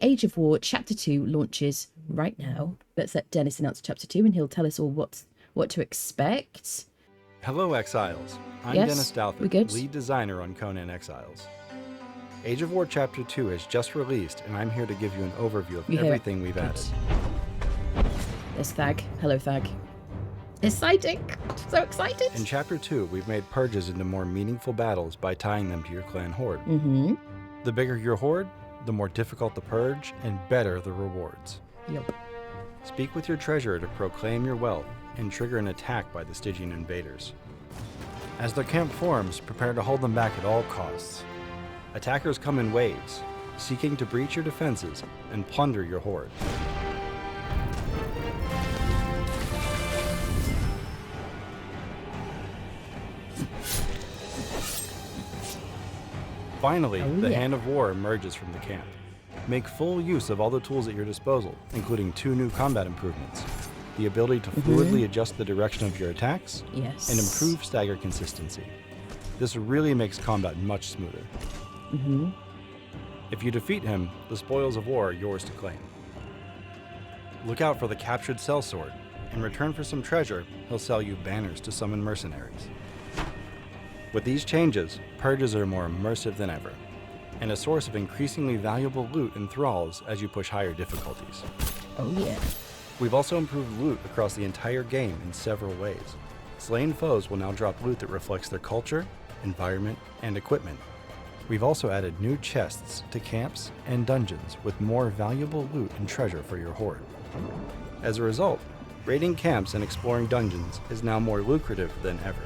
Age of War Chapter 2 launches right now. Let's let Dennis announce Chapter 2 and he'll tell us all what to expect. Hello, Exiles. I'm Yes, Dennis we Douthit, good? lead designer on Conan Exiles. Age of War Chapter 2 has just released, and I'm here to give you an overview of everything we've added. There's Thag. Hello, Thag. Exciting! So excited! In Chapter 2, we've made purges into more meaningful battles by tying them to your clan horde. Mm-hmm. The bigger your horde, the more difficult the purge, and better the rewards. Yup. Speak with your treasurer to proclaim your wealth and trigger an attack by the Stygian invaders. As their camp forms, prepare to hold them back at all costs. Attackers come in waves, seeking to breach your defenses and plunder your horde. Finally, the Hand of War emerges from the camp. Make full use of all the tools at your disposal, including 2 new combat improvements. The ability to fluidly adjust the direction of your attacks, and improve stagger consistency. This really makes combat much smoother. If you defeat him, the spoils of war are yours to claim. Look out for the captured sellsword. In return for some treasure, he'll sell you banners to summon mercenaries. With these changes, purges are more immersive than ever, and a source of increasingly valuable loot and thralls as you push higher difficulties. Oh yeah. We've also improved loot across the entire game in several ways. Slain foes will now drop loot that reflects their culture, environment, and equipment. We've also added new chests to camps and dungeons with more valuable loot and treasure for your horde. As a result, raiding camps and exploring dungeons is now more lucrative than ever.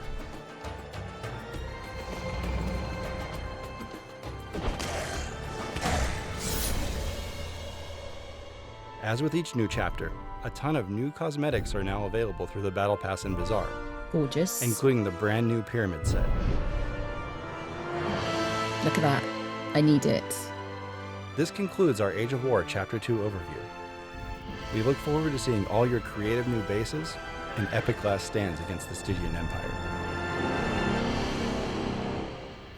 As with each new chapter, a ton of new cosmetics are now available through the Battle Pass and Bazaar. Gorgeous. Including the brand new pyramid set. Look at that. I need it. This concludes our Age of War Chapter 2 overview. We look forward to seeing all your creative new bases and epic last stands against the Stygian Empire.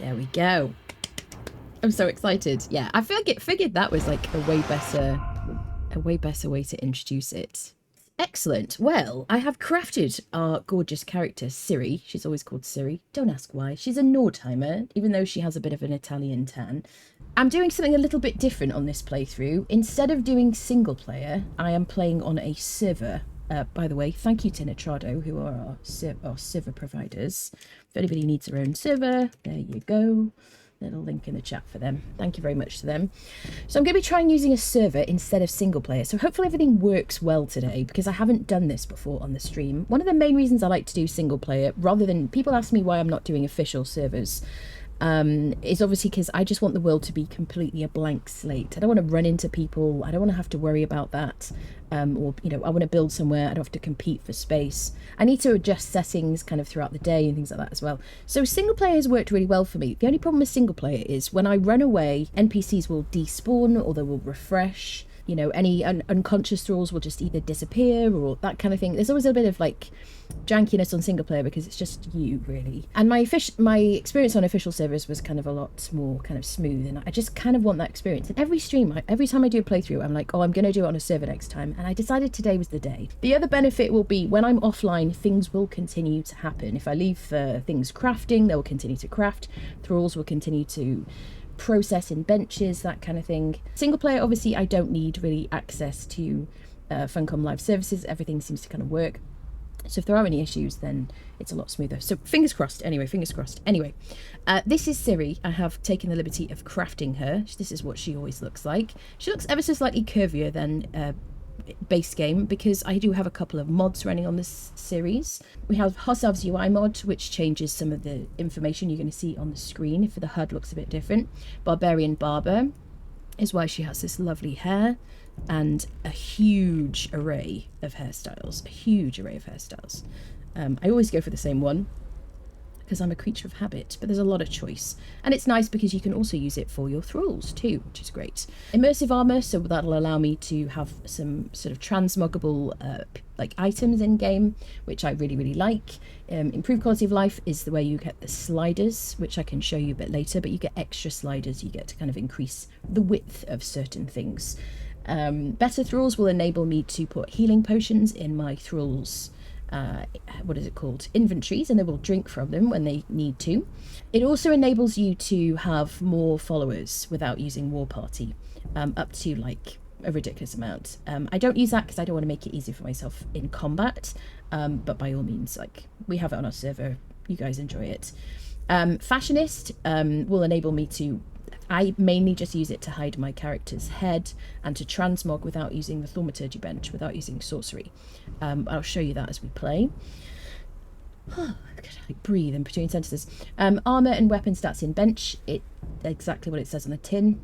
There we go. I'm so excited. Yeah, I figured that was like a way better way to introduce it. Excellent. Well, I have crafted our gorgeous character, Ciri. She's always called Ciri. Don't ask why. She's a Nordheimer, even though she has a bit of an Italian tan. I'm doing something a little bit different on this playthrough. Instead of doing single player, I am playing on a server. By the way, thank you to Nitrado, who are our server providers. If anybody needs their own server, there you go. Little link in the chat for them. Thank you very much to them. So I'm going to be trying using a server instead of single player. So hopefully everything works well today, because I haven't done this before on the stream. One of the main reasons I like to do single player, rather than people ask me why I'm not doing official servers, is obviously because I just want the world to be completely a blank slate. I don't want to run into people. I don't want to have to worry about that. Or, you know, I want to build somewhere. I don't have to compete for space. I need to adjust settings kind of throughout the day and things like that as well. So single player has worked really well for me. The only problem with single player is when I run away, NPCs will despawn or they will refresh. You know, any unconscious thralls will just either disappear or that kind of thing. There's always a bit of like jankiness on single player because it's just you, really. And my experience on official servers was kind of a lot more kind of smooth, and I just kind of want that experience. And every stream, every time I do a playthrough, I'm like, oh, I'm going to do it on a server next time. And I decided today was the day. The other benefit will be when I'm offline, things will continue to happen. If I leave things crafting, they'll continue to craft. Thralls will continue to process in benches, that kind of thing. Single player, obviously, I don't need really access to Funcom live services. Everything seems to kind of work. So if there are any issues, then it's a lot smoother. So fingers crossed. Anyway, fingers crossed. Anyway, this is Ciri. I have taken the liberty of crafting her. This is what she always looks like. She looks ever so slightly curvier than base game because I do have a couple of mods running on this series. We have Hossav's UI mod, which changes some of the information you're going to see on the screen if the HUD looks a bit different. Barbarian Barber is why she has this lovely hair and a huge array of hairstyles. I always go for the same one because I'm a creature of habit, but there's a lot of choice. And it's nice because you can also use it for your thralls too, which is great. Immersive armor, so that'll allow me to have some sort of transmoggable like items in game, which I really, really like. Improved quality of life is the way you get the sliders, which I can show you a bit later, but you get extra sliders. You get to kind of increase the width of certain things. Better thralls will enable me to put healing potions in my thralls, what is it called, inventories, and they will drink from them when they need to. It also enables you to have more followers without using war party, up to like a ridiculous amount. I don't use that because I don't want to make it easy for myself in combat, but by all means, like, we have it on our server, you guys enjoy it. Fashionist will enable me to, I mainly just use it to hide my character's head and to transmog without using the thaumaturgy bench, without using sorcery. I'll show you that as we play. I could like breathe in between sentences. Armor and weapon stats in bench, it exactly what it says on the tin.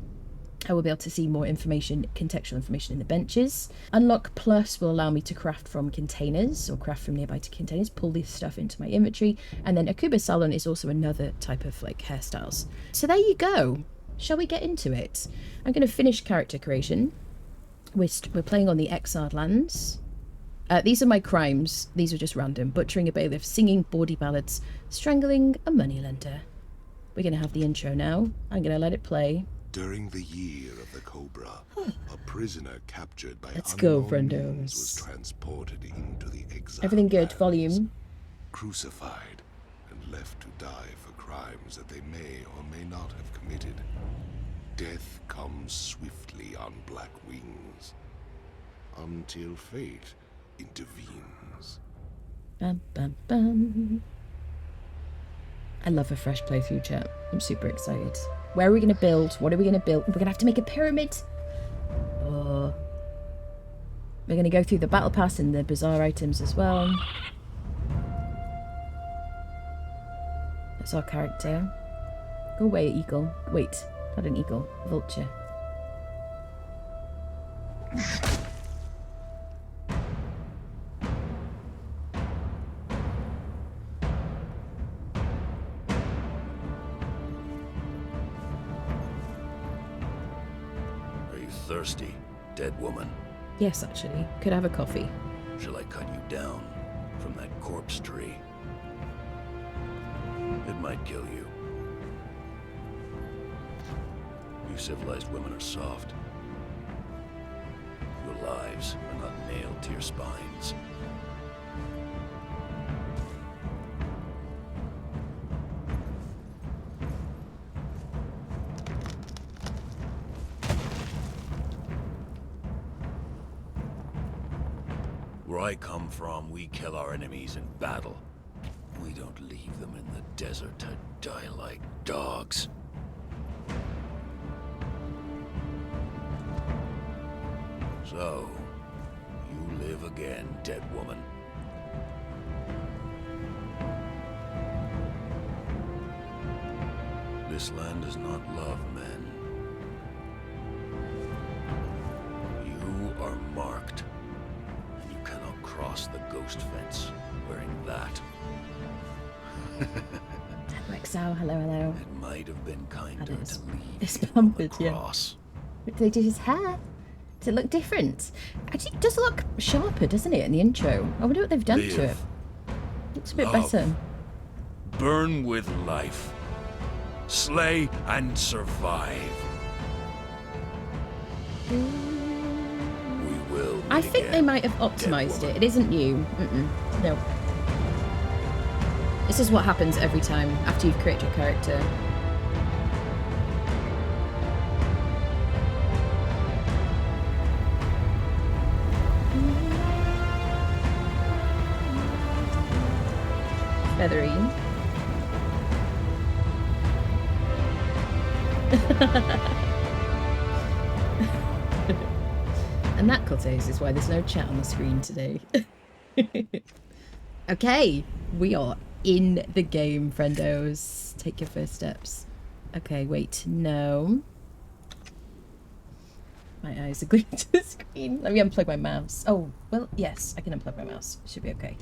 I will be able to see more information, contextual information in the benches. Unlock Plus will allow me to craft from containers, or craft from nearby to containers, pull this stuff into my inventory. And then Akuba Salon is also another type of like hairstyles. So there you go. Shall we get into it? I'm going to finish character creation. We're playing on the Exiled Lands. These are my crimes. These are just random. Butchering a bailiff, singing bawdy ballads, strangling a moneylender. We're going to have the intro now. I'm going to let it play. During the year of the Cobra, a prisoner captured by Let's go, unknown friendos. means was transported into the exile. Everything good. lands, Volume. crucified and left to die for crimes that they may or may not have committed. Death comes swiftly on black wings until fate intervenes. Bum, bum, bum. I love a fresh playthrough, chat. I'm super excited. Where are we going to build? What are we going to build? We're going to have to make a pyramid. Oh. We're going to go through the battle pass and the Bazaar items as well. That's our character. Go away, eagle. Wait, not an eagle. Vulture. Thirsty, dead woman. Yes, actually. Could I have a coffee? Shall I cut you down from that corpse tree? It might kill you. You civilized women are soft. Your lives are not nailed to your spines. Where I come from, we kill our enemies in battle. We don't leave them in the desert to die like dogs. So, you live again, dead woman. This land does not love men. You are marked. Cross the ghost fence wearing that. Rexow, hello, hello. It might have been kinder to leave It's you on the pampered, yeah. cross. What do they do to his hair? Does it look different? Actually, it does look sharper, doesn't it, in the intro? I wonder what they've done to it. Live. Looks a bit Love. better. Burn with life. Slay and survive. We will meet I think they again, might have dead optimized woman. it. It isn't new. No. This is what happens every time after you've created your character. Feathery. And that, Cortez, is why there's no chat on the screen today. Okay, we are in the game, friendos. Take your first steps. Okay, wait, no. My eyes are glued to the screen. Let me unplug my mouse. Oh, well, yes, I can unplug my mouse. Should be okay.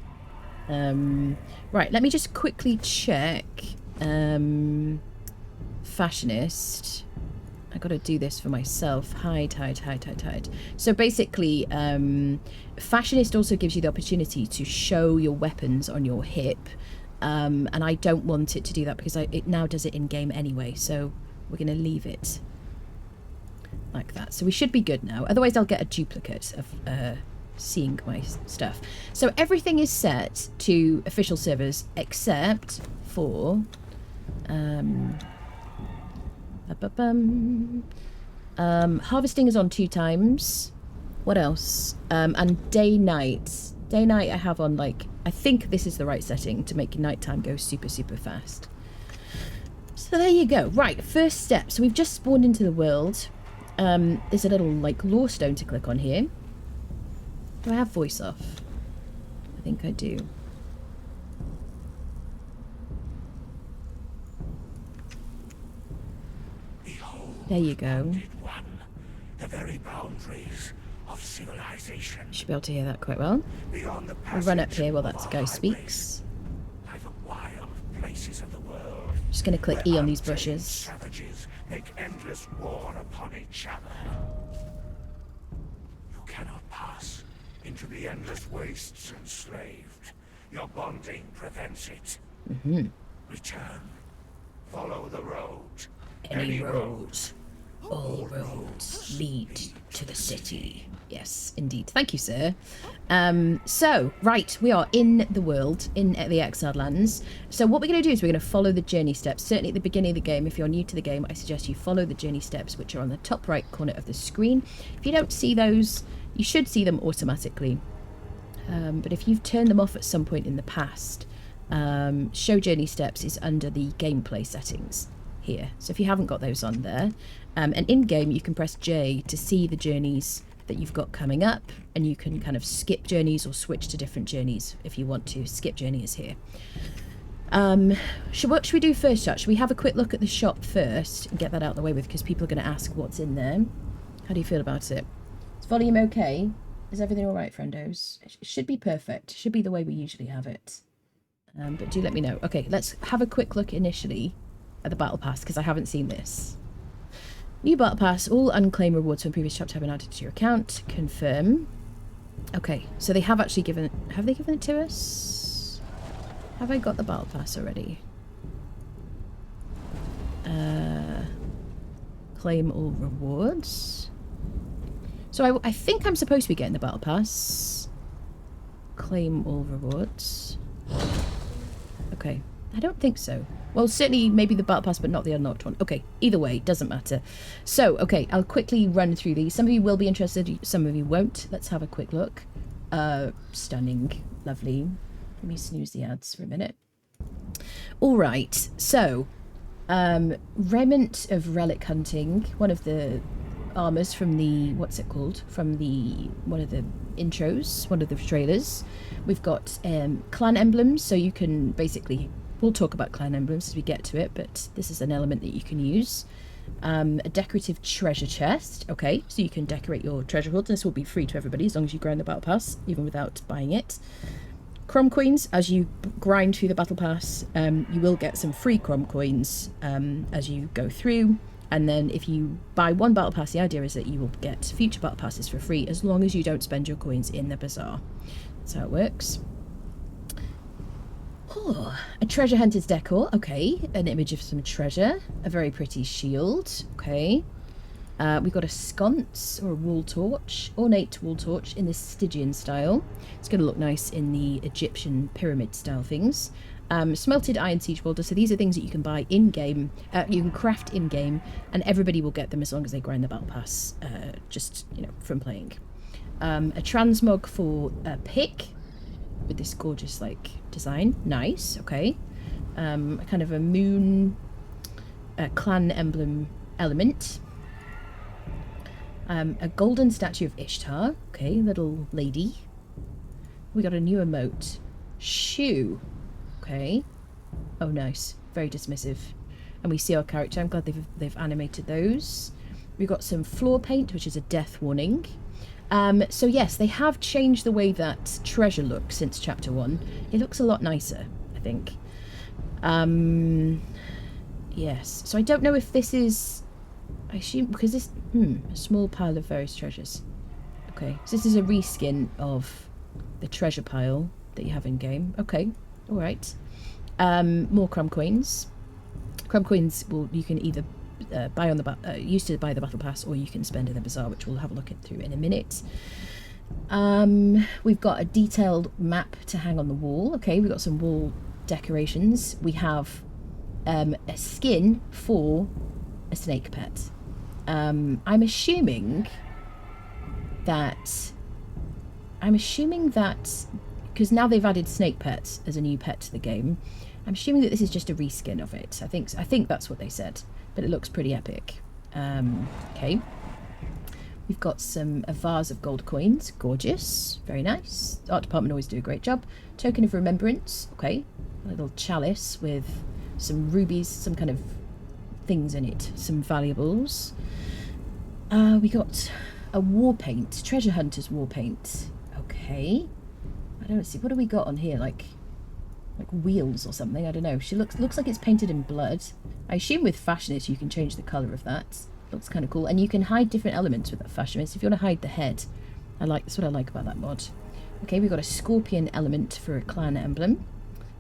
Right, let me just quickly check. Fashionist. I gotta do this for myself. Hide. So basically, Fashionist also gives you the opportunity to show your weapons on your hip. And I don't want it to do that because it now does it in game anyway. So we're gonna leave it like that. So we should be good now. Otherwise I'll get a duplicate of seeing my stuff. So everything is set to official servers except for harvesting is on 2 times. What else? And day-night. Day-night I have on, like, I think this is the right setting to make nighttime go super fast. So there you go. Right, first step. So we've just spawned into the world. There's a little, like, lore stone to click on here. Do I have voice off? I think I do. There you go. The very boundaries of civilization. You should be able to hear that quite well. We'll run up here while that guy speaks. Like the wild places of the world. Just going to click E on these bushes. Savages make endless war upon each other. You cannot pass into the endless wastes enslaved. Your bonding prevents it. Return. Follow the road. Any road. All roads lead to the city. Yes, indeed. Thank you, sir. So, right, we are in the world, in the Exiled Lands. So what we're going to do is we're going to follow the journey steps. Certainly at the beginning of the game, if you're new to the game, I suggest you follow the journey steps, which are on the top right corner of the screen. If you don't see those, you should see them automatically. But if you've turned them off at some point in the past, show journey steps is under the gameplay settings here. So if you haven't got those on there, and in-game you can press J to see the journeys that you've got coming up, and you can kind of skip journeys or switch to different journeys if you want to. Skip journey is here. What should we do first, Chat? Should we have a quick look at the shop first and get that out of the way with, because people are going to ask what's in there. How do you feel about it? Is volume okay? Is everything all right, friendos? It should be perfect. It should be the way we usually have it. But do let me know. Okay, let's have a quick look initially at the battle pass, because I haven't seen this. New battle pass. All unclaimed rewards from previous chapter have been added to your account. Confirm. Okay, so they have actually given... Have they given it to us? Have I got the battle pass already? Claim all rewards. So I think I'm supposed to be getting the battle pass. Claim all rewards. Okay. I don't think so. Well, certainly maybe the battle pass, but not the unlocked one. Okay, either way, doesn't matter. So, okay, I'll quickly run through these. Some of you will be interested, some of you won't. Let's have a quick look. Stunning. Lovely. Let me snooze the ads for a minute. All right, so, Remnant of Relic Hunting, one of the armors from the, what's it called? From the, one of the intros, one of the trailers. We've got clan emblems, so you can basically... We'll talk about clan emblems as we get to it, but this is an element that you can use. A decorative treasure chest. Okay, so you can decorate your treasure hoards. This will be free to everybody as long as you grind the battle pass, even without buying it. Crom coins. As you grind through the battle pass, you will get some free crom coins as you go through. And then if you buy one battle pass, the idea is that you will get future battle passes for free as long as you don't spend your coins in the bazaar. That's how it works. Oh, a treasure hunter's decor. Okay, an image of some treasure. A very pretty shield. Okay. We've got a sconce or a wall torch. Ornate wall torch in the Stygian style. It's going to look nice in the Egyptian pyramid style things. Smelted iron siege boulder. So these are things that you can buy in-game. You can craft in-game, and everybody will get them as long as they grind the battle pass, just, you know, from playing. A transmog for a pick with this gorgeous, like, design. Nice, okay. Kind of a moon clan emblem element. A golden statue of Ishtar. Okay, little lady. We got a new emote. Shoe. Okay. Oh, nice. Very dismissive. And we see our character. I'm glad they've animated those. We've got some floor paint, which is a death warning. So yes, they have changed the way that treasure looks since chapter 1. It looks a lot nicer, I think. Yes. So I don't know if this is... I assume because this a small pile of various treasures. Okay, so this is a reskin of the treasure pile that you have in game. Okay, all right. More crumb coins. Crumb coins you can either buy on the used to buy the battle pass, or you can spend in the bazaar, which we'll have a look at through in a minute. We've got a detailed map to hang on the wall. Okay, we've got some wall decorations. We have a skin for a snake pet. I'm assuming that because now they've added snake pets as a new pet to the game, I'm assuming that this is just a reskin of it. I think that's what they said, but it looks pretty epic. Okay, we've got a vase of gold coins. Gorgeous, very nice. The art department always do a great job. Token of remembrance. Okay, a little chalice with some rubies, some kind of things in it, some valuables. We got a war paint, treasure hunter's war paint. Okay, I don't see, what do we got on here, like wheels or something? I don't know. She looks like it's painted in blood. I assume with fashionist you can change the colour of that. Looks kind of cool, and you can hide different elements with that fashionist. If you want to hide the head, that's what I like about that mod. Okay, we've got a scorpion element for a clan emblem.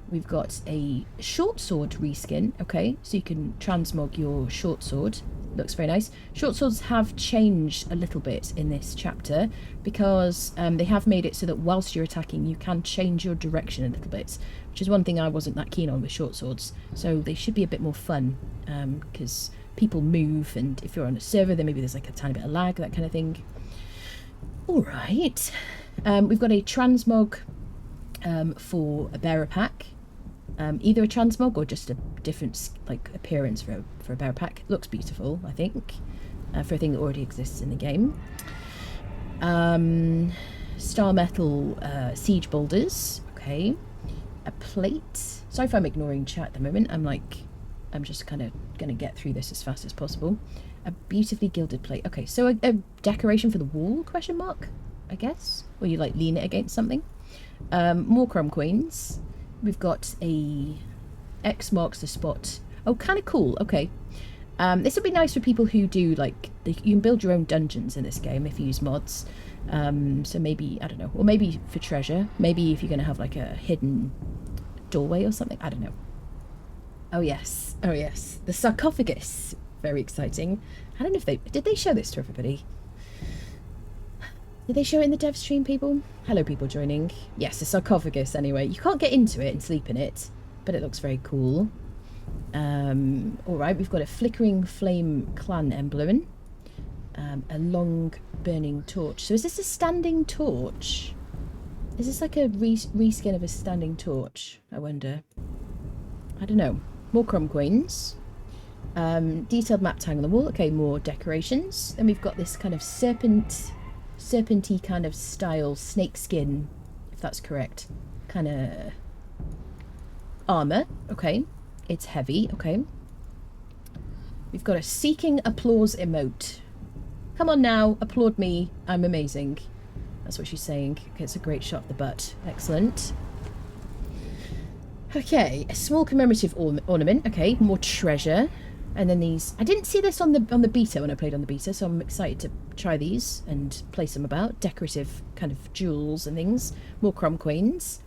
We've got a short sword reskin. Okay, so you can transmog your short sword. Looks very nice. Short swords have changed a little bit in this chapter because they have made it so that whilst you're attacking you can change your direction a little bit, which is one thing I wasn't that keen on with short swords. So they should be a bit more fun because people move, and if you're on a server then maybe there's like a tiny bit of lag, that kind of thing. Alright, we've got a transmog for a bearer pack. Either a transmog or just a different appearance for a bearer pack. Looks beautiful, I think, for a thing that already exists in the game. Star metal siege boulders. Okay, a plate. Sorry if I'm ignoring chat at the moment. I'm just kind of gonna get through this as fast as possible. A beautifully gilded plate. Okay, so a decoration for the wall? Question mark, I guess, or you lean it against something. More crumb coins. We've got a X marks the spot. Oh, kind of cool. Okay. This would be nice for people who do, you can build your own dungeons in this game if you use mods. So maybe, I don't know. Or maybe for treasure. Maybe if you're going to have, a hidden doorway or something. I don't know. Oh, yes. Oh, yes. The sarcophagus. Very exciting. I don't know if did they show this to everybody? Did they show it in the dev stream, people? Hello, people joining. Yes, a sarcophagus, anyway. You can't get into it and sleep in it, but it looks very cool. Alright, we've got a flickering flame clan emblem. A long burning torch. So is this a standing torch? Is this like a reskin of a standing torch? I wonder. I don't know. More crumb coins. Detailed map tag on the wall. Okay, more decorations. Then we've got this kind of serpenty kind of style snake skin, if that's correct, kind of armor. Okay, it's heavy. Okay, we've got a seeking applause emote. Come on now, applaud me, I'm amazing. That's what she's saying. Okay, it's a great shot of the butt. Excellent. Okay, a small commemorative ornament. Okay, more treasure. And then these, I didn't see this on the beta when I played on the beta, so I'm excited to try these and place them about. Decorative kind of jewels and things. More crumb coins.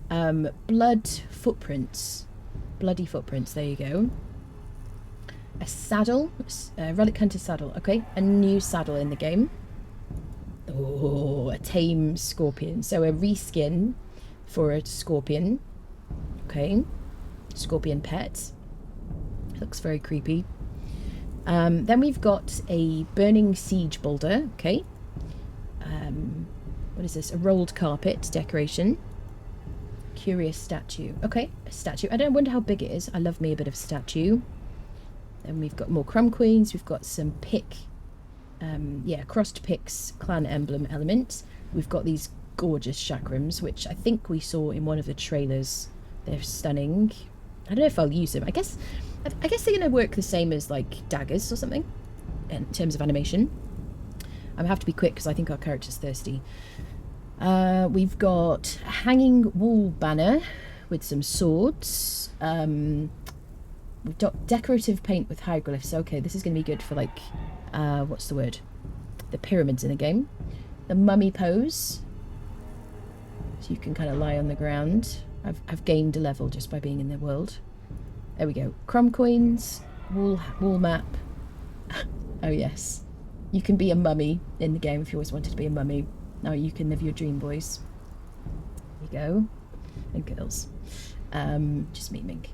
Blood footprints. Bloody footprints, there you go. A saddle, a relic hunter saddle. Okay, a new saddle in the game. Oh, a tame scorpion. So a reskin for a scorpion. Okay, scorpion pet. Looks very creepy. Then we've got a burning siege boulder. Okay. What is this? A rolled carpet decoration. Curious statue. Okay, a statue. I wonder how big it is. I love me a bit of statue. Then we've got more crumb queens. We've got some pick. Crossed picks clan emblem elements. We've got these gorgeous chakrams, which I think we saw in one of the trailers. They're stunning. I don't know if I'll use them. I guess they're going to work the same as daggers or something in terms of animation. I'm going to have to be quick because I think our character's thirsty. We've got a hanging wall banner with some swords. We've got decorative paint with hieroglyphs. Okay, this is going to be good for, like, what's the word? The pyramids in the game. The mummy pose. So you can kind of lie on the ground. I've gained a level just by being in the world. There we go. Crumb coins. Wall map. Oh, yes. You can be a mummy in the game if you always wanted to be a mummy. Now you can live your dream, boys. There you go. And girls. Just memeing.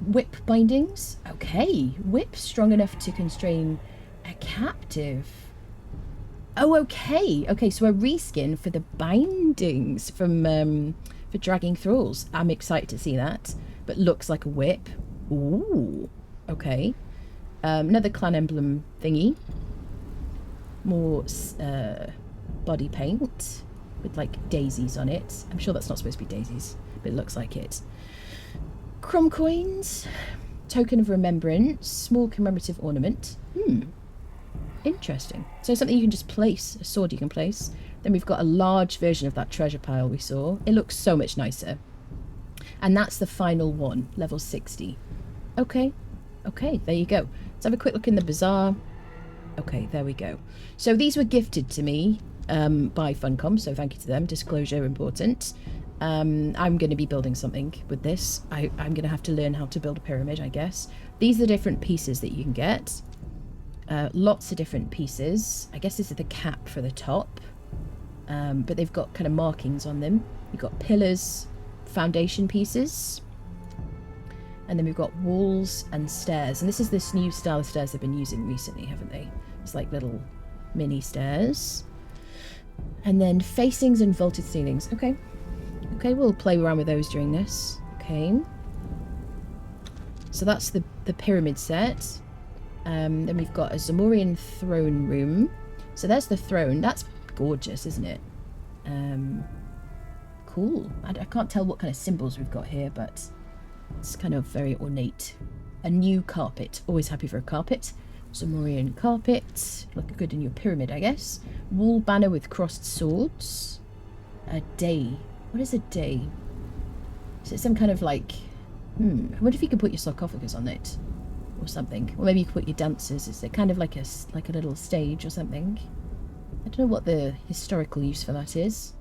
Whip bindings. Okay. Whip strong enough to constrain a captive. Oh, okay. Okay, so a reskin for the bindings from for dragging thralls. I'm excited to see that. But looks like a whip. Ooh. Okay. Another clan emblem thingy. More body paint with like daisies on it. I'm sure that's not supposed to be daisies, but it looks like it. Crumb coins. Token of remembrance. Small commemorative ornament. Interesting. So something you can just place. A sword you can place. Then we've got a large version of that treasure pile we saw. It looks so much nicer. And that's the final one. Level 60. Okay. Okay, there you go. Let's have a quick look in the bazaar. Okay, there we go. So these were gifted to me by Funcom, so thank you to them. Disclosure important. I'm going to be building something with this. I'm going to have to learn how to build a pyramid, I guess. These are the different pieces that you can get. Lots of different pieces. I guess this is the cap for the top. But they've got kind of markings on them. You've got pillars, foundation pieces. And then we've got walls and stairs. And this new style of stairs they've been using recently, haven't they? It's like little mini stairs. And then facings and vaulted ceilings. Okay. Okay, we'll play around with those during this. Okay. So that's the pyramid set. Then we've got a Zamorian throne room. So there's the throne. That's gorgeous, isn't it? Cool. I can't tell what kind of symbols we've got here, but it's kind of very ornate. A new carpet. Always happy for a carpet. Zamorian carpet. Look good in your pyramid, I guess. Wall banner with crossed swords. A day. What is a day? Is it some kind of like... I wonder if you could put your sarcophagus on it. Or something. Or maybe you could put your dancers. Is it kind of like a little stage or something? I don't know what the historical use for that is.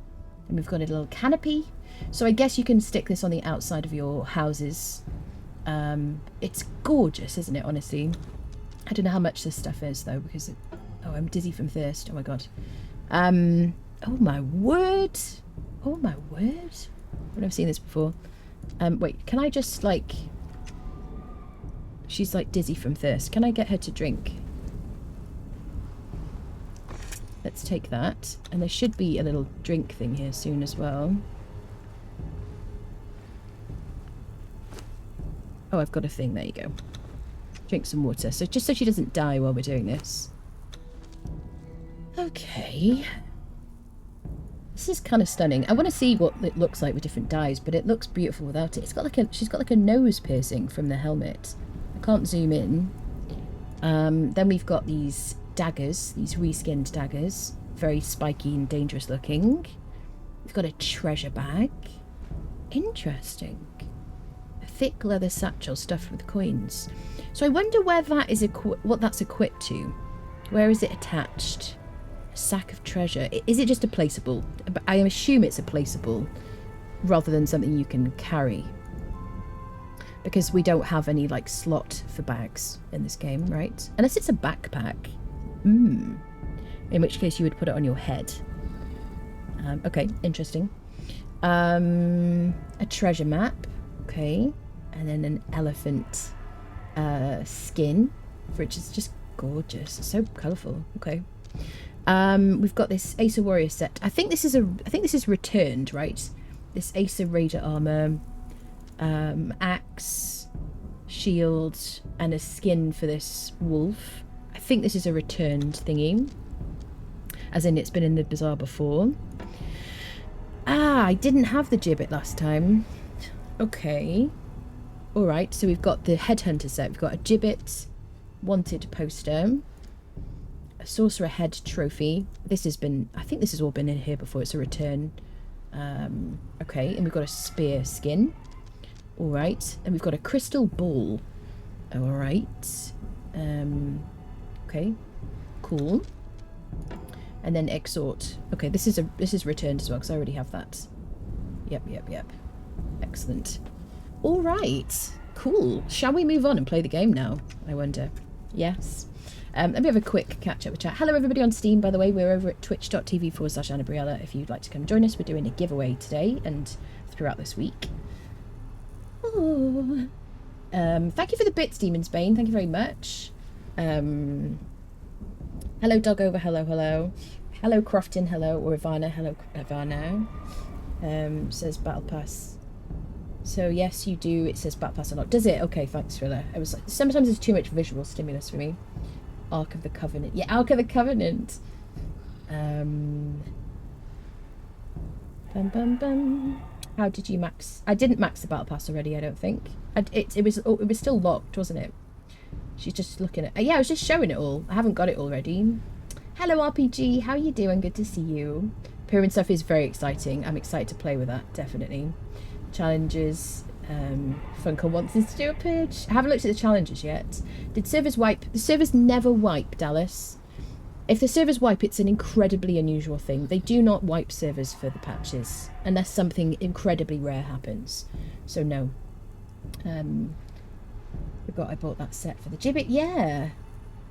And we've got a little canopy. So I guess you can stick this on the outside of your houses. It's gorgeous, isn't it, honestly? I don't know how much this stuff is, though, because... Oh, I'm dizzy from thirst. Oh, my God. Oh, my word. Oh, my word. I've never seen this before. Wait, can I just, like... She's, like, dizzy from thirst. Can I get her to drink? Let's take that. And there should be a little drink thing here soon as well. Oh, I've got a thing. There you go. Drink some water. So just so she doesn't die while we're doing this. Okay. This is kind of stunning. I want to see what it looks like with different dyes, but it looks beautiful without it. It's got like she's got like a nose piercing from the helmet. I can't zoom in. Then we've got these daggers, these reskinned daggers. Very spiky and dangerous looking. We've got a treasure bag. Interesting. A thick leather satchel stuffed with coins. So I wonder where that is what that's equipped to. Where is it attached? A sack of treasure. Is it just a placeable? I assume it's a placeable rather than something you can carry. Because we don't have any like slot for bags in this game, right? Unless it's a backpack. In which case you would put it on your head. Okay, interesting. A treasure map. Okay. And then an elephant skin, which is just gorgeous. It's so colourful. Okay. We've got this Acer Warrior set. I think this is returned, right? This Acer Raider armor, axe, shield, and a skin for this wolf. I think this is a returned thingy. As in, it's been in the bazaar before. Ah, I didn't have the gibbet last time. Okay. Alright, so we've got the headhunter set. We've got a gibbet, wanted poster, a sorcerer head trophy. This has been, I think this has all been in here before. It's a return. Okay, and we've got a spear skin. Alright, and we've got a crystal ball. All right. Okay. Cool. And then exhort. Okay, this is returned as well because I already have that. Yep. Excellent. All right. Cool. Shall we move on and play the game now? I wonder. Yes. Let me have a quick catch up with chat. Hello everybody on Steam, by the way. We're over at twitch.tv/AnnaBriella. If you'd like to come join us, we're doing a giveaway today and throughout this week. Oh. Thank you for the bits, Demon's Bane. Thank you very much. Hello, Dogover. Hello. Hello, Crofton. Hello, or Ivana. Hello, Ivana. Says Battle Pass. So yes, you do. It says Battle Pass or not. Does it? Okay, thanks, Thriller. It was like, sometimes it's too much visual stimulus for me. Ark of the Covenant. Yeah, Ark of the Covenant. Bum bum bum. How did you max? I didn't max the Battle Pass already. I don't think. It was still locked, wasn't it? She's just looking at. Yeah, I was just showing it all. I haven't got it already. Hello, RPG. How you doing? Good to see you. Pyramid stuff is very exciting. I'm excited to play with that. Definitely. Challenges. Funcom wants us to do a pitch. I haven't looked at the challenges yet. Did servers wipe? The servers never wipe, Dallas. If the servers wipe, it's an incredibly unusual thing. They do not wipe servers for the patches unless something incredibly rare happens. So no. Forgot I bought that set for the gibbet. Yeah.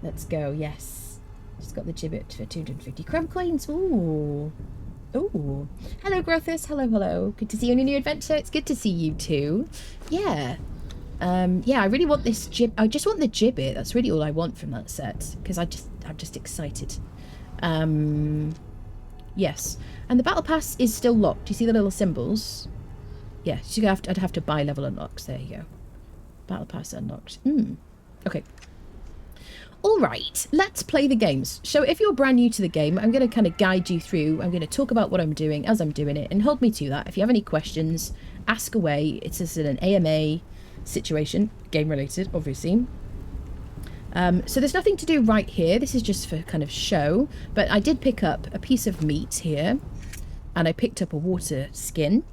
Let's go. Yes. Just got the gibbet for 250 crumb coins. Ooh. Ooh. Hello, Grothus. Hello. Good to see you on your new adventure. It's good to see you too. Yeah. Yeah, I really want this I just want the gibbet. That's really all I want from that set. Because I'm just excited. Yes. And the battle pass is still locked. Do you see the little symbols? Yeah, so I'd have to buy level unlocks. There you go. Battle pass unlocked. Okay. All right, let's play the games. So if you're brand new to the game, I'm going to kind of guide you through. I'm going to talk about what I'm doing as I'm doing it and hold me to that. If you have any questions, ask away. It's just an AMA situation, game related, obviously. So there's nothing to do right here. This is just for kind of show. But I did pick up a piece of meat here. And I picked up a water skin,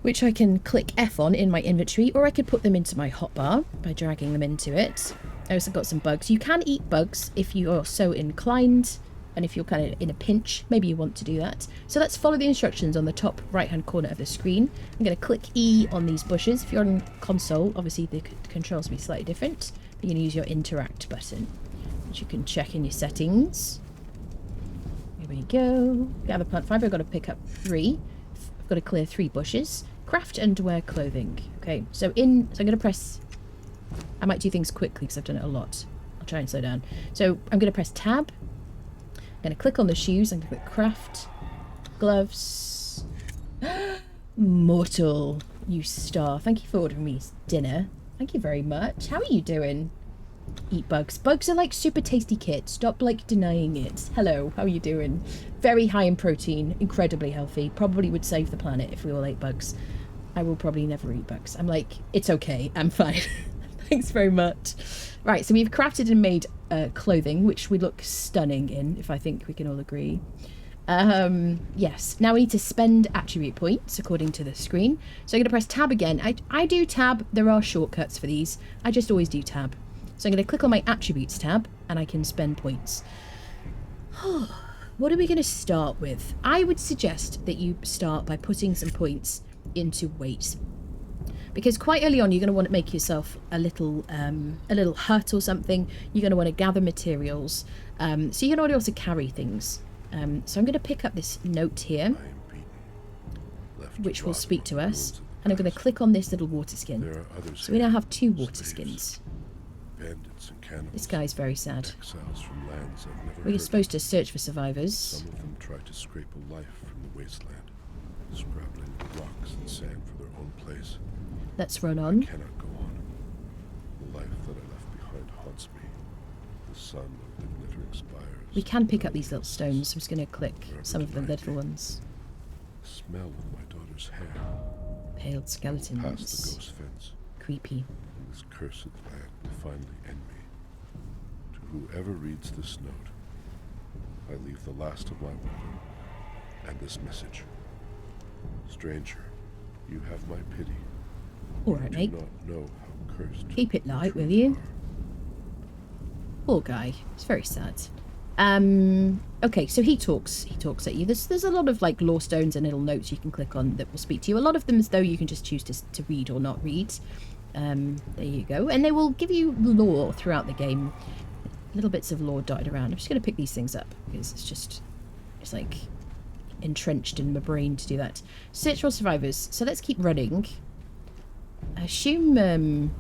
which I can click F on in my inventory, or I could put them into my hotbar by dragging them into it. I also got some bugs. You can eat bugs if you are so inclined, and if you're kind of in a pinch, maybe you want to do that. So let's follow the instructions on the top right-hand corner of the screen. I'm going to click E on these bushes. If you're on console, obviously the controls will be slightly different. You're going to use your interact button, which you can check in your settings. Here we go. Gather plant fiber. I've got to pick up 3. I've got to clear 3 bushes. Craft and wear clothing. Okay, so I'm going to press... I might do things quickly because I've done it a lot. I'll try and slow down. So I'm going to press tab. I'm going to click on the shoes. I'm going to click craft. Gloves. Mortal, you star. Thank you for ordering me dinner. Thank you very much. How are you doing? Eat bugs. Bugs are like super tasty kit. Stop like denying it. Hello, how are you doing? Very high in protein. Incredibly healthy. Probably would save the planet if we all ate bugs. I will probably never eat bugs. I'm like, it's okay. I'm fine. Thanks very much. Right, so we've crafted and made clothing, which we look stunning in, if I think we can all agree. Yes, now we need to spend attribute points according to the screen. So I'm going to press tab again. I do tab. There are shortcuts for these. I just always do tab. So I'm going to click on my attributes tab and I can spend points. What are we going to start with? I would suggest that you start by putting some points into weight. Because quite early on, you're going to want to make yourself a little hut or something. You're going to want to gather materials. So you're going to also carry things. So I'm going to pick up this note here, which will speak to us. And I'm going to click on this little water skin. So we now have 2 water skins. This guy's very sad. We're supposed to search for survivors. Some of them try to scrape a life from the wasteland, scrabbling rocks and sand for their own place. Let's run on. I cannot go on. The life that I left behind haunts me. The sun of the glittering spires. We can pick up these little stones. I'm just going to click some of the little ones. The smell of my daughter's hair. Paled skeletons. Past the ghost fence. Creepy. And this cursed land will finally end me. To whoever reads this note, I leave the last of my weapon and this message. Stranger, you have my pity. All right, mate. Do not know how cursed. Keep it light, will you you? are. Poor guy. It's very sad. Okay, so he talks at you. There's a lot of like lore stones and little notes you can click on that will speak to you. A lot of them as though you can just choose to read or not read. There you go. And they will give you lore throughout the game. Little bits of lore dotted around. I'm just going to pick these things up because it's like entrenched in my brain to do that. Search for survivors. So let's keep running. I assume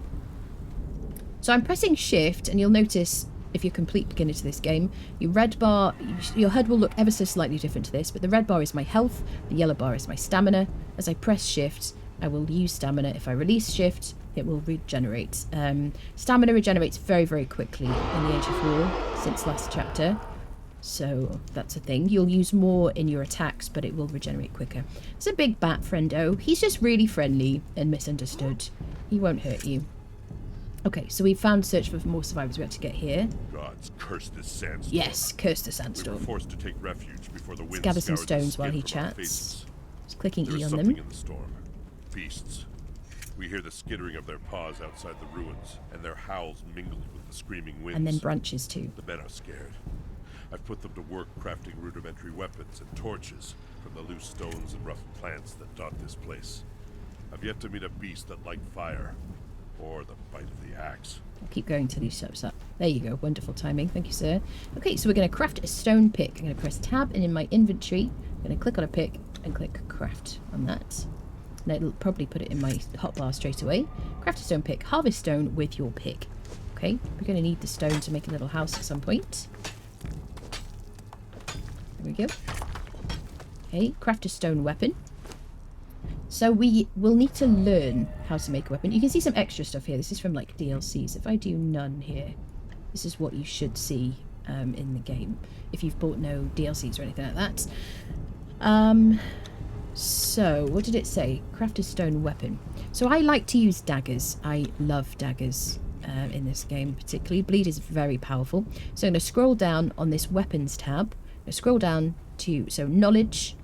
so I'm pressing shift, and you'll notice if you're a complete beginner to this game, your red bar, your HUD will look ever so slightly different to this, but the red bar is my health, the yellow bar is my stamina. As I press shift, I will use stamina. If I release shift, it will regenerate. Stamina regenerates very, very quickly in the Age of War since last chapter. So that's a thing. You'll use more in your attacks, but it will regenerate quicker. It's a big bat, friendo. He's just really friendly and misunderstood. He won't hurt you. Okay, so we found search for more survivors. We have to get here. Gods curse this sandstorm. Yes, curse the We sandstorm. were forced to take refuge before the wind Gather some scoured the stones while skin he from our chats. faces. Just clicking There E is on something them. in the storm. Beasts. We hear the skittering of their paws outside the ruins, and their howls mingled with the screaming winds. And then branches too. The men are scared. I've put them to work crafting rudimentary weapons and torches from the loose stones and rough plants that dot this place. I've yet to meet a beast that liked fire, or the bite of the axe. I'll keep going till he steps up. There you go. Wonderful timing. Thank you, sir. Okay, so we're going to craft a stone pick. I'm going to press tab, and in my inventory, I'm going to click on a pick and click craft on that. And it'll probably put it in my hotbar straight away. Craft a stone pick. Harvest stone with your pick. Okay, we're going to need the stone to make a little house at some point. There we go. Okay, craft a stone weapon. So we will need to learn how to make a weapon. You can see some extra stuff here. This is from like DLCs. If I do none here, this is what you should see in the game. If you've bought no DLCs or anything like that. So what did it say? Craft a stone weapon. So I like to use daggers. I love daggers in this game particularly. Bleed is very powerful. So I'm going to scroll down on this weapons tab. I'm going to scroll down to, so knowledge,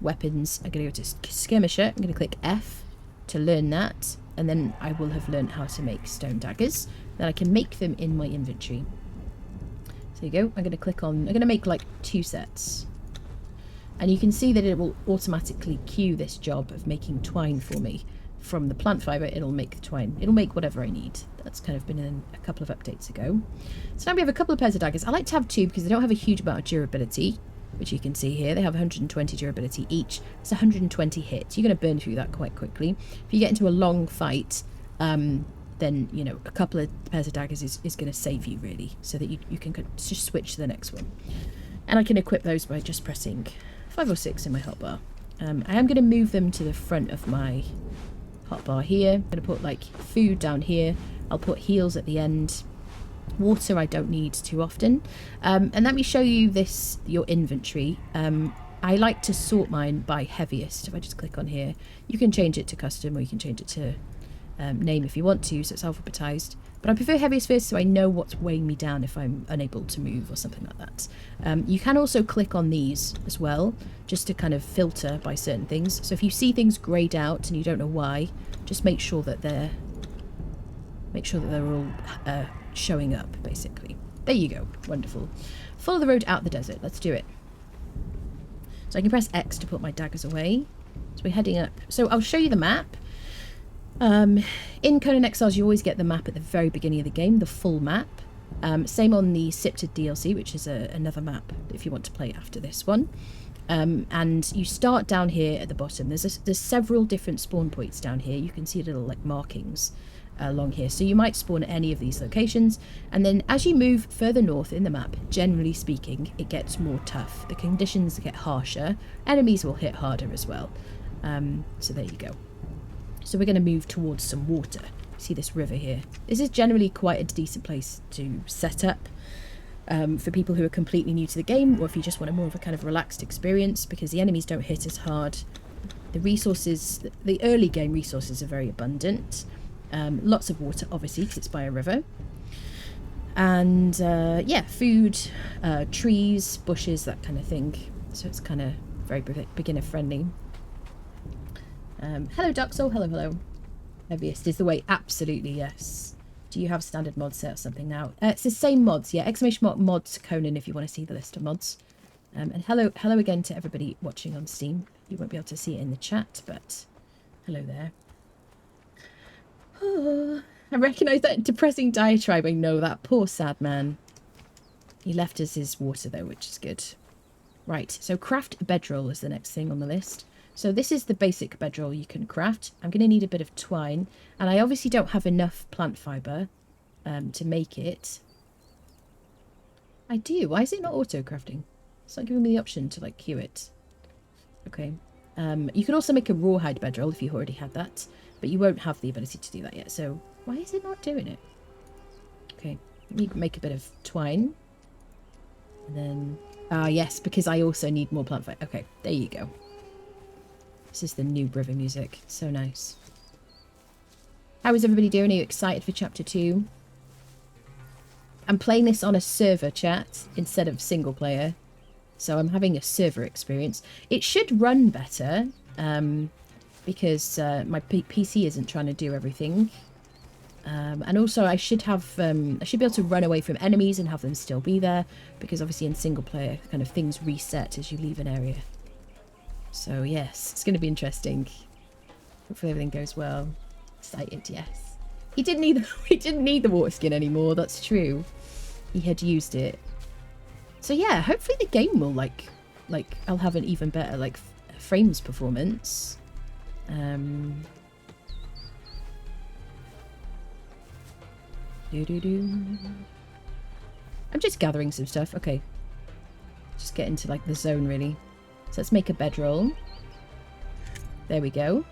weapons. I'm going to go to skirmisher. I'm going to click F to learn that, and then I will have learned how to make stone daggers. Then I can make them in my inventory. So there you go. I'm going to click on, I'm going to make like 2 sets, and you can see that it will automatically queue this job of making twine for me. From the plant fibre, it'll make the twine. It'll make whatever I need. That's kind of been in a couple of updates ago. So now we have a couple of pairs of daggers. I like to have 2 because they don't have a huge amount of durability, which you can see here. They have 120 durability each. It's 120 hits. You're going to burn through that quite quickly. If you get into a long fight, then, you know, a couple of pairs of daggers is going to save you, really, so that you can just switch to the next one. And I can equip those by just pressing 5 or 6 in my hotbar. I am going to move them to the front of my hotbar here. I'm going to put, like, food down here. I'll put heals at the end. Water I don't need too often. And let me show you this, your inventory. I like to sort mine by heaviest. If I just click on here, you can change it to custom, or you can change it to name if you want to, so it's alphabetized. But I prefer heaviest first, so I know what's weighing me down if I'm unable to move or something like that. You can also click on these as well, just to kind of filter by certain things. So if you see things greyed out and you don't know why, just make sure that they're all showing up, basically. There you go. Wonderful. Follow the road out the desert. Let's do it. So I can press X to put my daggers away. So we're heading up. So I'll show you the map. In Conan Exiles, you always get the map at the very beginning of the game, the full map. Same on the Sipted DLC, which is another map if you want to play after this one. And you start down here at the bottom. There's several different spawn points down here. You can see little like markings along here, so you might spawn at any of these locations, and then as you move further north in the map, generally speaking, it gets more tough. The conditions get harsher, enemies will hit harder as well. So there you go. So we're going to move towards some water. See this river here. This is generally quite a decent place to set up for people who are completely new to the game, or if you just want a more of a kind of relaxed experience, because the enemies don't hit as hard. The resources, the early game resources, are very abundant. Lots of water, obviously, because it's by a river. And, yeah, food, trees, bushes, that kind of thing. So it's kind of very beginner-friendly. Hello, Dusk. Oh, hello, hello. Heaviest is the way. Absolutely, yes. Do you have standard mods set or something now? It's the same mods, yeah. Exclamation mark mods Conan if you want to see the list of mods. And hello again to everybody watching on Steam. You won't be able to see it in the chat, but hello there. Oh, I recognise that depressing diatribe. I know that. Poor sad man. He left us his water though, which is good. Right, so craft bedroll is the next thing on the list. So this is the basic bedroll you can craft. I'm going to need a bit of twine. And I obviously don't have enough plant fibre to make it. I do. Why is it not auto-crafting? It's not giving me the option to, like, queue it. Okay. You can also make a rawhide bedroll if you already had that. But you won't have the ability to do that yet. So why is it not doing it? Okay. Let me make a bit of twine. And then... Ah, yes, because I also need more plant fibre. Okay, there you go. This is the new river music. So nice. How is everybody doing? Are you excited for chapter 2? I'm playing this on a server chat instead of single player. So I'm having a server experience. It should run better because my PC isn't trying to do everything. And also I should have, I should be able to run away from enemies and have them still be there. Because obviously in single player, kind of things reset as you leave an area. So yes, it's going to be interesting. Hopefully everything goes well. Excited, yes. He didn't need the water skin anymore. That's true. He had used it. So yeah, hopefully the game will like I'll have an even better like frames performance. I'm just gathering some stuff. Okay. Just get into like the zone really. So let's make a bedroll. There we go.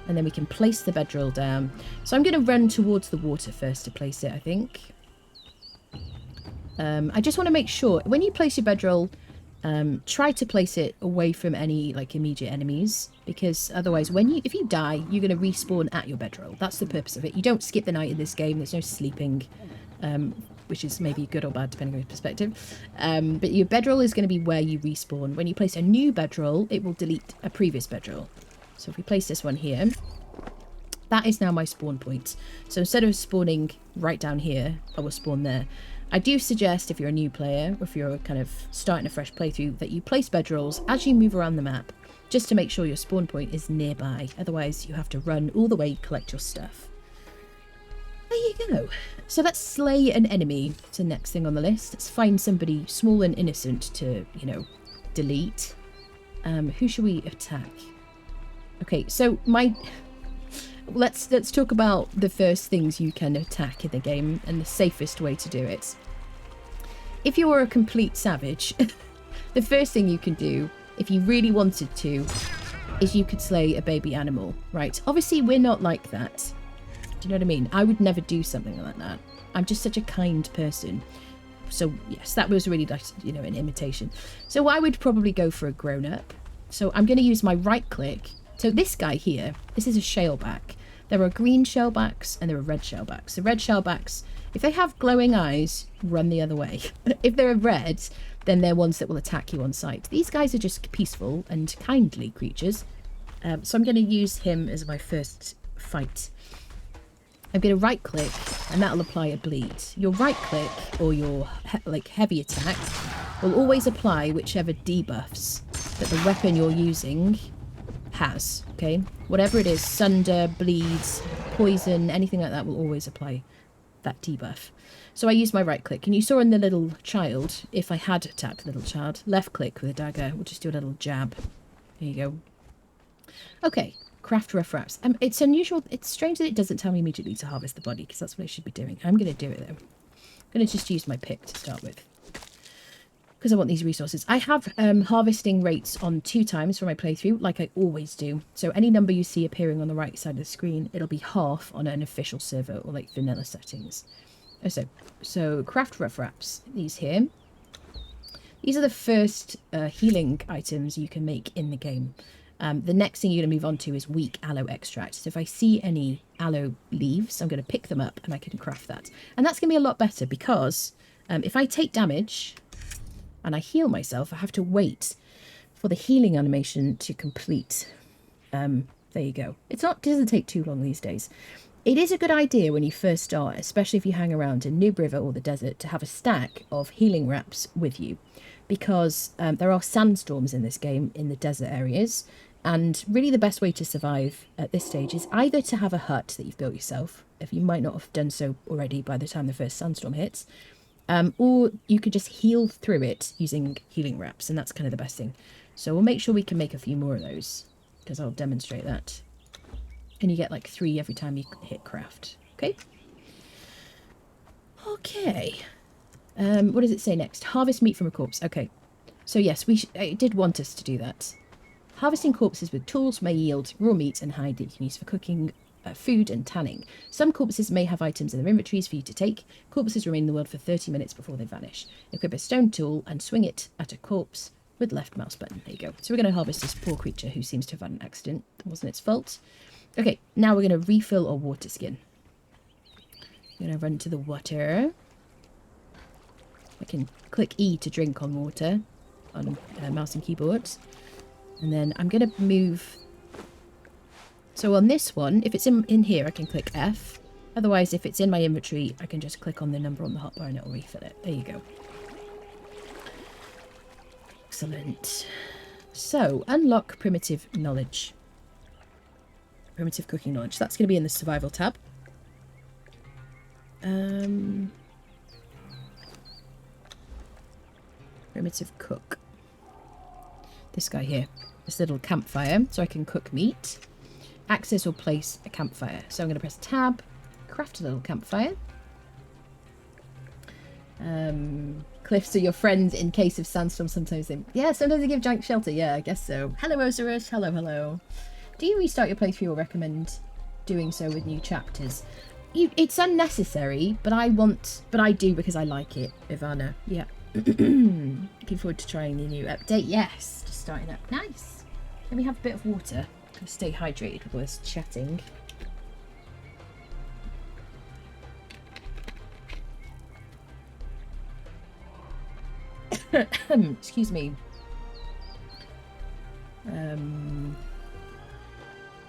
And then we can place the bedroll down. So I'm going to run towards the water first to place it, I think. I just want to make sure, when you place your bedroll, try to place it away from any like immediate enemies. Because otherwise, if you die, you're going to respawn at your bedroll. That's the purpose of it. You don't skip the night in this game. There's no sleeping. Which is maybe good or bad depending on your perspective. But your bedroll is going to be where you respawn. When you place a new bedroll, it will delete a previous bedroll. So if we place this one here, that is now my spawn point. So instead of spawning right down here, I will spawn there. I do suggest if you're a new player, or if you're kind of starting a fresh playthrough, that you place bedrolls as you move around the map, just to make sure your spawn point is nearby. Otherwise, you have to run all the way, collect your stuff. There you go. So let's slay an enemy. It's the next thing on the list. Let's find somebody small and innocent to, you know, delete. Who should we attack? Okay, so let's talk about the first things you can attack in the game and the safest way to do it. If you're a complete savage, the first thing you can do, if you really wanted to, is you could slay a baby animal, right? Obviously, we're not like that. Do you know what I mean? I would never do something like that. I'm just such a kind person. So yes, that was really like, you know, an imitation. So I would probably go for a grown-up. So I'm going to use my right click. So this guy here, this is a shellback. There are green shellbacks and there are red shellbacks. The red shellbacks, if they have glowing eyes, run the other way. If they're red, then they're ones that will attack you on sight. These guys are just peaceful and kindly creatures. So I'm going to use him as my first fight. I'm going to right click and that'll apply a bleed. Your right click or your heavy attack will always apply whichever debuffs that the weapon you're using has, okay? Whatever it is, sunder, bleeds, poison, anything like that will always apply that debuff. So I use my right click, and you saw in the little child, if I had attacked the little child, left click with a dagger, we'll just do a little jab. There you go. Okay, craft rough wraps. It's unusual, it's strange that it doesn't tell me immediately to harvest the body, because that's what I should be doing. I'm going to do it though. I'm going to just use my pick to start with, because I want these resources. I have harvesting rates on 2 times for my playthrough, like I always do. So any number you see appearing on the right side of the screen, it'll be half on an official server or like vanilla settings. So craft rough wraps, these here. These are the first healing items you can make in the game. The next thing you're going to move on to is weak aloe extract. So if I see any aloe leaves, I'm going to pick them up and I can craft that. And that's going to be a lot better because if I take damage and I heal myself, I have to wait for the healing animation to complete There you go. It doesn't take too long these days. It is a good idea when you first start, especially if you hang around in Noob River or the desert, to have a stack of healing wraps with you, because there are sandstorms in this game in the desert areas, and really the best way to survive at this stage is either to have a hut that you've built yourself, if you might not have done so already by the time the first sandstorm hits, or you could just heal through it using healing wraps, and that's kind of the best thing. So we'll make sure we can make a few more of those, because I'll demonstrate that. And you get like 3 every time you hit craft. Okay. Okay. What does it say next? Harvest meat from a corpse. Okay. So yes, it did want us to do that. Harvesting corpses with tools may yield raw meat and hide that you can use for cooking food and tanning. Some corpses may have items in their inventories for you to take. Corpses remain in the world for 30 minutes before they vanish. Equip a stone tool and swing it at a corpse with left mouse button. There you go. So we're going to harvest this poor creature who seems to have had an accident. It wasn't its fault. Okay, now we're going to refill our water skin. I'm going to run to the water. I can click E to drink on water on mouse and keyboard. And then I'm going to move. So on this one, if it's in here, I can click F. Otherwise, if it's in my inventory, I can just click on the number on the hotbar and it'll refill it. There you go. Excellent. So, unlock primitive knowledge. Primitive cooking knowledge. That's going to be in the survival tab. Primitive cook. This guy here. This little campfire, so I can cook meat. Access or place a campfire. So I'm going to press tab, craft a little campfire. Cliffs are your friends in case of sandstorm. Sometimes they give giant shelter. Yeah, I guess so. Hello, Osiris. Hello, hello. Do you restart your playthrough or recommend doing so with new chapters? It's unnecessary, but I do because I like it, Ivana. Yeah. Looking forward to trying the new update. Yes, just starting up. Nice. Let me have a bit of water. Stay hydrated with us chatting. Excuse me.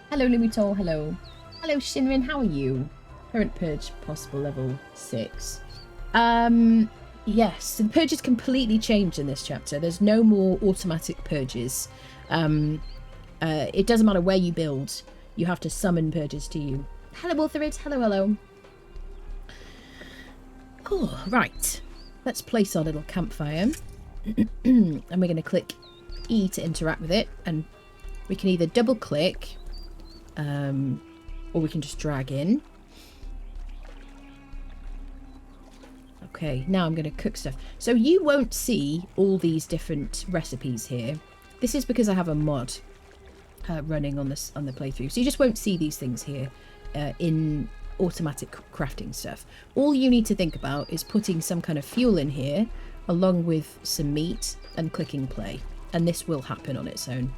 Hello, Lumito. Hello. Hello, Shinrin. How are you? Current purge possible level 6. Yes, the purge is completely changed in this chapter. There's no more automatic purges. It doesn't matter where you build. You have to summon purges to you. Hello, Authorite. Hello, hello. Oh, right. Let's place our little campfire. And we're going to click E to interact with it. And we can either double click or we can just drag in. Okay, now I'm going to cook stuff. So you won't see all these different recipes here. This is because I have a mod running on the playthrough. So you just won't see these things here in automatic crafting stuff. All you need to think about is putting some kind of fuel in here along with some meat and clicking play. And this will happen on its own.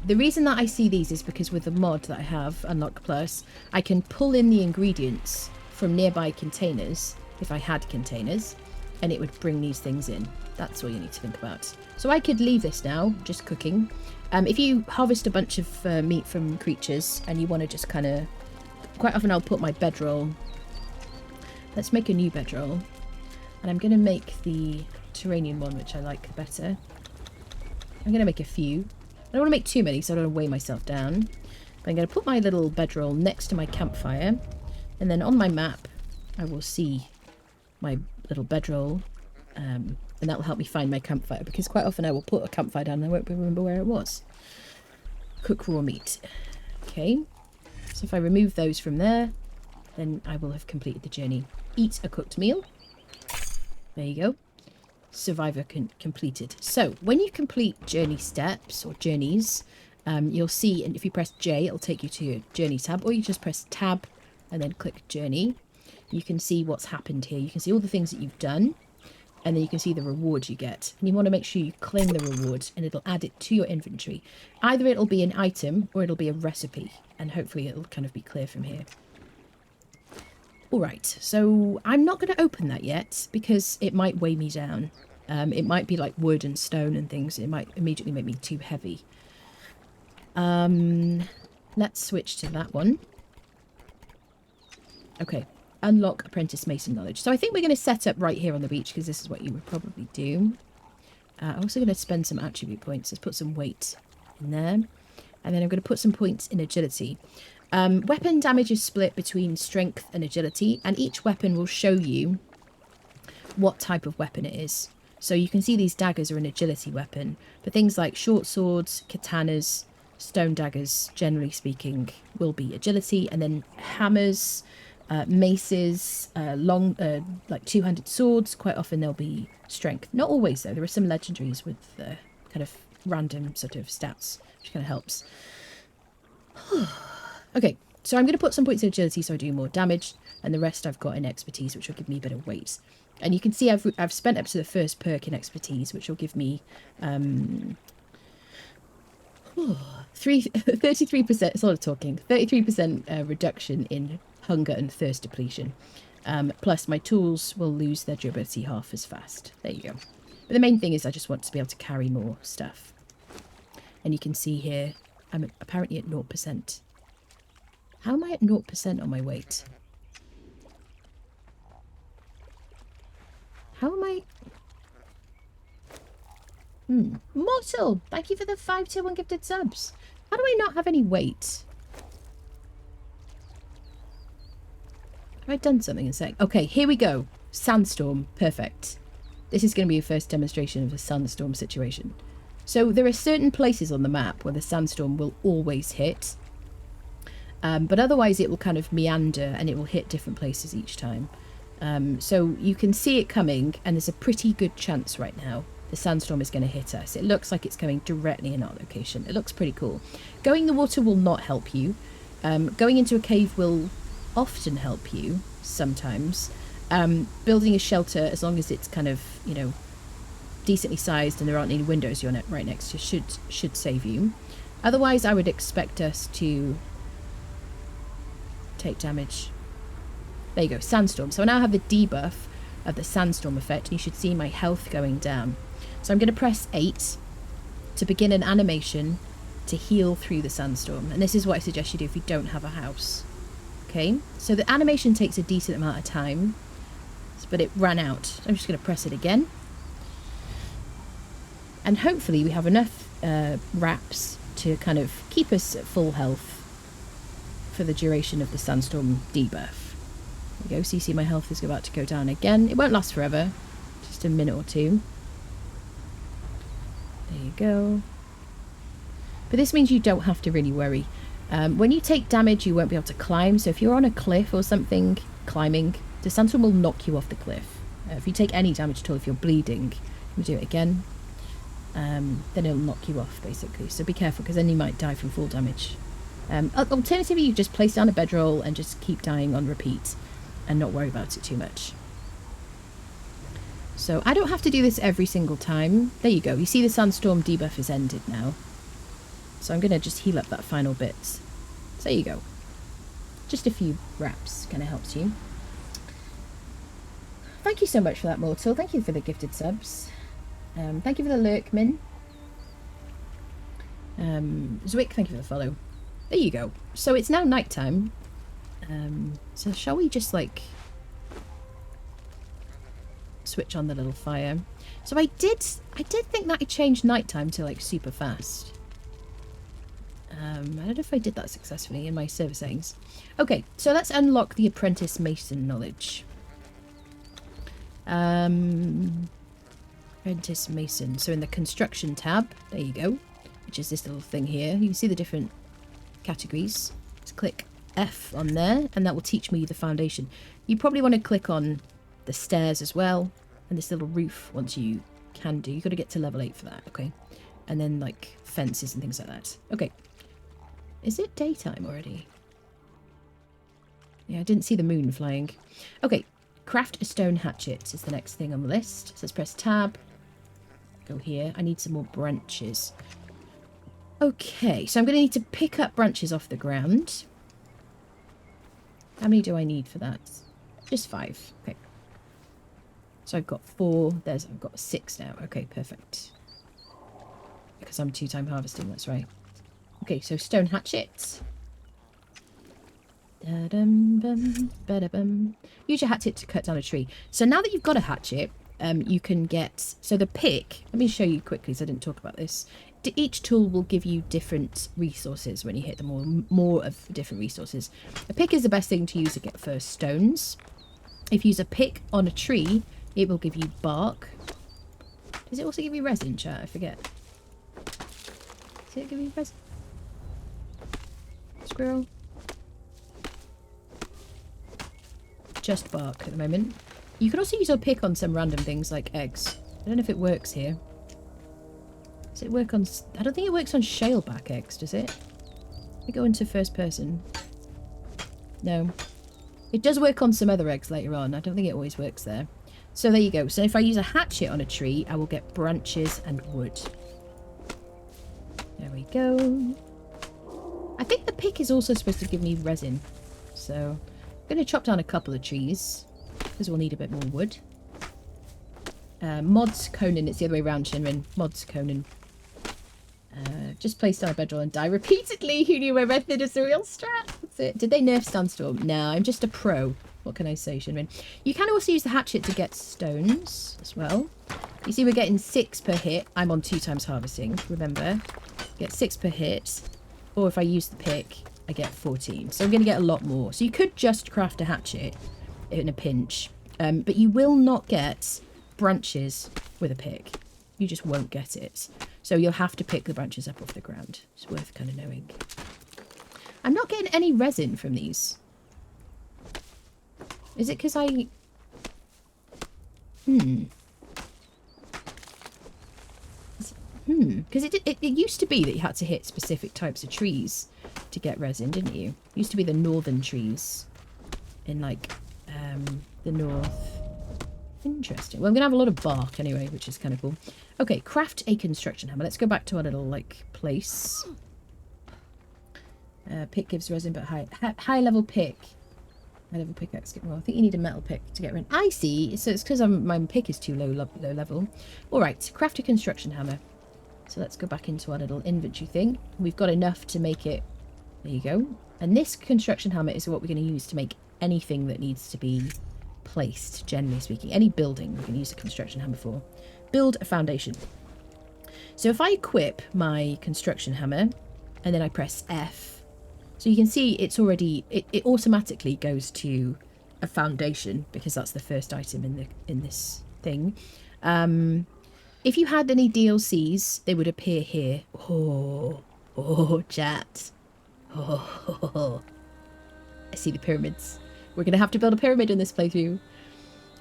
The reason that I see these is because with the mod that I have, Unlock Plus, I can pull in the ingredients from nearby containers, if I had containers, and it would bring these things in. That's all you need to think about. So I could leave this now, just cooking. If you harvest a bunch of meat from creatures and you want to just kind of... Quite often I'll put my bedroll. Let's make a new bedroll. And I'm going to make the Turanian one, which I like better. I'm going to make a few. I don't want to make too many, so I don't want to weigh myself down. But I'm going to put my little bedroll next to my campfire. And then on my map, I will see my little bedroll. And that will help me find my campfire. Because quite often I will put a campfire down and I won't remember where it was. Cook raw meat. Okay. So if I remove those from there, then I will have completed the journey. Eat a cooked meal. There you go. Survivor completed. So when you complete journey steps or journeys, you'll see, and if you press J, it'll take you to your journey tab, or you just press tab and then click journey. You can see what's happened here. You can see all the things that you've done, and then you can see the reward you get. And you want to make sure you claim the reward, and it'll add it to your inventory. Either it'll be an item or it'll be a recipe, and hopefully it'll kind of be clear from here. Alright, so I'm not going to open that yet because it might weigh me down. It might be like wood and stone and things. It might immediately make me too heavy. let's switch to that one. Okay, unlock apprentice mason knowledge. So I think we're going to set up right here on the beach because this is what you would probably do. I'm also going to spend some attribute points. Let's put some weight in there. And then I'm going to put some points in agility. Weapon damage is split between strength and agility, and each weapon will show you what type of weapon it is. So you can see these daggers are an agility weapon. For things like short swords, katanas, stone daggers, generally speaking, will be agility. And then hammers, maces, long, like two-handed swords, quite often they'll be strength. Not always, though. There are some legendaries with kind of random sort of stats, which kind of helps. Okay, so I'm going to put some points in agility so I do more damage, and the rest I've got in expertise, which will give me a bit of weight. And you can see I've spent up to the first perk in expertise, which will give me 33%, it's a lot of talking, 33% reduction in hunger and thirst depletion. Plus my tools will lose their durability half as fast. There you go. But the main thing is I just want to be able to carry more stuff. And you can see here, I'm apparently at 0%. How am I at 0% on my weight? How am I? Mortal! Thank you for the 5 tier 1 gifted subs. How do I not have any weight? Have I done something in a sec? Okay, here we go. Sandstorm. Perfect. This is going to be a first demonstration of the sandstorm situation. So there are certain places on the map where the sandstorm will always hit. But otherwise it will kind of meander and it will hit different places each time. So you can see it coming, and there's a pretty good chance right now the sandstorm is going to hit us. It looks like it's coming directly in our location. It looks pretty cool. Going in the water will not help you. Going into a cave will often help you sometimes. Building a shelter, as long as it's kind of, you know, decently sized and there aren't any windows you're right next to, should save you. Otherwise, I would expect us to take damage. There you go, sandstorm. So I now have the debuff of the sandstorm effect, and you should see my health going down. So I'm going to press 8 to begin an animation to heal through the sandstorm. And this is what I suggest you do if you don't have a house. Okay, so the animation takes a decent amount of time, but it ran out. So I'm just going to press it again. And hopefully we have enough wraps to kind of keep us at full health for the duration of the sandstorm debuff. There you go, so you see my health is about to go down again. It won't last forever, just a minute or two. There you go. But this means you don't have to really worry. When you take damage, you won't be able to climb. So if you're on a cliff or something, climbing, the sandstorm will knock you off the cliff. If you take any damage at all, if you're bleeding, you do it again. Then it'll knock you off, basically. So be careful, because then you might die from full damage. Alternatively, you just place down a bedroll and just keep dying on repeat and not worry about it too much. So I don't have to do this every single time. There you go. You see the sandstorm debuff is ended now. So I'm going to just heal up that final bit. So there you go. Just a few wraps kind of helps you. Thank you so much for that, Mortal. Thank you for the gifted subs. Thank you for the lurkmin. Zwick, thank you for the follow. There you go. So it's now nighttime. So shall we just like switch on the little fire? So I did think that I changed nighttime to like super fast. I don't know if I did that successfully in my server settings. Okay, so let's unlock the apprentice mason knowledge. Apprentice mason. So in the construction tab, there you go, which is this little thing here. You can see the different categories. Just click F on there, and that will teach me the foundation. You probably want to click on the stairs as well, and this little roof once you can do. You've got to get to level 8 for that, okay? And then like fences and things like that. Okay. Is it daytime already? Yeah, I didn't see the moon flying. Okay, craft a stone hatchet is the next thing on the list. So let's press tab. Go here. I need some more branches. Okay, so I'm going to need to pick up branches off the ground. How many do I need for that? Just 5. Okay. So I've got 4. I've got 6 now. Okay, perfect. Because I'm 2-time harvesting, that's right. Okay, so stone hatchet. Da-dum-bum, ba-da-bum. Use your hatchet to cut down a tree. So now that you've got a hatchet, you can get... So the pick... Let me show you quickly, so I didn't talk about this. Each tool will give you different resources when you hit them, or more of different resources. A pick is the best thing to use to get for stones. If you use a pick on a tree, it will give you bark. Does it also give you resin, chat? I forget. Does it give you resin? Squirrel? Just bark at the moment. You can also use a pick on some random things like eggs. I don't know if it works here. Does it work on... I don't think it works on shaleback eggs, does it? Let me go into first person. No. It does work on some other eggs later on. I don't think it always works there. So there you go. So if I use a hatchet on a tree, I will get branches and wood. There we go. I think the pick is also supposed to give me resin. So I'm going to chop down a couple of trees, because we'll need a bit more wood. Mods Conan. It's the other way around, Shinrin. Mods Conan. Just place down a bedroll and die repeatedly. Who knew my method is the real strat? That's it. Did they nerf Sandstorm? No, I'm just a pro. What can I say, Shinrin? You can also use the hatchet to get stones as well. You see we're getting 6 per hit. I'm on 2 times harvesting, remember. Get 6 per hit. Or if I use the pick, I get 14. So I'm going to get a lot more. So you could just craft a hatchet in a pinch. But you will not get branches with a pick. You just won't get it. So you'll have to pick the branches up off the ground. It's worth kind of knowing. I'm not getting any resin from these. Is it because I... Because it used to be that you had to hit specific types of trees to get resin, didn't you? It used to be the northern trees in, like, the north. Interesting. Well, I'm going to have a lot of bark anyway, which is kind of cool. Okay, craft a construction hammer. Let's go back to our little, like, place. Pick gives resin, but high level pick. High level pickaxe. Well, I think you need a metal pick to get resin. I see. So it's because my pick is too low level. All right, craft a construction hammer. So let's go back into our little inventory thing. We've got enough to make it. There you go. And this construction hammer is what we're going to use to make anything that needs to be placed, generally speaking. Any building we're going to use a construction hammer for. Build a foundation. So if I equip my construction hammer and then I press F, so you can see it's already, it automatically goes to a foundation because that's the first item in this thing. If you had any DLCs, they would appear here. Oh, chat. Oh, I see the pyramids. We're going to have to build a pyramid in this playthrough.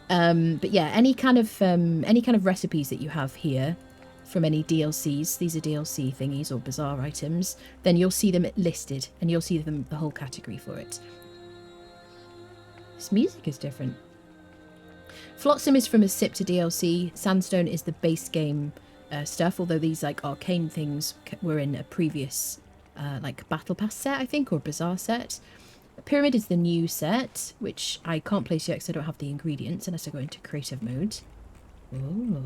But yeah, any kind of recipes that you have here from any DLCs, these are DLC thingies or Bazaar items, then you'll see them listed and you'll see them the whole category for it. This music is different. Flotsam is from a Sipta DLC. Sandstone is the base game stuff, although these like arcane things were in a previous like Battle Pass set, I think, or Bazaar set. Pyramid is the new set, which I can't place yet because I don't have the ingredients unless I go into creative mode. Ooh.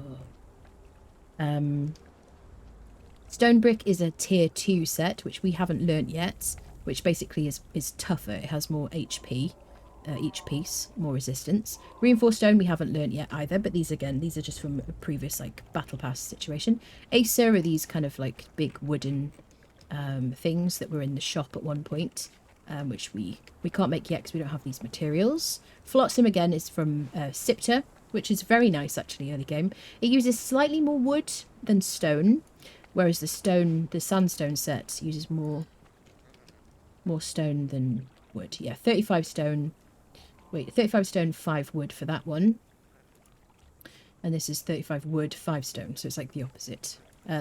Stone Brick is a tier 2 set, which we haven't learnt yet, which basically is tougher. It has more HP, each piece, more resistance. Reinforced Stone we haven't learnt yet either, but these are just from a previous like Battle Pass situation. Acer are these kind of like big wooden things that were in the shop at one point. Which we can't make yet because we don't have these materials. Flotsam again is from Sipta, which is very nice actually, early game. It uses slightly more wood than stone, whereas the sandstone set uses more stone than wood. Yeah, 35 stone. Wait, 35 stone, 5 wood for that one. And this is 35 wood, 5 stone, so it's like the opposite.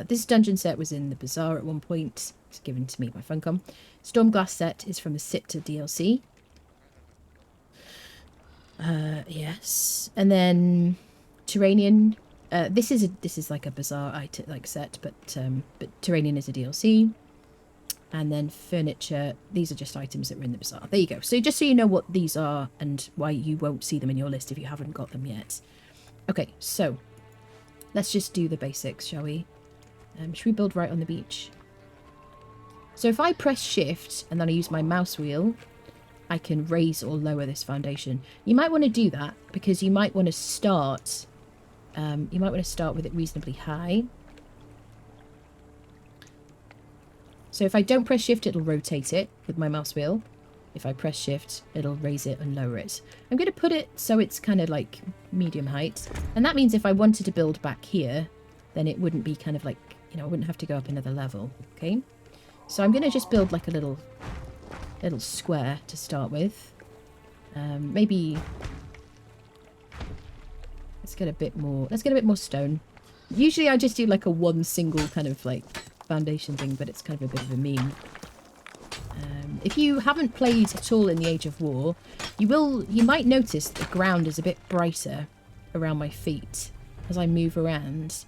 This dungeon set was in the Bazaar at one point. It's given to me by Funcom. Stormglass set is from the Sipta DLC. Yes. And then Terranian. This is like a Bazaar item like set, but Terranian is a DLC. And then furniture. These are just items that were in the Bazaar. There you go. So just so you know what these are and why you won't see them in your list if you haven't got them yet. Okay, so let's just do the basics, shall we? Should we build right on the beach? So if I press shift and then I use my mouse wheel, I can raise or lower this foundation. You might want to do that because you might want to start with it reasonably high. So if I don't press shift, it'll rotate it with my mouse wheel. If I press shift, it'll raise it and lower it. I'm going to put it so it's kind of like medium height. And that means if I wanted to build back here, then it wouldn't be kind of like, you know, I wouldn't have to go up another level. Okay. So I'm going to just build like a little square to start with. Maybe let's get a bit more stone. Usually I just do like a one single kind of like foundation thing, but it's kind of a bit of a meme. If you haven't played at all in the Age of War, you might notice the ground is a bit brighter around my feet as I move around.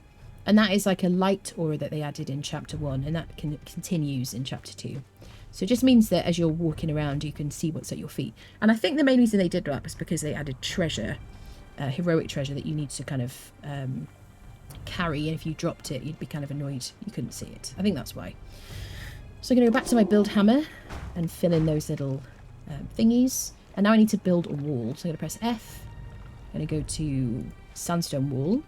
And that is like a light aura that they added in chapter 1, and that continues in chapter 2. So it just means that as you're walking around, you can see what's at your feet. And I think the main reason they did that was because they added treasure, heroic treasure that you need to kind of carry. And if you dropped it, you'd be kind of annoyed you couldn't see it. I think that's why. So I'm going to go back to my build hammer and fill in those little thingies. And now I need to build a wall. So I'm going to press F. I'm going to go to sandstone wall.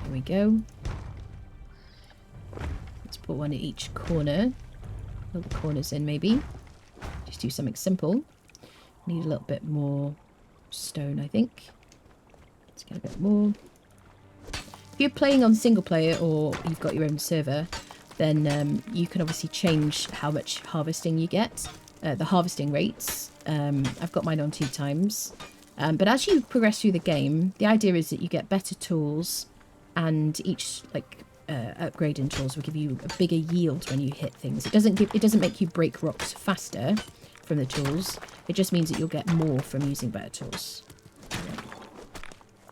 There we go. Let's put one at each corner. Fill the corners in maybe. Just do something simple. Need a little bit more stone, I think. Let's get a bit more. If you're playing on single player or you've got your own server, then you can obviously change how much harvesting you get. The harvesting rates. I've got mine on 2 times. But as you progress through the game, the idea is that you get better tools, and each like upgrading tools will give you a bigger yield when you hit things. It doesn't make you break rocks faster from the tools. It just means that you'll get more from using better tools.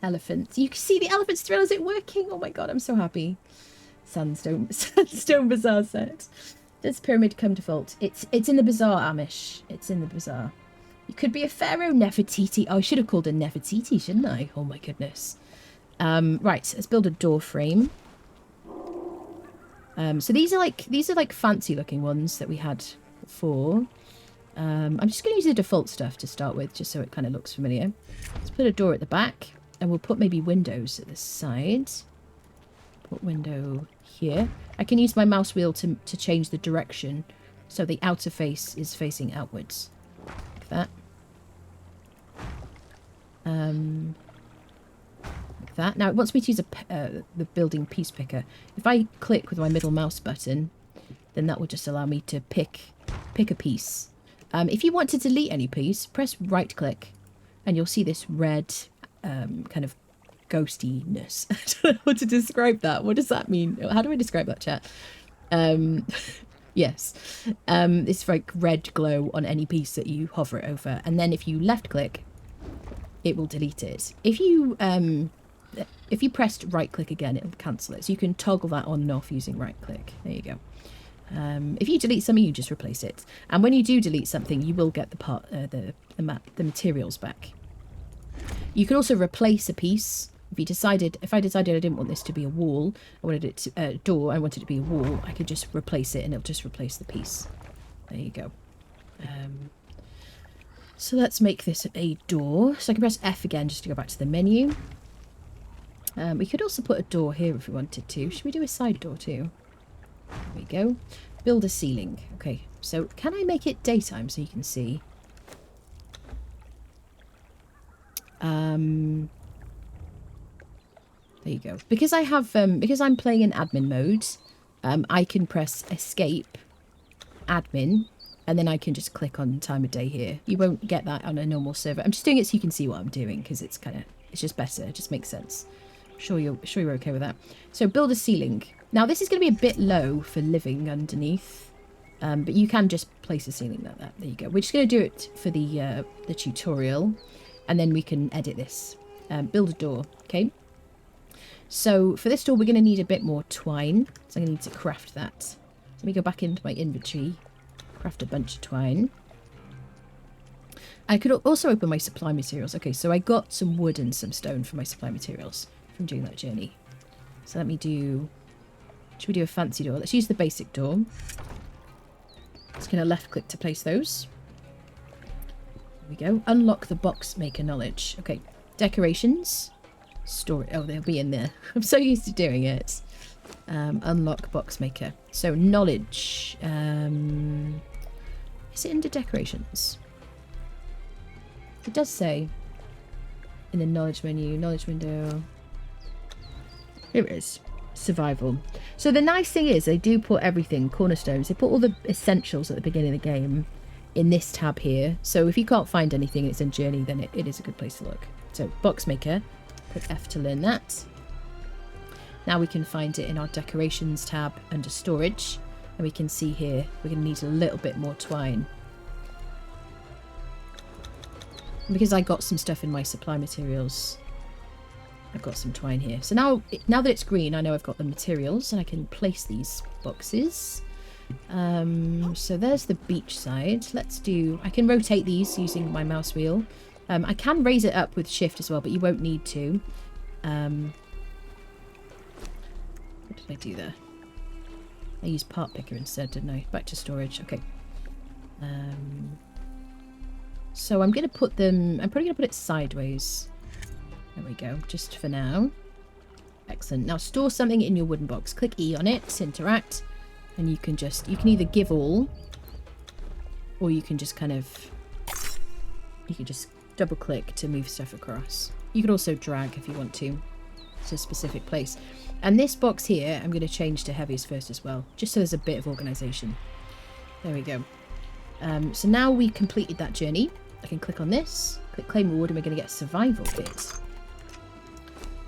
Elephants. You can see the elephant's thrill. Is it working? Oh my god, I'm so happy. Sandstone Bazaar set. Does pyramid come default? It's in the Bazaar, Amish. It's in the Bazaar. You could be a pharaoh, Nefertiti. Oh, I should have called her Nefertiti, shouldn't I? Oh my goodness. Right, let's build a door frame. So these are like fancy looking ones that we had before. I'm just going to use the default stuff to start with, just so it kind of looks familiar. Let's put a door at the back, and we'll put maybe windows at the side. Put window here. I can use my mouse wheel to change the direction, so the outer face is facing outwards. Like that. Like that. Now it wants me to use the building piece picker. If I click with my middle mouse button, then that will just allow me to pick a piece. If you want to delete any piece, press right click, and you'll see this red kind of ghostiness. I don't know how to describe that. What does that mean? How do I describe that, chat? Yes. It's like red glow on any piece that you hover it over. And then if you left click, it will delete it. If you pressed right click again, it'll cancel it. So you can toggle that on and off using right click. There you go. If you delete something, you just replace it. And when you do delete something, you will get the materials back. You can also replace a piece. If I decided I didn't want this to be a wall, I wanted it to a door, I wanted it to be a wall, I could just replace it and it'll just replace the piece. There you go. So let's make this a door. So I can press F again just to go back to the menu. We could also put a door here if we wanted to. Should we do a side door too? There we go. Build a ceiling. Okay, so can I make it daytime so you can see? There you go. Because I have, because I'm playing in admin mode, I can press escape, admin, and then I can just click on time of day here. You won't get that on a normal server. I'm just doing it so you can see what I'm doing, because it's just better. It just makes sense. I'm sure you're okay with that. So build a ceiling. Now this is going to be a bit low for living underneath, but you can just place a ceiling like that. There you go. We're just going to do it for the tutorial, and then we can edit this. Build a door. Okay. So for this door, we're going to need a bit more twine. So I'm going to need to craft that. So let me go back into my inventory, craft a bunch of twine. I could also open my supply materials. Okay, so I got some wood and some stone for my supply materials from doing that journey. So let me do... Should we do a fancy door? Let's use the basic door. Just going to left click to place those. There we go. Unlock the box maker knowledge. Okay. Decorations. Store. Oh, they'll be in there. I'm so used to doing it. Unlock box maker. So knowledge. Is it under decorations? It does say in the knowledge menu, knowledge window. Here it is. Survival. So the nice thing is they do put everything, cornerstones, they put all the essentials at the beginning of the game in this tab here. So if you can't find anything and it's in journey, then it is a good place to look. So box maker, click F to learn that. Now we can find it in our decorations tab under storage. And we can see here, we're going to need a little bit more twine. And because I got some stuff in my supply materials, I've got some twine here. So now that it's green, I know I've got the materials and I can place these boxes. So there's the beach side. I can rotate these using my mouse wheel. I can raise it up with shift as well, but you won't need to. What did I do there? I used part picker instead, didn't I? Back to storage. Okay. So I'm going to put them... I'm probably going to put it sideways. There we go. Just for now. Excellent. Now store something in your wooden box. Click E on it to interact. And you can either give all, or you can just double click to move stuff across. You can also drag if you want to a specific place. And this box here, I'm going to change to heaviest first as well, just so there's a bit of organisation. There we go. So now we completed that journey. I can click on this, click claim reward, and we're going to get a survival kit. So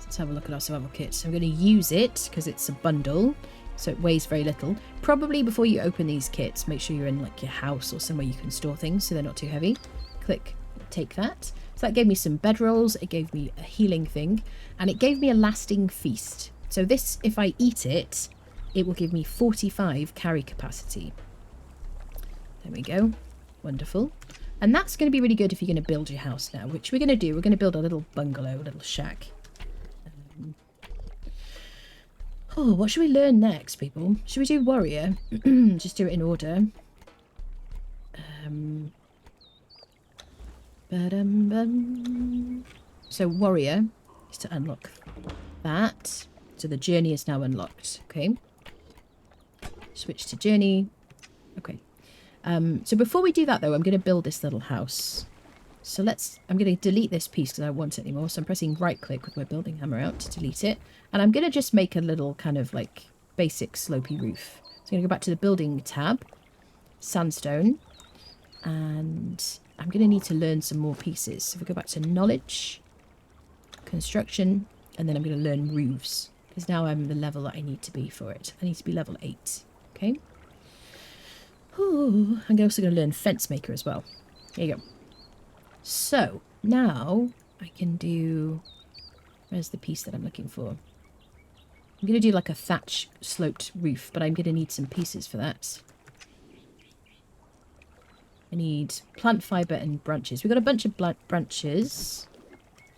let's have a look at our survival kit. So I'm going to use it because it's a bundle, so it weighs very little. Probably before you open these kits, make sure you're in like your house or somewhere you can store things so they're not too heavy. Click, take that. So that gave me some bedrolls, it gave me a healing thing, and it gave me a lasting feast. So this, if I eat it, it will give me 45 carry capacity. There we go. Wonderful. And that's going to be really good if you're going to build your house now, which we're going to do. We're going to build a little bungalow, a little shack. Oh, what should we learn next, people? Should we do warrior? Just do it in order. So warrior is to unlock that. So the journey is now unlocked. Okay. Switch to journey. Okay. So before we do that though, I'm going to build this little house. So I'm going to delete this piece because I don't want it anymore. So I'm pressing right click with my building hammer out to delete it. And I'm going to just make a little kind of like basic slopey roof. So I'm going to go back to the building tab, sandstone, and I'm going to need to learn some more pieces. So if we go back to knowledge, construction, and then I'm going to learn roofs because now I'm the level that I need to be for it. I need to be level 8. Okay. Ooh, I'm also going to learn fence maker as well. There you go. So now I can do... Where's the piece that I'm looking for? I'm going to do like a thatch sloped roof, but I'm going to need some pieces for that. I need plant fibre and branches. We've got a bunch of branches.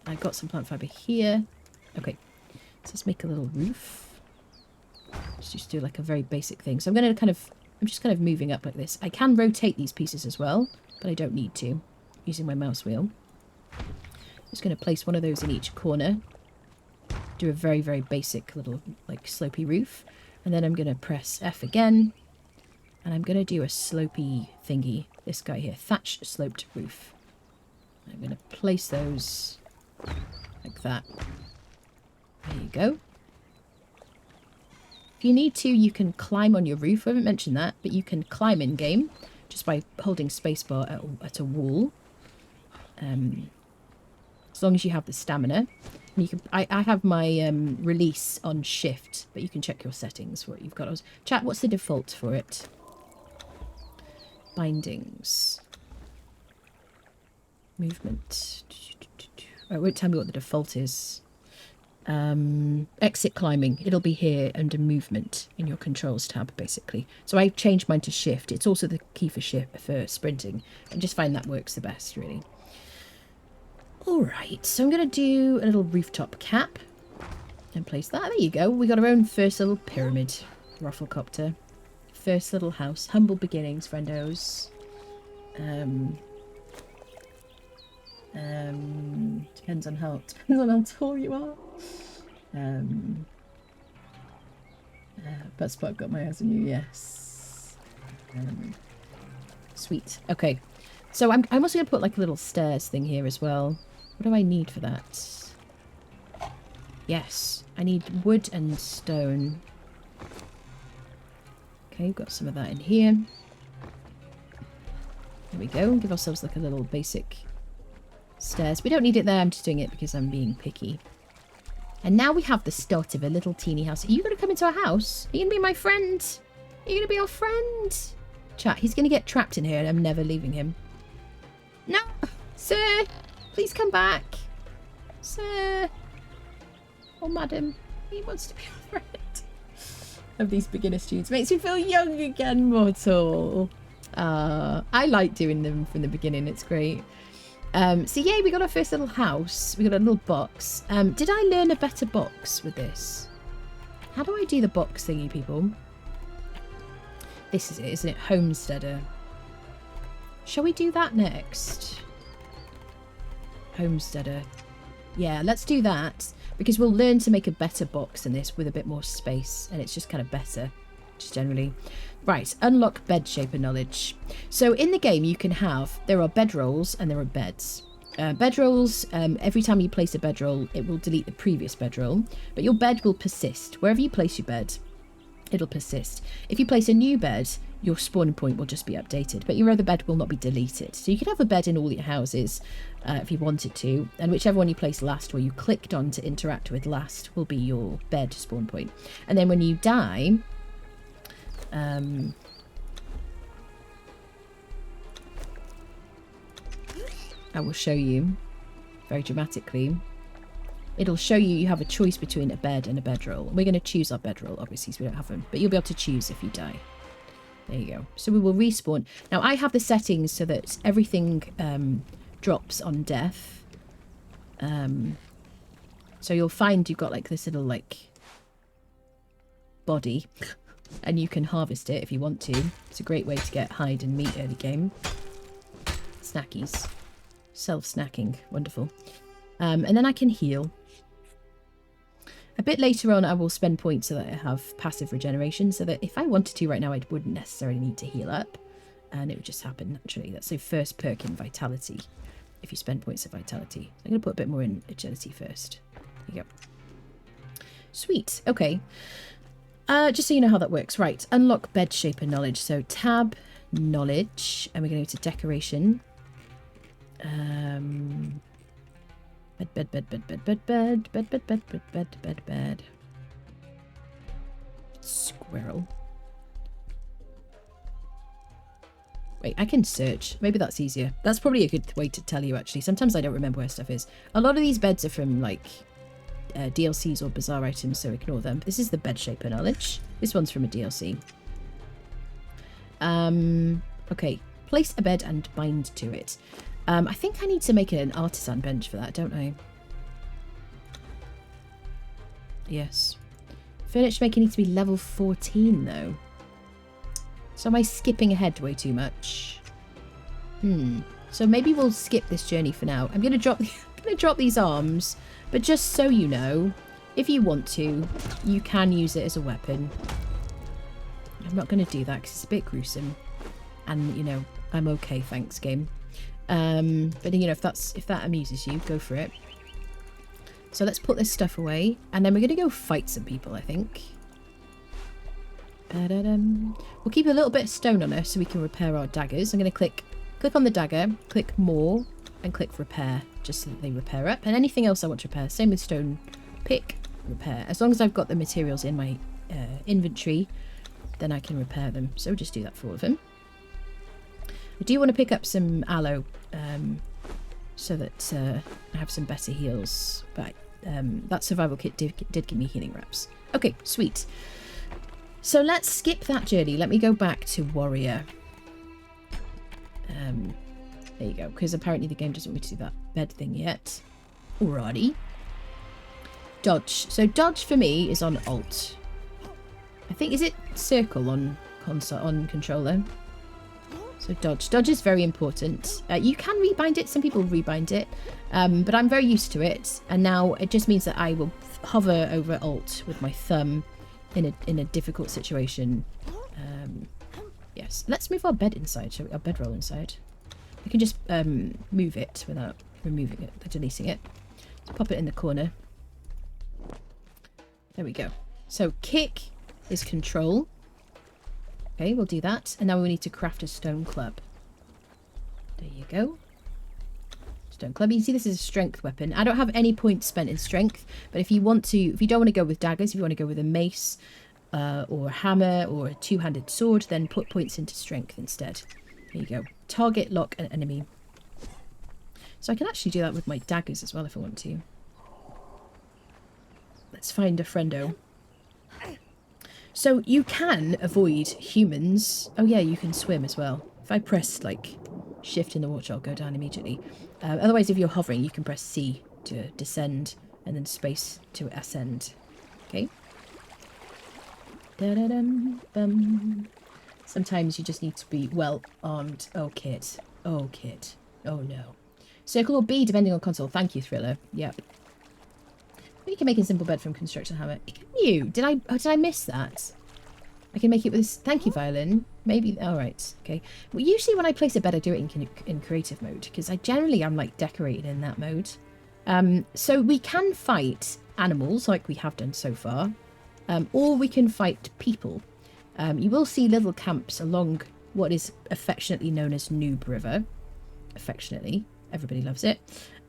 I've got some plant fibre here. Okay, so let's make a little roof. Let's just do like a very basic thing. So I'm going to I'm just kind of moving up like this. I can rotate these pieces as well, but I don't need to, using my mouse wheel. I'm just going to place one of those in each corner. Do a very, very basic little like slopey roof. And then I'm going to press F again. And I'm going to do a slopey thingy. This guy here, thatch sloped roof. I'm going to place those like that. There you go. If you need to, you can climb on your roof. I haven't mentioned that, but you can climb in game just by holding spacebar at a wall. As long as you have the stamina. And you can. I have my release on shift, but you can check your settings for what you've got. Chat, what's the default for it? Bindings. Movement. Oh, it won't tell me what the default is. Exit climbing. It'll be here under movement in your controls tab, basically. So I changed mine to shift. It's also the key for sprinting. I just find that works the best, really. Alright, so I'm going to do a little rooftop cap and place that. There you go. We got our own first little pyramid. Rafflecopter. First little house. Humble beginnings, friendos. Depends on how tall you are. Best part, got my eyes on you. Yes. Sweet. Okay. So I'm also gonna put like a little stairs thing here as well. What do I need for that? Yes, I need wood and stone. Okay, we've got some of that in here. There we go. Give ourselves like a little basic stairs. We don't need it there. I'm just doing it because I'm being picky. And now we have the start of a little teeny house. Are you going to come into our house? Are you going to be my friend? Are you going to be our friend? Chat, he's going to get trapped in here and I'm never leaving him. No! Sir! Please come back. Sir! Oh, madam. He wants to be our friend. Of these beginner students. Makes me feel young again, mortal. I like doing them from the beginning. It's great. So yeah, we got our first little house. We got a little box. Did I learn a better box with this? How do I do the box thingy, people? This is it, isn't it? Homesteader. Shall we do that next? Homesteader. Yeah, let's do that. Because we'll learn to make a better box than this with a bit more space. And it's just kind of better. Just generally. Right, unlock bed shaper knowledge. So in the game you can have, there are bedrolls and there are beds. Bedrolls, every time you place a bedroll, it will delete the previous bedroll, but your bed will persist. Wherever you place your bed, it'll persist. If you place a new bed, your spawning point will just be updated, but your other bed will not be deleted. So you can have a bed in all your houses if you wanted to, and whichever one you place last, where you clicked on to interact with last, will be your bed spawn point. And then when you die, I will show you very dramatically. It'll show you have a choice between a bed and a bedroll. We're going to choose our bedroll, obviously, so we don't have them. But you'll be able to choose if you die. There you go. So we will respawn. Now, I have the settings so that everything drops on death. So you'll find you've got like this little like body. And you can harvest it if you want to. It's a great way to get hide and meat early game. Snackies. Self-snacking. Wonderful. And then I can heal. A bit later on I will spend points so that I have passive regeneration, so that if I wanted to right now I wouldn't necessarily need to heal up. And it would just happen naturally. That's the first perk in Vitality. If you spend points of Vitality. I'm going to put a bit more in Agility first. There you go. Sweet. Okay. Just so you know how that works. Right, unlock bed shaper knowledge. So tab knowledge, and we're going to go to decoration. Bed. Squirrel. Wait, I can search. Maybe that's easier. That's probably a good way to tell you, actually. Sometimes I don't remember where stuff is. A lot of these beds are from, like, DLCs or Bazaar items, so ignore them. This is the bed shaper knowledge. This one's from a DLC. Okay, place a bed and bind to it. I think I need to make an artisan bench for that, don't I? Yes. Furniture making needs to be level 14 though. So am I skipping ahead way too much? So maybe we'll skip this journey for now. I'm gonna drop these arms. But just so you know, if you want to, you can use it as a weapon. I'm not going to do that because it's a bit gruesome. And, you know, I'm okay, thanks, game. But, you know, if that amuses you, go for it. So let's put this stuff away. And then we're going to go fight some people, I think. We'll keep a little bit of stone on us so we can repair our daggers. I'm going to click on the dagger, click more, and click repair. Just so that they repair up. And anything else I want to repair. Same with stone pick, repair. As long as I've got the materials in my inventory, then I can repair them. So we'll just do that for all of them. I do want to pick up some aloe so that I have some better heals. But that survival kit did give me healing wraps. Okay, sweet. So let's skip that journey. Let me go back to warrior. There you go, because apparently the game doesn't want me to do that bed thing yet. Alrighty. Dodge. So dodge for me is on alt. I think, is it circle on console, on controller? So So dodge. Dodge is very important. You can rebind it. Some people rebind it. But I'm very used to it. And now it just means that I will hover over Alt with my thumb in a difficult situation. Yes. Let's move our bed inside. Shall we? Our bedroll inside. We can just move it without removing it, deleting it. Let's pop it in the corner. There we go. So kick is control. Okay, we'll do that. And now we need to craft a stone club. There you go. Stone club. You can see this is a strength weapon. I don't have any points spent in strength, but if you don't want to go with daggers, if you want to go with a mace or a hammer or a two-handed sword, then put points into strength instead. There you go. Target lock an enemy. So I can actually do that with my daggers as well if I want to. Let's find a friendo. So you can avoid humans. Oh yeah, you can swim as well. If I press like shift in the water, I'll go down immediately. Otherwise, if you're hovering, you can press C to descend and then space to ascend. Okay. Da-da-dum-bum. Sometimes you just need to be well armed. Oh, kit. Oh, kit. Oh, no. Circle or B, depending on console. Thank you, Thriller. Yep. You can make a simple bed from construction hammer. Can you? Did I miss that? I can make it with this. Thank you, Violin. Maybe. All right. Okay. Well, usually when I place a bed, I do it in creative mode because I'm like decorating in that mode. So we can fight animals like we have done so far, or we can fight people. You will see little camps along what is affectionately known as Noob River. Affectionately, everybody loves it.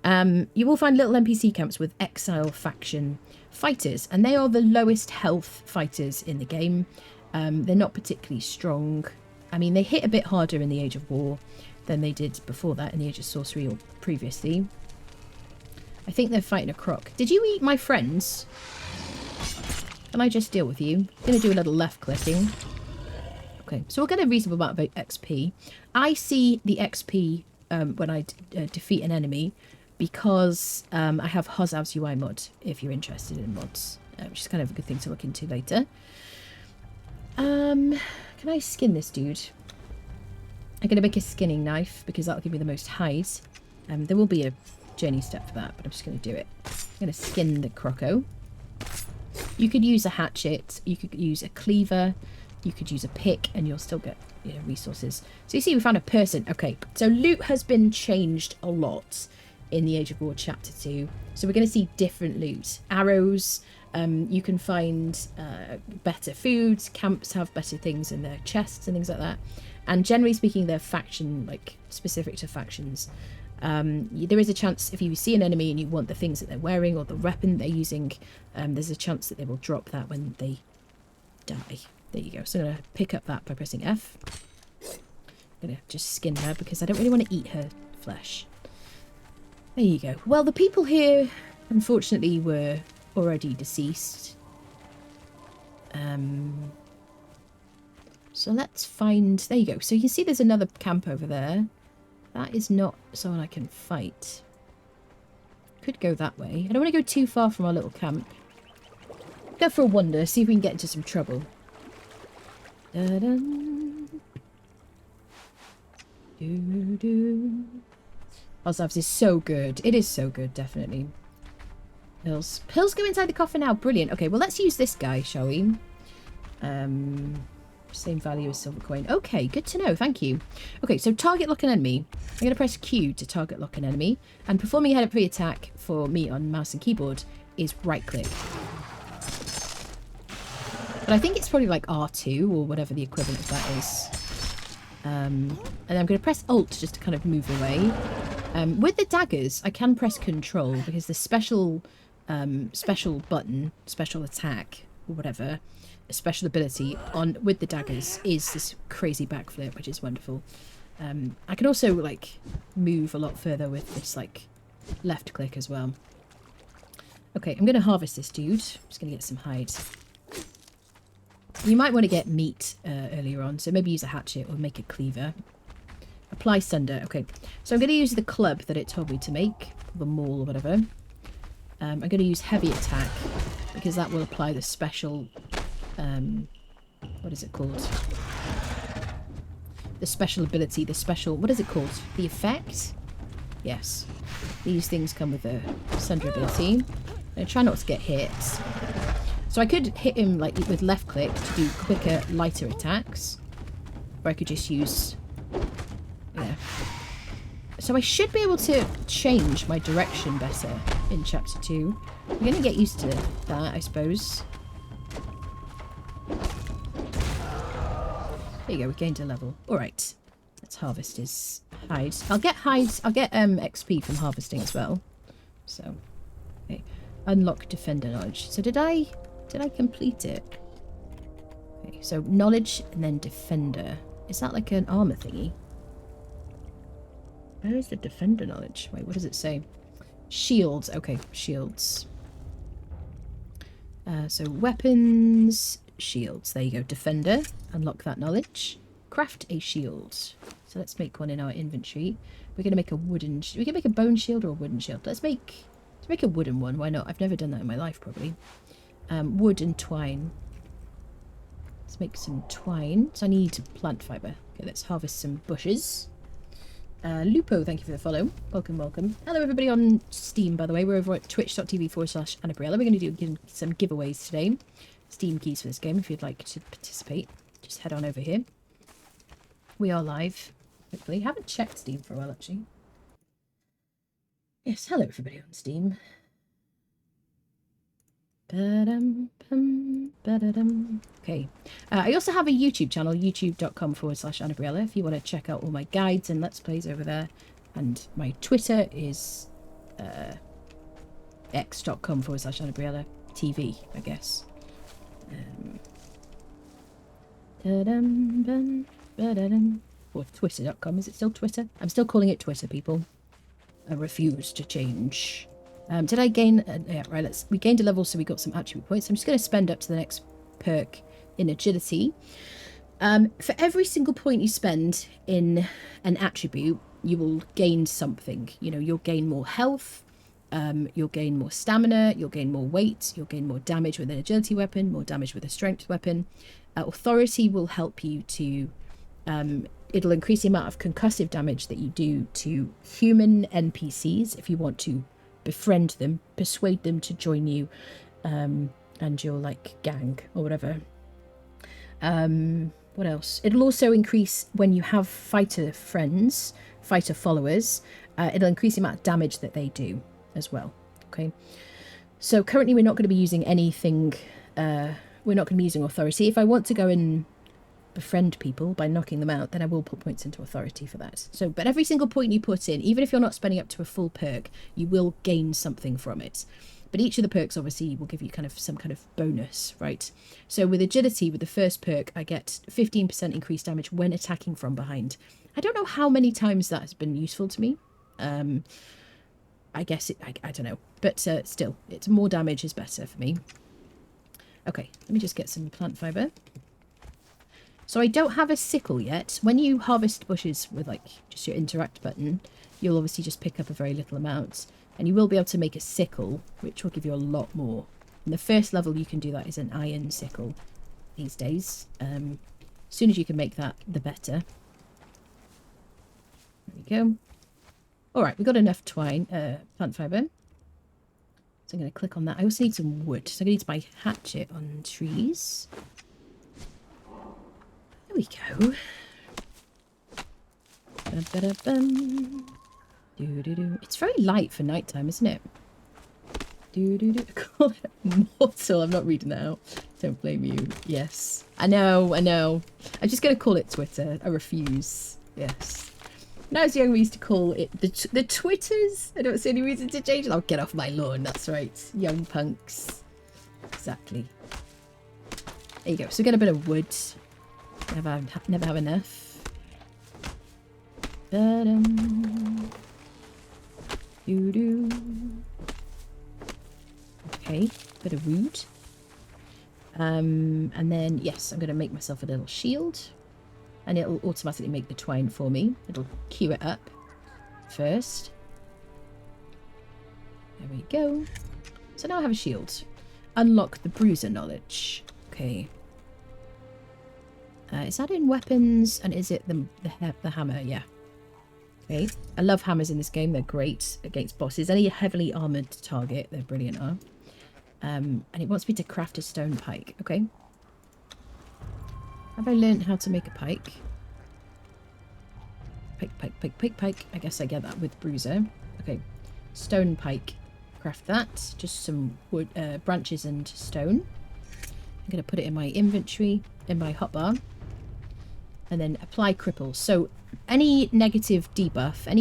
You will find little NPC camps with Exile faction fighters, and they are the lowest health fighters in the game. They're not particularly strong. I mean, they hit a bit harder in the Age of War than they did before that in the Age of Sorcery or previously. I think they're fighting a croc. Did you eat my friends? Can I just deal with you? I'm going to do a little left clicking. Okay, so we'll get a reasonable amount of XP. I see the XP when I defeat an enemy because I have Hozav's UI mod, if you're interested in mods, which is kind of a good thing to look into later. Can I skin this dude? I'm going to make a skinning knife because that'll give me the most hides. There will be a journey step for that, but I'm just going to do it. I'm going to skin the croco. You could use a hatchet, you could use a cleaver, you could use a pick, and you'll still get resources. So you see we found a person. Okay, so loot has been changed a lot in the Age of War Chapter 2. So we're going to see different loot. Arrows, you can find better foods, camps have better things in their chests and things like that. And generally speaking, they're faction, like specific to factions. There is a chance if you see an enemy and you want the things that they're wearing or the weapon they're using, there's a chance that they will drop that when they die. There you go. So I'm going to pick up that by pressing F. I'm going to just skin her because I don't really want to eat her flesh. There you go. Well, the people here, unfortunately, were already deceased. So let's find... There you go. So you can see there's another camp over there. That is not someone I can fight. Could go that way. I don't want to go too far from our little camp. Go for a wander, see if we can get into some trouble. Ozav's is so good. It is so good, definitely. Pills. Pills go inside the coffin now. Brilliant. Okay, well, let's use this guy, shall we? Same value as silver coin. Okay, good to know. Thank you. Okay, so target lock an enemy. I'm going to press Q to target lock an enemy. And performing a head-up pre-attack for me on mouse and keyboard is right-click. But I think it's probably like R2 or whatever the equivalent of that is. And I'm going to press Alt just to kind of move away. With the daggers, I can press Control because the special button, special attack or whatever, a special ability on with the daggers is this crazy backflip, which is wonderful. I can also like move a lot further with this like left click as well. Okay, I'm going to harvest this dude. I'm just going to get some hides. You might want to get meat earlier on, so maybe use a hatchet or make a cleaver. Apply sunder. Okay, so I'm going to use the club that it told me to make, the maul or whatever. I'm going to use heavy attack because that will apply the special... what is it called? the special ability, the special, what is it called? The effect? Yes. These things come with a sundry ability. And try not to get hit. So I could hit him like with left click to do quicker, lighter attacks. Or I could just use... Yeah. So I should be able to change my direction better in Chapter 2. I'm going to get used to that, I suppose. There you go, we gained a level. Alright. Let's harvest his hides. I'll get hides, I'll get XP from harvesting as well. So, okay. Unlock defender knowledge. So did I complete it? Okay, so knowledge and then defender. Is that like an armor thingy? Where is the defender knowledge? Wait, what does it say? Shields. Okay, shields. So weapons, shields. There you go. Defender. Unlock that knowledge. Craft a shield. So let's make one in our inventory. We're going to make a wooden... We can make a bone shield or a wooden shield. Let's make a wooden one. Why not? I've never done that in my life, probably. Wood and twine. Let's make some twine. So I need plant fibre. Okay, let's harvest some bushes. Lupo, thank you for the follow. Welcome, welcome. Hello, everybody on Steam, by the way. We're over at twitch.tv/Annabriella. We're going to do some giveaways today. Steam keys for this game, if you'd like to participate. Just head on over here. We are live, hopefully. Haven't checked Steam for a while, actually. Yes, hello, everybody on Steam. Okay. I also have a YouTube channel, youtube.com/Annabriella, if you want to check out all my guides and Let's Plays over there. And my Twitter is x.com/Annabriella TV, I guess. Or twitter.com. Is it still Twitter? I'm still calling it Twitter, people. I refuse to change. Did I gain... yeah, right, we gained a level, so we got some attribute points. I'm just going to spend up to the next perk in agility. For every single point you spend in an attribute, you will gain something. You know, you'll gain more health, you'll gain more stamina, you'll gain more weight, you'll gain more damage with an agility weapon, more damage with a strength weapon. Authority will help you to... it'll increase the amount of concussive damage that you do to human NPCs if you want to befriend them, persuade them to join you and your like gang or whatever. What else? It'll also increase when you have fighter friends, fighter followers. It'll increase the amount of damage that they do as well. Okay, so currently we're not going to be using anything. We're not going to be using authority. If I want to go and befriend people by knocking them out, then I will put points into authority for that. So, but every single point you put in, even if you're not spending up to a full perk, you will gain something from it. But each of the perks obviously will give you kind of some kind of bonus, right? So with agility, with the first perk, I get 15% increased damage when attacking from behind. I don't know how many times that has been useful to me. I guess I don't know, but still, it's more damage is better for me. Okay, let me just get some plant fibre. So I don't have a sickle yet. When you harvest bushes with like just your interact button, you'll obviously just pick up a very little amount. And you will be able to make a sickle, which will give you a lot more. And the first level you can do that is an iron sickle these days. As soon as you can make that, the better. There we go. Alright, we've got enough twine, plant fibre. So I'm going to click on that. I also need some wood. So I'm going to need my hatchet on trees. There we go. It's very light for nighttime, isn't it? Call it mortal. I'm not reading that out. Don't blame you. Yes. I know. I'm just going to call it Twitter. I refuse. Yes. When I was young, we used to call it the Twitters. I don't see any reason to change it. I'll get off my lawn. That's right. Young punks. Exactly. There you go. So we get a bit of wood. Never have enough. Okay, bit of wood. And then yes, I'm going to make myself a little shield, and it'll automatically make the twine for me. It'll queue it up first. There we go. So now I have a shield. Unlock the bruiser knowledge. Okay. Is that in weapons? And is it the hammer? Yeah. Okay. I love hammers in this game. They're great against bosses. Any heavily armoured target, they're brilliant are. And it wants me to craft a stone pike. Okay. Have I learned how to make a pike? Pike. I guess I get that with bruiser. Okay. Stone pike. Craft that. Just some wood, branches and stone. I'm going to put it in my inventory, in my hotbar. And then apply cripple. So any negative debuff, I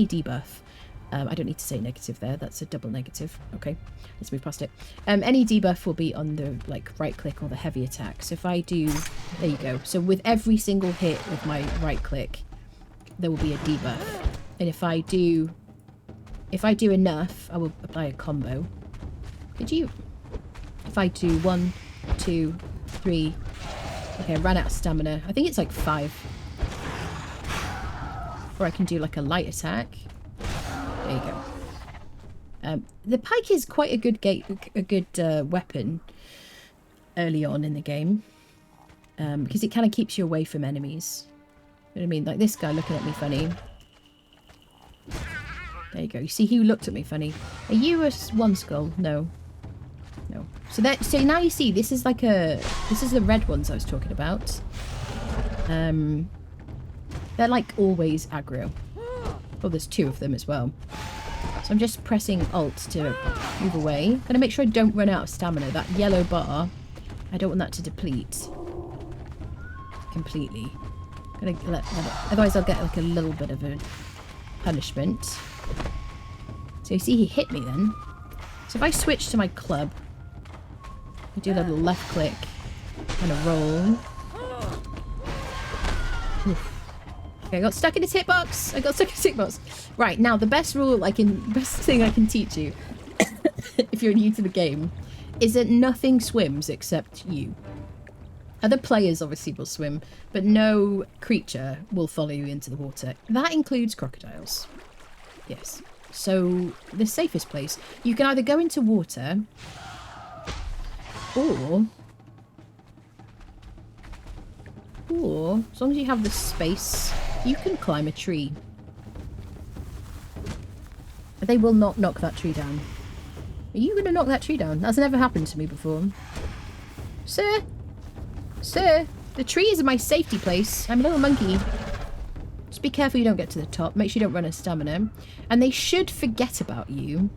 don't need to say negative there. That's a double negative. Okay, let's move past it. Any debuff will be on the right click or the heavy attack. So if I do, there you go. So with every single hit with my right click, there will be a debuff. And if I do enough, I will apply a combo. If I do 1, 2, 3. Okay, I ran out of stamina. I think it's like 5. Or I can do like a light attack. There you go. The pike is quite a good weapon early on in the game. Because it kind of keeps you away from enemies. You know what I mean? Like this guy looking at me funny. There you go. You see who looked at me funny? Are you a one skull? No. No. So now you see this is the red ones I was talking about. They're like always aggro. Oh, there's 2 of them as well. So I'm just pressing Alt to move away. Gotta make sure I don't run out of stamina. That yellow bar, I don't want that to deplete completely. Gotta let it, otherwise I'll get like a little bit of a punishment. So you see he hit me then. So if I switch to my club, I do a little left click and a roll. Oof. Okay, I got stuck in his hitbox. Right, now the best thing I can teach you if you're new to the game is that nothing swims except you. Other players obviously will swim, but no creature will follow you into the water. That includes crocodiles. Yes. So the safest place, you can either go into water or as long as you have the space, you can climb a tree. But they will not knock that tree down. Are you going to knock that tree down? That's never happened to me before. Sir, the tree is my safety place. I'm a little monkey. Just be careful you don't get to the top. Make sure you don't run out of stamina. And they should forget about you.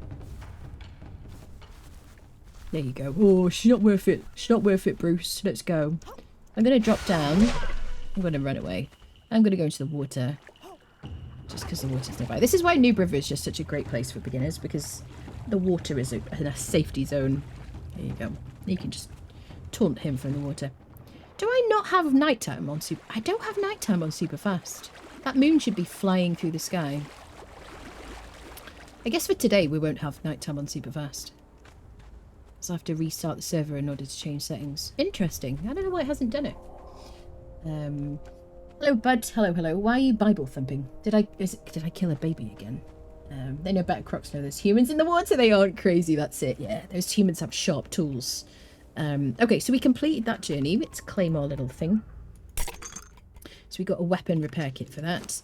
There you go. Oh, she's not worth it. She's not worth it, Bruce. Let's go. I'm going to drop down. I'm going to run away. I'm going to go into the water. Just because the water's nearby. This is why Noob River is just such a great place for beginners. Because the water is a safety zone. There you go. You can just taunt him from the water. Do I not have nighttime on super... I don't have nighttime on super fast. That moon should be flying through the sky. I guess for today we won't have nighttime on super fast. So I have to restart the server in order to change settings. Interesting. I don't know why it hasn't done it. Hello, bud. Hello. Why are you Bible thumping? Did I kill a baby again? They know better. Crocs know there's humans in the water. They aren't crazy. That's it. Yeah, those humans have sharp tools. Okay, so we completed that journey. Let's claim our little thing. So we got a weapon repair kit for that.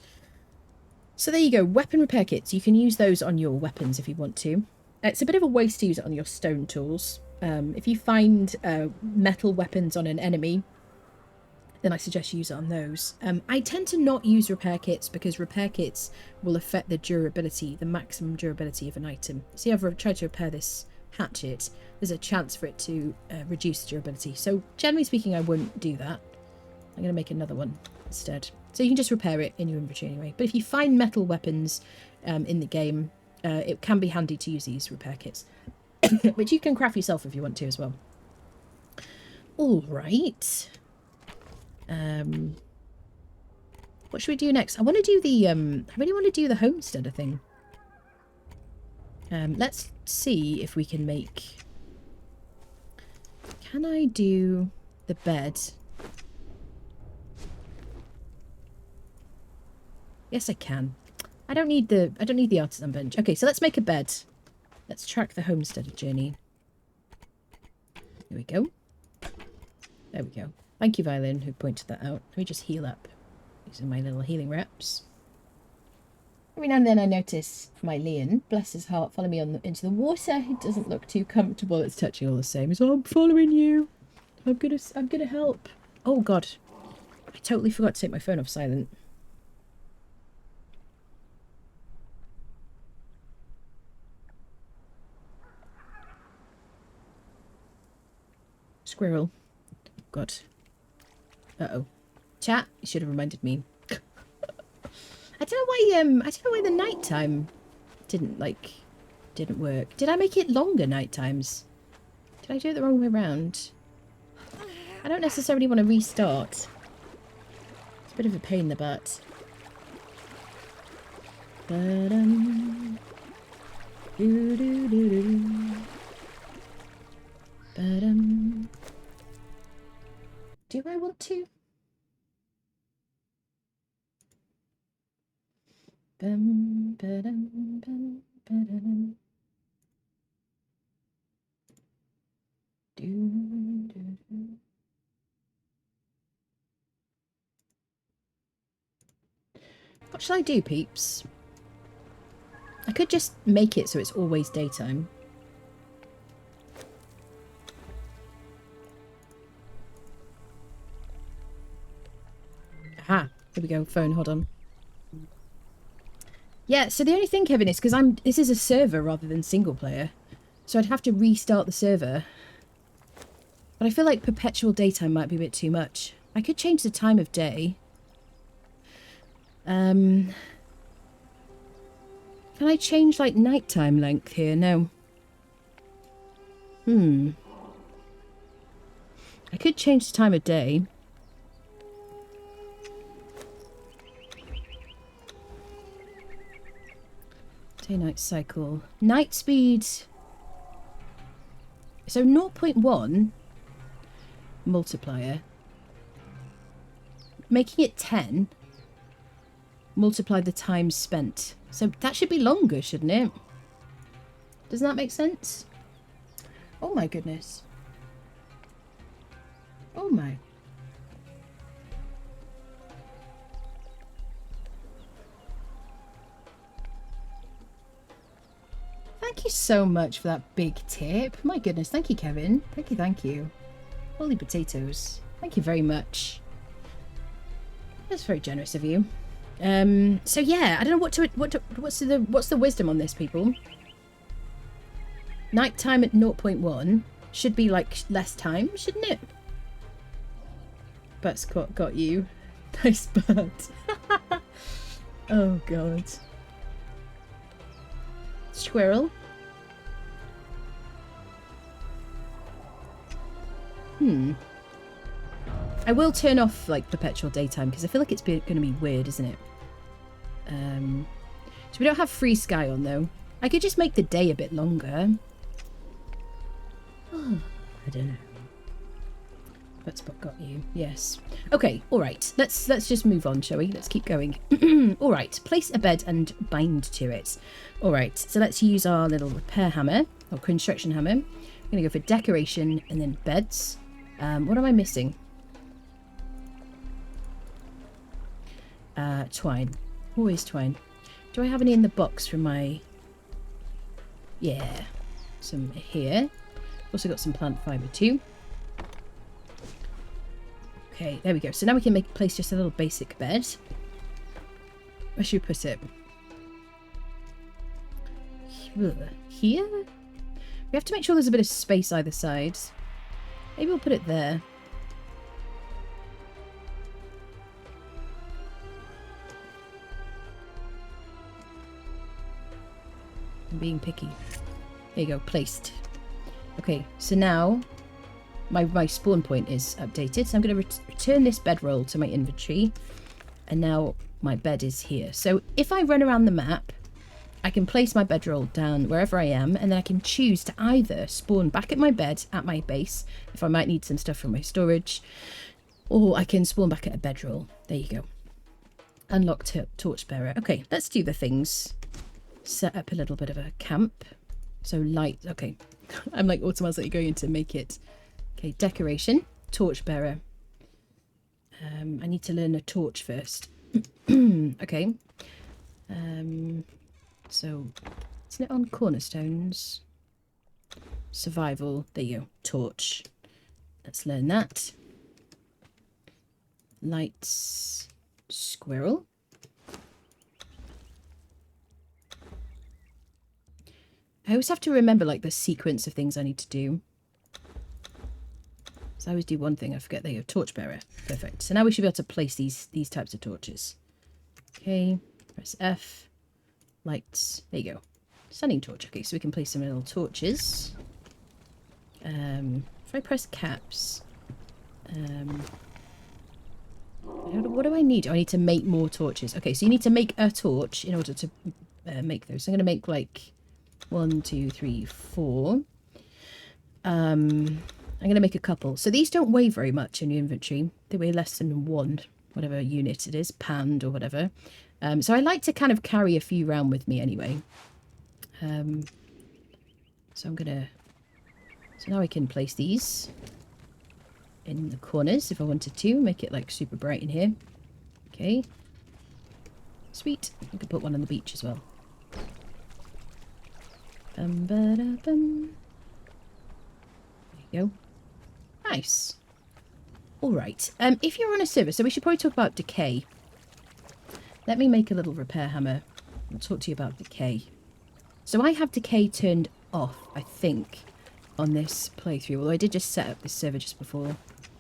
So there you go. Weapon repair kits. You can use those on your weapons if you want to. It's a bit of a waste to use it on your stone tools. If you find metal weapons on an enemy, then I suggest you use it on those. I tend to not use repair kits because repair kits will affect the durability, the maximum durability of an item. See, I've tried to repair this hatchet. There's a chance for it to reduce durability. So generally speaking, I wouldn't do that. I'm going to make another one instead. So you can just repair it in your inventory anyway. But if you find metal weapons in the game, it can be handy to use these repair kits. Which you can craft yourself if you want to as well. All right. What should we do next? I want to do the I really want to do the homesteader thing. Let's see if we can make... Can I do the bed? Yes, I can. I don't need the artisan bench. Okay, so let's make a bed. Let's track the homesteader journey. There we go. There we go. Thank you, Violin, who pointed that out. Let me just heal up using my little healing reps. Every now and then I notice my Leon, bless his heart, follow me into the water. He doesn't look too comfortable. It's touching all the same. So I'm following you. I'm gonna help. Oh God, I totally forgot to take my phone off silent. Squirrel. God. Uh-oh. Chat, you should have reminded me. I don't know why the nighttime didn't work. Did I make it longer night times? Did I do it the wrong way around? I don't necessarily want to restart. It's a bit of a pain in the butt. Ba-dum. Doo-doo-doo-doo. Ba-dum. Do I want to? Bum, ba-dum, bum, ba-dum. Do-do-do. What shall I do, peeps? I could just make it so it's always daytime. Aha, here we go, phone, hold on. Yeah, so the only thing, Kevin, is because this is a server rather than single player. So I'd have to restart the server. But I feel like perpetual daytime might be a bit too much. I could change the time of day. Can I change, like, nighttime length here? No. I could change the time of day. Day-night cycle. Night speed. So 0.1 multiplier. Making it 10. Multiply the time spent. So that should be longer, shouldn't it? Doesn't that make sense? Oh my goodness. Oh my. Thank you so much for that big tip. My goodness, thank you, Kevin. Thank you, thank you. Holy potatoes. Thank you very much. That's very generous of you. So yeah, I don't know what's the wisdom on this, people. Nighttime at 0.1 should be like less time, shouldn't it? But Scott got you. Nice bird. Oh god. Squirrel. I will turn off like perpetual daytime because I feel like it's going to be weird, isn't it? So we don't have free sky on though. I could just make the day a bit longer. Oh, I don't know. But Spot got you. Yes. Okay. All right. Let's just move on, shall we? Let's keep going. All right. Place a bed and bind to it. All right. So let's use our little repair hammer or construction hammer. I'm gonna go for decoration and then beds. What am I missing? Twine. Always twine. Do I have any in the box from my... Yeah. Some here. Also got some plant fibre too. Okay, there we go. So now we can place just a little basic bed. Where should we put it? Here? We have to make sure there's a bit of space either side. Maybe we'll put it there. I'm being picky. There you go, placed. Okay, so now my spawn point is updated. So I'm going to return this bedroll to my inventory. And now my bed is here. So if I run around the map, I can place my bedroll down wherever I am. And then I can choose to either spawn back at my bed at my base, if I might need some stuff from my storage. Or I can spawn back at a bedroll. There you go. Unlock torchbearer. Okay, let's do the things. Set up a little bit of a camp. So light. Okay. I'm like automatically going to make it. Okay, decoration. Torchbearer. I need to learn a torch first. Okay. So, isn't it on cornerstones? Survival. There you go. Torch. Let's learn that. Lights. Squirrel. I always have to remember like the sequence of things I need to do. So I always do one thing, I forget. There you go. Torchbearer. Perfect. So now we should be able to place these types of torches. Okay. Press F. Lights. There you go. Stunning torch. Okay, so we can place some little torches. If I press caps, what do I need? I need to make more torches. Okay, so you need to make a torch in order to make those. So I'm going to make like 1, 2, 3, 4. I'm going to make a couple. So these don't weigh very much in your inventory. They weigh less than 1, whatever unit it is, pound or whatever. So I like to kind of carry a few around with me anyway. So I'm going to... So now I can place these in the corners if I wanted to. Make it like super bright in here. Okay. Sweet. I could put one on the beach as well. Bum, ba, da, bum. There you go. Nice. Alright. If you're on a server, so we should probably talk about decay. Let me make a little repair hammer. I'll talk to you about decay. So I have decay turned off, I think, on this playthrough. Although I did just set up this server just before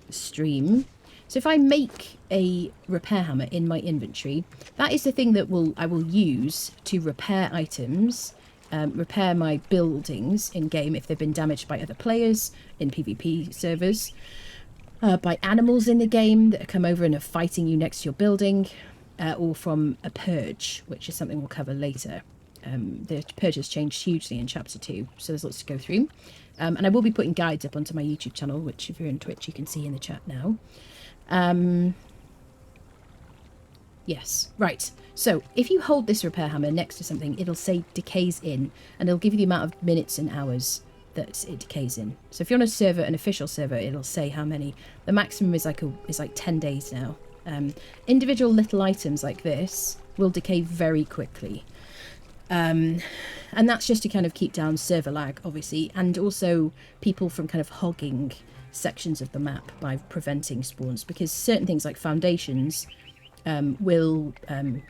the stream. So if I make a repair hammer in my inventory, that is the thing that I will use to repair items, repair my buildings in-game if they've been damaged by other players in PvP servers, by animals in the game that come over and are fighting you next to your building, or from a purge, which is something we'll cover later. The purge has changed hugely in Chapter 2, so there's lots to go through. And I will be putting guides up onto my YouTube channel, which if you're in Twitch you can see in the chat now. Yes, right. So if you hold this repair hammer next to something, it'll say decays in, and it'll give you the amount of minutes and hours that it decays in. So if you're on a server, an official server, it'll say how many. The maximum is like 10 days now. Individual little items like this will decay very quickly. And that's just to kind of keep down server lag, obviously, and also people from kind of hogging sections of the map by preventing spawns, because certain things like foundations will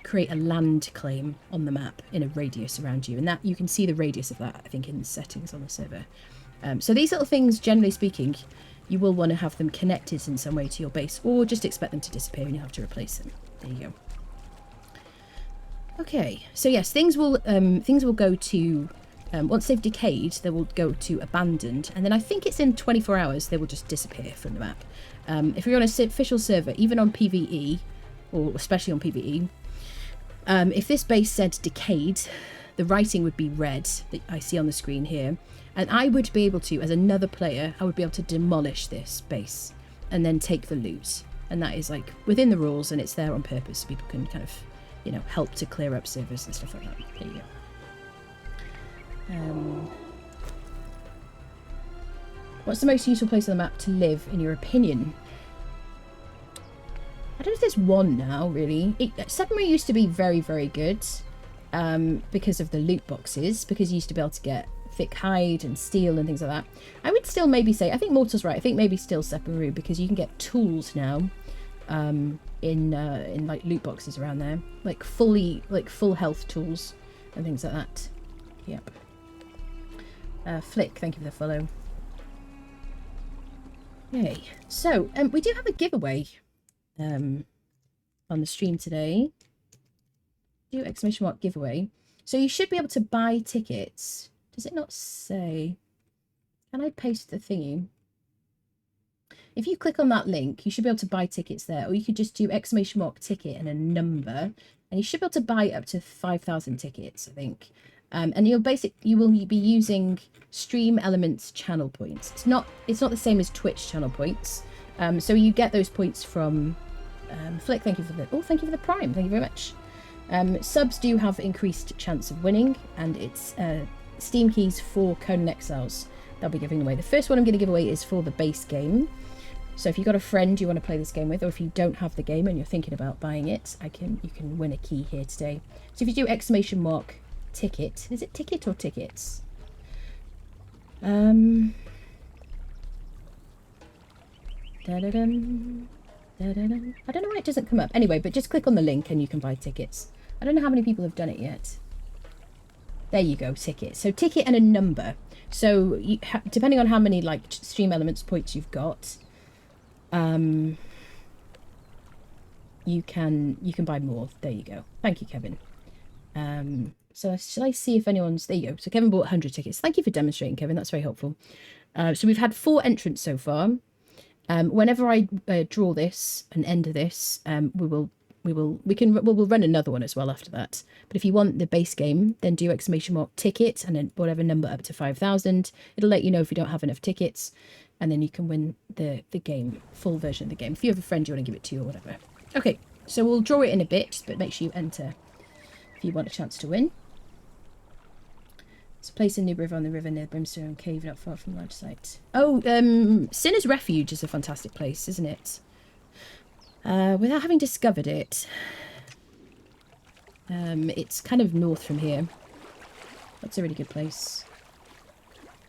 create a land claim on the map in a radius around you, and that you can see the radius of that, I think, in the settings on the server. So these little things, generally speaking, you will want to have them connected in some way to your base, or just expect them to disappear and you have to replace them. There you go. Okay, so yes, things will go to, once they've decayed, they will go to abandoned, and then I think it's in 24 hours they will just disappear from the map. If you're on an official server, even on PvE, or especially on PvE, if this base said decayed, the writing would be red that I see on the screen here, and I would be able to, as another player, I would be able to demolish this base and then take the loot, and that is like within the rules, and it's there on purpose so people can kind of, you know, help to clear up servers and stuff like that. There you go. What's the most useful place on the map to live, in your opinion? I don't know if there's one now, really. Submarine used to be very, very good because of the loot boxes, because you used to be able to get thick hide and steel and things like that. I would still maybe say, I think Mortal's right, I think maybe still Sephiroth, because you can get tools now in like loot boxes around there, like full health tools and things like that. Yep. Flick, thank you for the follow. Okay, so we do have a giveaway on the stream today. Do exclamation mark giveaway. So you should be able to buy tickets. Does it not say? Can I paste the thingy? If you click on that link, you should be able to buy tickets there, or you could just do exclamation mark ticket and a number, and you should be able to buy up to 5,000 tickets, I think. And you will be using Stream Elements channel points. It's not the same as Twitch channel points. So you get those points from Flick. Thank you for the Prime. Thank you very much. Subs do have increased chance of winning, and it's Steam keys for Conan Exiles they'll be giving away. The first one I'm going to give away is for the base game. So if you've got a friend you want to play this game with, or if you don't have the game and you're thinking about buying it, you can win a key here today. So if you do exclamation mark ticket, is it ticket or tickets? Da-da-dum. Da-da-dum. I don't know why it doesn't come up. Anyway, but just click on the link and you can buy tickets. I don't know how many people have done it yet. There you go, ticket. So ticket and a number. So you depending on how many like stream elements points you've got, you can buy more. There you go. Thank you, Kevin. So shall I see if anyone's... There you go. So Kevin bought 100 tickets. Thank you for demonstrating, Kevin. That's very helpful. So we've had 4 entrants so far. Whenever I draw this and end this, we'll run another one as well after that. But if you want the base game, then do exclamation mark ticket and then whatever number up to 5,000. It'll let you know if you don't have enough tickets, and then you can win the game, full version of the game. If you have a friend you want to give it to or whatever. Okay, so we'll draw it in a bit, but make sure you enter if you want a chance to win. So place a new river on the river near Brimstone Cave, not far from large site. Oh, Sinner's Refuge is a fantastic place, isn't it? Without having discovered it, it's kind of north from here. That's a really good place.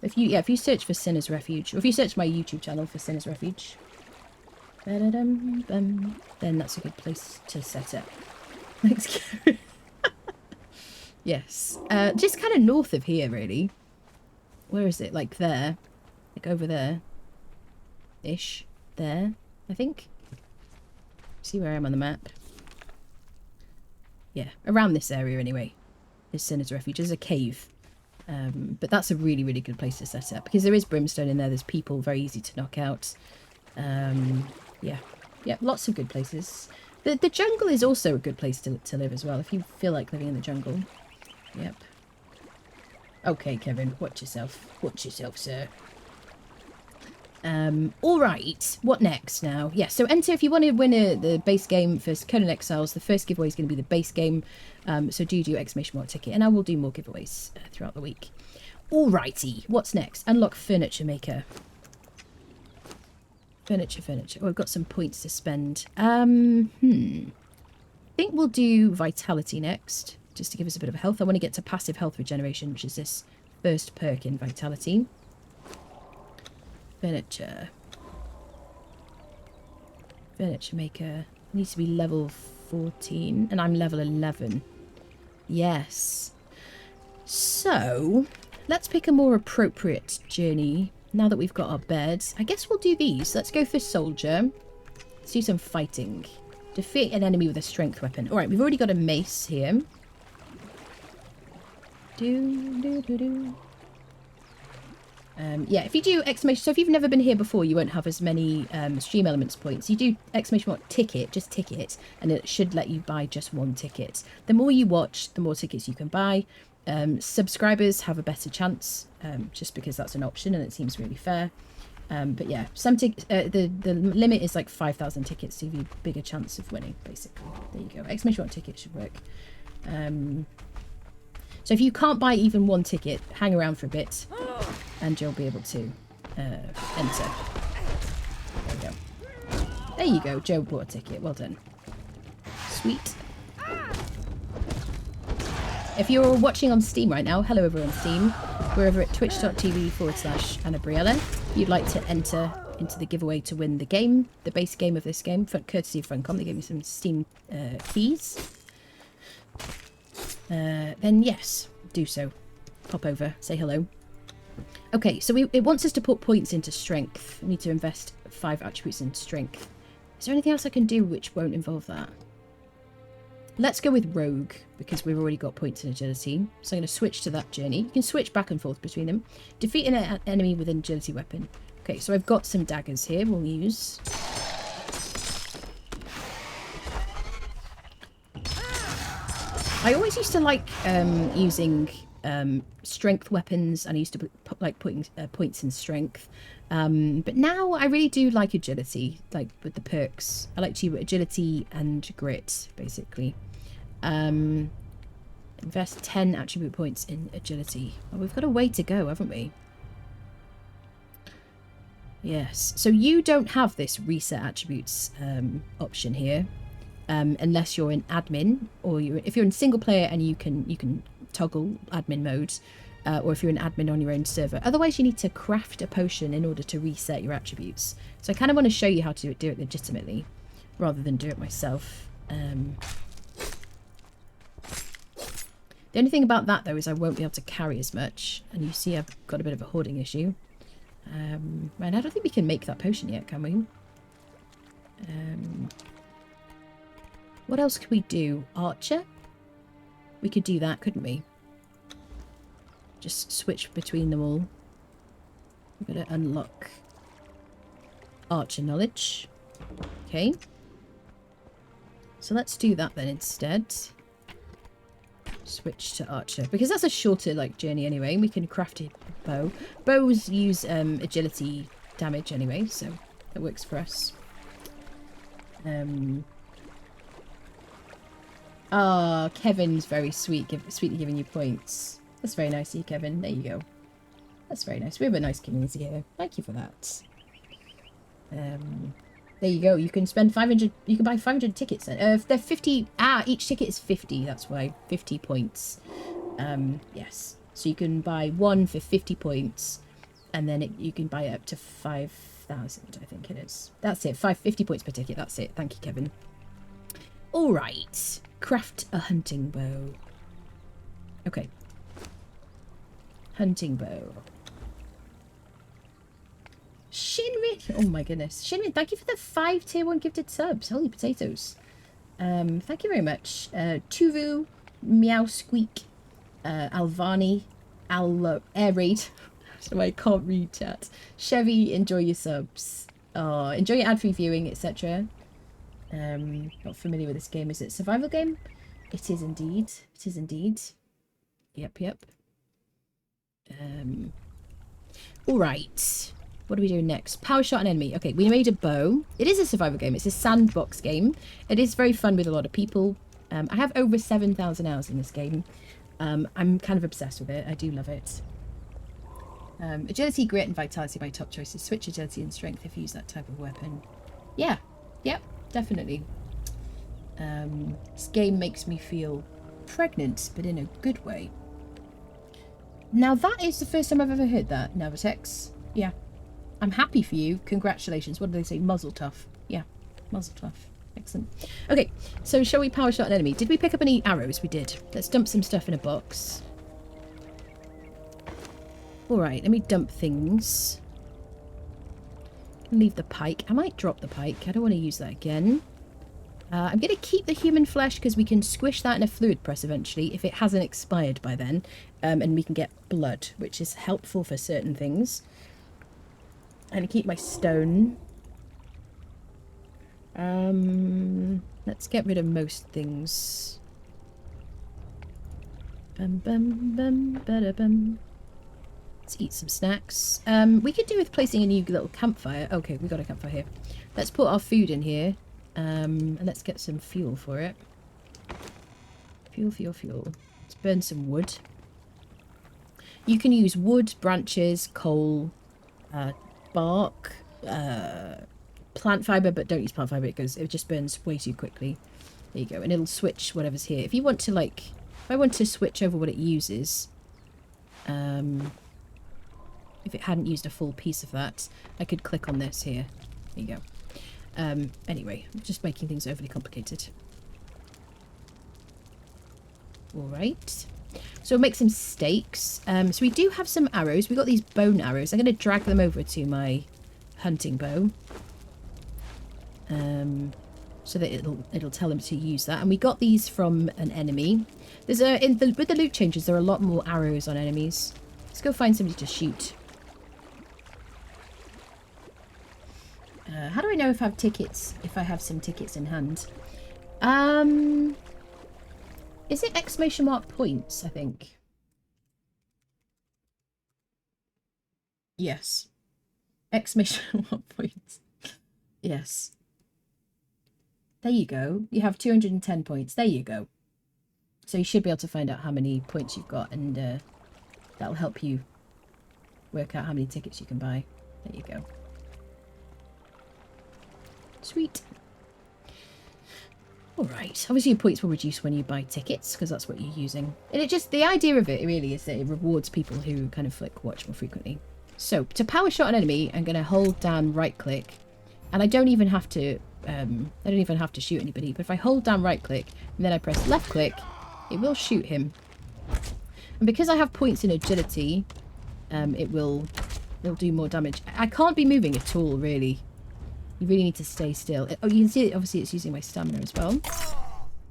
If you search for Sinner's Refuge, or if you search my YouTube channel for Sinner's Refuge, then that's a good place to set up. Thanks, Karen. Yes, just kind of north of here, really. Where is it? Like there, like over there, ish. There, I think. See where I am on the map. Yeah, around this area anyway. Is Sinner's Refuge. There's a cave, but that's a really, really good place to set up because there is brimstone in there. There's people, very easy to knock out. Yeah, lots of good places. The jungle is also a good place to live as well if you feel like living in the jungle. Yep. Okay, Kevin, watch yourself. Watch yourself, sir. All right. What next now? Yeah, so enter if you want to win the base game for Conan Exiles. The first giveaway is going to be the base game. So do exclamation mark ticket, and I will do more giveaways throughout the week. All righty. What's next? Unlock Furniture Maker. Furniture. Oh, I've got some points to spend. I think we'll do Vitality next, just to give us a bit of health. I want to get to passive health regeneration, which is this first perk in Vitality. Furniture Maker needs to be level 14, and I'm level 11. Yes. So, let's pick a more appropriate journey now that we've got our beds. I guess we'll do these. Let's go for Soldier. Let's do some fighting. Defeat an enemy with a strength weapon. Alright, we've already got a mace here. Yeah, if you do exclamation... So if you've never been here before, you won't have as many stream elements points. You do exclamation mark ticket, just ticket, and it should let you buy just 1 ticket. The more you watch, the more tickets you can buy. Subscribers have a better chance, just because that's an option and it seems really fair. But yeah, the limit is like 5,000 tickets to give you a bigger chance of winning, basically. There you go. Exclamation mark ticket should work. So if you can't buy even 1 ticket, hang around for a bit and you'll be able to enter. There we go. There you go. Joe bought a ticket. Well done. Sweet. If you're watching on Steam right now, hello over on Steam. We're over at twitch.tv/AnnaBriella. If you'd like to enter into the giveaway to win the game, the base game of this game, courtesy of Funcom. They gave me some Steam keys. Then yes, do so. Pop over, say hello. Okay, so it wants us to put points into strength. We need to invest 5 attributes in strength. Is there anything else I can do which won't involve that? Let's go with Rogue, because we've already got points in agility. So I'm going to switch to that journey. You can switch back and forth between them. Defeat an enemy with an agility weapon. Okay, so I've got some daggers here we'll use. I always used to like using strength weapons, and I used to like putting points in strength. But now I really do like agility, like with the perks. I like to use agility and grit, basically. Invest 10 attribute points in agility. Well, we've got a way to go, haven't we? Yes. So you don't have this reset attributes option here, unless you're in admin, or if you're in single player and you can toggle admin mode, or if you're an admin on your own server. Otherwise, you need to craft a potion in order to reset your attributes. So I kind of want to show you how to do it legitimately, rather than do it myself. The only thing about that, though, is I won't be able to carry as much. And you see I've got a bit of a hoarding issue. And I don't think we can make that potion yet, can we? What else could we do? Archer? We could do that, couldn't we? Just switch between them all. We've got to unlock Archer knowledge. Okay. So let's do that then instead. Switch to Archer, because that's a shorter journey anyway. We can craft a bow. Bows use agility damage anyway, so that works for us. Kevin's very sweetly giving you points. That's very nice of you, Kevin. There you go. That's very nice. We have a nice community here. Thank you for that. There you go. You can spend 500. You can buy 500 tickets. If they're 50. Each ticket is 50. That's why 50 points. Yes. So you can buy one for 50 points, and then you can buy it up to 5,000. I think it is. That's it. 50 points per ticket. That's it. Thank you, Kevin. All right. Craft a hunting bow. Okay. Hunting bow. Shinrin, oh my goodness. Shinrin, thank you for the 5 tier 1 gifted subs. Holy potatoes. Thank you very much. Tuvu, Meow Squeak, Alvani, Air Raid. So I can't read chat. Chevy, enjoy your subs. Enjoy your ad-free viewing, etc. Not familiar with this game. Is it a survival game? It is indeed. It is indeed. Yep. All right. What are we doing next? Power shot an enemy. Okay, we made a bow. It is a survival game. It's a sandbox game. It is very fun with a lot of people. I have over 7,000 hours in this game. I'm kind of obsessed with it. I do love it. Agility, grit, and vitality are my top choices. Switch agility and strength if you use that type of weapon. Yeah. Yep. Definitely. This game makes me feel pregnant, but in a good way. Now, that is the first time I've ever heard that, Navatex. Yeah. I'm happy for you. Congratulations. What do they say? Muzzle tough. Yeah. Muzzle tough. Excellent. Okay. So, shall we power shot an enemy? Did we pick up any arrows? We did. Let's dump some stuff in a box. Alright. Let me dump things. Leave the pike. I might drop the pike. I don't want to use that again. I'm going to keep the human flesh because we can squish that in a fluid press eventually if it hasn't expired by then. And we can get blood, which is helpful for certain things. And keep my stone. Let's get rid of most things. Let's eat some snacks. We could do with placing a new little campfire. Okay, we got a campfire here. Let's put our food in here. And let's get some fuel for it. Fuel. Let's burn some wood. You can use wood, branches, coal, bark, plant fibre, but don't use plant fibre because it just burns way too quickly. There you go. And it'll switch whatever's here. If you want to, if I want to switch over what it uses, if it hadn't used a full piece of that, I could click on this here. There you go. Anyway, I'm just making things overly complicated. Alright. So we'll make some stakes. So we do have some arrows. We got these bone arrows. I'm going to drag them over to my hunting bow. So that it'll tell him to use that. And we got these from an enemy. There's with the loot changes, there are a lot more arrows on enemies. Let's go find somebody to shoot. How do I know if I have tickets? If I have some tickets in hand? Is it exclamation mark points? I think. Yes. Exclamation mark points. Yes. There you go. You have 210 points. There you go. So you should be able to find out how many points you've got, and that'll help you work out how many tickets you can buy. There you go. Sweet. Alright, obviously your points will reduce when you buy tickets, because that's what you're using. And it just, the idea of it really is that it rewards people who kind of like watch more frequently. So, to power shot an enemy, I'm going to hold down right click, and I don't even have to shoot anybody, but if I hold down right click, and then I press left click, it will shoot him. And because I have points in agility, it'll do more damage. I can't be moving at all, really. You really need to stay still. Oh, you can see it, obviously it's using my stamina as well.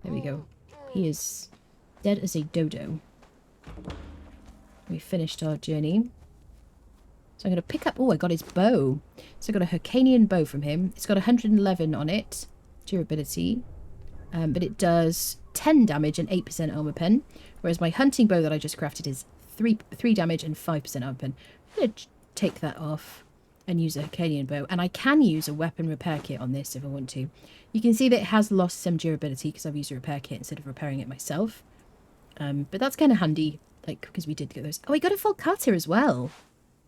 There we go. He is dead as a dodo. We finished our journey. So I'm going to pick up... Oh, I got his bow. So I got a Hyrcanian bow from him. It's got 111 on it. Durability. But it does 10 damage and 8% armor pen. Whereas my hunting bow that I just crafted is 3 damage and 5% armor pen. I'm going to take that off and use a Hyrcanian bow. And I can use a weapon repair kit on this if I want to. You can see that it has lost some durability because I've used a repair kit instead of repairing it myself. But that's kind of handy, like, because we did get those. Oh, we got a Falcata as well.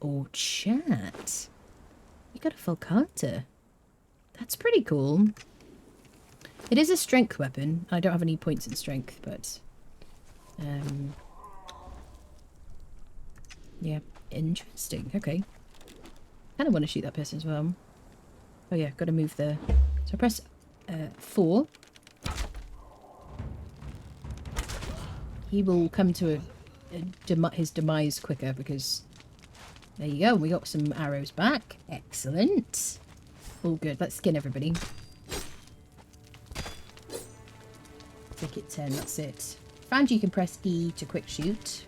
Oh, chat. You got a Falcata. That's pretty cool. It is a strength weapon. I don't have any points in strength, but... yeah, interesting. Okay. I kind of want to shoot that person as well. Oh yeah, got to move the... So I press 4. He will come to his demise quicker because... There you go. We got some arrows back. Excellent. All good. Let's skin everybody. Ticket 10. That's it. Found you can press E to quick shoot.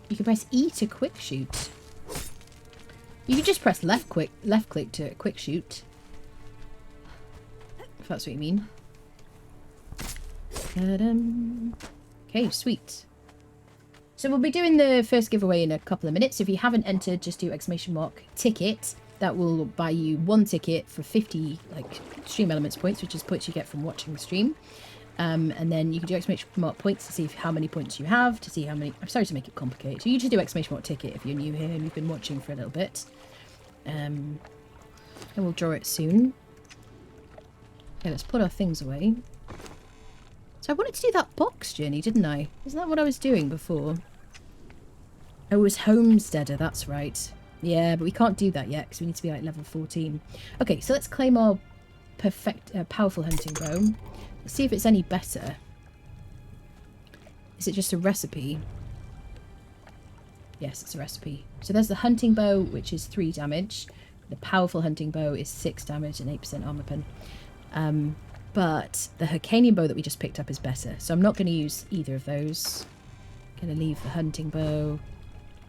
You can press E to quick shoot. You can just press left click to quick shoot. If that's what you mean. Okay, sweet. So we'll be doing the first giveaway in a couple of minutes. If you haven't entered, just do !ticket. That will buy you 1 ticket for 50 like stream elements points, which is points you get from watching the stream. And then you can do !points to see how many points you have, to see how many... I'm sorry to make it complicated. So you just do !ticket if you're new here and you've been watching for a little bit. And we'll draw it soon. Okay, let's put our things away. So I wanted to do that box journey, didn't I? Isn't that what I was doing before? Oh, it was Homesteader, that's right. Yeah, but we can't do that yet because we need to be like level 14. Okay, so let's claim our powerful hunting bow. Let's see if it's any better. Is it just a recipe? Yes, it's a recipe. So there's the hunting bow, which is 3 damage. The powerful hunting bow is 6 damage and 8% armor pen. But the Hyrcanian bow that we just picked up is better. So I'm not going to use either of those. Going to leave the hunting bow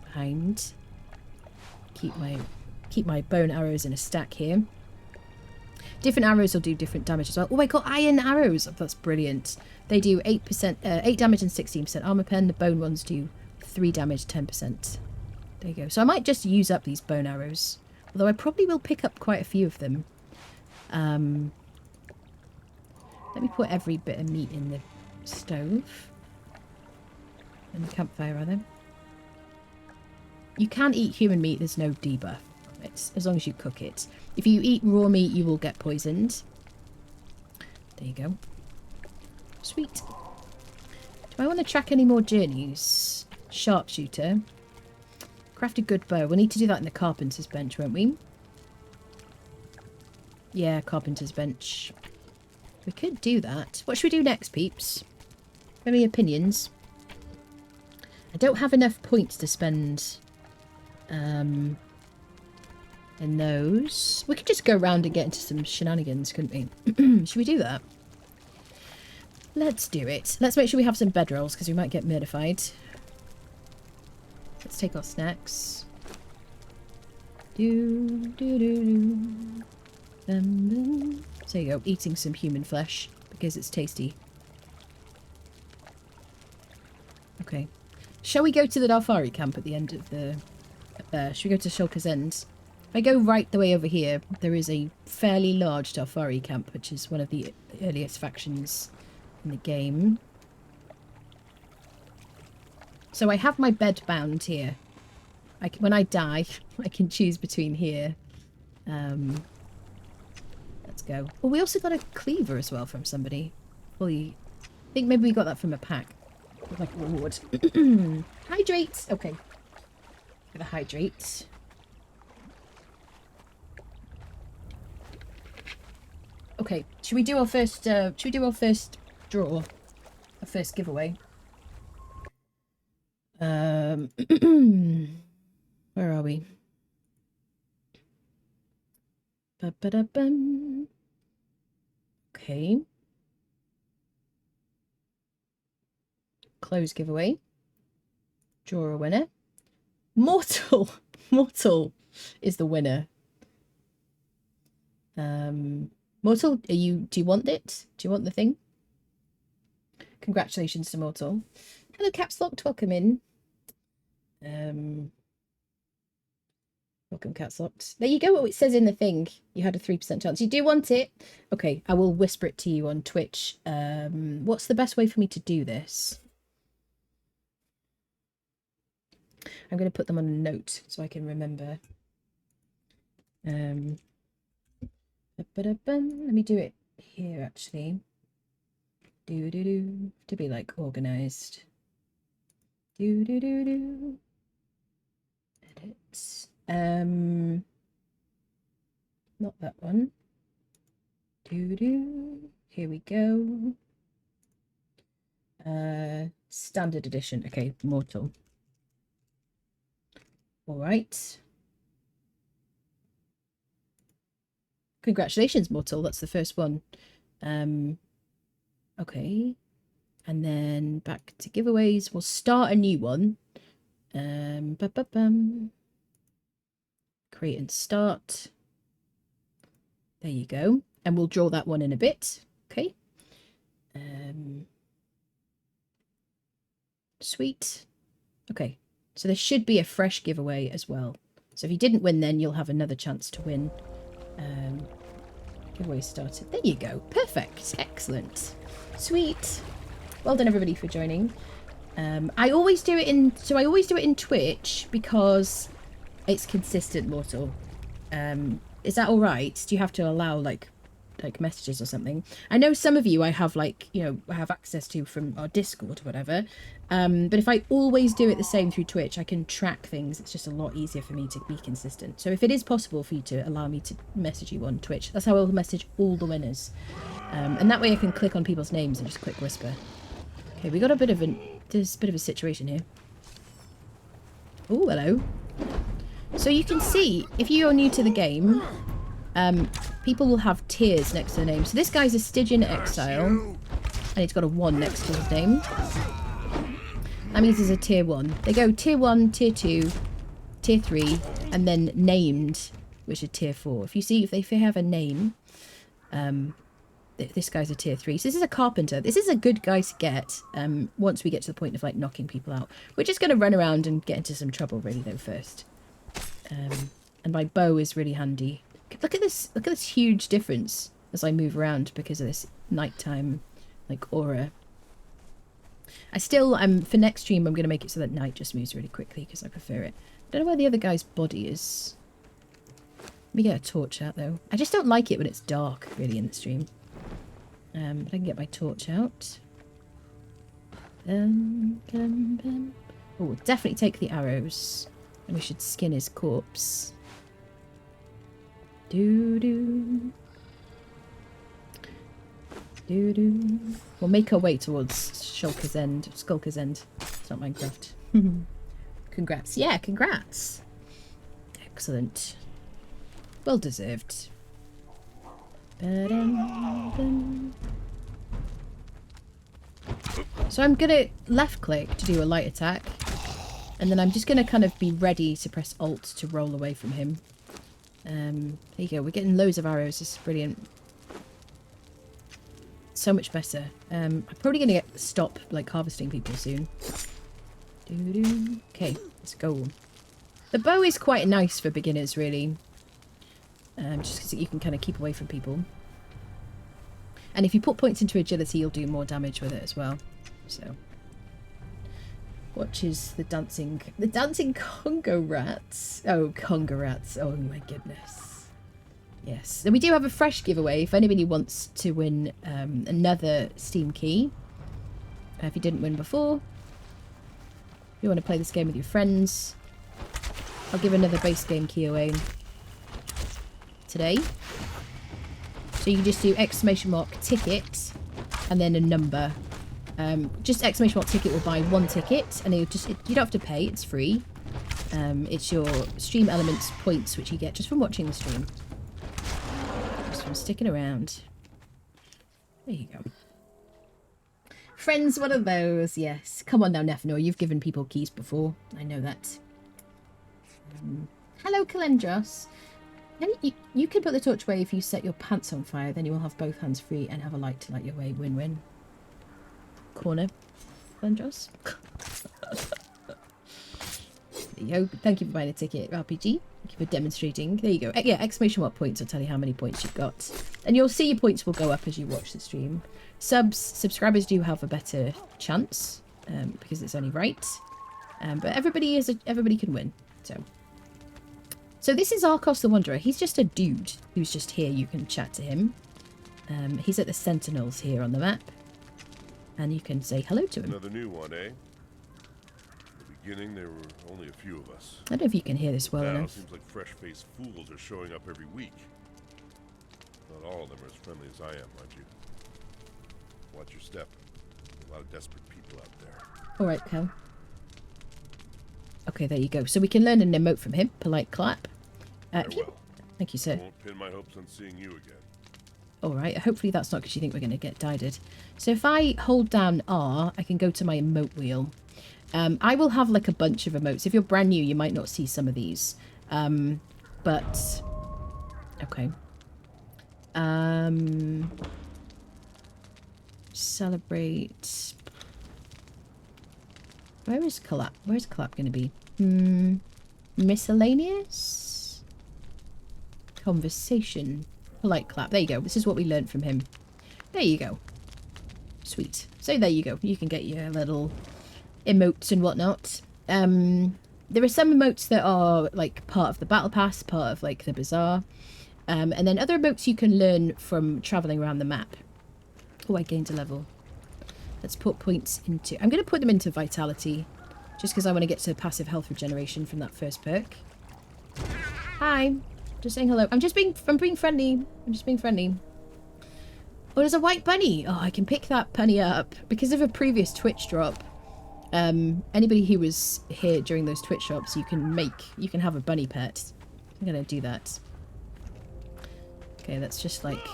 behind. Keep my bow and arrows in a stack here. Different arrows will do different damage as well. Oh, I got iron arrows. Oh, that's brilliant. They do 8 damage and 16% armor pen. The bone ones do 3 damage, 10%. There you go. So I might just use up these bone arrows. Although I probably will pick up quite a few of them. Let me put every bit of meat in the stove. In the campfire, rather. You can eat human meat. There's no debuff from it, as long as you cook it. If you eat raw meat, you will get poisoned. There you go. Sweet. Do I want to track any more journeys? Sharpshooter. Craft a good bow. We'll need to do that in the carpenter's bench, won't we? Yeah, carpenter's bench. We could do that. What should we do next, peeps? Any opinions? I don't have enough points to spend in those. We could just go around and get into some shenanigans, couldn't we? Should we do that? Let's do it. Let's make sure we have some bedrolls because we might get murdified. Let's take our snacks. So you go, eating some human flesh because it's tasty. Okay. Shall we go to the Dalfari camp at the end of the... should we go to Shulker's End? If I go right the way over here, there is a fairly large Dalfari camp, which is one of the earliest factions in the game. So I have my bed bound here. When I die, I can choose between here. Let's go. Oh, we also got a cleaver as well from somebody. I think maybe we got that from a pack. Like a reward. Hydrate! Okay. Gonna hydrate. Okay, should we do our first draw? Our first giveaway? Where are we? Ba-ba-da-bum. Okay. Close giveaway. Draw a winner. Mortal! Mortal is the winner. Mortal, do you want it? Do you want the thing? Congratulations to Mortal. Hello, Caps Locked. Welcome in. Welcome, Caps Locked. There you go. It says in the thing you had a 3% chance. You do want it? Okay, I will whisper it to you on Twitch. What's the best way for me to do this? I'm going to put them on a note so I can remember. Let me do it here, actually. To be like organized. Edit. Not that one. Here we go. Standard edition. Okay, Mortal. All right. Congratulations, Mortal. That's the first one. Okay. And then back to giveaways. We'll start a new one. Create and start. There you go. And we'll draw that one in a bit. Okay. Sweet. Okay. So there should be a fresh giveaway as well. So if you didn't win then, you'll have another chance to win. Giveaway started. There you go. Perfect. Excellent. Sweet. Well done everybody for joining. I always do it in Twitch because it's consistent, Mortal. Is that all right? Do you have to allow like messages or something? I know some of you I have I have access to from our Discord or whatever. But if I always do it the same through Twitch, I can track things. It's just a lot easier for me to be consistent. So if it is possible for you to allow me to message you on Twitch, that's how I'll message all the winners. And that way I can click on people's names and just click whisper. Okay, we got there's a bit of a situation here. Oh, hello. So you can see, if you're new to the game, people will have tiers next to their name. So this guy's a Stygian Exile, and he's got a 1 next to his name. That means he's a tier 1. They go tier 1, tier 2, tier 3, and then named, which is tier 4. If they have a name, this guy's a tier 3. So this is a carpenter. This is a good guy to get once we get to the point of like knocking people out. We're just going to run around and get into some trouble really though first. And my bow is really handy. Look at this huge difference as I move around because of this nighttime like aura. For next stream I'm going to make it so that night just moves really quickly because I prefer it. I don't know where the other guy's body is. Let me get a torch out though. I just don't like it when it's dark really in the stream. But I can get my torch out. Oh, we'll definitely take the arrows. And we should skin his corpse. We'll make our way towards Skulker's End. It's not Minecraft. Congrats. Yeah, congrats. Excellent. Well deserved. So I'm going to left click to do a light attack. And then I'm just going to kind of be ready to press Alt to roll away from him. There you go. We're getting loads of arrows. This is brilliant. So much better. I'm probably going to stop like harvesting people soon. Okay, let's go. The bow is quite nice for beginners, really. Just because you can kind of keep away from people. And if you put points into agility, you'll do more damage with it as well. So, watches the dancing Congo rats. Oh, Congo rats. Oh my goodness. Yes. And we do have a fresh giveaway if anybody wants to win another Steam key. If you didn't win before, if you want to play this game with your friends, I'll give another base game key away today. So you just do !ticket and then a number. Just !ticket will buy 1 ticket, and you don't have to pay, it's free. It's your stream elements points which you get just from watching the stream. Just from sticking around. There you go. Friends, one of those, yes. Come on now, Nefnor, you've given people keys before. I know that. Hello, Kalendros. You can put the torch away if you set your pants on fire, then you will have both hands free and have a light to light your way. Win-win. Corner. Kalendros. There you go. Thank you for buying a ticket, RPG. Thank you for demonstrating. There you go. Yeah, ! points will tell you how many points you've got. And you'll see your points will go up as you watch the stream. Subscribers do have a better chance, because it's only right. But everybody can win. So this is Arcos the Wanderer. He's just a dude who's just here. You can chat to him. He's at the Sentinels here on the map. And you can say hello to him. Another new one, eh? At the beginning, there were only a few of us. I don't know if you can hear this well Now, enough. it seems like fresh-faced fools are showing up every week. Not all of them are as friendly as I am, mind you. Watch your step. A lot of desperate people out there. All right, Kel. Okay, there you go. So we can learn an emote from him. Polite clap. Farewell. Thank you, sir. I won't pin my hopes on seeing you again. All right. Hopefully that's not because you think we're going to get dieded. So if I hold down R, I can go to my emote wheel. I will have like a bunch of emotes. If you're brand new, you might not see some of these. But okay. Celebrate. Where's collab going to be? Miscellaneous? Conversation. Polite clap. There you go. This is what we learned from him. There you go. Sweet. So there you go. You can get your little emotes and whatnot. There are some emotes that are like part of the battle pass, part of like the bazaar. And then other emotes you can learn from traveling around the map. Oh, I gained a level. Let's put points into... I'm going to put them into vitality. Just because I want to get to passive health regeneration from that first perk. Hi. Just saying hello. I'm being friendly. I'm just being friendly. Oh, there's a white bunny. Oh, I can pick that bunny up. Because of a previous Twitch drop. Anybody who was here during those Twitch drops, you can have a bunny pet. I'm going to do that. Okay, let's just like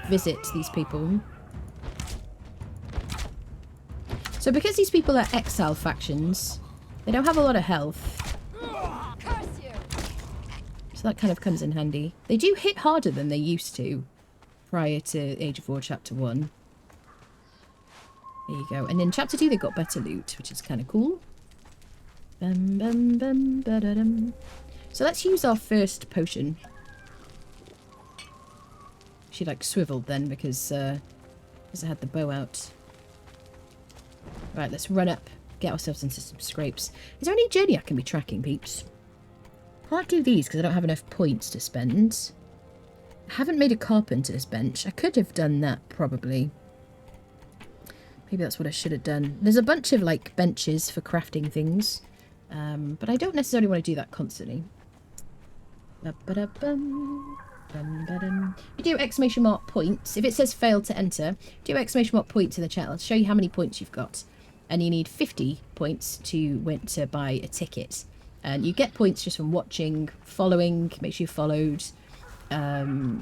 visit these people. So because these people are exile factions, they don't have a lot of health. So that kind of comes in handy. They do hit harder than they used to prior to Age of War Chapter 1. There you go. And in Chapter 2 they got better loot, which is kind of cool. Bum, bum, bum, ba-da-dum. So let's use our first potion. She like swiveled then because I had the bow out. Right, let's run up, get ourselves into some scrapes. Is there any journey I can be tracking, peeps? I can't do these because I don't have enough points to spend. I haven't made a carpenter's bench. I could have done that, probably. Maybe that's what I should have done. There's a bunch of, like, benches for crafting things. But I don't necessarily want to do that constantly. Ba-ba-da-bum. You do ! points. If it says failed to enter, do ! points in the chat. I'll show you how many points you've got. And you need 50 points to buy a ticket. And you get points just from watching, following, make sure you followed,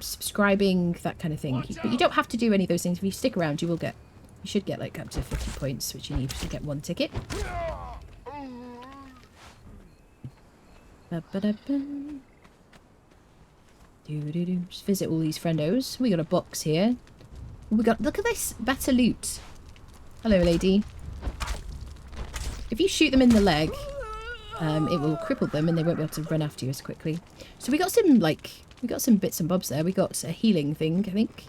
subscribing, that kind of thing. But you don't have to do any of those things. If you stick around, you should get like up to 50 points, which you need to get one ticket. Ba-ba-da-bum. Just visit all these friendos. We got a box here. Look at this better loot. Hello, lady. If you shoot them in the leg, it will cripple them and they won't be able to run after you as quickly. So we got some bits and bobs there. We got a healing thing, I think.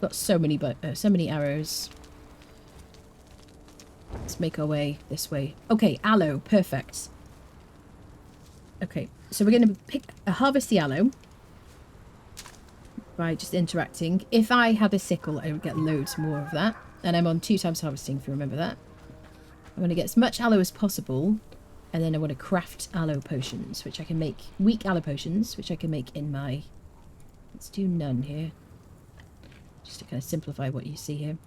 Got so many arrows. Let's make our way this way. Okay, aloe, perfect. Okay, So we're going to harvest the aloe by just interacting. If I had a sickle, I would get loads more of that. And I'm on 2 times harvesting, if you remember that. I want to get as much aloe as possible. And then I want to craft aloe potions, which I can make. Weak aloe potions, which I can make in my... Let's do none here. Just to kind of simplify what you see here.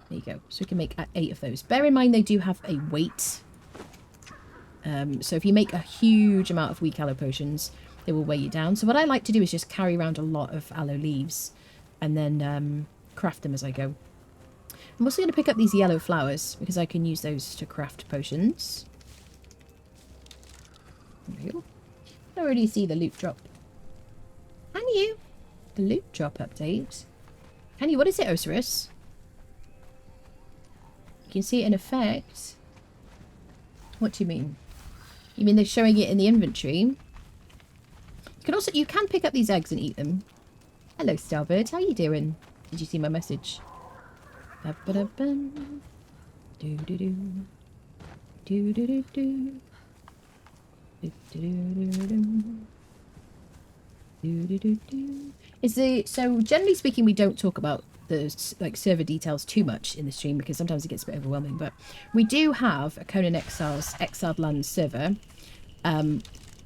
There you go. So we can make 8 of those. Bear in mind they do have a weight. So if you make a huge amount of weak aloe potions, they will weigh you down. So what I like to do is just carry around a lot of aloe leaves and then craft them as I go. I'm also going to pick up these yellow flowers because I can use those to craft potions. There you go. I already see the loot drop. Can you? The loot drop update. Can you? What is it, Osiris? You can see it in effect. What do you mean? You mean they're showing it in the inventory? You can also, you can pick up these eggs and eat them. Hello, Starbird. How you doing? Did you see my message? Ba-ba-da-bum. Do-do-do. Do-do-do-do. Is the so generally speaking we don't talk about the like server details too much in the stream because sometimes it gets a bit overwhelming, but we do have a Conan Exiles Exiled Lands server,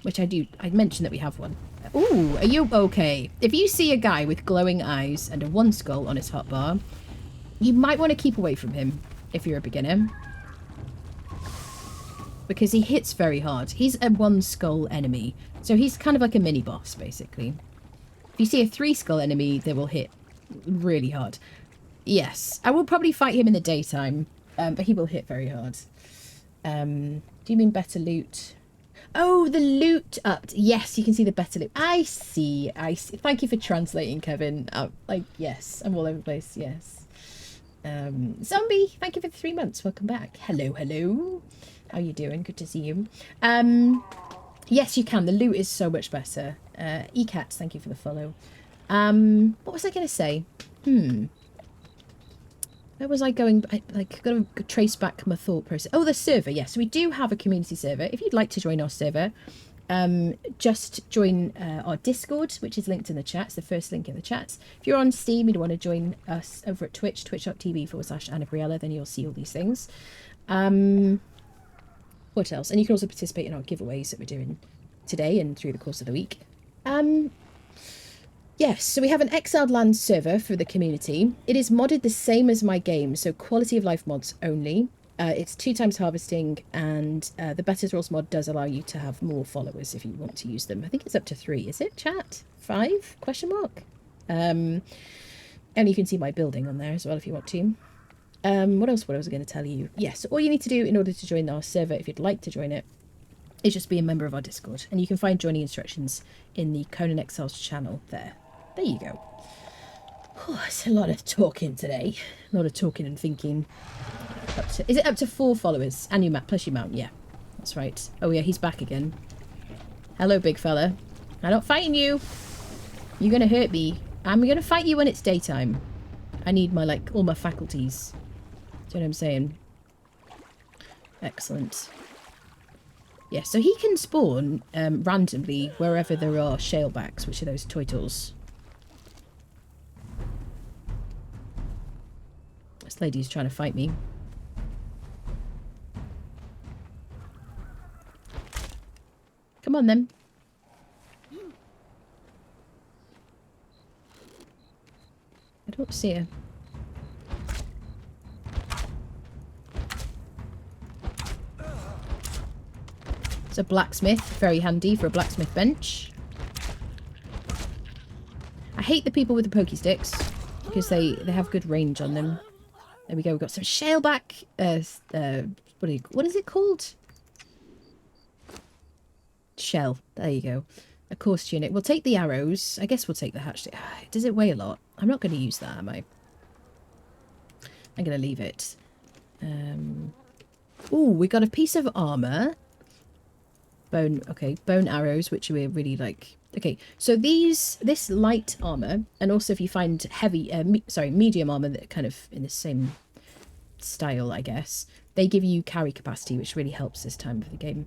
which I mentioned that we have one. Ooh, are you okay? If you see a guy with glowing eyes and a 1 skull on his hotbar, you might want to keep away from him if you're a beginner. Because he hits very hard. He's a 1 skull enemy. So he's kind of like a mini boss, basically. If you see a 3 skull enemy, they will hit really hard. Yes, I will probably fight him in the daytime, but he will hit very hard. Do you mean better loot? Oh, the loot up. Yes, you can see the better loot. I see. I see. Thank you for translating, Kevin. Like, yes, I'm all over the place. Yes. Zombie, thank you for the 3 months. Welcome back. Hello, hello. How you doing? Good to see you. Yes, you can. The loot is so much better. Ecats, thank you for the follow. What was I going to say? Where was I going? Like, got to trace back my thought process. Oh, the server. Yes, we do have a community server. If you'd like to join our server, just join our Discord, which is linked in the chat. It's the first link in the chat. If you're on Steam, you'd want to join us over at Twitch, twitch.tv/Annabriella, then you'll see all these things. What else? And you can also participate in our giveaways that we're doing today and through the course of the week. Yes, so we have an Exiled Lands server for the community. It is modded the same as my game, so quality of life mods only. It's 2 times harvesting, and the Better Rolls mod does allow you to have more followers if you want to use them. I think it's up to 3, is it, chat? 5? Question mark? And you can see my building on there as well if you want to. What else was I going to tell you? Yes, all you need to do in order to join our server, if you'd like to join it, is just be a member of our Discord. And you can find joining instructions in the Conan Exiles channel there. There you go. Oh, it's a lot of talking today. A lot of talking and thinking. Is it up to 4 followers? And your map, plus your mount, yeah. That's right. Oh yeah, he's back again. Hello, big fella. I'm not fighting you. You're going to hurt me. I'm going to fight you when it's daytime. I need my, like, all my faculties. Do you know what I'm saying? Excellent. Yeah, so he can spawn randomly wherever there are shalebacks, which are those turtles. This lady's trying to fight me. Come on, then. I don't see her. It's a blacksmith. Very handy for a blacksmith bench. I hate the people with the pokey sticks because they have good range on them. There we go. We've got some shaleback. What is it called? Shell. There you go. A course tunic. We'll take the arrows. I guess we'll take the hatchet. Does it weigh a lot? I'm not going to use that, am I? I'm going to leave it. Ooh, we got a piece of armor. Bone. Okay, bone arrows, which we're really like. Okay, so this light armor, and also if you find heavy, medium armor that kind of in the same style, I guess, they give you carry capacity, which really helps this time of the game.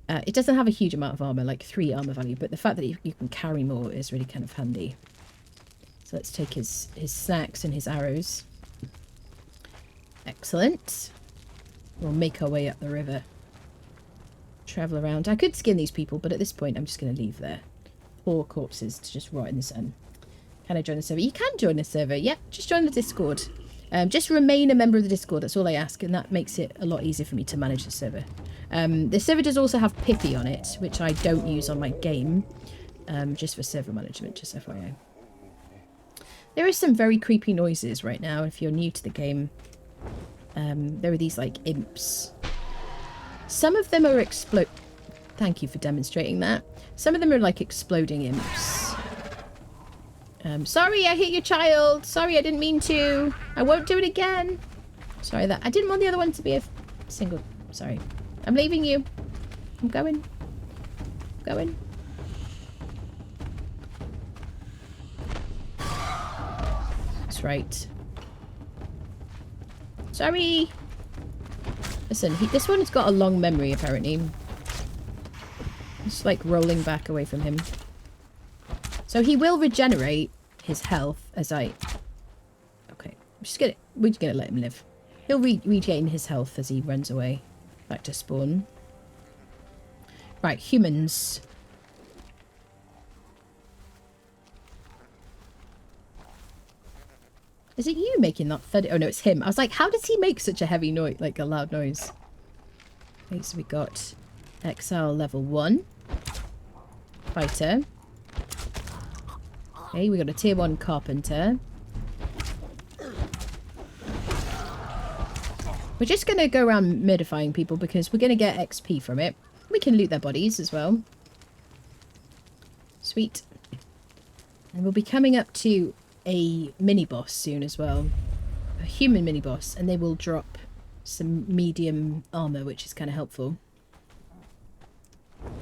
It doesn't have a huge amount of armor, like 3 armor value, but the fact that you can carry more is really kind of handy. So let's take his snacks and his arrows. Excellent. We'll make our way up the river. Travel around. I could skin these people, but at this point I'm just going to leave their poor corpses to just rot in the sun. Can I join the server? You can join the server. Yep, just join the Discord. Just remain a member of the Discord. That's all I ask, and that makes it a lot easier for me to manage the server. The server does also have Pippi on it, which I don't use on my game, just for server management, just FYI. There are some very creepy noises right now if you're new to the game. There are these, like, imps. Some of them are Thank you for demonstrating that. Some of them are, like, exploding imps. Sorry, I hit your child. Sorry, I didn't mean to. I won't do it again. Sorry, that I didn't want the other one to be a single. Sorry. I'm leaving you. I'm going. Going. That's right. Sorry. Listen, this one has got a long memory, apparently. It's like rolling back away from him. So he will regenerate his health as I... Okay, we're just gonna let him live. He'll regain his health as he runs away back to spawn. Right, humans. Is it you making that thud? Oh no, it's him. I was like, how does he make such a heavy noise, like a loud noise? Okay, so we got Exile level 1. Fighter. Okay, we got a tier 1 carpenter. We're just going to go around murdifying people because we're going to get XP from it. We can loot their bodies as well. Sweet. And we'll be coming up to a mini-boss soon as well. A human mini-boss. And they will drop some medium armor, which is kind of helpful.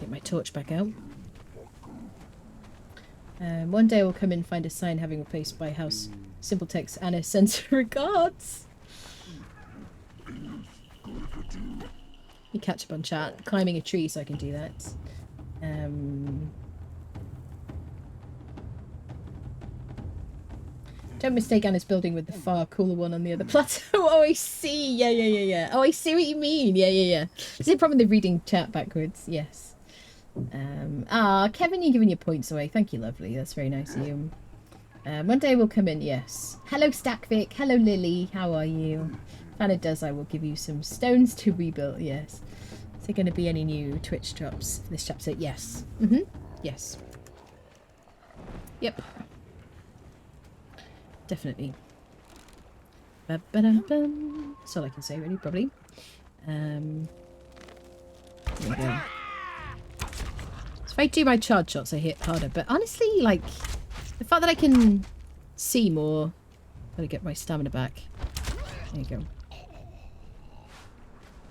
Get my torch back out. One day I will come in and find a sign having replaced by house. Simple text, Anna sends her regards. You catch up on chat. Climbing a tree so I can do that. Don't mistake Anna's building with the far cooler one on the other plateau. Oh, I see. Yeah. Oh, I see what you mean. Yeah. Is it probably reading chat backwards? Yes. Kevin, you're giving your points away. Thank you, lovely. That's very nice of you. One day we'll come in, yes. Hello, Stackvic. Hello, Lily. How are you? If Anna does, I will give you some stones to rebuild. Yes. Is there going to be any new Twitch drops for this chapter? Yes. Yes. Yep. Definitely. Ba-ba-da-bum. That's all I can say, really, probably. There we go. If I do my charge shots, I hit harder. But honestly, like, the fact that I can see more... Gotta get my stamina back. There you go.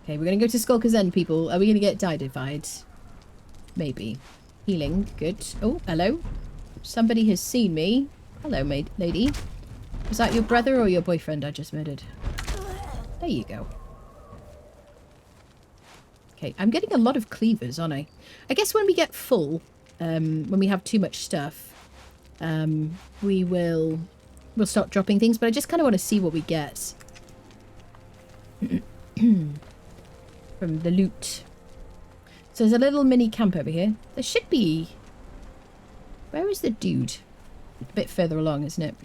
Okay, we're gonna go to Skulker's End, people. Are we gonna get diedified? Maybe. Healing. Good. Oh, hello. Somebody has seen me. Hello, lady. Was that your brother or your boyfriend I just murdered? There you go. Okay, I'm getting a lot of cleavers, aren't I? I guess when we get full, when we have too much stuff, we'll start dropping things, but I just kind of want to see what we get from the loot. So there's a little mini camp over here. There should be... Where is the dude? A bit further along, isn't it?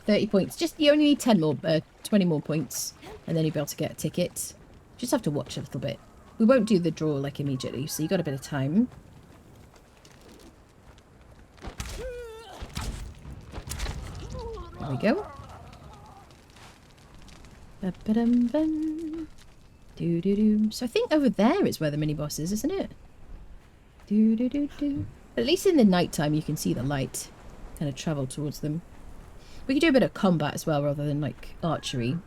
30 points. Just, you only need 20 more points, and then you'll be able to get a ticket. Just have to watch a little bit. We won't do the draw like immediately, so you got a bit of time. There we go. Ba-ba-dum-bum. Do-do-do. So I think over there is where the mini boss is, isn't it? Do-do-do-do. At least in the night time you can see the light kind of travel towards them. We could do a bit of combat as well rather than like archery.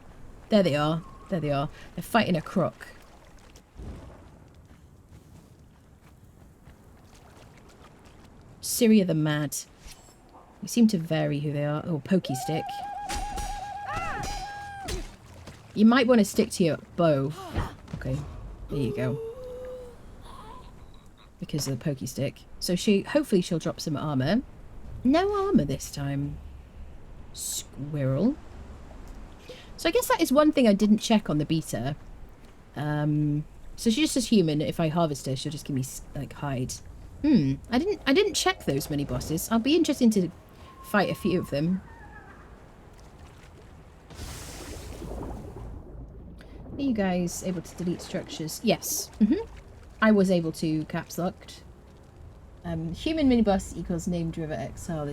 There they are. There they are. They're fighting a croc. Syria the Mad. We seem to vary who they are. Oh, Pokey Stick. You might want to stick to your bow. Okay, there you go. Because of the pokey stick. So hopefully she'll drop some armor. No armor this time. Squirrel. So I guess that is one thing I didn't check on the beta. So she's just a human. If I harvest her, she'll just give me like hide. I didn't check those mini bosses. I'll be interested to fight a few of them. Are you guys able to delete structures? Yes. I was able to caps locked. Human mini boss equals named River Exile.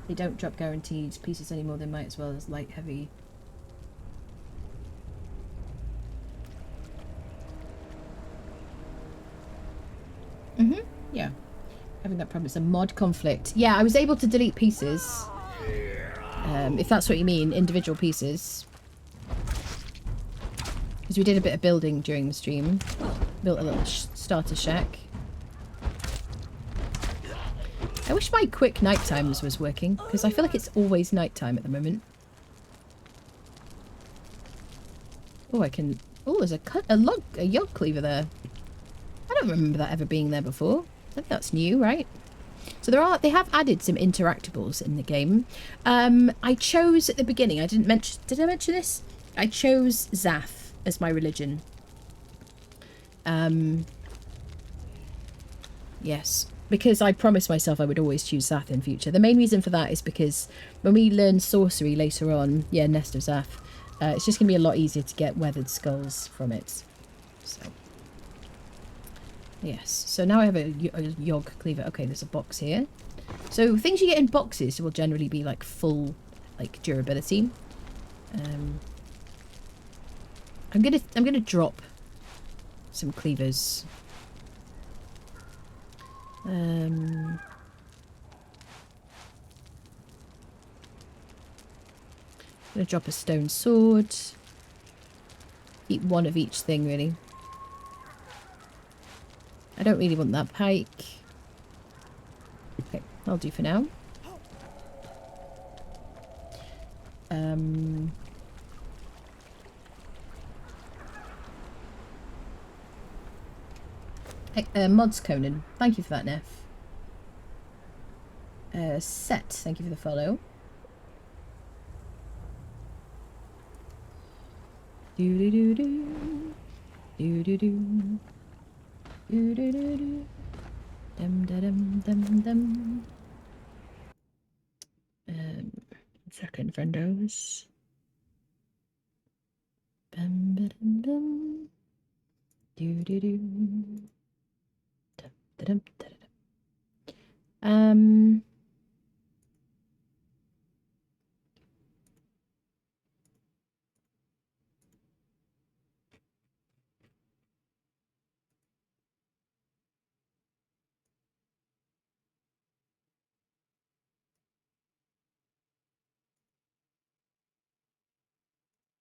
They don't drop guaranteed pieces anymore. They might as well as light heavy. Yeah. Having that problem. It's a mod conflict. Yeah, I was able to delete pieces. If that's what you mean, individual pieces. Because we did a bit of building during the stream. Built a little starter shack. I wish my quick night times was working, because I feel like it's always nighttime at the moment. Oh, I can... Oh, there's a yog cleaver there. I don't remember that ever being there before. I think that's new, right? So they have added some interactables in the game. I chose at the beginning, did I mention this? I chose Zath as my religion. Yes, because I promised myself I would always choose Zath in future. The main reason for that is because when we learn sorcery later on, yeah, Nest of Zath, it's just going to be a lot easier to get weathered skulls from it. So, yes. So now I have a yog cleaver. Okay, there's a box here. So things you get in boxes will generally be like full, like durability. I'm gonna drop some cleavers. Gonna drop a stone sword. Keep one of each thing, really. I don't really want that pike. Okay, I'll do for now. Mods Conan, thank you for that, Neff. Set, thank you for the follow. Do-do-do-do. Do-do-do. Do-do-do-do. Dum-da-dum-dum-dum. Second, friendos. Bum-ba-dum-dum. Do-do-do. Dum-da-dum-da-da-dum.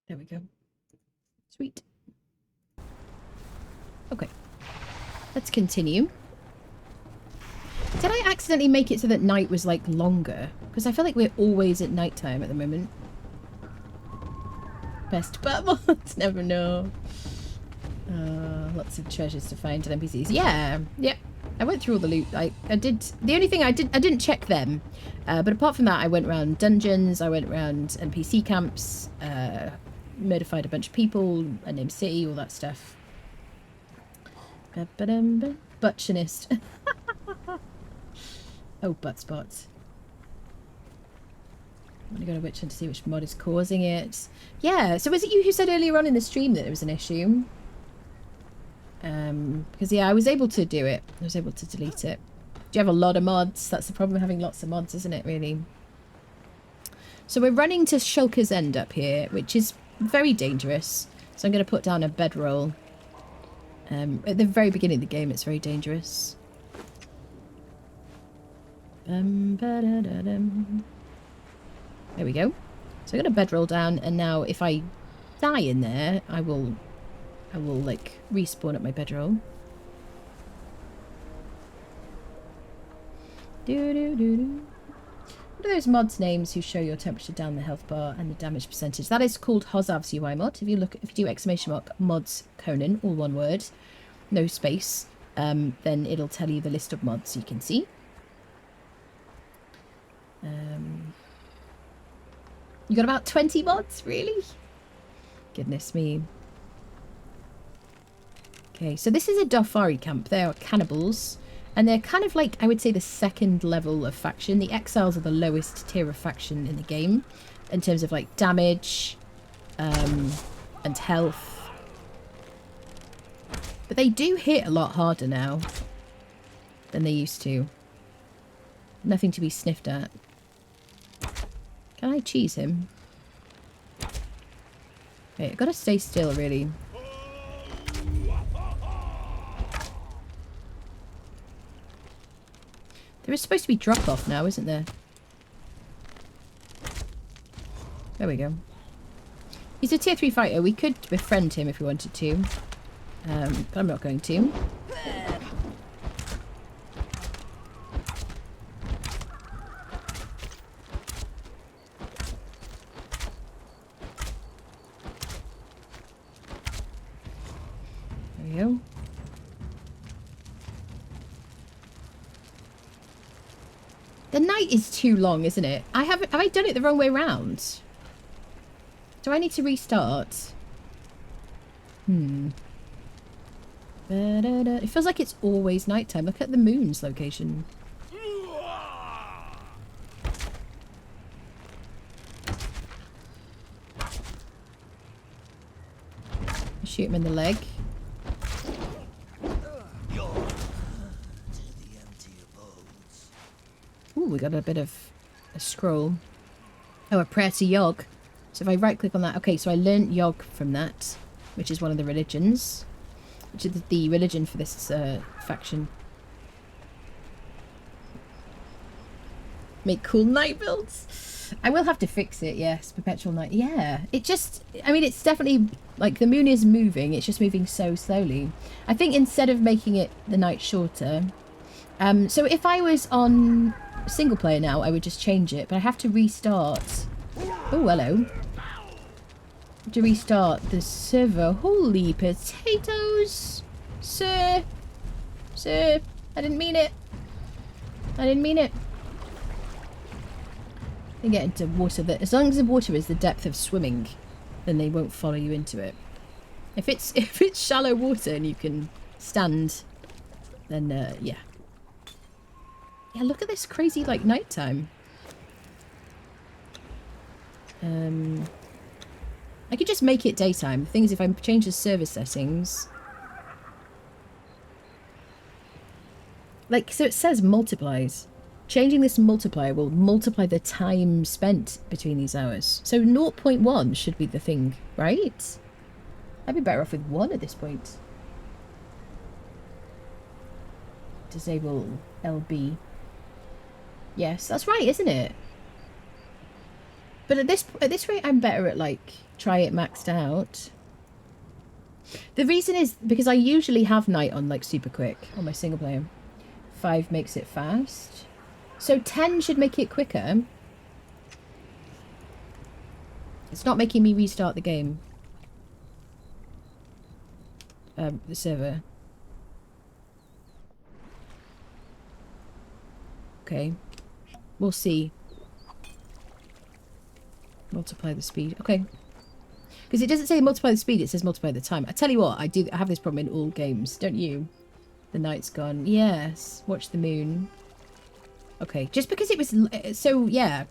There we go. Sweet. Okay. Let's continue. Did I accidentally make it so that night was like longer? Because I feel like we're always at nighttime at the moment. Best but mods, never know. Lots of treasures to find to NPCs. Yeah, yep. I went through all the loot. I did. The only thing I didn't check them. But apart from that, I went around dungeons. I went around NPC camps. Murdered a bunch of people. A named city. All that stuff. Butchinist. Oh, butt spots. I'm gonna go to Witch Hunt to see which mod is causing it. Yeah, so was it you who said earlier on in the stream that it was an issue? Because yeah, I was able to do it. I was able to delete it. Do you have a lot of mods? That's the problem with having lots of mods, isn't it, really? So we're running to Shulker's End up here, which is very dangerous. So I'm going to put down a bedroll. At the very beginning of the game, it's very dangerous. There we go. So I got a bedroll down, and now if I die in there, I will like respawn at my bedroll. What are those mods names who show your temperature down the health bar and the damage percentage? That is called Hozav's UI mod. If you do exclamation mark mods Conan, all one word, no space, then it'll tell you the list of mods you can see. You got about 20 mods, really? Goodness me. Okay, so this is a Darfari camp. They are cannibals. And they're kind of like, I would say, the second level of faction. The Exiles are the lowest tier of faction in the game in terms of like damage and health. But they do hit a lot harder now than they used to. Nothing to be sniffed at. Can I cheese him? Okay, I've got to stay still, really. There is supposed to be drop-off now, isn't there? There we go. He's a tier 3 fighter. We could befriend him if we wanted to. But I'm not going to. There we go. The night is too long, isn't it? Have I done it the wrong way round? Do I need to restart? It feels like it's always nighttime. Look at the moon's location. Shoot him in the leg. Ooh, we got a bit of a scroll. Oh, a prayer to Yog. So if I right click on that, okay, so I learned Yog from that, which is one of the religions, which is the religion for this faction. Make cool night builds. I will have to fix it, yes, perpetual night. Yeah, it just, I mean, it's definitely, like, the moon is moving, it's just moving so slowly. I think instead of making it the night shorter, so if I was on single player now, I would just change it, but I have to restart. Oh, hello. To restart the server. Holy potatoes, sir. Sir, I didn't mean it. I didn't mean it. They get into water that, as long as the water is the depth of swimming, then they won't follow you into it. If it's shallow water and you can stand, then yeah. Yeah, look at this crazy, like, nighttime. I could just make it daytime. The thing is, if I change the server settings... Like, so it says multiplies. Changing this multiplier will multiply the time spent between these hours. So 0.1 should be the thing, right? I'd be better off with 1 at this point. Disable LB. Yes, that's right, isn't it? But at this rate, I'm better at, like, try it maxed out. The reason is because I usually have night on, like, super quick on my single player. 5 makes it fast. So 10 should make it quicker. It's not making me restart the game. The server. Okay. We'll see. Multiply the speed. Okay. Because it doesn't say multiply the speed, it says multiply the time. I tell you what, I have this problem in all games, don't you? The night's gone. Yes. Watch the moon. Okay. Just because it was... So, yeah.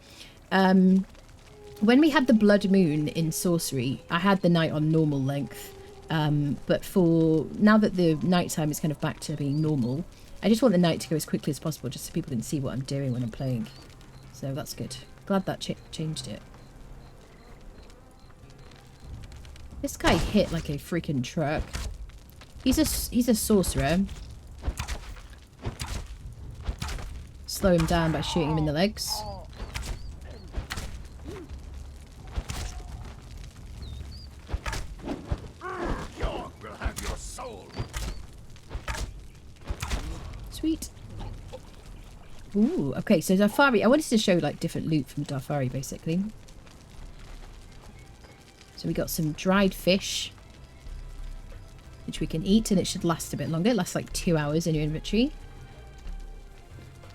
When we had the blood moon in sorcery, I had the night on normal length. But for... Now that the nighttime is kind of back to being normal, I just want the night to go as quickly as possible just so people can see what I'm doing when I'm playing. So that's good. Glad that changed it. This guy hit like a freaking truck. He's a sorcerer. Slow him down by shooting him in the legs. Will have your soul. Sweet. Ooh, okay, so Darfari, I wanted to show like different loot from Darfari basically. So we got some dried fish, which we can eat, and it should last a bit longer. It lasts like 2 hours in your inventory.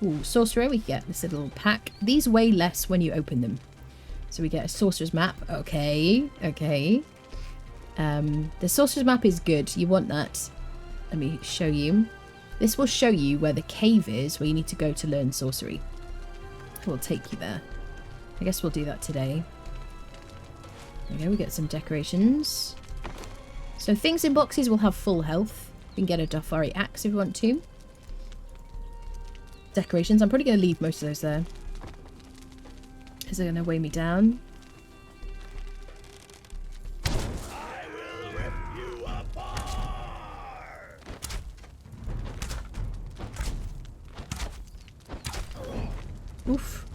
Ooh, sorcerer, we get this little pack. These weigh less when you open them. So we get a sorcerer's map. Okay, okay. The sorcerer's map is good. You want that. Let me show you. This will show you where the cave is, where you need to go to learn sorcery. We'll take you there. I guess we'll do that today. There we go, we get some decorations. So things in boxes will have full health. You can get a Darfari axe if you want to. Decorations, I'm probably going to leave most of those there. Because they're going to weigh me down. I will rip you apart. Oof.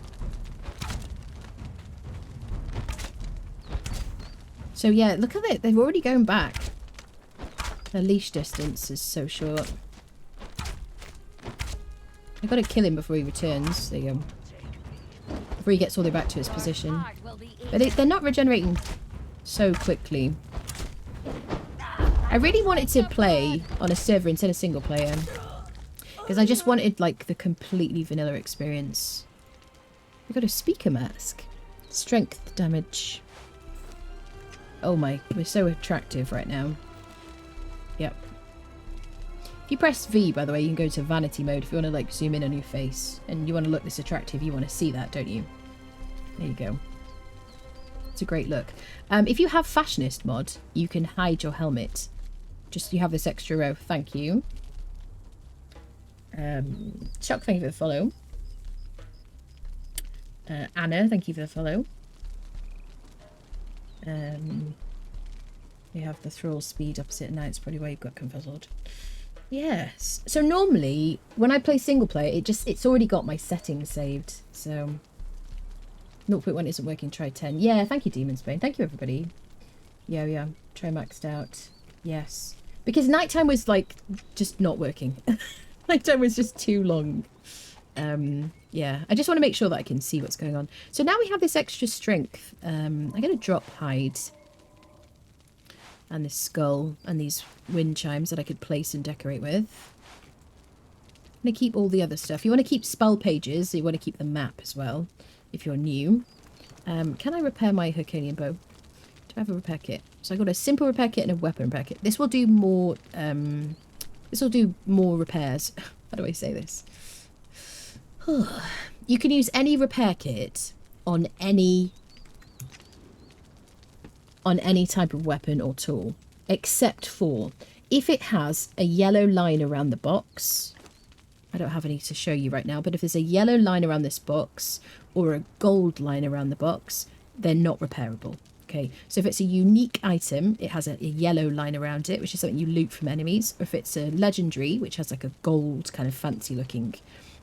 So yeah, look at it. They've already gone back. The leash distance is so short. I've got to kill him before he returns. There you go. Before he gets all the way back to his position. But they're not regenerating so quickly. I really wanted to play on a server instead of single player. Because I just wanted like the completely vanilla experience. We've got a speaker mask. Strength damage. Oh my, we're so attractive right now. Yep. If you press V, by the way, you can go to vanity mode if you want to like zoom in on your face. And you want to look this attractive, you want to see that, don't you? There you go. It's a great look. If you have Fashionist mod, you can hide your helmet. Just you have this extra row. Thank you. Chuck, thank you for the follow. Anna, thank you for the follow. You have the thrall speed opposite, and now it's probably why you've got confuzzled. Yes. So normally when I play single player, it's already got my settings saved. So 0.1 isn't working, try 10. Yeah, thank you, Demon Spain. Thank you, everybody. Yeah. Try maxed out. Yes. Because nighttime was like just not working. Nighttime was just too long. Yeah, I just want to make sure that I can see what's going on. So now we have this extra strength. I'm going to drop hide. And this skull and these wind chimes that I could place and decorate with. I'm going to keep all the other stuff. You want to keep spell pages, so you want to keep the map as well, if you're new. Can I repair my Hercanian bow? Do I have a repair kit? So I got a simple repair kit and a weapon repair kit. This will do more, repairs. How do I say this? You can use any repair kit on any type of weapon or tool, except for if it has a yellow line around the box. I don't have any to show you right now, but if there's a yellow line around this box or a gold line around the box, they're not repairable. Okay, so if it's a unique item, it has a yellow line around it, which is something you loot from enemies. Or if it's a legendary, which has like a gold kind of fancy looking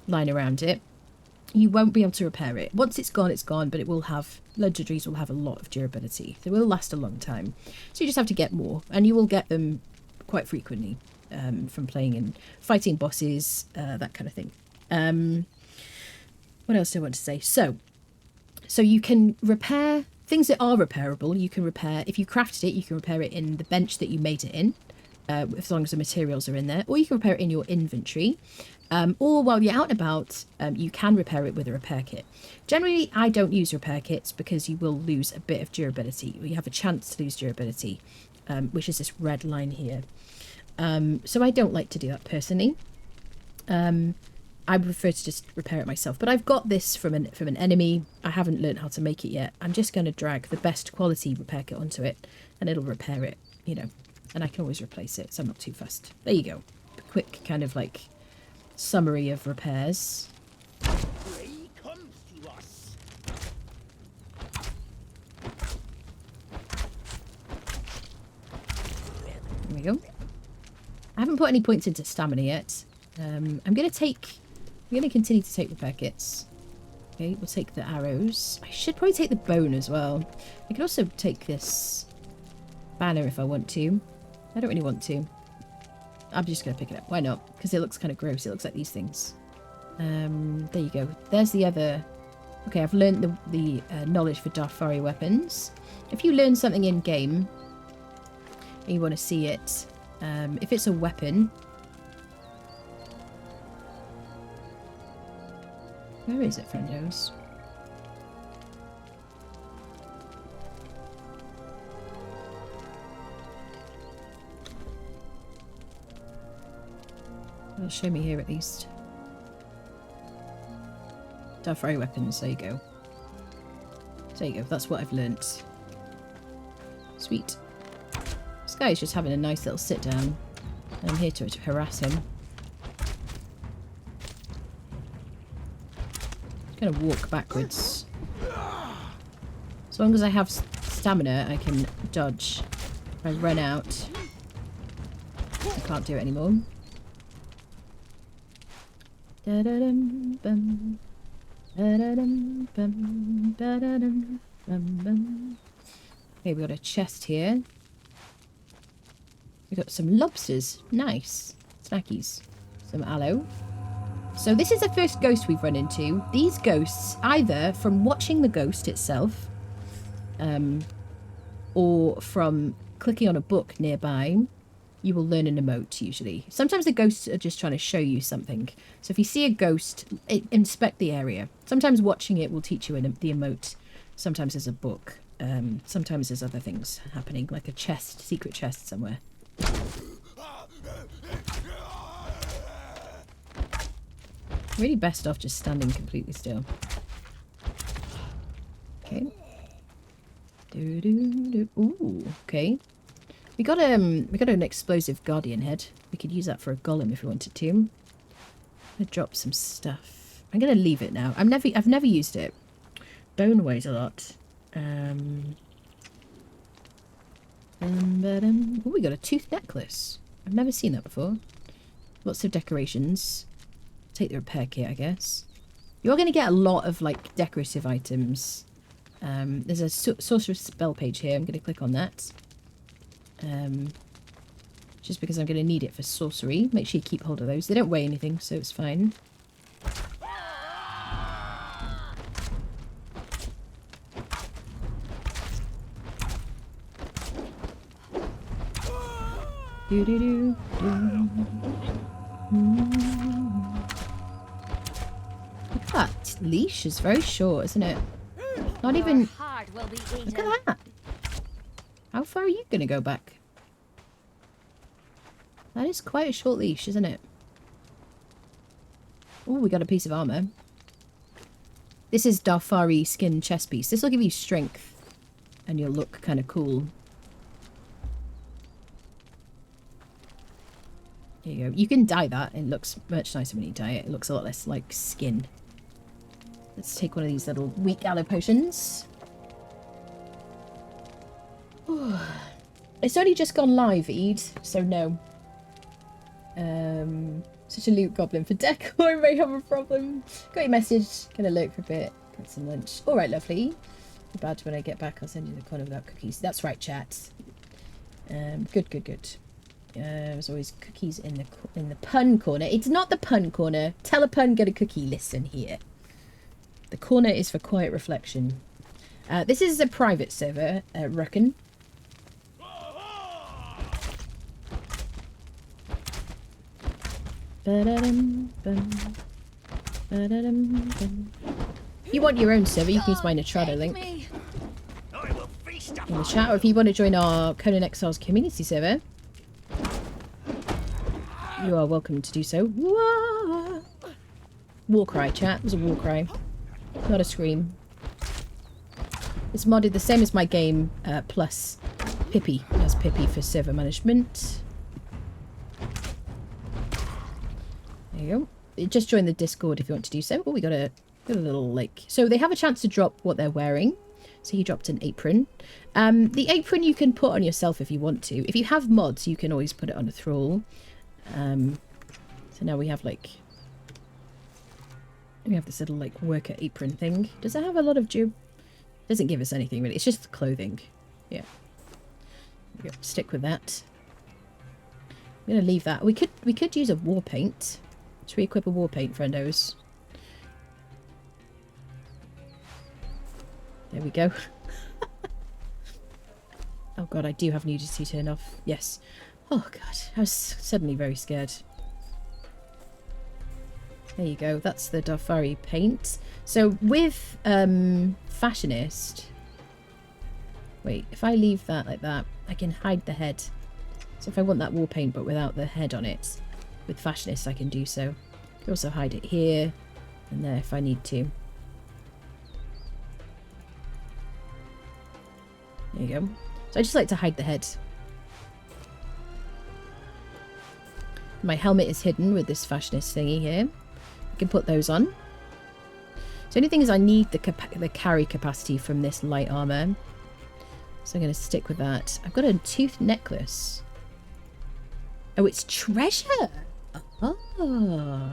line around it, you won't be able to repair it. Once it's gone, but it will have, legendaries will have a lot of durability. They will last a long time. So you just have to get more, and you will get them quite frequently from playing and fighting bosses, that kind of thing. What else do I want to say? So you can repair things that are repairable. You can repair, if you crafted it, you can repair it in the bench that you made it in, as long as the materials are in there, or you can repair it in your inventory. Or while you're out and about, you can repair it with a repair kit. Generally, I don't use repair kits because you will lose a bit of durability. You have a chance to lose durability, which is this red line here. So I don't like to do that personally. I prefer to just repair it myself. But I've got this from an enemy. I haven't learned how to make it yet. I'm just going to drag the best quality repair kit onto it, and it'll repair it, you know. And I can always replace it, so I'm not too fussed. There you go. A quick kind of like summary of repairs. Prey comes to us. There we go. I haven't put any points into stamina yet. I'm going to continue to take repair kits. Okay, we'll take the arrows. I should probably take the bone as well. I could also take this banner if I want to. I don't really want to. I'm just going to pick it up. Why not? Because it looks kind of gross. It looks like these things. There you go. There's the other... Okay, I've learned the knowledge for Darfari weapons. If you learn something in-game and you want to see it, if it's a weapon... Where is it, friendos? Well, show me here at least. Darfari weapons, there you go. There you go, that's what I've learnt. Sweet. This guy's just having a nice little sit down. I'm here to harass him. Just gonna walk backwards. As long as I have stamina, I can dodge. If I run out, I can't do it anymore. Da-da-dum-bum. Ba-da-dum-bum. Ba-da-dum-bum-bum. Okay, we got a chest here. We got some lobsters. Nice. Snackies. Some aloe. So this is the first ghost we've run into. These ghosts, either from watching the ghost itself, or from clicking on a book nearby, you will learn an emote, usually. Sometimes the ghosts are just trying to show you something. So if you see a ghost, inspect the area. Sometimes watching it will teach you the emote. Sometimes there's a book. Sometimes there's other things happening, like a chest, secret chest somewhere. Really best off just standing completely still. Okay. Ooh, okay. We got an explosive guardian head. We could use that for a golem if we wanted to. I'm gonna drop some stuff. I'm gonna leave it now. I've never used it. Bone weighs a lot. Ooh, we got a tooth necklace. I've never seen that before. Lots of decorations. Take the repair kit, I guess. You're going to get a lot of like decorative items. There's a sorcerer's spell page here. I'm going to click on that. Just because I'm going to need it for sorcery. Make sure you keep hold of those. They don't weigh anything, so it's fine. Do-do-do-do. Look at that leash is very short, isn't it? Not even... Look at that. How far are you going to go back? That is quite a short leash, isn't it? Oh, we got a piece of armor. This is Darfari skin chest piece. This will give you strength. And you'll look kind of cool. Here you go. You can dye that. It looks much nicer when you dye it. It looks a lot less like skin. Let's take one of these little weak aloe potions. It's only just gone live, Ede, so no. Such a loot goblin for decor. I may have a problem. Got your message. Gonna lurk for a bit. Got some lunch. Alright, lovely. The badge when I get back, I'll send you the corner without cookies. That's right, chat. Good. There's always cookies in the pun corner. It's not the pun corner. Tell a pun, get a cookie. Listen here. The corner is for quiet reflection. This is a private server, reckon. If you want your own server, you can use my Nitrado link in the chat, or if you want to join our Conan Exiles community server, you are welcome to do so. Whoa! War cry, chat. It was a war cry. Not a scream. It's modded the same as my game, plus Pippi. It has Pippi for server management. There you go. Just join the Discord if you want to do so. Oh, we got a little, like... So they have a chance to drop what they're wearing. So he dropped an apron. The apron you can put on yourself if you want to. If you have mods, you can always put it on a thrall. So now we have, like... We have this little, like, worker apron thing. Does it have a lot of doesn't give us anything, really. It's just clothing. Yeah. There we go. Stick with that. I'm going to leave that. We could use a war paint. Should we equip a war paint, friendos? There we go. Oh god, I do have nudity turned off. Yes. Oh god, I was suddenly very scared. There you go. That's the Darfari paint. So with Fashionist... Wait, if I leave that like that, I can hide the head. So if I want that war paint but without the head on it, with Fashionist I can do so. I can also hide it here and there if I need to. There you go. So I just like to hide the head. My helmet is hidden with this Fashionist thingy here. I can put those on. So the only thing is I need the carry capacity from this light armor. So I'm going to stick with that. I've got a tooth necklace. Oh, it's treasure! Oh,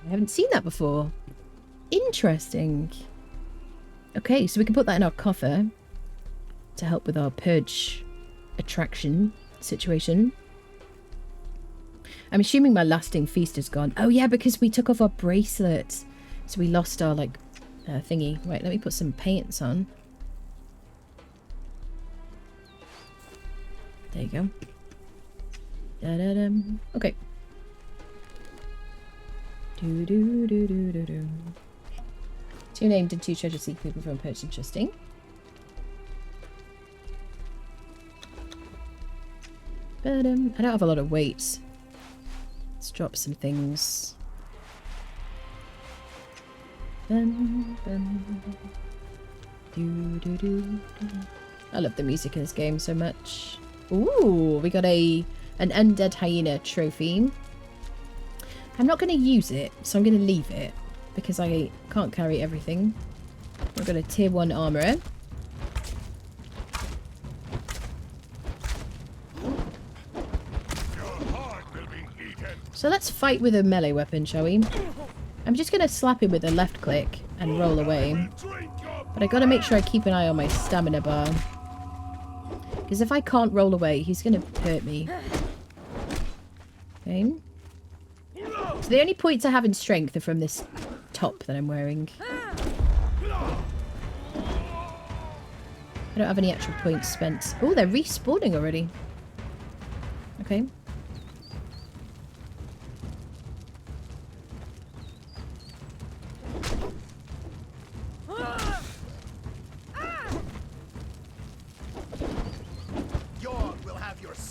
I haven't seen that before. Interesting. Okay, so we can put that in our coffer to help with our purge attraction situation. I'm assuming my lasting feast is gone. Oh yeah, because we took off our bracelet. So we lost our, like, thingy. Right, let me put some paints on. There you go. Da-da-dum. Okay. Do-do-do-do-do-do. 2 named and 2 treasure seeking people from purge. Interesting. But I don't have a lot of weight. Let's drop some things. Bum, bum. Do, do, do, do. I love the music in this game so much. Ooh, we got an undead hyena trophy. I'm not going to use it, so I'm going to leave it because I can't carry everything. We've got a tier 1 armorer. So let's fight with a melee weapon, shall we? I'm just going to slap him with a left click and roll away. But I got to make sure I keep an eye on my stamina bar. Because if I can't roll away, he's going to hurt me. Okay. So the only points I have in strength are from this top that I'm wearing. I don't have any actual points spent. Oh, they're respawning already. Okay.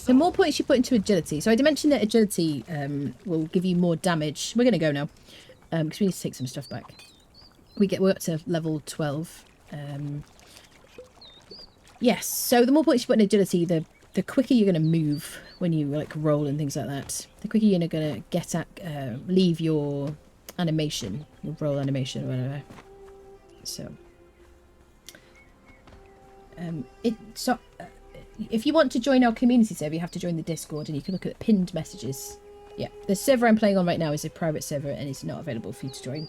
The more points you put into agility. So I did mention that agility will give you more damage. We're going to go now. Because we need to take some stuff back. We're up to level 12. Yes, so the more points you put in agility, the quicker you're going to move when you like roll and things like that. The quicker you're going to get at, leave your animation, your roll animation or whatever. So, if you want to join our community server, you have to join the Discord and you can look at the pinned messages. Yeah, the server I'm playing on right now is a private server and it's not available for you to join.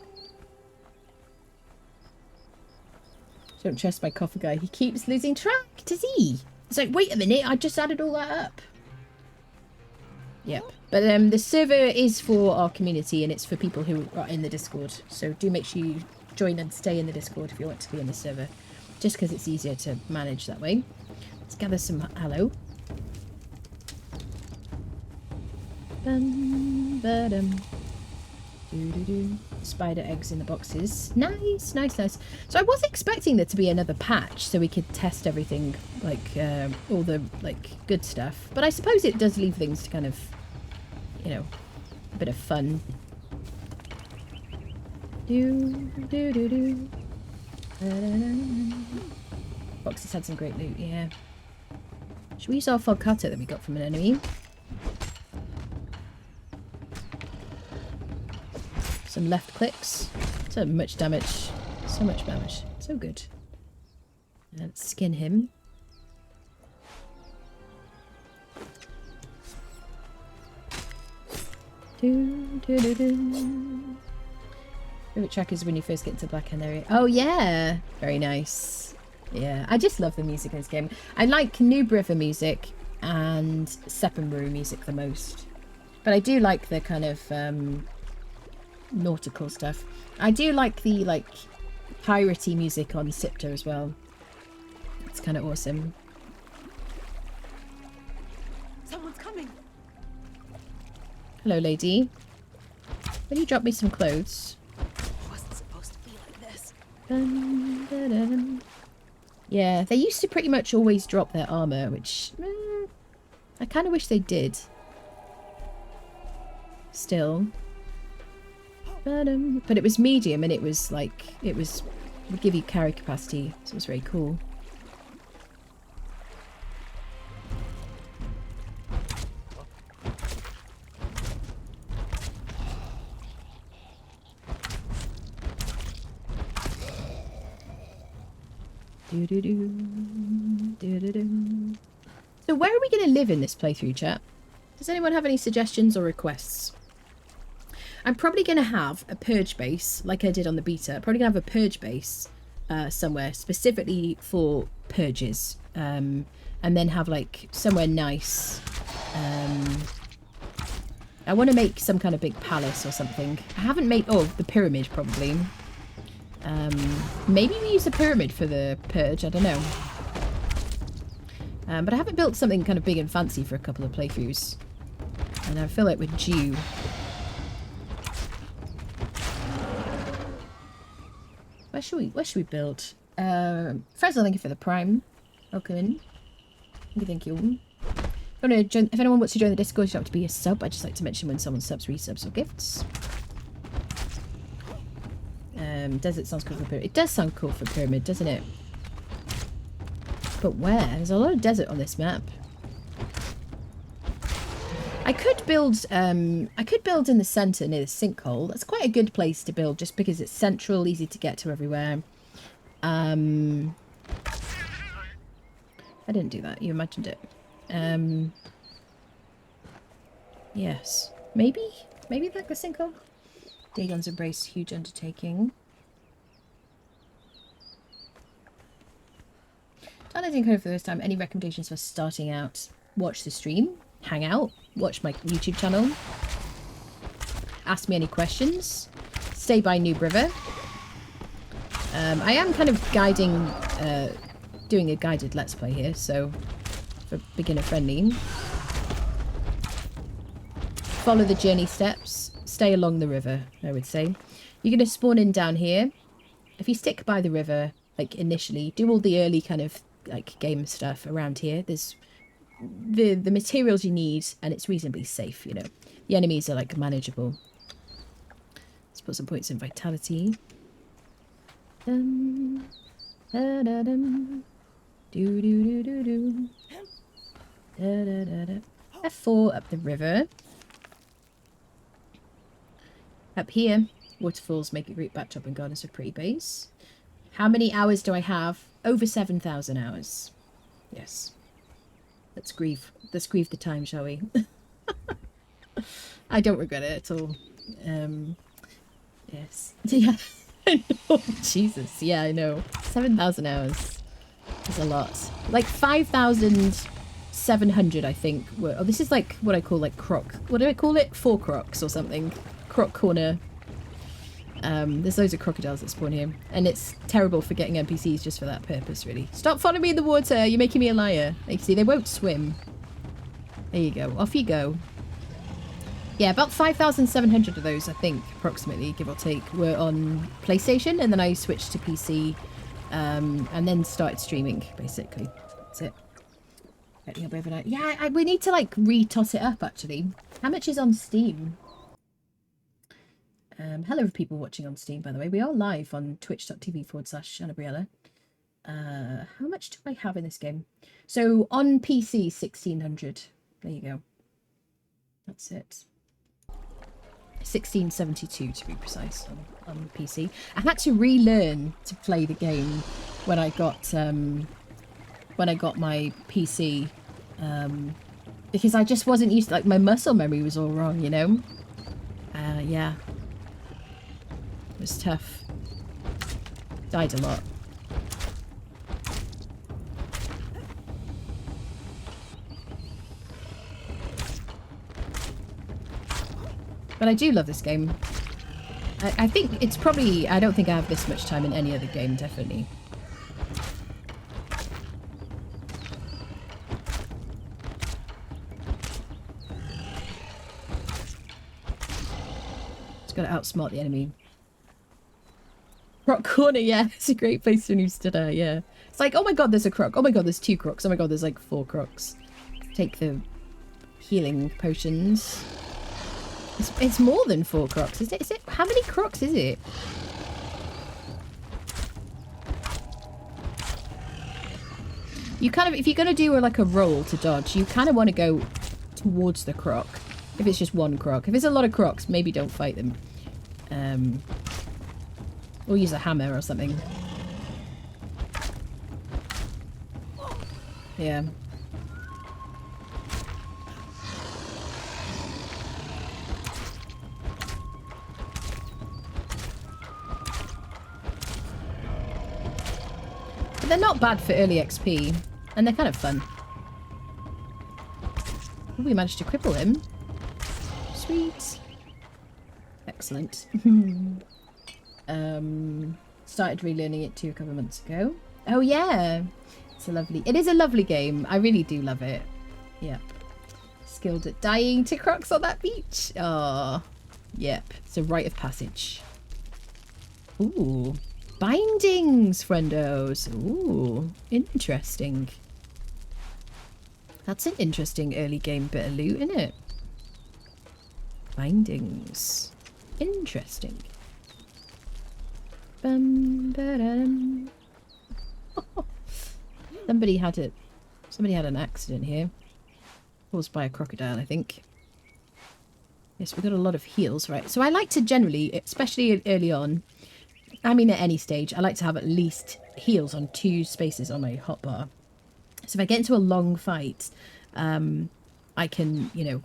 Don't trust my coffer guy. He keeps losing track. Does he? It's like, wait a minute, I just added all that up. Yep. But the server is for our community and it's for people who are in the Discord. So do make sure you join and stay in the Discord if you want to be in the server. Just because it's easier to manage that way. Let's gather some aloe. Spider eggs in the boxes. Nice, nice, nice. So I was expecting there to be another patch so we could test everything, like all the like good stuff. But I suppose it does leave things to kind of, you know, a bit of fun. Boxes had some great loot, yeah. Should we use our fog cutter that we got from an enemy? Some left clicks. So much damage. So much damage. So good. Let's skin him. Favorite track is when you first get into Black Hand area. Oh yeah! Very nice. Yeah, I just love the music in this game. I like Noob River music and Seppenbrew music the most. But I do like the kind of nautical stuff. I do like the piratey music on Sipta as well. It's kind of awesome. Someone's coming. Hello, lady. Will you drop me some clothes? Wasn't supposed to be like this. Dun, dun, dun. Yeah, they used to pretty much always drop their armor, which I kind of wish they did. Still. But it was medium, and it was like, would give you carry capacity, so it was very cool. So where are we going to live in this playthrough, chat? Does anyone have any suggestions or requests? I'm probably going to have a purge base, like I did on the beta. I'm probably going to have a purge base somewhere, specifically for purges. And then have, like, somewhere nice. I want to make some kind of big palace or something. I haven't made... Oh, the pyramid, probably. Maybe we use a pyramid for the purge, I don't know. But I haven't built something kind of big and fancy for a couple of playthroughs. And I feel like we're due. Where should we build? Fresno, thank you for the prime. Welcome in. Thank you. If anyone wants to join the Discord, you don't have to be a sub. I just like to mention when someone subs, resubs, or gifts. Desert sounds cool for pyramid. It does sound cool for pyramid, doesn't it? But where? There's a lot of desert on this map. I could build in the centre near the sinkhole. That's quite a good place to build, just because it's central, easy to get to everywhere. I didn't do that. You imagined it. Yes. Maybe like the sinkhole. Dagon's Embrace, huge undertaking. Downloading code for the first time. Any recommendations for starting out? Watch the stream, hang out, watch my YouTube channel, ask me any questions, stay by Noob River. I am kind of guiding, doing a guided let's play here, so for beginner friendly. Follow the journey steps, stay along the river, I would say. You're going to spawn in down here. If you stick by the river, like initially, do all the early kind of like game stuff around here. There's the materials you need, and it's reasonably safe, you know. The enemies are like manageable. Let's put some points in vitality. Dum, da, da, dum. Do do do do do. Da, da, da, da. F4 up the river. Up here, waterfalls make a great backdrop and gardens for pretty base. How many hours do I have? Over 7,000 hours. Yes. Let's grieve the time, shall we? I don't regret it at all. Yes. Yeah. I know. Jesus. Yeah, I know. 7,000 hours is a lot. Like 5,700, I think. Oh, this is like what I call like croc. What do I call it? 4 crocs or something. Croc corner. There's loads of crocodiles that spawn here, and it's terrible for getting NPCs just for that purpose, really. Stop following me in the water, you're making me a liar. You see, they won't swim. There you go, off you go. Yeah, about 5,700 of those, I think, approximately, give or take, were on PlayStation, and then I switched to PC, and then started streaming, basically. That's it. Getting up overnight. Yeah, we need to, like, re-toss it up, actually. How much is on Steam? Hello people watching on Steam, by the way. We are live on twitch.tv/Annabriella. How much do I have in this game? So on PC, 1,600. There you go. That's it. 1,672 to be precise on PC. I had to relearn to play the game when I got my PC, because I just wasn't used to, like, my muscle memory was all wrong, you know. Yeah. It was tough. Died a lot. But I do love this game. I think it's probably... I don't think I have this much time in any other game, definitely. Just got to outsmart the enemy. Croc corner, yeah. It's a great place when you stood out, yeah. It's like, oh my god, there's a croc. Oh my god, there's 2 crocs. Oh my god, there's like 4 crocs. Take the healing potions. It's more than 4 crocs. Is it? How many crocs is it? You kind of, if you're going to do like a roll to dodge, you kind of want to go towards the croc. If it's just 1 croc. If it's a lot of crocs, maybe don't fight them. Or use a hammer or something. Yeah. But they're not bad for early XP. And they're kind of fun. Ooh, we managed to cripple him. Sweet. Excellent. Started relearning it too a couple of months ago. Oh yeah. It is a lovely game. I really do love it. Yep. Skilled at dying to crocs on that beach. Oh, yep. It's a rite of passage. Ooh. Bindings, friendos. Ooh. Interesting. That's an interesting early game bit of loot, isn't it? Bindings. Interesting. Bum, ba-dum. Somebody had an accident here. Caused by a crocodile, I think. Yes, we've got a lot of heals, right? So I like to generally, especially early on, I mean at any stage, I like to have at least heals on 2 spaces on my hotbar. So if I get into a long fight, I can, you know,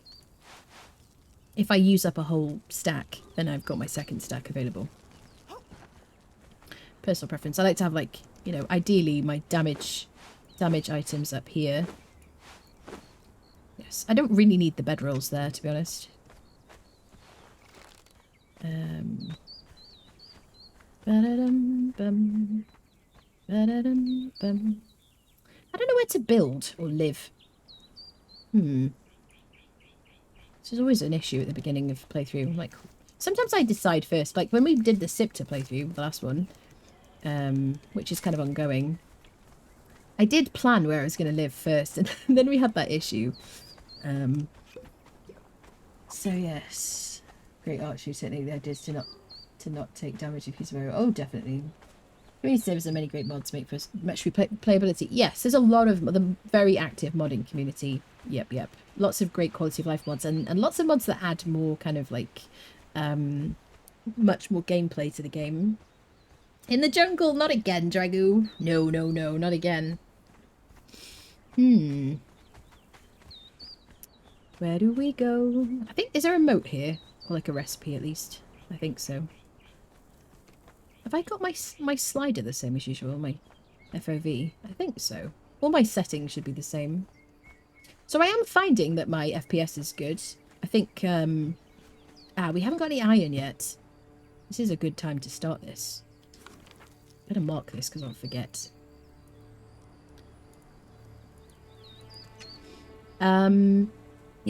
if I use up a whole stack, then I've got my second stack available. Personal preference. I like to have, like, you know, ideally my damage items up here. Yes, I don't really need the bedrolls there, to be honest. Ba-da-dum-bum. Ba-da-dum-bum. I don't know where to build or live. This is always an issue at the beginning of playthrough. Like, sometimes I decide first. Like, when we did the Sipta playthrough, the last one, which is kind of ongoing, I did plan where I was going to live first, and then we had that issue. So yes, great archery technique. The idea is to not take damage if he's very... Oh, definitely. Community servers and many great mods make for much playability. Yes, there's a lot of the very active modding community. Yep. Lots of great quality of life mods and lots of mods that add more kind of like much more gameplay to the game. In the jungle, not again, Dragu. No, not again. Where do we go? I think, is there a moat here? Or like a recipe at least? I think so. Have I got my slider the same as usual? My FOV? I think so. All my settings should be the same. So I am finding that my FPS is good. I think, we haven't got any iron yet. This is a good time to start this. Better mark this because I'll forget. The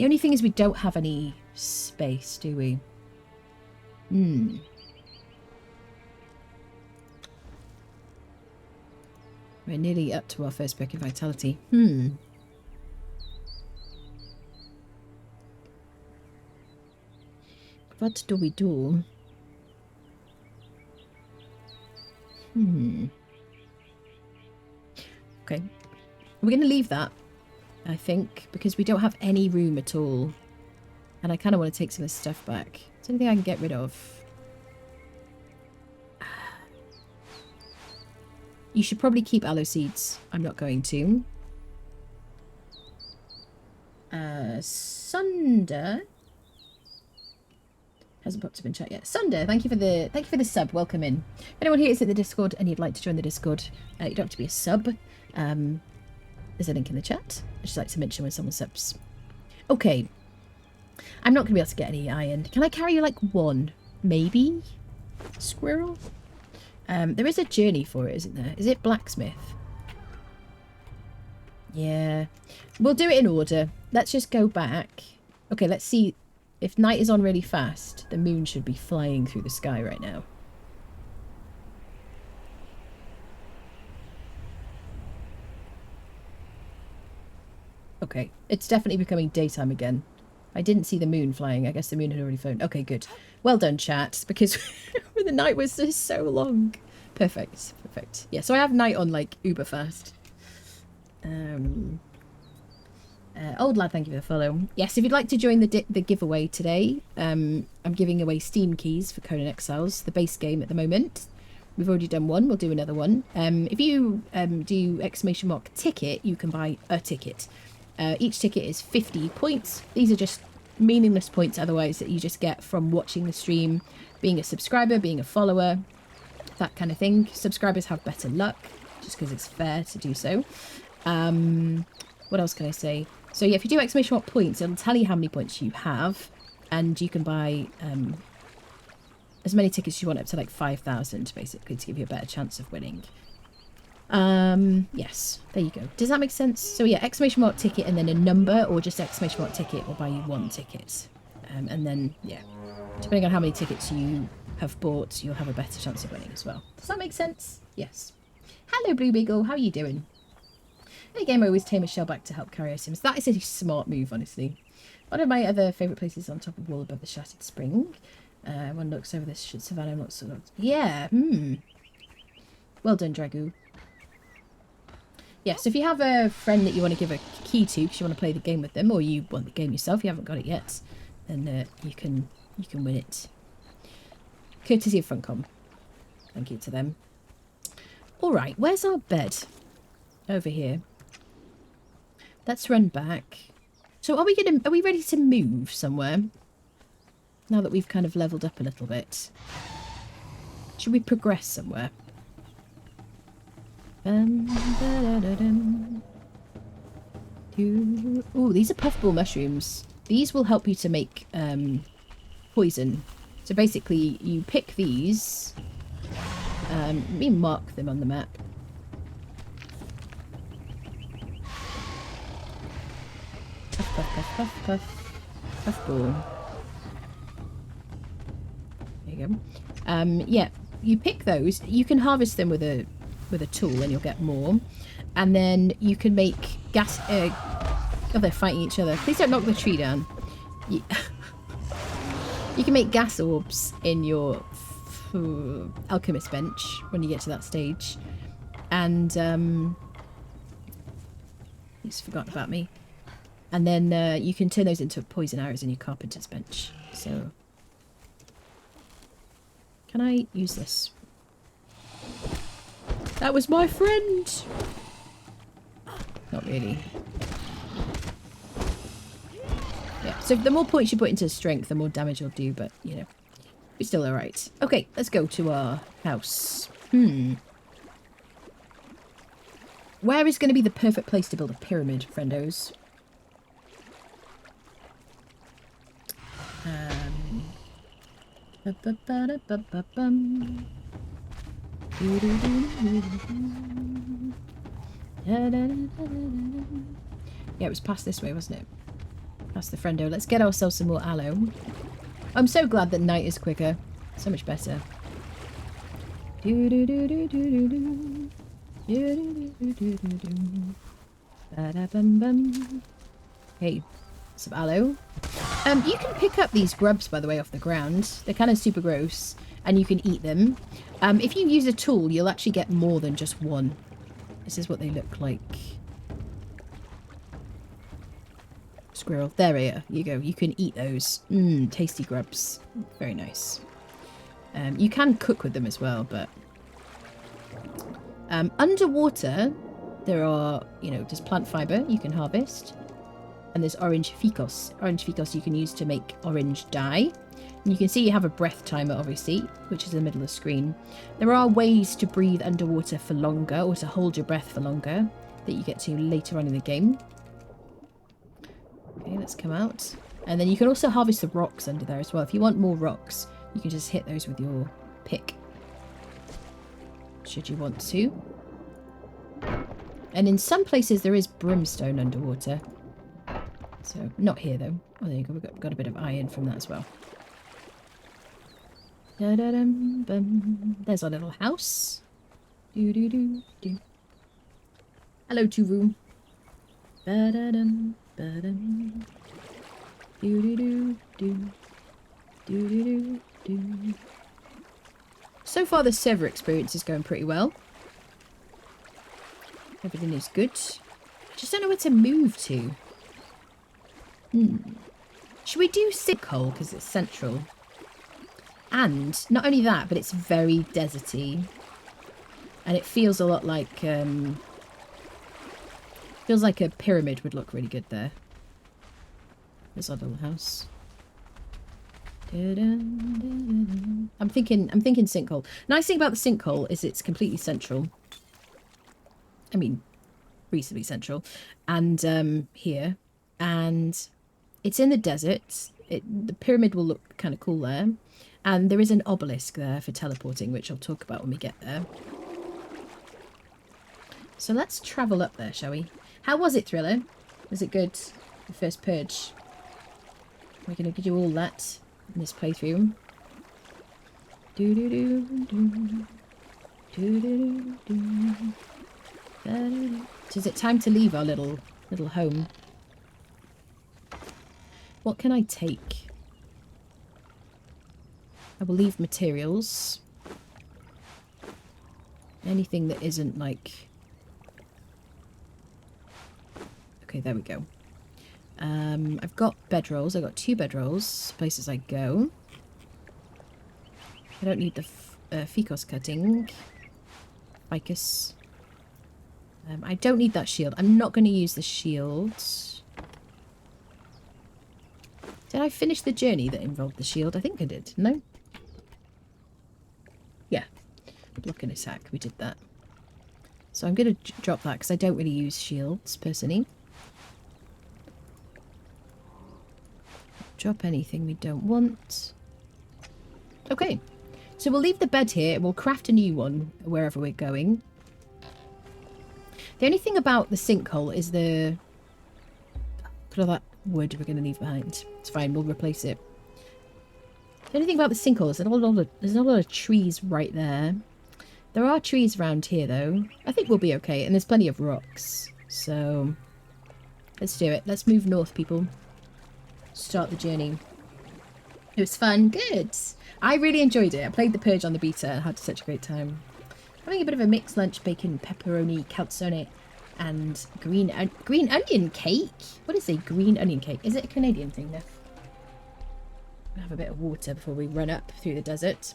only thing is we don't have any space, do we? We're nearly up to our first perk of vitality. What do we do? Okay. We're going to leave that, I think, because we don't have any room at all. And I kind of want to take some of this stuff back. Is there anything I can get rid of? You should probably keep aloe seeds. I'm not going to. Sunder hasn't popped up in chat yet. Sunder, thank you for the sub. Welcome in. If anyone here is in the Discord and you'd like to join the Discord, you don't have to be a sub. There's a link in the chat. I just like to mention when someone subs. Okay. I'm not going to be able to get any iron. Can I carry like 1? Maybe? Squirrel. There is a journey for it, isn't there? Is it blacksmith? Yeah. We'll do it in order. Let's just go back. Okay, let's see. If night is on really fast, the moon should be flying through the sky right now. Okay, it's definitely becoming daytime again. I didn't see the moon flying. I guess the moon had already flown. Okay, good. Well done, chat, because the night was just so long. Perfect, perfect. Yeah, so I have night on like uber fast. Old lad, thank you for the follow. Yes, if you'd like to join the giveaway today, I'm giving away Steam keys for Conan Exiles, the base game at the moment. We've already done one. We'll do another one. If you do ! Ticket, you can buy a ticket. Each ticket is 50 points. These are just meaningless points otherwise that you just get from watching the stream, being a subscriber, being a follower, that kind of thing. Subscribers have better luck just because it's fair to do so. What else can I say? So yeah, if you do ! Points, it'll tell you how many points you have, and you can buy as many tickets as you want, up to like 5,000 basically, to give you a better chance of winning. Yes, there you go. Does that make sense? So yeah, ! Ticket and then a number, or just ! Ticket will buy you one ticket. And then, yeah, depending on how many tickets you have bought, you'll have a better chance of winning as well. Does that make sense? Yes. Hello, Blue Beagle. How are you doing? Hey, game, I always tame a shell back to help carry our sims. That is a smart move, honestly. One of my other favourite places on top of the wall above the shattered spring. One looks over this savannah and looks sort of... Yeah, Well done, Dragoo. Yeah, so if you have a friend that you want to give a key to because you want to play the game with them, or you want the game yourself, you haven't got it yet, then you can win it. Courtesy of Funcom. Thank you to them. Alright, where's our bed? Over here. Let's run back. So are we ready to move somewhere? Now that we've kind of leveled up a little bit. Should we progress somewhere? Ooh, these are puffball mushrooms. These will help you to make poison. So basically you pick these. Let me mark them on the map. Puff, puff, puff, puff, puff. Puffball. There you go. Yeah, you pick those. You can harvest them with a tool and you'll get more. And then you can make gas... oh, they're fighting each other. Please don't knock the tree down. You can make gas orbs in your alchemist bench when you get to that stage. And... he's forgotten about me. And then you can turn those into poison arrows in your carpenter's bench. So... Can I use this? That was my friend! Not really. Yeah, so the more points you put into strength, the more damage you'll do, but, you know, it's still alright. Okay, let's go to our house. Where is going to be the perfect place to build a pyramid, friendos? Yeah, it was past this way, wasn't it? Past the friendo. Let's get ourselves some more aloe. I'm so glad that night is quicker. So much better. Hey, some aloe. You can pick up these grubs, by the way, off the ground. They're kind of super gross, and you can eat them. If you use a tool, you'll actually get more than just one. This is what they look like. Squirrel. There you go. You can eat those. Tasty grubs. Very nice. You can cook with them as well, but... underwater, there are, you know, there's plant fibre you can harvest. And there's orange ficus. Orange ficus you can use to make orange dye. And you can see you have a breath timer, obviously, which is in the middle of the screen. There are ways to breathe underwater for longer, or to hold your breath for longer, that you get to later on in the game. Okay, let's come out. And then you can also harvest the rocks under there as well. If you want more rocks, you can just hit those with your pick. Should you want to. And in some places there is brimstone underwater. So, not here though. Oh, there you go. We've got a bit of iron from that as well. Da-da-dum-bum. There's our little house. Do-do-do-do. Hello, two-room. Ba-da-dum, ba-dum. Do-do-do-do. Do-do-do-do. So far, the server experience is going pretty well. Everything is good. I just don't know where to move to. Should we do Sinkhole because it's central? And not only that, but it's very deserty. And it feels a lot like... feels like a pyramid would look really good there. There's our little house. I'm thinking Sinkhole. Nice thing about the Sinkhole is it's completely central. I mean, reasonably central. And here. And it's in the desert. The pyramid will look kind of cool there. And there is an obelisk there for teleporting, which I'll talk about when we get there. So let's travel up there, shall we? How was it, Thriller? Was it good? The first purge? We're going to do all that in this playthrough. Do-do-do-do. Do-do-do-do. So is it time to leave our little home? What can I take? I will leave materials. Anything that isn't like... Okay, there we go. I've got bedrolls. I've got 2 bedrolls. Places I go. I don't need the ficus cutting. Ficus. I don't need that shield. I'm not going to use the shield. Did I finish the journey that involved the shield? I think I did. No? Yeah. Block and attack. We did that. So I'm going to drop that because I don't really use shields, personally. Drop anything we don't want. Okay. So we'll leave the bed here. We'll craft a new one wherever we're going. The only thing about the sinkhole is the... Look at all that wood we're going to leave behind. It's fine. We'll replace it. The only thing about the sinkhole is there's not a lot of trees right there. There are trees around here, though. I think we'll be okay. And there's plenty of rocks. So, let's do it. Let's move north, people. Start the journey. It was fun. Good. I really enjoyed it. I played the Purge on the beta and had such a great time. Having a bit of a mixed lunch, bacon, pepperoni, calzone, and green onion cake. What is a green onion cake? Is it a Canadian thing, Neff? We'll have a bit of water before we run up through the desert.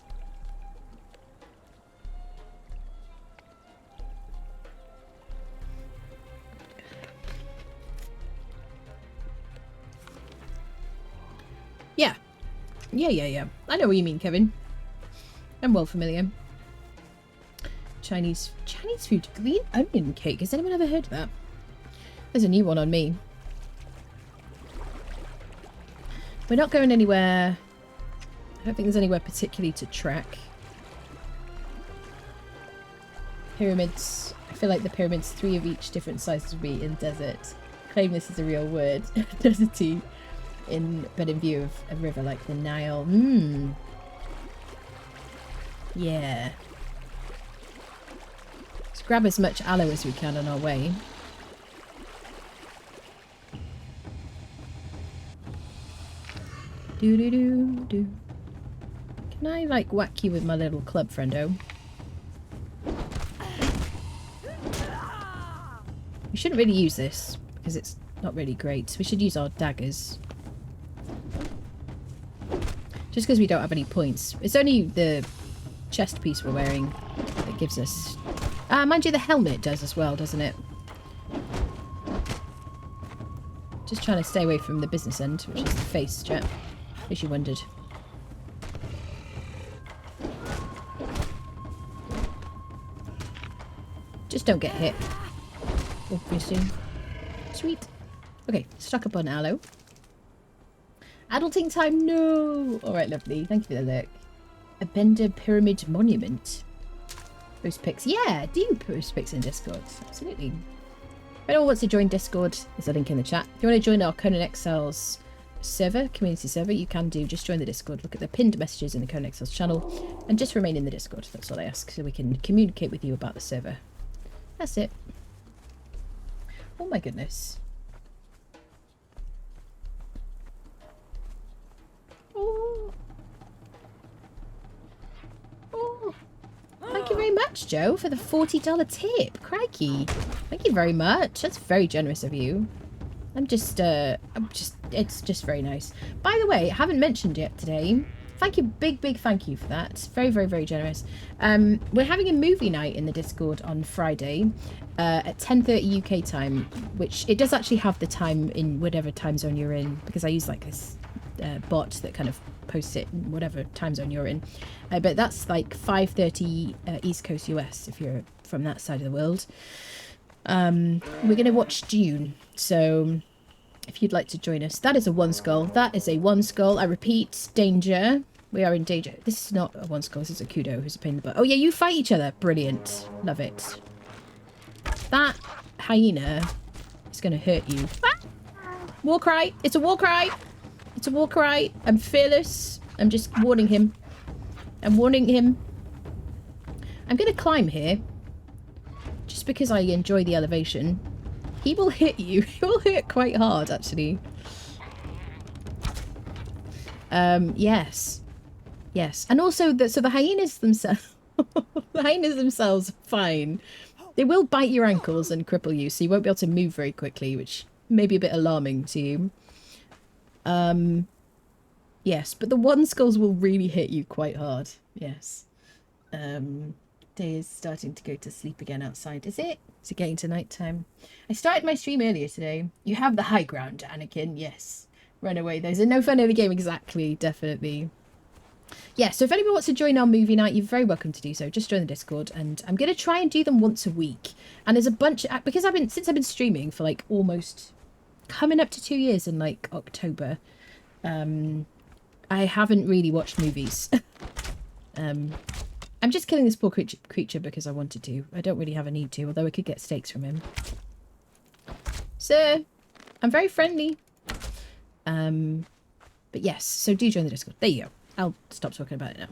Yeah. Yeah. I know what you mean, Kevin. I'm well familiar. Chinese food. Green onion cake. Has anyone ever heard of that? There's a new one on me. We're not going anywhere. I don't think there's anywhere particularly to track. Pyramids. I feel like the pyramids, 3 of each different sizes would be in desert. Claim this is a real word. Deserty. But in view of a river like the Nile. Yeah. Let's grab as much aloe as we can on our way. Do. Can I, like, whack you with my little club, friendo? We shouldn't really use this, because it's not really great. We should use our daggers. Just because we don't have any points. It's only the chest piece we're wearing that gives us... mind you, the helmet does as well, doesn't it? Just trying to stay away from the business end, which is the face strap. In case you wondered. Just don't get hit. Obviously. Sweet. Okay, stock up on aloe. Adulting time? No! Alright, lovely. Thank you for the look. A Bender Pyramid Monument. Post pics. Yeah, do post pics in Discord. Absolutely. If anyone wants to join Discord, there's a link in the chat. If you want to join our Conan Exiles server, community server, you can do. Just join the Discord. Look at the pinned messages in the Conan Exiles channel and just remain in the Discord. That's all I ask, so we can communicate with you about the server. That's it. Oh my goodness. Oh. Oh. Thank you very much, Joe, for the $40 tip. Crikey. Thank you very much. That's very generous of you. it's just very nice. By the way, I haven't mentioned yet today. Thank you, big thank you for that. It's very, very, very generous. We're having a movie night in the Discord on Friday at 10:30 UK time, which it does actually have the time in whatever time zone you're in, because I use like this bot that kind of posts it in whatever time zone you're in. But that's like 5:30 East Coast US if you're from that side of the world. We're going to watch Dune, so if you'd like to join us. That is a 1 skull. That is a 1 skull. I repeat, danger. We are in danger. This is not a 1 skull. This is a Kudo who's a pain in the butt. Oh yeah, you fight each other. Brilliant. Love it. That hyena is going to hurt you. Ah! War cry. It's a war cry. It's a war cry. I'm fearless. I'm just warning him. I'm warning him. I'm going to climb here. Just because I enjoy the elevation. He will hit you. He will hit quite hard, actually. Yes. Yes. And also, so the hyenas themselves... the hyenas themselves are fine. They will bite your ankles and cripple you, so you won't be able to move very quickly, which may be a bit alarming to you. Yes, but the 1 skulls will really hit you quite hard. Yes. Day is starting to go to sleep again outside. Is it? Is it getting to night time? I started my stream earlier today. You have the high ground, Anakin. Yes. Run away. There's a no fun early game. Exactly. Definitely. Yeah, so if anyone wants to join our movie night, you're very welcome to do so. Just join the Discord, and I'm going to try and do them once a week. And there's a bunch... Because since I've been streaming for like almost... coming up to 2 years in like October, I haven't really watched movies. I'm just killing this poor creature because I wanted to. I don't really have a need to, although I could get steaks from him. Sir, I'm very friendly. But yes, so do join the Discord. There you go. I'll stop talking about it now.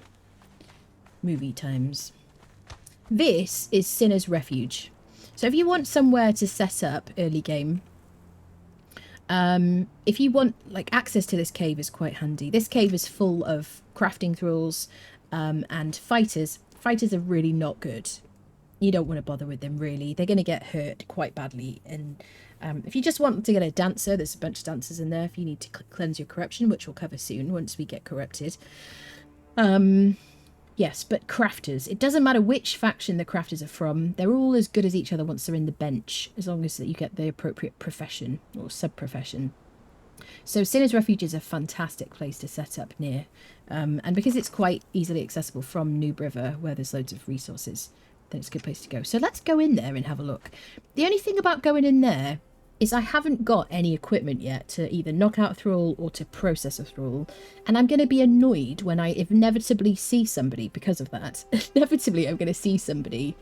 Movie times. This is Sinner's Refuge. So if you want somewhere to set up early game, if you want like access to this cave is quite handy. This cave is full of crafting thralls, and fighters. Fighters are really not good. You don't want to bother with them, really. They're going to get hurt quite badly. And if you just want to get a dancer, there's a bunch of dancers in there. If you need to cleanse your corruption, which we'll cover soon once we get corrupted. Yes, but crafters. It doesn't matter which faction the crafters are from. They're all as good as each other once they're in the bench, as long as that you get the appropriate profession or sub-profession. So Sinner's Refuge is a fantastic place to set up near. And because it's quite easily accessible from Noob River, where there's loads of resources, then it's a good place to go. So let's go in there and have a look. The only thing about going in there is I haven't got any equipment yet to either knock out a thrall or to process a thrall. And I'm going to be annoyed when I inevitably see somebody because of that. Inevitably, I'm going to see somebody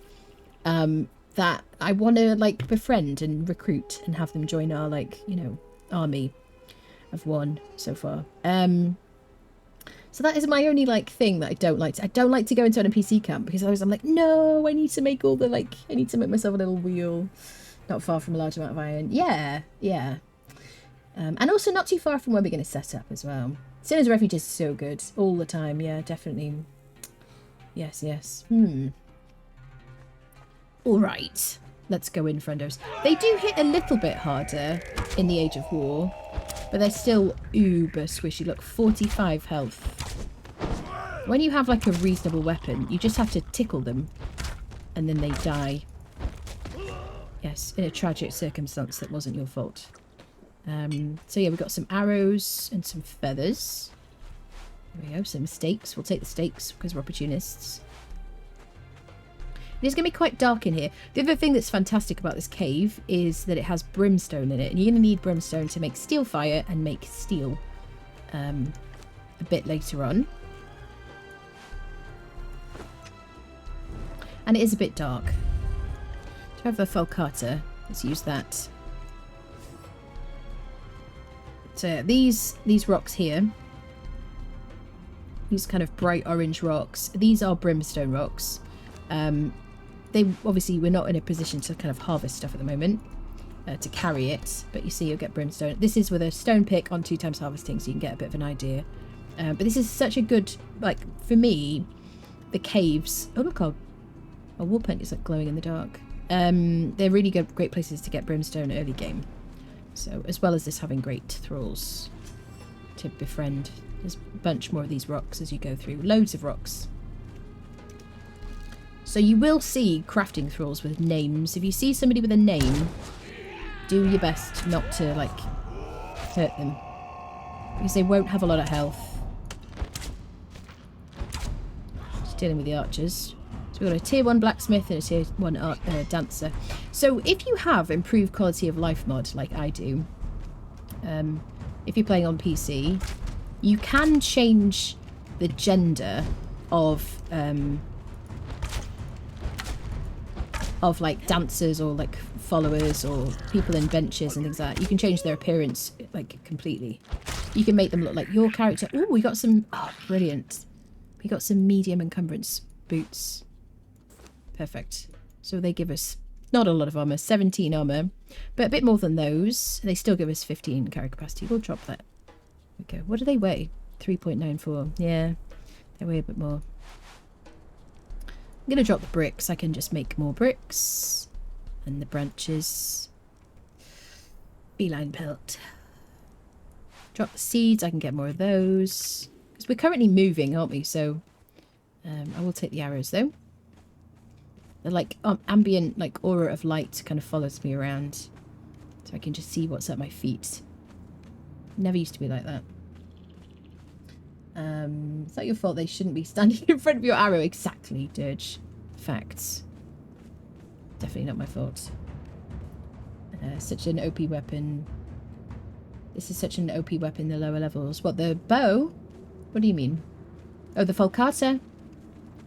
that I want to, like, befriend and recruit and have them join our, like, you know, army. I've won so far. So that is my only, like, thing that I don't like. I don't like to go into an NPC camp because I'm like, no, I need to make all the, like, I need to make myself a little wheel. Not far from a large amount of iron. Yeah, yeah. And also not too far from where we're going to set up as well. Sinner's Refuge is so good. All the time. Yeah, definitely. Yes, yes. All right. Let's go in, friendos. They do hit a little bit harder in the Age of War. But they're still uber squishy. Look, 45 health. When you have, like, a reasonable weapon, you just have to tickle them. And then they die. Yes, in a tragic circumstance that wasn't your fault. So yeah, we've got some arrows and some feathers. There we go, some stakes. We'll take the stakes because we're opportunists. It is going to be quite dark in here. The other thing that's fantastic about this cave is that it has brimstone in it. And you're going to need brimstone to make steel fire and make steel a bit later on. And it is a bit dark. Do I have the Falcata? Let's use that. So these rocks here, these kind of bright orange rocks, these are brimstone rocks. They obviously, we're not in a position to kind of harvest stuff at the moment, to carry it, but you see you'll get brimstone. This is with a stone pick on 2 times harvesting, so you can get a bit of an idea. But this is such a good, like, for me, the caves. Oh look, our wall paint is like glowing in the dark. They're really good, great places to get brimstone early game. So, as well as this having great thralls to befriend. There's a bunch more of these rocks as you go through. Loads of rocks. So you will see crafting thralls with names. If you see somebody with a name, do your best not to, like, hurt them. Because they won't have a lot of health. Just dealing with the archers. So we've got a tier 1 blacksmith and a tier 1 dancer. So if you have improved quality of life mod, like I do, if you're playing on PC, you can change the gender of like dancers or like followers or people in benches and things like that. You can change their appearance like completely. You can make them look like your character. Oh, we got some, oh brilliant. We got some medium encumbrance boots. Perfect. So they give us not a lot of armor, 17 armor, but a bit more than those. They still give us 15 carry capacity. We'll drop that. Okay, what do they weigh? 3.94. Yeah, they weigh a bit more. I'm going to drop the bricks. I can just make more bricks. And the branches. Beeline pelt. Drop the seeds. I can get more of those. Because we're currently moving, aren't we? So I will take the arrows, though. The, like, ambient, like, aura of light kind of follows me around. So I can just see what's at my feet. Never used to be like that. It's not your fault they shouldn't be standing in front of your arrow. Exactly, Dirge. Facts. Definitely not my fault. Such an OP weapon. This is such an OP weapon, the lower levels. What, the bow? What do you mean? Oh, the Falcata?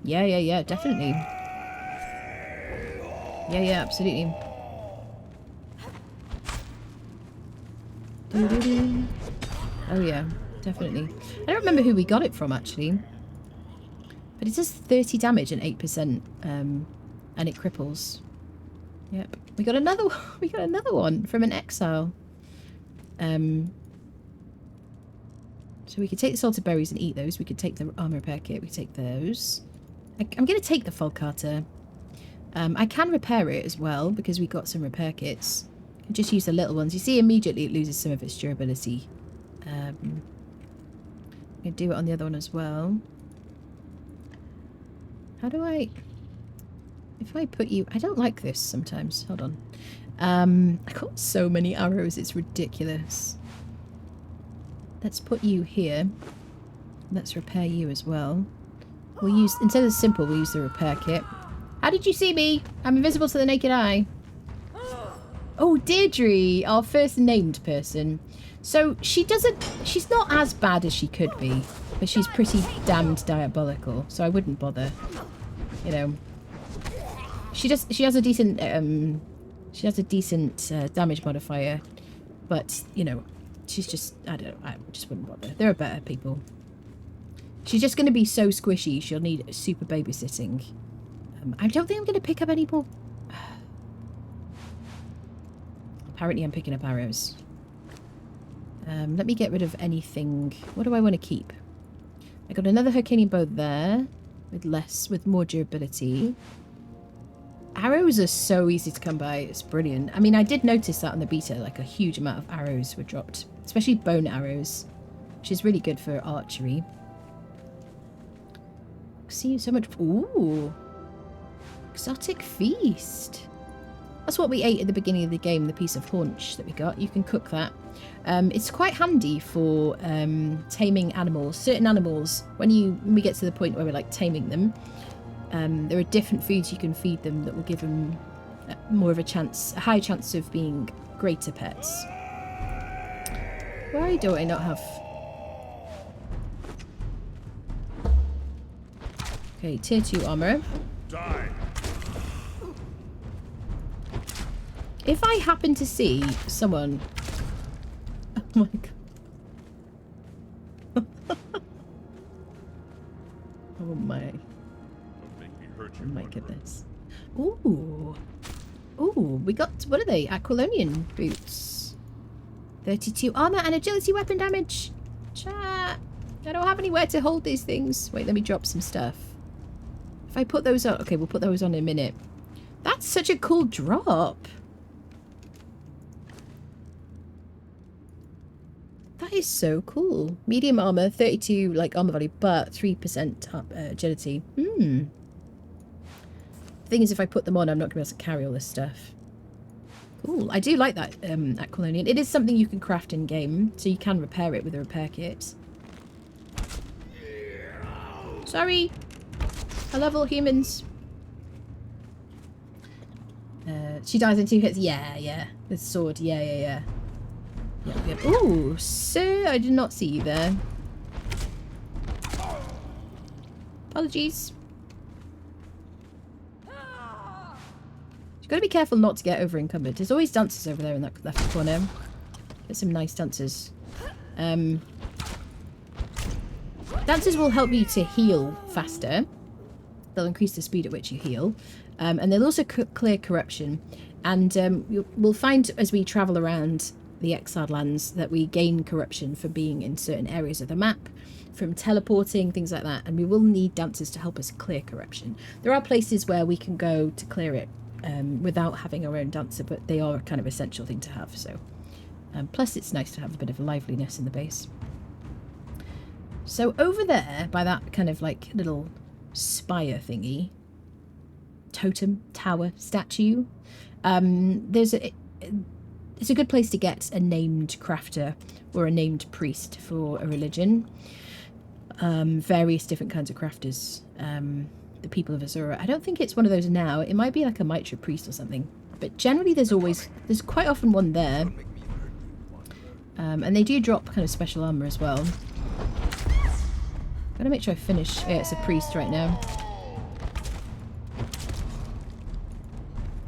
Yeah, definitely. Yeah, absolutely. Oh yeah, definitely. I don't remember who we got it from actually, but it does 30 damage and 8%, and it cripples. Yep, we got another. We got another one from an exile. So we could take the salted berries and eat those. We could take the armor repair kit. We could take those. I'm going to take the Falcata. I can repair it as well because we got some repair kits. I just use the little ones. You see, immediately it loses some of its durability. I'm going to do it on the other one as well. How do I... If I put you... I don't like this sometimes. Hold on. I got so many arrows. It's ridiculous. Let's put you here. Let's repair you as well. We'll use... Instead of simple, we'll use the repair kit. How did you see me? I'm invisible to the naked eye. Oh, Deirdre, our first named person. So she doesn't... She's not as bad as she could be, but she's pretty damned diabolical, so I wouldn't bother. You know. She has a decent... she has a decent damage modifier, but, you know, she's just... I don't know. I just wouldn't bother. There are better people. She's just going to be so squishy, she'll need super babysitting. I don't think I'm going to pick up any more... Apparently I'm picking up arrows. Let me get rid of anything. What do I want to keep? I got another Hercanian bow there. With more durability. Arrows are so easy to come by. It's brilliant. I mean, I did notice that on the beta. Like, a huge amount of arrows were dropped. Especially bone arrows. Which is really good for archery. See so much... Ooh. Exotic feast. That's what we ate at the beginning of the game, the piece of haunch that we got. You can cook that. It's quite handy for taming animals. Certain animals, when we get to the point where we're like taming them, there are different foods you can feed them that will give them more of a high chance of being greater pets. Why do I not have... Okay, tier 2 armor. Die. if I happen to see someone... Oh my god. Oh my... Don't make me hurt you. Oh my Wanderer. goodness. Ooh. Ooh, we got... What are they? Aquilonian boots. 32 armor and agility weapon damage. Chat. I don't have anywhere to hold these things. Wait, let me drop some stuff. If I put those on... Okay, we'll put those on in a minute. That's such a cool drop. That is so cool. Medium armor, 32 like armor value, but 3% agility. The thing is, if I put them on, I'm not going to be able to carry all this stuff. Cool. I do like that Aquilonian. It is something you can craft in game, so you can repair it with a repair kit. Sorry. I love all humans. She dies in 2 hits. Yeah. With sword. Yeah. Yep. Ooh, sir, I did not see you there. Apologies. You've got to be careful not to get over encumbered. There's always dancers over there in that left corner. Get some nice dancers. Dancers will help you to heal faster. They'll increase the speed at which you heal. And they'll also clear corruption. And we'll find as we travel around the exiled lands that we gain corruption for being in certain areas of the map, from teleporting, things like that. And we will need dancers to help us clear corruption. There are places where we can go to clear it without having our own dancer, but they are a kind of essential thing to have. So, plus it's nice to have a bit of liveliness in the base. So over there, by that kind of like little spire thingy, totem, tower, statue, it's a good place to get a named crafter or a named priest for a religion. Various different kinds of crafters. The people of Azura. I don't think it's one of those now. It might be like a Mitra priest or something. But generally there's quite often one there. And they do drop kind of special armor as well. Gotta make sure I finish. Yeah, it's a priest right now.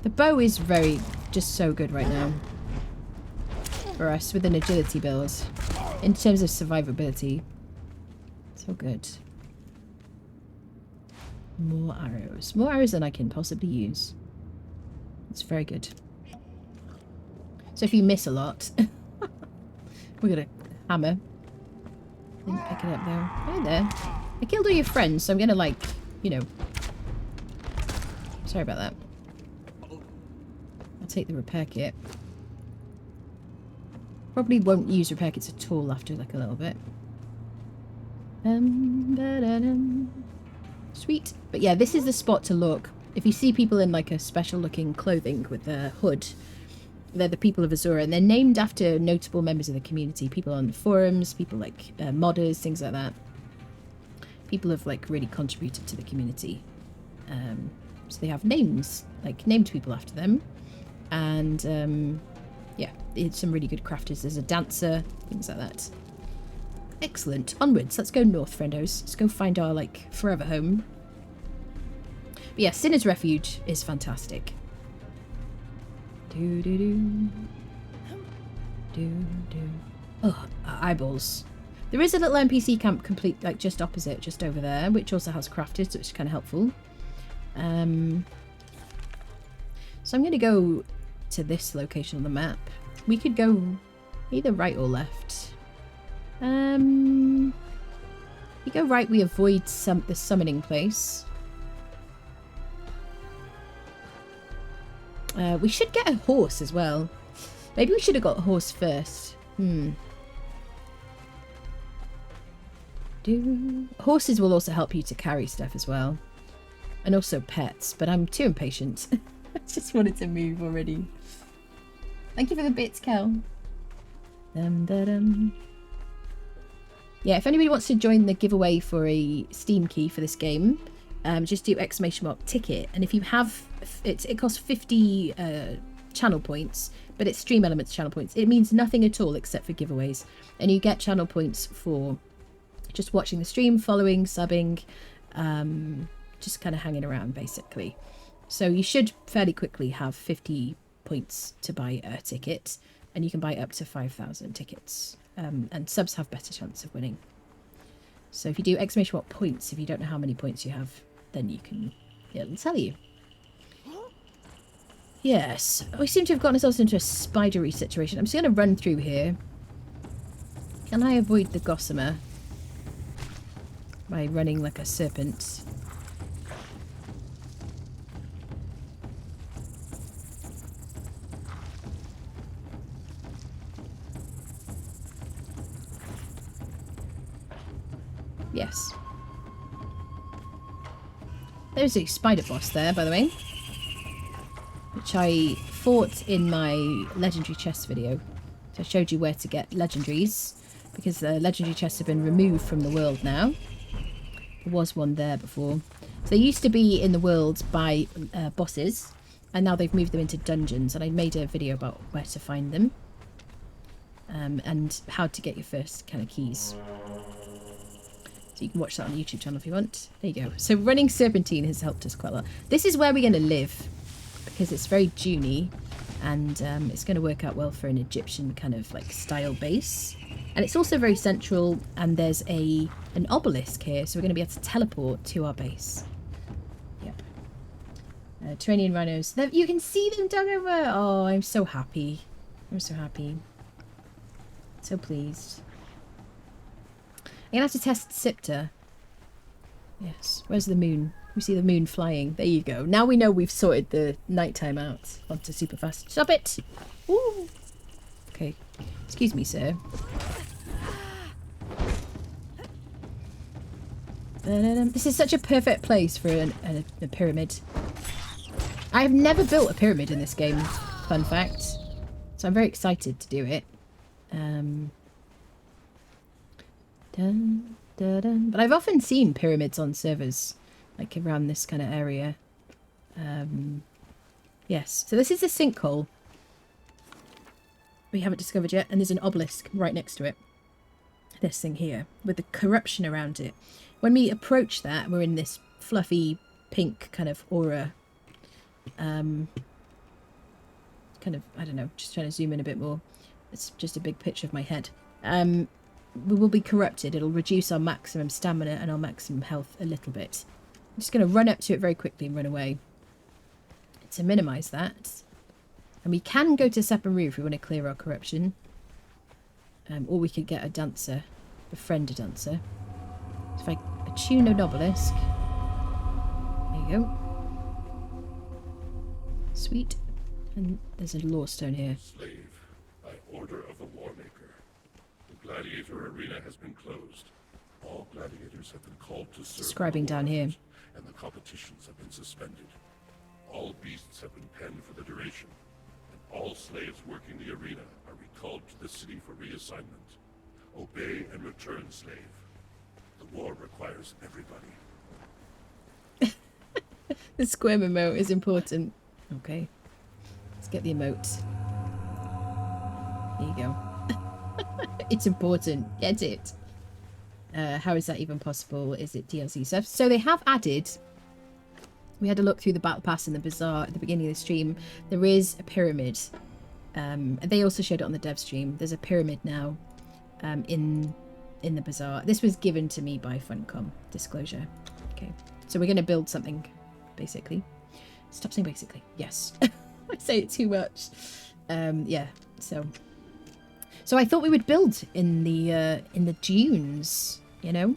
The bow is just so good right now. For us with an agility build. In terms of survivability. So good. More arrows. More arrows than I can possibly use. It's very good. So if you miss a lot, we got a hammer. Didn't pick it up though. Hi there. I killed all your friends, so I'm gonna like, you know. Sorry about that. I'll take the repair kit. Probably won't use repair kits at all after like a little bit. Sweet. But yeah, this is the spot to look. If you see people in like a special looking clothing with a hood, they're the people of Azura, and they're named after notable members of the community. People on forums, people like modders, things like that. People have like really contributed to the community. So they have names, like named people after them. And yeah, it's some really good crafters. There's a dancer, things like that. Excellent. Onwards. Let's go north, friendos. Let's go find our like forever home. But yeah, Sinner's Refuge is fantastic. Oh, eyeballs. There is a little NPC camp complete, like just opposite, just over there, which also has crafters, so it's kind of helpful. So I'm going to go to this location on the map. We could go either right or left. We go right, we avoid the summoning place. We should get a horse as well. Maybe we should have got a horse first. Horses will also help you to carry stuff as well. And also pets, but I'm too impatient. I just wanted to move already. Thank you for the bits, Kel. Yeah, if anybody wants to join the giveaway for a Steam key for this game, just do !ticket, and if you have it costs 50 channel points, but it's Stream Elements channel points. It means nothing at all except for giveaways, and you get channel points for just watching the stream, following, subbing, just kind of hanging around basically. So you should fairly quickly have 50 points to buy a ticket, and you can buy up to 5,000 tickets. And subs have better chance of winning. So if you do exclamation what points, if you don't know how many points you have, then you can, it'll tell you. Yes, we seem to have gotten ourselves into a spidery situation. I'm just going to run through here. Can I avoid the gossamer by running like a serpent? Yes. There's a spider boss there, by the way, which I fought in my legendary chest video. So I showed you where to get legendaries, because the legendary chests have been removed from the world now. There was one there before. So they used to be in the world by bosses, and now they've moved them into dungeons, and I made a video about where to find them. And how to get your first kind of keys. So you can watch that on the YouTube channel if you want. There you go. So running Serpentine has helped us quite a lot. This is where we're going to live, because it's very Juney, and it's going to work out well for an Egyptian kind of like style base. And it's also very central, and there's an obelisk here, so we're going to be able to teleport to our base. Yep. Turanian rhinos. You can see them dug over. Oh, I'm so happy. I'm so happy. So pleased. I'm going to have to test Scepter. Yes. Where's the moon? We see the moon flying. There you go. Now we know we've sorted the nighttime out. Onto super fast. Stop it! Ooh. Okay. Excuse me, sir. This is such a perfect place for a pyramid. I have never built a pyramid in this game. Fun fact. So I'm very excited to do it. But I've often seen pyramids on servers, like around this kind of area. Yes, so this is a sinkhole we haven't discovered yet, and there's an obelisk right next to it. This thing here, with the corruption around it. When we approach that, we're in this fluffy pink kind of aura. Kind of, I don't know, just trying to zoom in a bit more. It's just a big picture of my head. We will be corrupted. It'll reduce our maximum stamina and our maximum health a little bit. I'm just going to run up to it very quickly and run away to minimise that. And we can go to Saparu if we want to clear our corruption. Or we could get a dancer, befriend a dancer. If I attune an obelisk. There you go. Sweet. And there's a lore stone here. Slave, by order of the Warmaker, the gladiator arena has been closed. All gladiators have been called to serve. Scribing down here. And the competitions have been suspended. All beasts have been penned for the duration. And all slaves working the arena are recalled to the city for reassignment. Obey and return, slave. The war requires everybody. The squirm emote is important. Okay. Let's get the emote. There you go. It's important. Get it. How is that even possible? Is it DLC stuff? So they have added... We had a look through the Battle Pass in the Bazaar at the beginning of the stream. There is a pyramid. They also showed it on the dev stream. There's a pyramid now in the Bazaar. This was given to me by Funcom. Disclosure. Okay. So we're going to build something, basically. Stop saying basically. Yes. I say it too much. Yeah. So I thought we would build in the dunes, you know.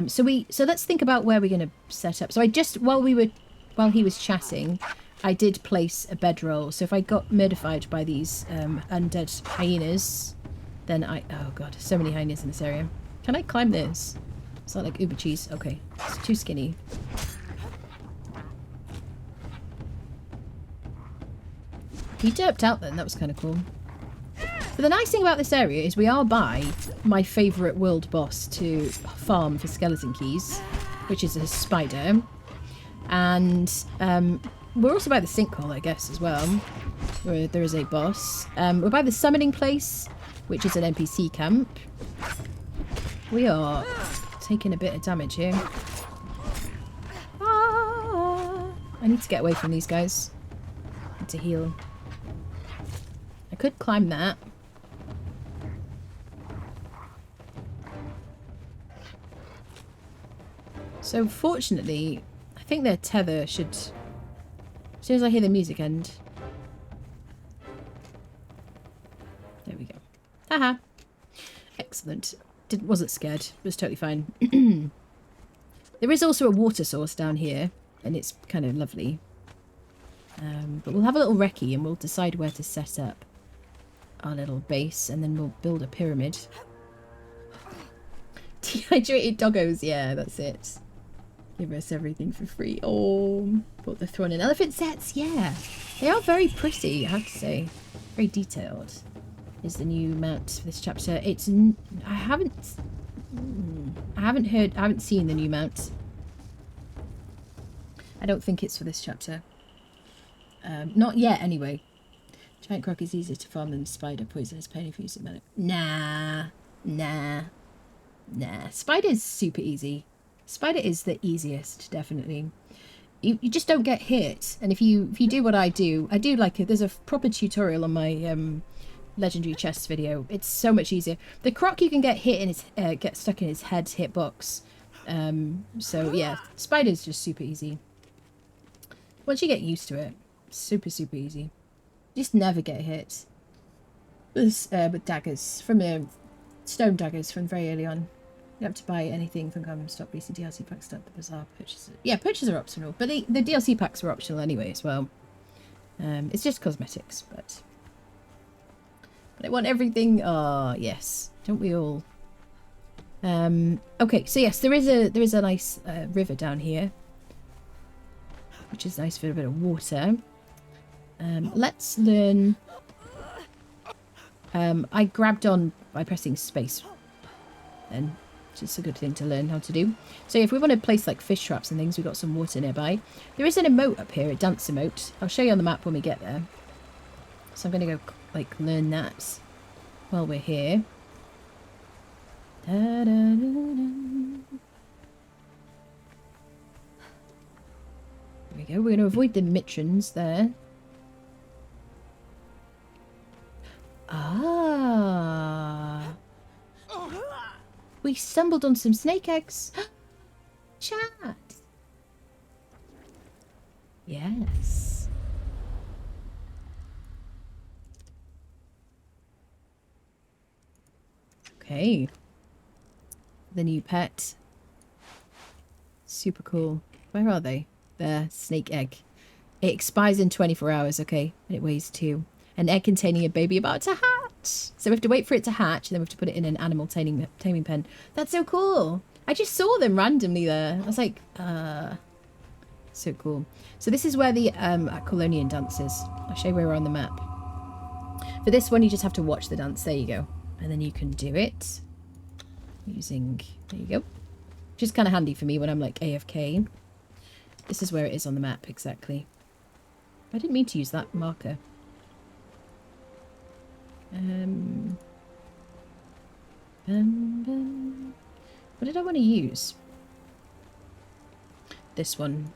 So let's think about where we're going to set up. So I just while he was chatting, I did place a bedroll. So if I got murdified by these undead hyenas, then oh god, so many hyenas in this area. Can I climb this? It's not like uber cheese. Okay, it's too skinny. He derped out then. That was kind of cool. But the nice thing about this area is we are by my favourite world boss to farm for skeleton keys, which is a spider. And we're also by the sinkhole, I guess, as well, where there is a boss. We're by the summoning place, which is an NPC camp. We are taking a bit of damage here. Ah, I need to get away from these guys. I need to heal. could climb that. So fortunately, I think their tether should... As soon as I hear the music end... There we go. Haha. Excellent. Wasn't scared. Was totally fine. There is also a water source down here, and it's kind of lovely. But we'll have a little recce and we'll decide where to set up our little base, and then we'll build a pyramid. Dehydrated doggos, yeah, that's it. Give us everything for free. Oh, bought the Thorn and Elephant sets, yeah. They are very pretty, I have to say. Very detailed. Is the new mount for this chapter. It's... I haven't seen the new mount. I don't think it's for this chapter. Not yet, anyway. Giant croc is easier to farm than spider. Poisonous pain if you use it. Nah. Spider's super easy. Spider is the easiest, definitely. You just don't get hit, and if you do what I do like it. There's a proper tutorial on my legendary chests video. It's so much easier. The croc you can get hit in his get stuck in his head hitbox. So yeah, spider's just super easy. Once you get used to it, super easy. Just never get hit. With daggers from stone daggers from very early on. You have to buy anything from Funcom, stop recent DLC packs, start the Bazaar purchases. Yeah, purchases are optional, but the DLC packs were optional anyway as well. It's just cosmetics, but I want everything. Oh yes, don't we all? Okay, so yes, there is a nice river down here, which is nice for a bit of water. Let's learn. I grabbed on by pressing space. Then. It's a good thing to learn how to do. So if we want to place like fish traps and things, we've got some water nearby. There is an emote up here, a dance emote. I'll show you on the map when we get there. So I'm going to go like learn that while we're here. Da, da, da, da. There we go. We're going to avoid the mitrons there. Ah. We stumbled on some snake eggs. Chat. Yes. Okay. The new pet. Super cool. Where are they? There. Snake egg. It expires in 24 hours, okay? And it weighs 2. An egg containing a baby about to hatch. So we have to wait for it to hatch, and then we have to put it in an animal taming pen. That's so cool. I just saw them randomly there. I was like, so cool. So this is where the Colonian dance is. I'll show you where we're on the map. For this one, you just have to watch the dance. There you go. And then you can do it using, there you go. Which is kind of handy for me when I'm like AFK. This is where it is on the map, exactly. I didn't mean to use that marker. What did I want to use? This one.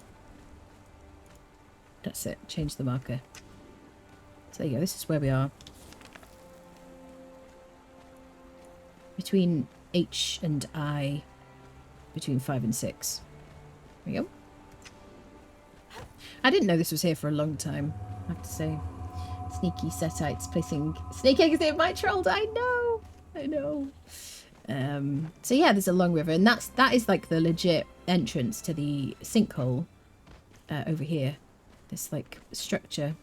That's it. Change the marker. So there you go. This is where we are. Between H and I. Between 5 and 6. There we go. I didn't know this was here for a long time, I have to say. Sneaky setites placing snake eggs in my troll. I know. So yeah, there's a long river, and that is like the legit entrance to the sinkhole over here. This like structure.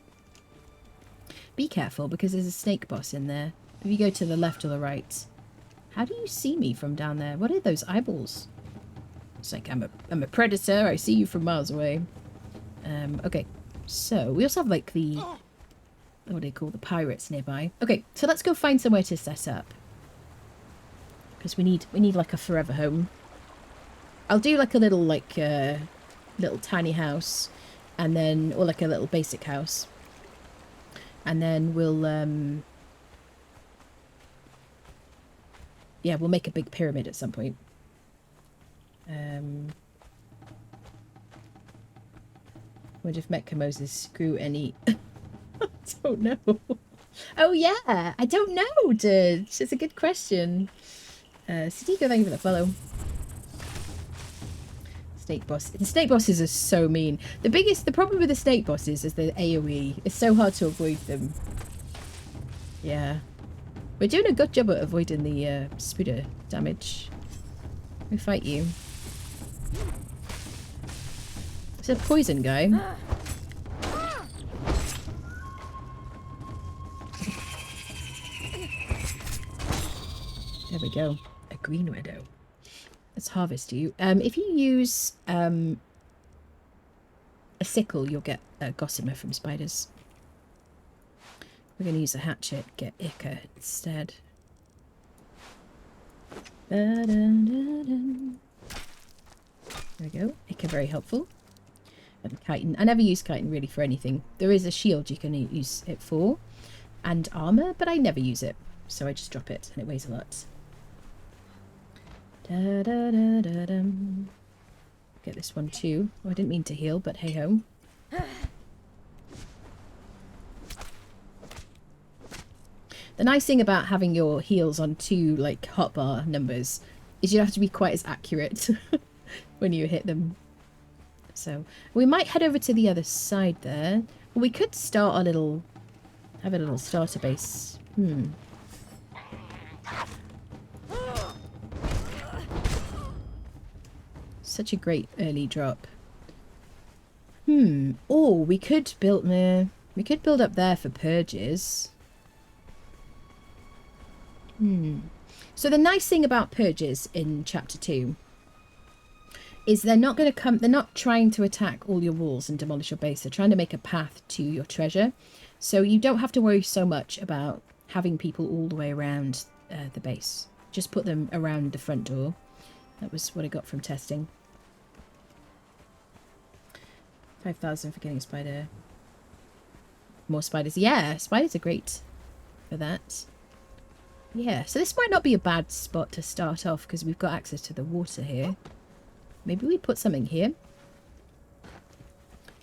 Be careful because there's a snake boss in there. If you go to the left or the right, how do you see me from down there? What are those eyeballs? It's like I'm a predator. I see you from miles away. Okay, so we also have like the. What do they call the pirates nearby? Okay, so let's go find somewhere to set up. Because we need like a forever home. I'll do like a little little tiny house, and then or like a little basic house. And then we'll yeah, we'll make a big pyramid at some point. Wonder if Mecha Moses grew any I don't know. Oh yeah, I don't know, dude. It's a good question. Sidiko, thank you for the follow. Snake boss. The snake bosses are so mean. The problem with the snake bosses is the AoE. It's so hard to avoid them. Yeah. We're doing a good job at avoiding the speeder damage. We fight you. It's a poison guy. There we go. A green widow. Let's harvest you. If you use a sickle, you'll get a gossamer from spiders. We're going to use a hatchet, get Ica instead. There we go. Ica, very helpful. And chitin. I never use chitin really for anything. There is a shield you can use it for. And armor, but I never use it. So I just drop it and it weighs a lot. Get this one too. Oh, I didn't mean to heal, but hey ho. The nice thing about having your heals on 2 like hotbar numbers is you don't have to be quite as accurate when you hit them. So we might head over to the other side there. We could start have a little starter base. Such a great early drop. Oh, we could build up there for purges. So the nice thing about purges in chapter 2 is they're not trying to attack all your walls and demolish your base. They're trying to make a path to your treasure. So you don't have to worry so much about having people all the way around the base. Just put them around the front door. That was what I got from testing. 5,000 for getting a spider. More spiders. Yeah, spiders are great for that. Yeah, so this might not be a bad spot to start off because we've got access to the water here. Maybe we put something here.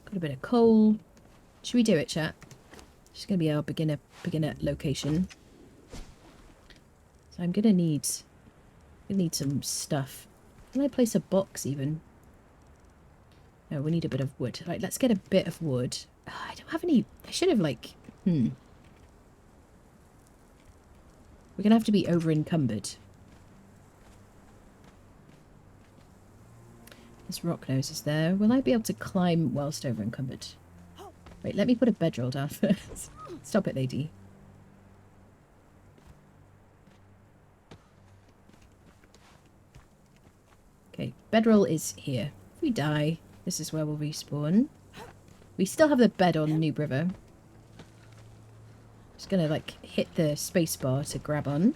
Got a bit of coal. Should we do it, chat? It's going to be our beginner location. So I'm going to need some stuff. Can I place a box even? No, we need a bit of wood. Right, let's get a bit of wood. Oh, I don't have any... I should have, like... We're going to have to be over-encumbered. This rock nose is there. Will I be able to climb whilst over-encumbered? Wait, let me put a bedroll down first. Stop it, lady. Okay, bedroll is here. If we die, this is where we'll respawn. We still have the bed on Noob River. Just gonna like hit the spacebar to grab on.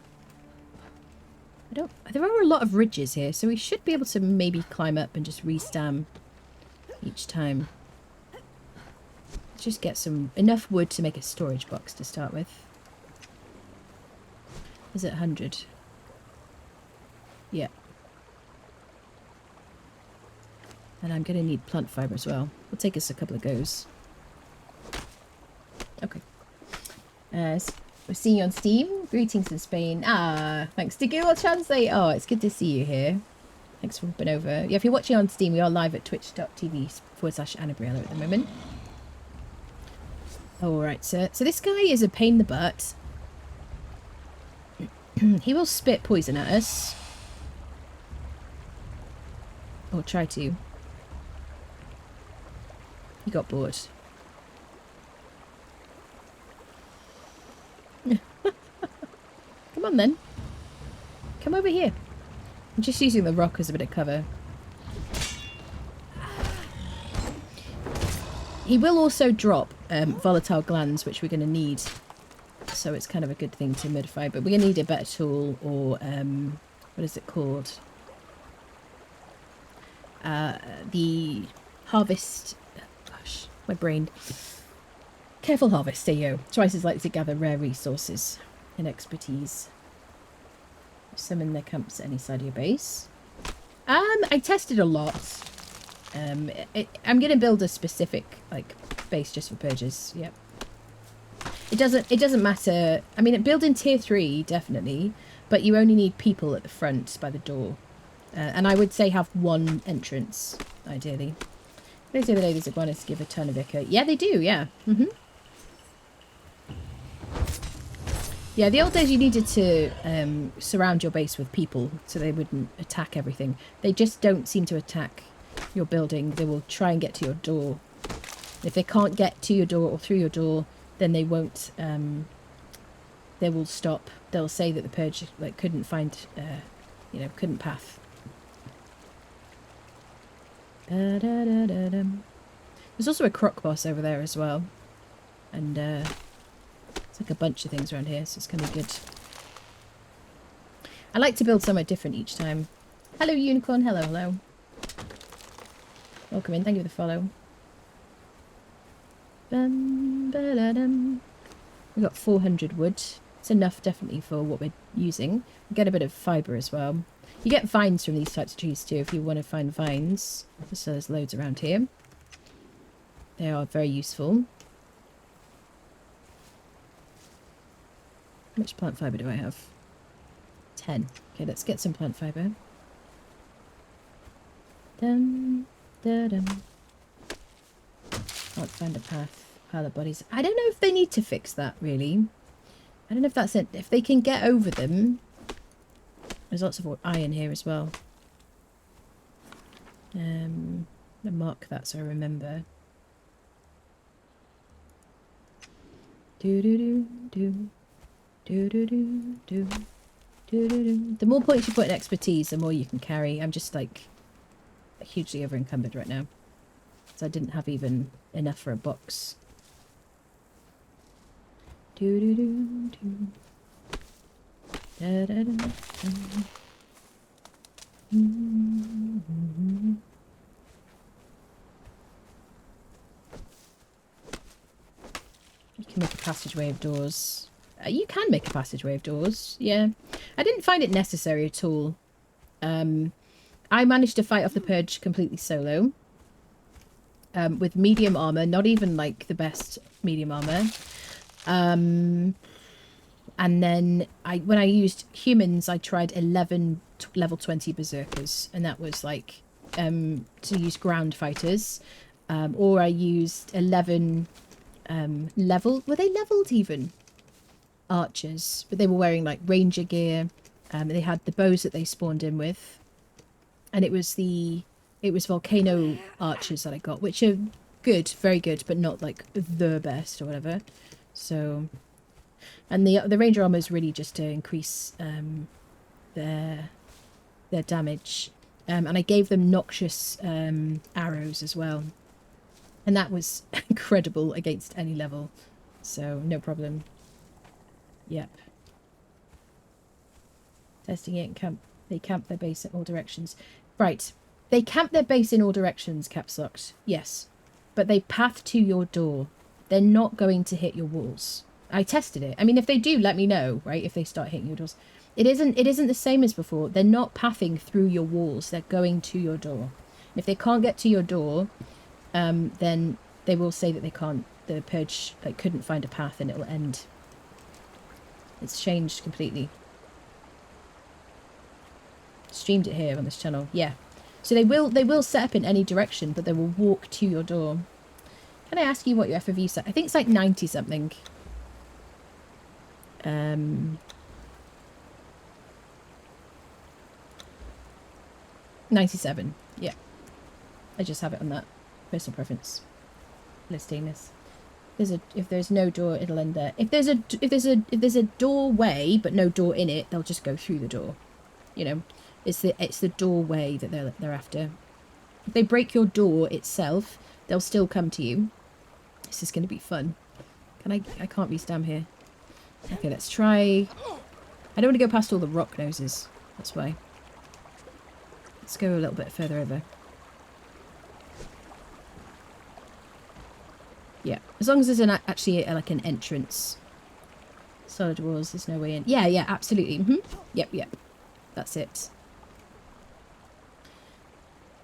There are a lot of ridges here, so we should be able to maybe climb up and just restam each time. Let's just get enough wood to make a storage box to start with. Is it 100? Yeah. And I'm gonna need plant fibre as well. It'll take us a couple of goes. Okay. We're seeing you on Steam. Greetings from Spain. Ah, thanks to Google Translate. Oh, it's good to see you here. Thanks for hopping over. Yeah, if you're watching on Steam, we are live at twitch.tv/Anabriella at the moment. Alright, so this guy is a pain in the butt. He will spit poison at us. Or try to. He got bored. Come on then. Come over here. I'm just using the rock as a bit of cover. He will also drop volatile glands, which we're going to need. So it's kind of a good thing to modify. But we're going to need a better tool or... what is it called? The harvest... Gosh, my brain. Careful harvest, there you go. Twice as likely to gather rare resources and expertise. Summon their camps at any side of your base. I tested a lot. I'm going to build a specific like base just for purges. Yep. It doesn't matter. I mean, build in tier 3 definitely, but you only need people at the front by the door, and I would say have one entrance ideally. Those the other day, these iguanas give a ton of ichor. Yeah, they do. Yeah. Yeah, the old days you needed to surround your base with people so they wouldn't attack everything. They just don't seem to attack your building. They will try and get to your door. If they can't get to your door or through your door, then they won't. They will stop. They'll say that the purge couldn't find, couldn't path. There's also a croc boss over there as well, and it's like a bunch of things around here, so it's gonna be good. I like to build somewhere different each time. Hello, unicorn. Hello, hello. Welcome in. Thank you for the follow. We've got 400 wood. It's enough, definitely, for what we're using. We get a bit of fibre as well. You get vines from these types of trees too, if you want to find vines. So there's loads around here. They are very useful. How much plant fibre do I have? 10. Okay, let's get some plant fibre. Can't find a path. Pile of bodies. I don't know if they need to fix that, really. I don't know if that's it. If they can get over them. There's lots of iron here as well. I'll mark that so I remember. The more points you put in expertise, the more you can carry. I'm just like hugely over encumbered right now. So I didn't have even enough for a box. You can make a passageway of doors. You can make a passageway of doors, yeah. I didn't find it necessary at all. I managed to fight off the purge completely solo. With medium armor, not even like the best medium armor. And then when I used humans, I tried 11 level 20 berserkers, and that was like to use ground fighters. Or I used 11 were they leveled even? Archers, but they were wearing like ranger gear. They had the bows that they spawned in with, and it was volcano archers that I got, which are good, very good, but not like the best or whatever. So, and the ranger armor is really just to increase their damage, and I gave them noxious arrows as well, and that was incredible against any level, so no problem. Yep. Testing it in camp. They camp their base in all directions. Right. They camp their base in all directions, Capsocked. Yes. But they path to your door. They're not going to hit your walls. I tested it. I mean, if they do, let me know, right? If they start hitting your doors. It isn't the same as before. They're not pathing through your walls. They're going to your door. And if they can't get to your door, then they will say that they can't. The purge couldn't find a path, and it'll end. It's changed completely. Streamed it here on this channel. Yeah. So they will set up in any direction, but they will walk to your door. Can I ask you what your FOV set? I think it's like 90 something. 97. Yeah. I just have it on that personal preference listing this. If there's no door, it'll end there. If there's a doorway but no door in it, they'll just go through the door. You know, it's the doorway that they're after. If they break your door itself, they'll still come to you. This is going to be fun. I can't re-stam here. Okay, let's try. I don't want to go past all the rock noses. That's why. Let's go a little bit further over. Yeah, as long as there's actually like an entrance. Solid walls, there's no way in. Yeah, absolutely. Yep. That's it.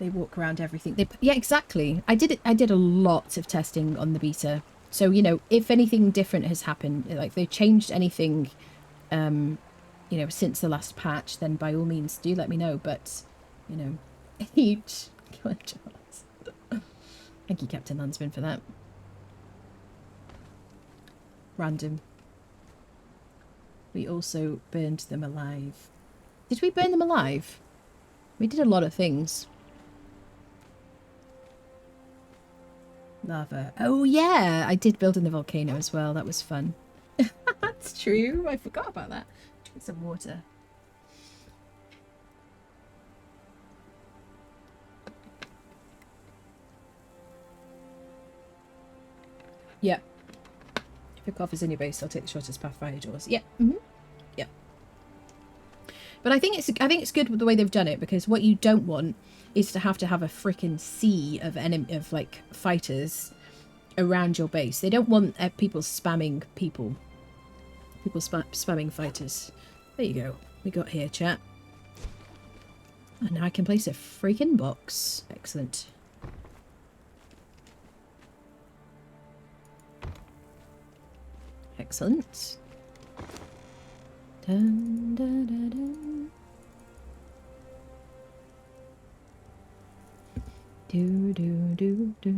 They walk around everything. Yeah, exactly. I did a lot of testing on the beta. So, you know, if anything different has happened, like they changed anything, you know, since the last patch, then by all means do let me know. But, you know, each... Thank you, Captain Landsman, for that. Random. We also burned them alive. Did we burn them alive? We did a lot of things. Lava. Oh yeah, I did build in the volcano as well. That was fun. That's true. I forgot about that. Drink some water. Yeah. If your cough is in your base, I'll take the shortest path via doors. Yeah. Yeah. But I think it's good with the way they've done it, because what you don't want is to have a freaking sea of like fighters around your base. They don't want people spamming spamming fighters. There you go. We got here, chat. And now I can place a freaking box. Excellent. Excellent. Dun, dun, dun, dun. Do, do, do, do.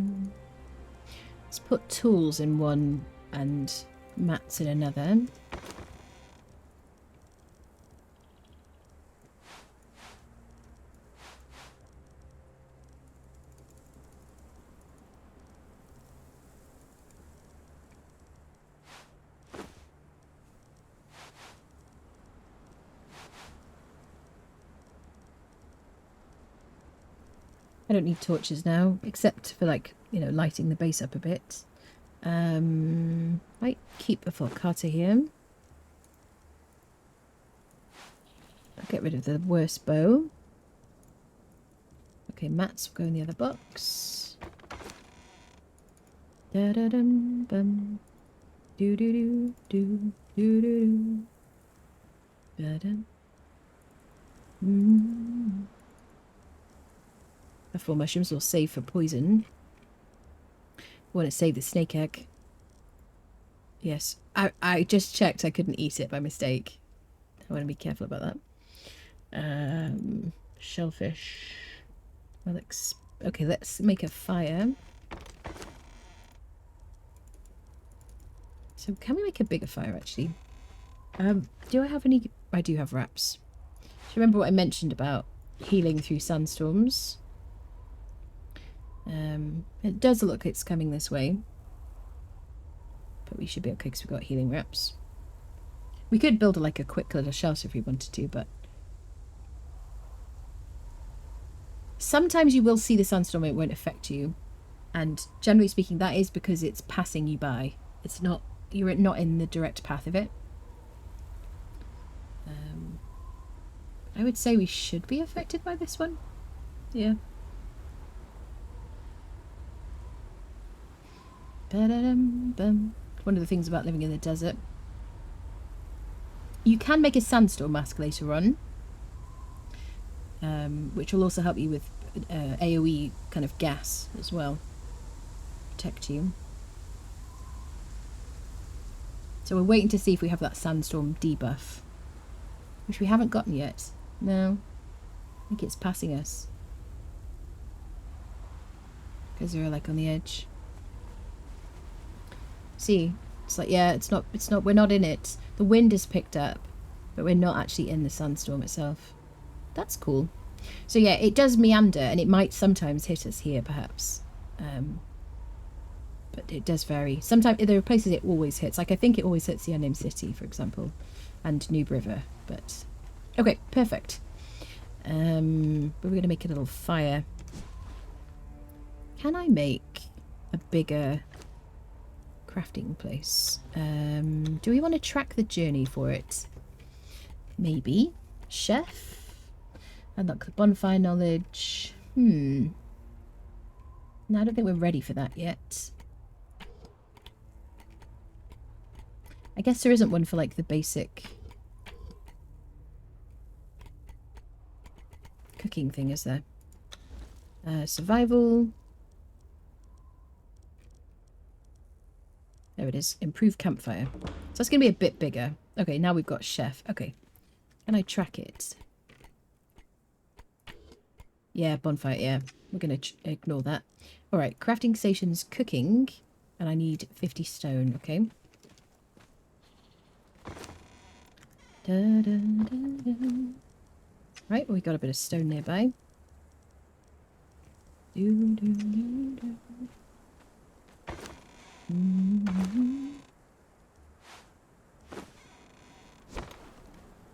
Let's put tools in one and mats in another. I don't need torches now, except for, like, you know, lighting the base up a bit. Might keep a Volcata here. I'll get rid of the worst bow. Okay, mats will go in the other box. Da da dum bum. Do do do do do do do. Da dum. The 4 mushrooms will save for poison. Want to save the snake egg. Yes, I just checked I couldn't eat it by mistake. I want to be careful about that. Shellfish. Well, okay, let's make a fire. So can we make a bigger fire, actually? Do I have any... I do have wraps. Do you remember what I mentioned about healing through sandstorms? It does look like it's coming this way. But we should be okay because we've got healing wraps. We could build like a quick little shelter if we wanted to, but... Sometimes you will see the sandstorm, it won't affect you. And generally speaking, that is because it's passing you by. It's not... You're not in the direct path of it. I would say we should be affected by this one. Yeah. Ba-da-dum-bum. One of the things about living in the desert. You can make a sandstorm mask later on, which will also help you with AoE kind of gas as well. Protect you. So we're waiting to see if we have that sandstorm debuff, which we haven't gotten yet. No, I think it's passing us because we're like on the edge. See, it's like, yeah, it's not, we're not in it. The wind is picked up, but we're not actually in the sandstorm itself. That's cool. So yeah, it does meander, and it might sometimes hit us here, perhaps. But it does vary. Sometimes there are places it always hits. Like I think it always hits the Unnamed City, for example, and Noob River. But okay, perfect. But we're going to make a little fire. Can I make a bigger crafting place? Do we want to track the journey for it? Maybe. Chef. Unlock the bonfire knowledge. No, I don't think we're ready for that yet. I guess there isn't one for like the basic cooking thing, is there? Survival. There it is. Improve campfire. So it's going to be a bit bigger. Okay, now we've got chef. Okay. Can I track it? Yeah, bonfire, yeah. We're going to ignore that. Alright, crafting stations, cooking. And I need 50 stone, okay. Da, da, da, da. Right, we got a bit of stone nearby. Do, do, do, do. Mm-hmm.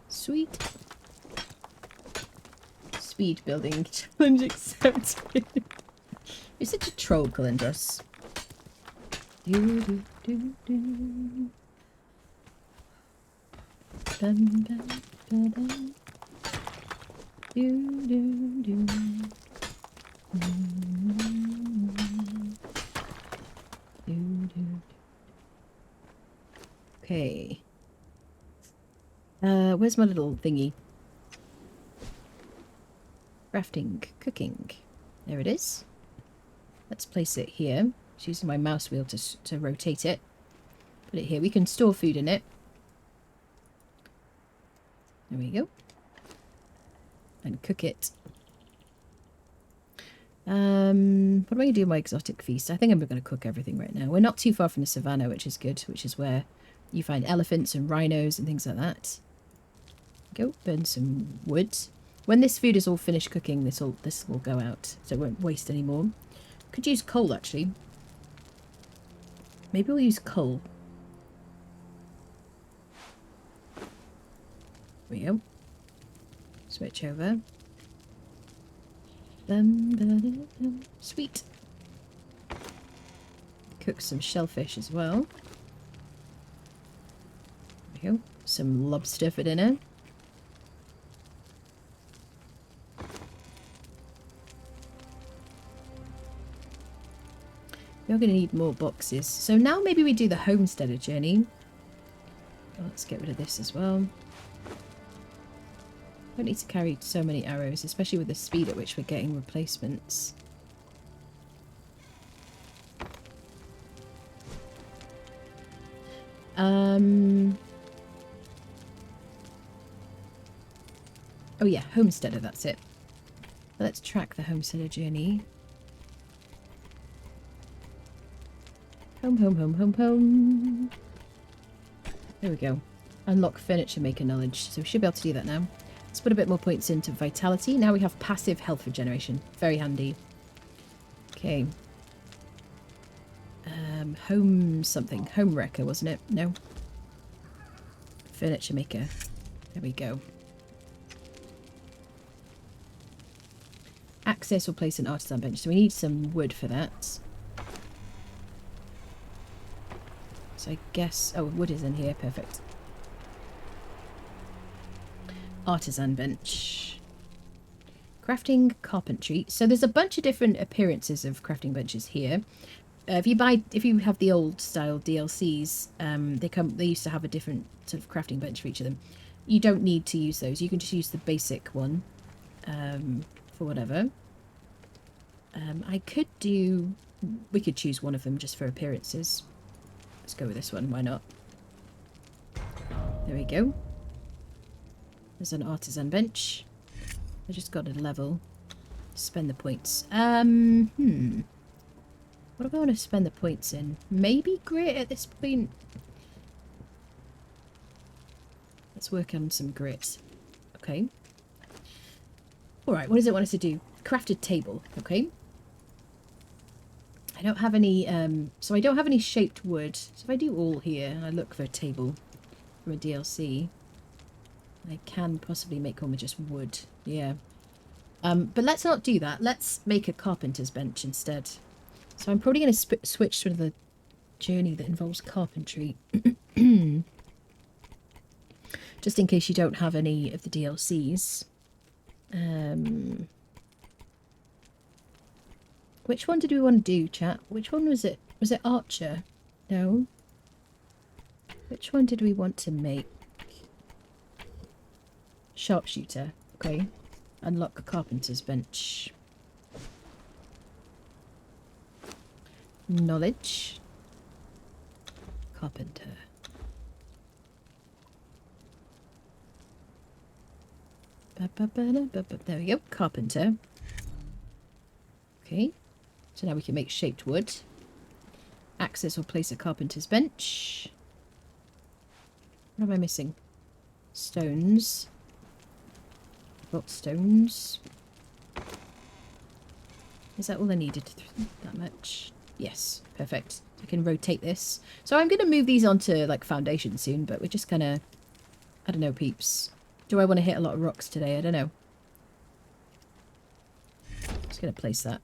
Sweet. Speed building challenge accepted. You're such a troll, Calendros. Do, do, do, do. Dun, dun, dun, dun. Do, do, do. Do, do. Okay. Where's my little thingy? Crafting, cooking. There it is. Let's place it here. Just using my mouse wheel to rotate it. Put it here. We can store food in it. There we go. And cook it. What am I going to do with my exotic feast? I think I'm going to cook everything right now. We're not too far from the savannah, which is good, which is where you find elephants and rhinos and things like that. Go, burn some wood. When this food is all finished cooking, this will go out, so it won't waste any more. Could use coal, actually. Maybe we'll use coal. There we go. Switch over. Sweet. Cook some shellfish as well. There we go. Some lobster for dinner. We're going to need more boxes. So now maybe we do the homesteader journey. Oh, let's get rid of this as well. Don't need to carry so many arrows, especially with the speed at which we're getting replacements. Oh yeah, homesteader, that's it. Let's track the homesteader journey. Home, home, home, home, home. There we go. Unlock furniture maker knowledge. So we should be able to do that now. Let's put a bit more points into vitality. Now we have passive health regeneration. Very handy. Okay. Home something. Home wrecker, wasn't it? No. Furniture maker. There we go. Access will place an artisan bench. So we need some wood for that. So I guess... Oh, wood is in here. Perfect. Artisan bench. Crafting carpentry. So there's a bunch of different appearances of crafting benches here. If you have the old style DLCs, they used to have a different sort of crafting bench for each of them. You don't need to use those. You can just use the basic one for whatever. We could choose one of them just for appearances. Let's go with this one. Why not? There we go. There's an artisan bench. I just got a level. Spend the points. What do I want to spend the points in? Maybe grit at this point. Let's work on some grit. Okay. Alright, what does it want us to do? Crafted table. Okay. I don't have any, so I don't have any shaped wood. So if I do all here, and I look for a table from a DLC, I can possibly make one with just wood. Yeah. But let's not do that. Let's make a carpenter's bench instead. So I'm probably going to switch to the journey that involves carpentry. Just in case you don't have any of the DLCs. Which one did we want to do, chat? Which one was it? Was it Archer? No. Which one did we want to make? Sharpshooter. Okay. Unlock carpenter's bench. Knowledge. Carpenter. There we go. Carpenter. Okay. So now we can make shaped wood. Access or place a carpenter's bench. What am I missing? Stones. Got stones. Is that all I needed? That much? Yes. Perfect. I can rotate this. So I'm going to move these onto like foundation soon, but we're just gonna... I don't know, peeps. Do I want to hit a lot of rocks today? I don't know. Just going to place that.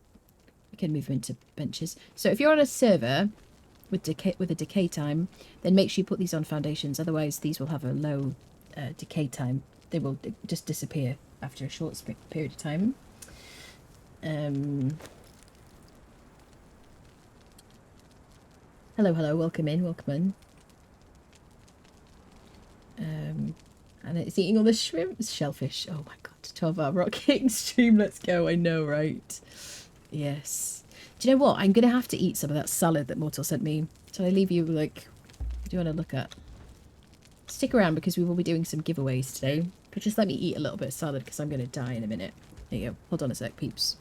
We can move them into benches. So if you're on a server with a decay time, then make sure you put these on foundations. Otherwise, these will have a low decay time. They will just disappear after a short period of time. Hello, welcome in. And it's eating all the shrimp, shellfish. Oh my god, 12-hour rock king stream, let's go. I know, right? Yes. Do you know what? I'm going to have to eat some of that salad that Mortal sent me. Shall I leave you, like, what do you want to look at? Stick around because we will be doing some giveaways today. But just let me eat a little bit of salad because I'm going to die in a minute. There you go. Hold on a sec, peeps.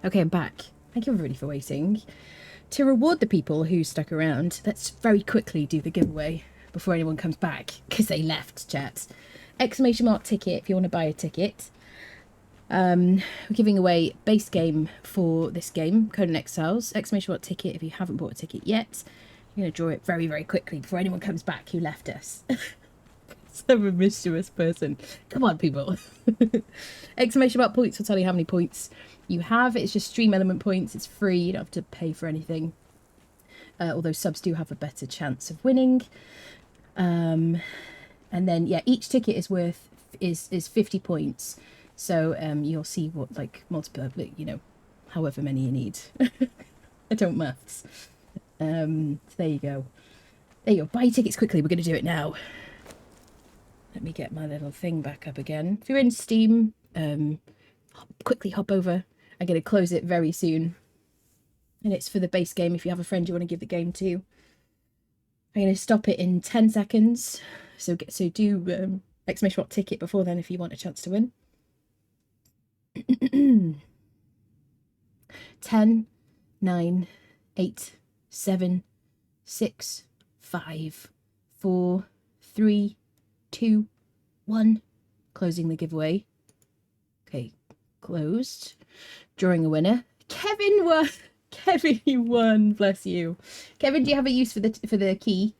Okay, I'm back. Thank you everybody for waiting. To reward the people who stuck around, let's very quickly do the giveaway before anyone comes back, because they left, chat. Exclamation mark ticket if you want to buy a ticket. We're giving away base game for this game, Conan Exiles. Exclamation mark ticket if you haven't bought a ticket yet. I'm going to draw it very, very quickly before anyone comes back who left us. I'm a mischievous person. Come on, people. Exclamation mark points will tell you how many points you have. It's just stream element points. It's free. You don't have to pay for anything. Although subs do have a better chance of winning. And then, yeah, each ticket is worth is 50 points. So you'll see what, like, multiple, you know, however many you need. I don't maths. So there you go. There you go. Buy tickets quickly. We're going to do it now. Let me get my little thing back up again. If you're in Steam, quickly hop over. I'm going to close it very soon. And it's for the base game if you have a friend you want to give the game to. I'm going to stop it in 10 seconds. So do exclamation mark ticket before then if you want a chance to win. 10, 9, 8, 7, 6, 5, 4, 3, 2, 1. Closing the giveaway. Okay, closed. Drawing a winner. Kevin won. Kevin, you won. Bless you. Kevin, do you have a use for the key?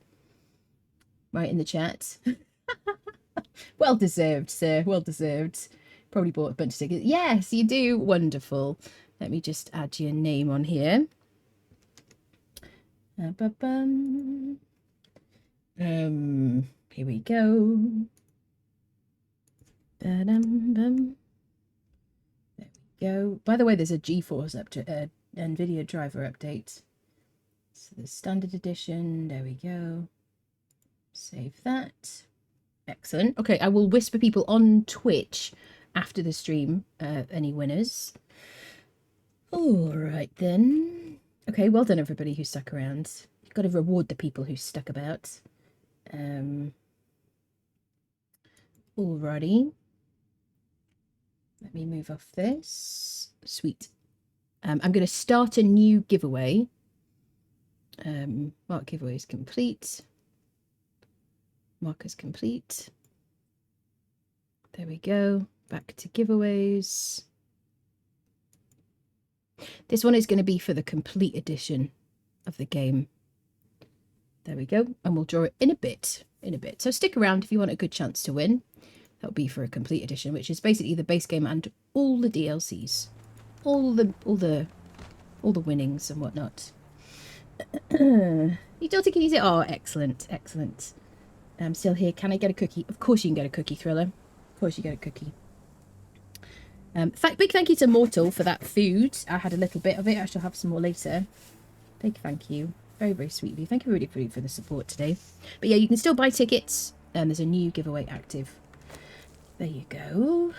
Right in the chat. Well deserved, sir. Well deserved. Probably bought a bunch of tickets. Yes, you do. Wonderful. Let me just add your name on here. Here we go. There we go. By the way, there's a GeForce NVIDIA driver update. So the standard edition. There we go. Save that. Excellent. Okay, I will whisper people on Twitch after the stream any winners. All right then. Okay, well done everybody who stuck around. You've got to reward the people who stuck about. Alrighty. Let me move off this. Sweet. I'm going to start a new giveaway. Mark giveaway is complete. Markers complete. There we go. Back to giveaways. This one is going to be for the complete edition of the game. There we go. And we'll draw it in a bit. So stick around if you want a good chance to win. That'll be for a complete edition, which is basically the base game and all the DLCs. All the winnings and whatnot. You don't think it easy? Oh, excellent. Excellent. I'm still here. Can I get a cookie? Of course you can get a cookie, Thriller. Of course you get a cookie. Big thank you to Mortal for that food. I had a little bit of it. I shall have some more later. Big thank you. Very, very sweet of you. Thank you everybody for the support today. But yeah, you can still buy tickets. There's a new giveaway active. There you go.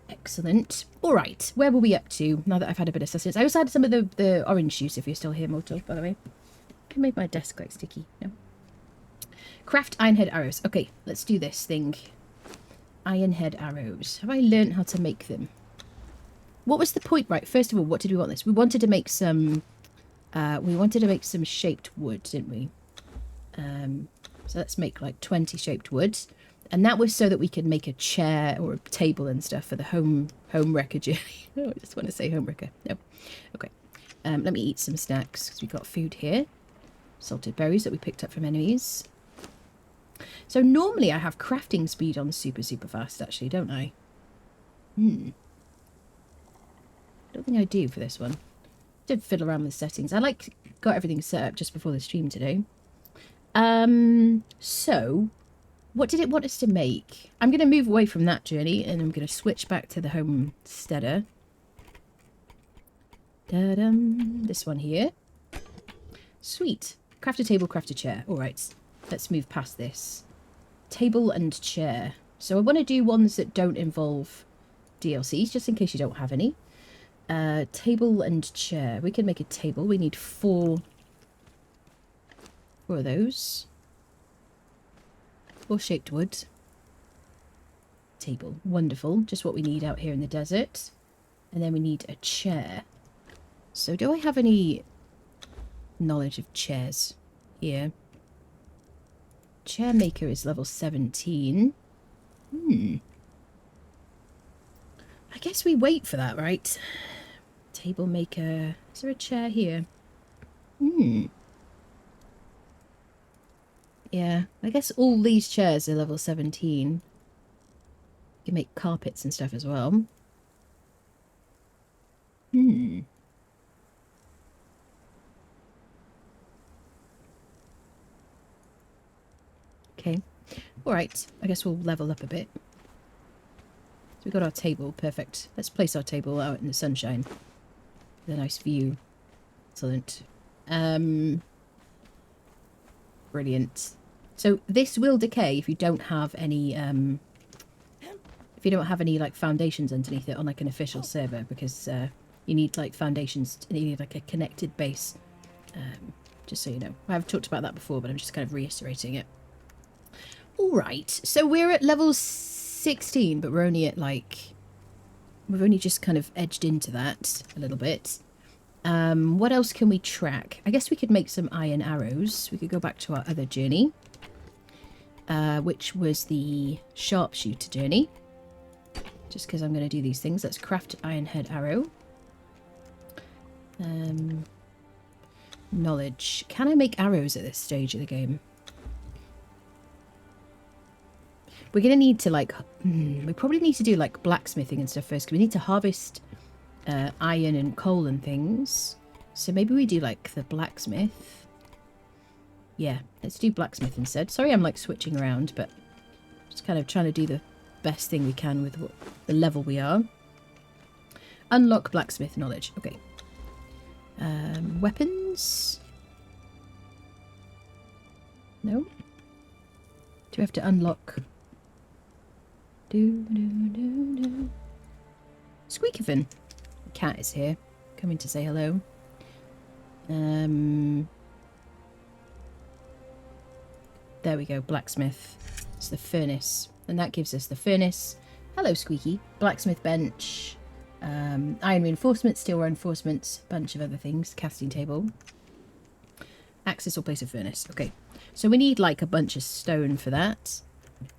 Excellent. All right. Where were we up to now that I've had a bit of sustenance? I also had some of the orange juice if you're still here, Mortal, by the way. I made my desk like sticky. No. Craft ironhead arrows. Okay, let's do this thing. Ironhead arrows. Have I learned how to make them? What was the point? Right, first of all, what did we want this? We wanted to make some shaped wood, didn't we? So let's make like 20 shaped wood. And that was so that we could make a chair or a table and stuff for the home wrecker journey. Oh, I just want to say home wrecker. No. Okay. Let me eat some snacks because we've got food here. Salted berries that we picked up from enemies. So normally I have crafting speed on super, super fast, actually, don't I? I don't think I do for this one. Did fiddle around with settings. I got everything set up just before the stream today. So what did it want us to make? I'm going to move away from that journey and I'm going to switch back to the homesteader. This one here. Sweet. Craft a table, craft a chair. All right. Let's move past this. Table and chair. So I want to do ones that don't involve DLCs, just in case you don't have any. Table and chair. We can make a table. We need four of those. 4 shaped wood. Table. Wonderful. Just what we need out here in the desert. And then we need a chair. So do I have any knowledge of chairs here? Chair maker is level 17. I guess we wait for that, right? Table maker. Is there a chair here? Yeah, I guess all these chairs are level 17. You can make carpets and stuff as well. Okay. Alright, I guess we'll level up a bit. So we've got our table, perfect. Let's place our table out in the sunshine. With a nice view. Excellent. Brilliant. So this will decay if you don't have any like foundations underneath it on like an official server, because you need like foundations, you need like a connected base. Just so you know. I've talked about that before, but I'm just kind of reiterating it. Alright, so we're at level 16, but we're only at like... We've only just kind of edged into that a little bit. What else can we track? I guess we could make some iron arrows. We could go back to our other journey, which was the sharpshooter journey. Just because I'm going to do these things. Let's craft iron head arrow. Knowledge. Can I make arrows at this stage of the game? We're going to need to like... we probably need to do like blacksmithing and stuff first, because we need to harvest iron and coal and things. So maybe we do like the blacksmith. Yeah, let's do blacksmith instead. Sorry I'm like switching around, but just kind of trying to do the best thing we can with the level we are. Unlock blacksmith knowledge. Okay. Weapons? No. Do we have to unlock... Squeakathon. The cat is here, coming to say hello. There we go, blacksmith. It's the furnace, and that gives us the furnace. Hello, Squeaky. Blacksmith bench, iron reinforcements, steel reinforcements, bunch of other things. Casting table. Access or place of furnace. Okay, so we need like a bunch of stone for that.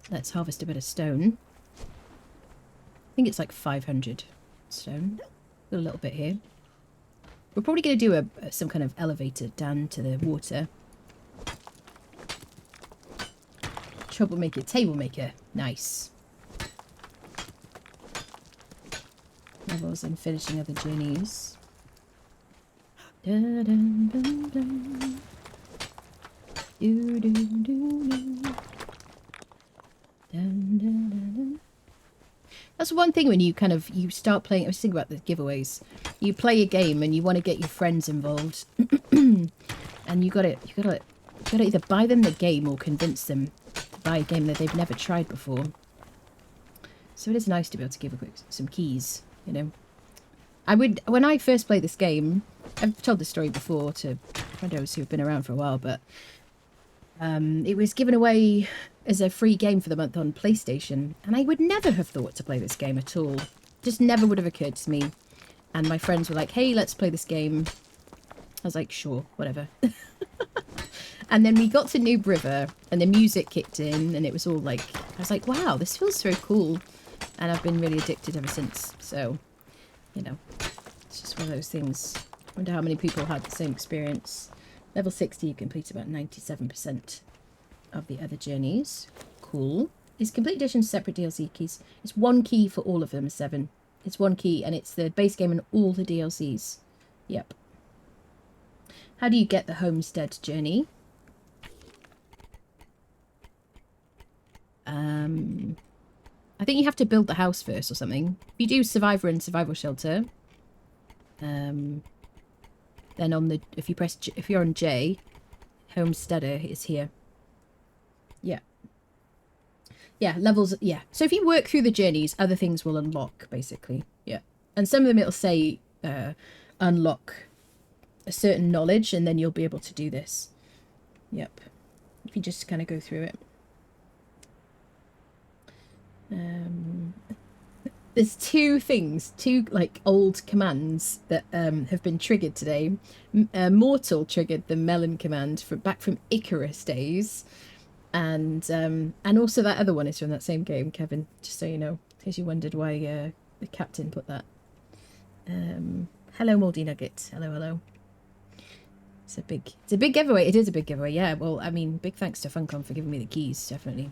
Let's harvest a bit of stone. I think it's like 500 stone. Got a little bit here. We're probably going to do some kind of elevator down to the water. Troublemaker, table maker. Nice. Levels and finishing other journeys. That's one thing when you kind of start playing. I was thinking about the giveaways. You play a game and you want to get your friends involved, and you gotta either buy them the game or convince them to buy a game that they've never tried before. So it is nice to be able to give some keys. You know, when I first played this game, I've told this story before to friends who've been around for a while, but it was given away as a free game for the month on PlayStation, and I would never have thought to play this game at all. Just never would have occurred to me. And my friends were like, hey, let's play this game. I was like, sure, whatever. And then we got to Noob River, and the music kicked in, and it was all like, I was like, wow, this feels so cool. And I've been really addicted ever since. So, you know, it's just one of those things. I wonder how many people had the same experience. Level 60, you complete about 97% of the other journeys. Cool. Is complete edition separate DLC keys? It's one key for all of them, 7. It's one key, and it's the base game and all the DLCs. Yep. How do you get the homestead journey? I think you have to build the house first or something. If you do survivor and survival shelter, then on the if you're on J, homesteader is here. Yeah. Yeah, levels, yeah. So if you work through the journeys, other things will unlock, basically. Yeah. And some of them it'll say unlock a certain knowledge, and then you'll be able to do this. Yep. If you just kind of go through it. There's two things, two like old commands that have been triggered today. Mortal triggered the Melon command back from Icarus days, and also that other one is from that same game, Kevin. Just so you know, in case you wondered why the captain put that. Hello, Moldy Nugget. Hello, hello. It's a big giveaway. It is a big giveaway. Yeah. Well, I mean, big thanks to Funcom for giving me the keys. Definitely.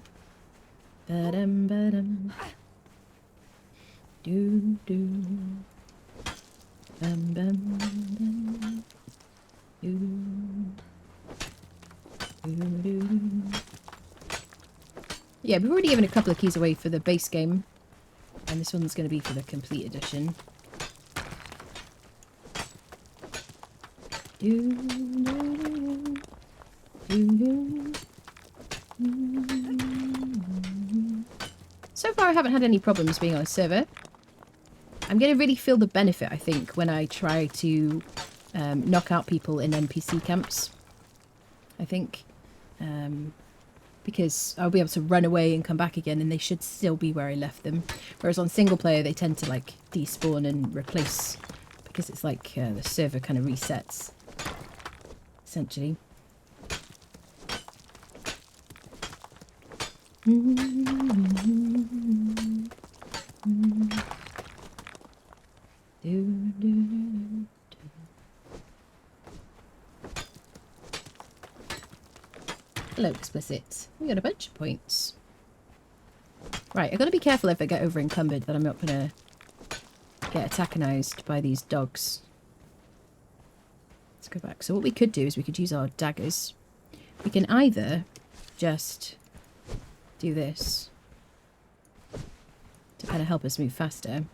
Ba-dum, ba-dum. Do do. Bum bum bum. Do. Do do. Yeah, we've already given a couple of keys away for the base game, and this one's going to be for the complete edition. Do do do do. So far I haven't had any problems being on a server. I'm going to really feel the benefit, I think, when I try to knock out people in NPC camps. I think. Because I'll be able to run away and come back again and they should still be where I left them. Whereas on single player they tend to like despawn and replace because it's like the server kind of resets. Essentially. Hello, Explicit. We got a bunch of points. Right, I've got to be careful if I get over encumbered that I'm not going to get attackanized by these dogs. Let's go back. So what we could do is we could use our daggers. We can either just do this to kind of help us move faster.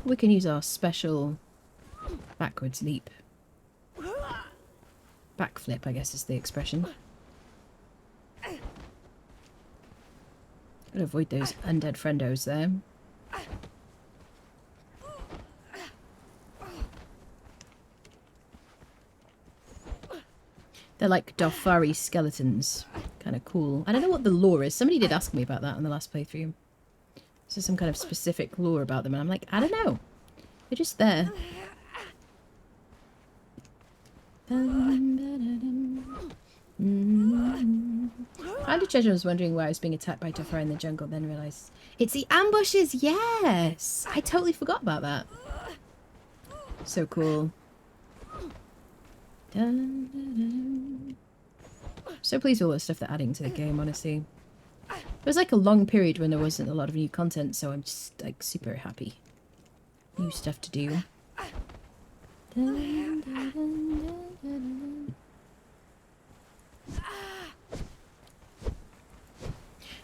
We can use our special backwards leap. Backflip, I guess is the expression. Gotta avoid those undead friendos there. They're like Dofari skeletons. Kind of cool. I don't know what the lore is. Somebody did ask me about that on the last playthrough. Is there some kind of specific lore about them? And I'm like, I don't know. They're just there. Found a treasure. I was wondering why I was being attacked by Dofari in the jungle, then realised it's the ambushes. Yes! I totally forgot about that. So cool. So pleased with all the stuff they're adding to the game, honestly. It was like a long period when there wasn't a lot of new content, so I'm just like super happy. New stuff to do.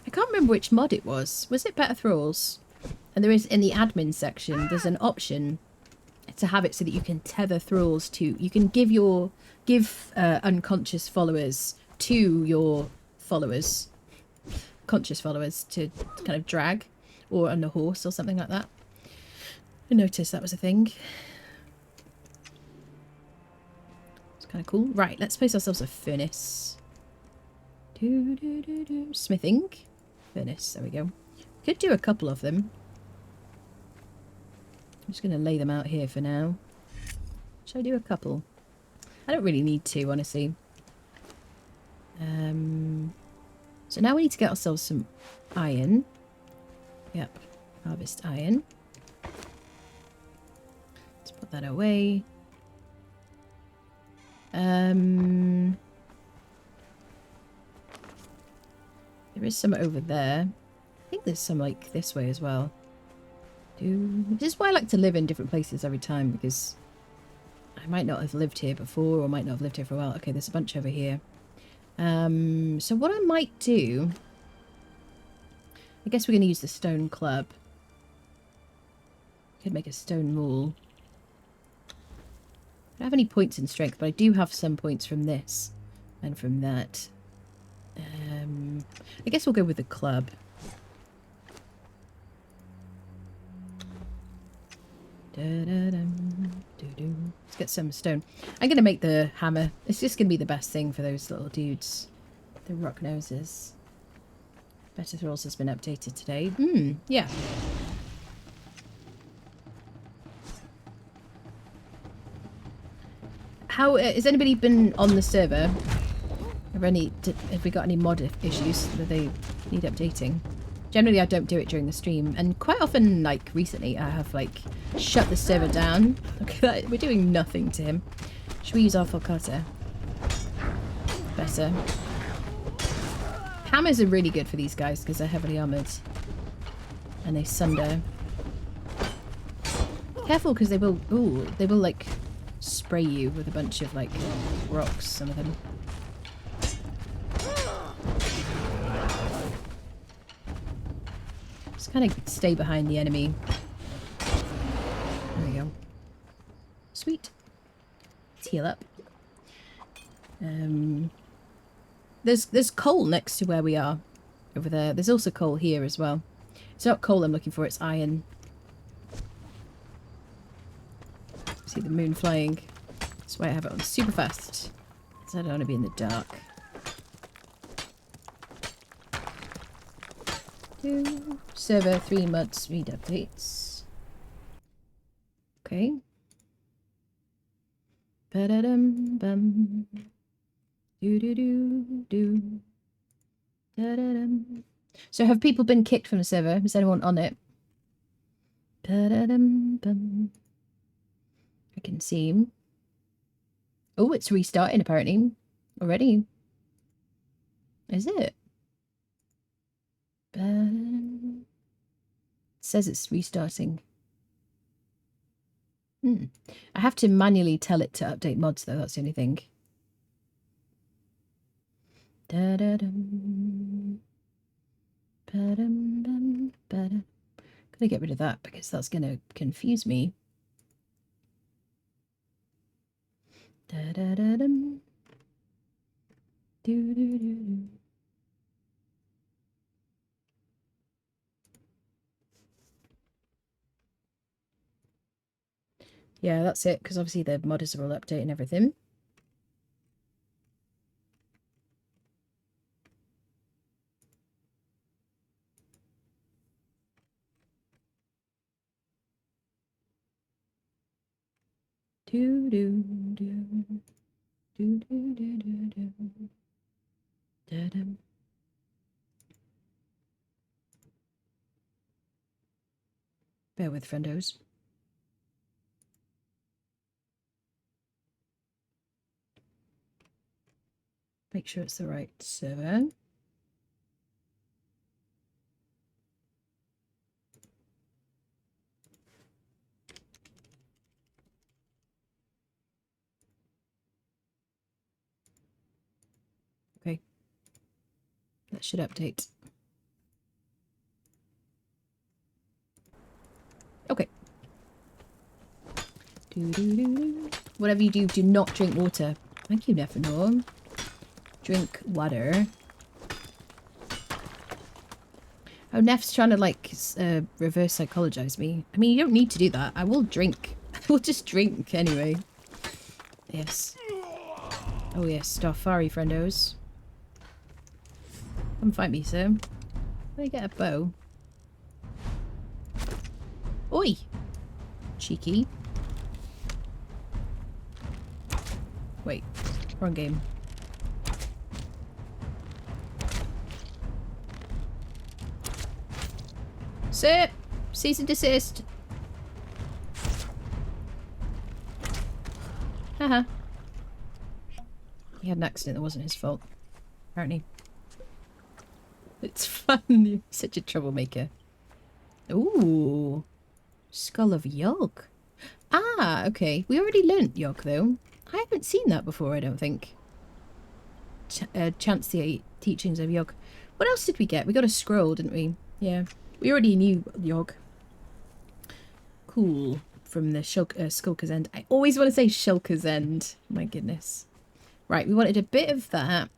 I can't remember which mod it was. Was it Better Thralls? And there is, in the admin section, there's an option to have it so that you can tether thralls to... You can give unconscious followers to your followers. Conscious followers to kind of drag. Or on a horse or something like that. I noticed that was a thing. It's kind of cool. Right, let's place ourselves a furnace. Smithing. Furnace, there we go. Could do a couple of them. I'm just going to lay them out here for now. Should I do a couple? I don't really need to, honestly. So now we need to get ourselves some iron. Yep, harvest iron. Let's put that away. There is some over there. I think there's some like this way as well. This is why I like to live in different places every time, because I might not have lived here before or might not have lived here for a while. Okay, there's a bunch over here. So what I might do... I guess we're going to use the stone club. Could make a stone maul. I don't have any points in strength, but I do have some points from this and from that. I guess we'll go with the club. Let's get some stone. I'm going to make the hammer. It's just going to be the best thing for those little dudes. The rock noses. Better Thralls has been updated today. Yeah. how has anybody been on the server? Have we got any mod issues that they need updating? Generally, I don't do it during the stream, and quite often, like recently, I have like shut the server down. Okay, we're doing nothing to him. Should we use our Falcata? Better. Hammers are really good for these guys because they're heavily armored, and they sunder. Careful, because they will. Ooh, they will like spray you with a bunch of like rocks. Some of them. Just kind of stay behind the enemy. There we go. Sweet. Let's heal up. There's coal next to where we are. Over there. There's also coal here as well. It's not coal I'm looking for, it's iron. See the moon flying. That's why I have it on super fast. Because I don't want to be in the dark. Server 3 mod speed updates. Okay. Ba-da-dum-bum. Do-do-do-do. Da-da-dum. So have people been kicked from the server? Is anyone on it? Ba-da-dum-bum. I can see. Oh, it's restarting apparently. Already. Is it? It says it's restarting. I have to manually tell it to update mods though, that's the only thing. Da-da-dum. Ba-dum-bum, ba-dum. Gonna get rid of that because that's gonna confuse me. Da-da-da-dum. Do-do-do-do. Yeah, that's it, because obviously the modders are all updating everything. Do do do do do do do do. Da-dum. Bear with friendos. Make sure it's the right server. Okay. That should update. Okay. Whatever you do, do not drink water. Thank you, Nefanor. Drink water. Oh, Nef's trying to like reverse psychologize me. I mean, you don't need to do that. I will drink. I will just drink anyway. Yes. Oh yes, Starfari friendos. Come fight me, sir. Let me get a bow. Oi! Cheeky. Wait, wrong game. Sir! Cease and desist! Haha. He had an accident that wasn't his fault. Apparently. It's fun. You're such a troublemaker. Ooh. Skull of Yog. Ah, okay. We already learnt Yog, though. I haven't seen that before, I don't think. Chance the teachings of Yog. What else did we get? We got a scroll, didn't we? Yeah. We already knew Yog. Cool. From the Skulker's End. I always want to say Shulker's End. My goodness. Right, we wanted a bit of that.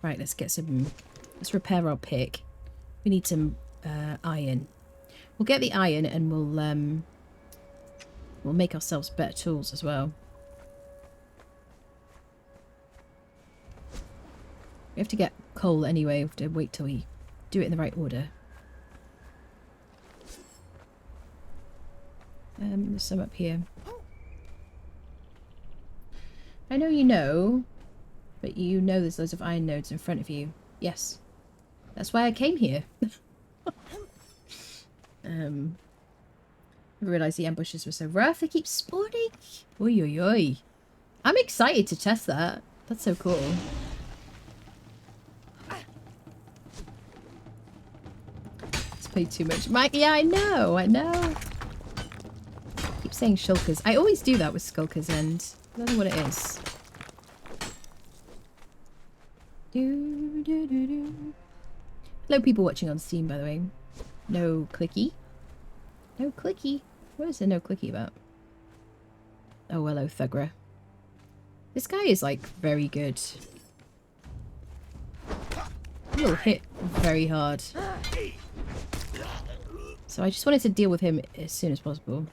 Right, let's get some... Let's repair our pick. We need some iron. We'll get the iron and we'll make ourselves better tools as well. We have to get coal anyway. We have to wait till we do it in the right order. There's some up here. I know you know, but you know there's loads of iron nodes in front of you. Yes. That's why I came here. I realised the ambushes were so rough. They keep spawning. Oi, oi, oi. I'm excited to test that. That's so cool. It's played too much. Yeah, I know. I know. Keep saying shulkers. I always do that with skulkers, and I don't know what it is. Hello, people watching on Steam, by the way. No clicky. No clicky. What is there no clicky about? Oh, hello, Thugra. This guy is, like, very good. He will hit very hard. So I just wanted to deal with him as soon as possible.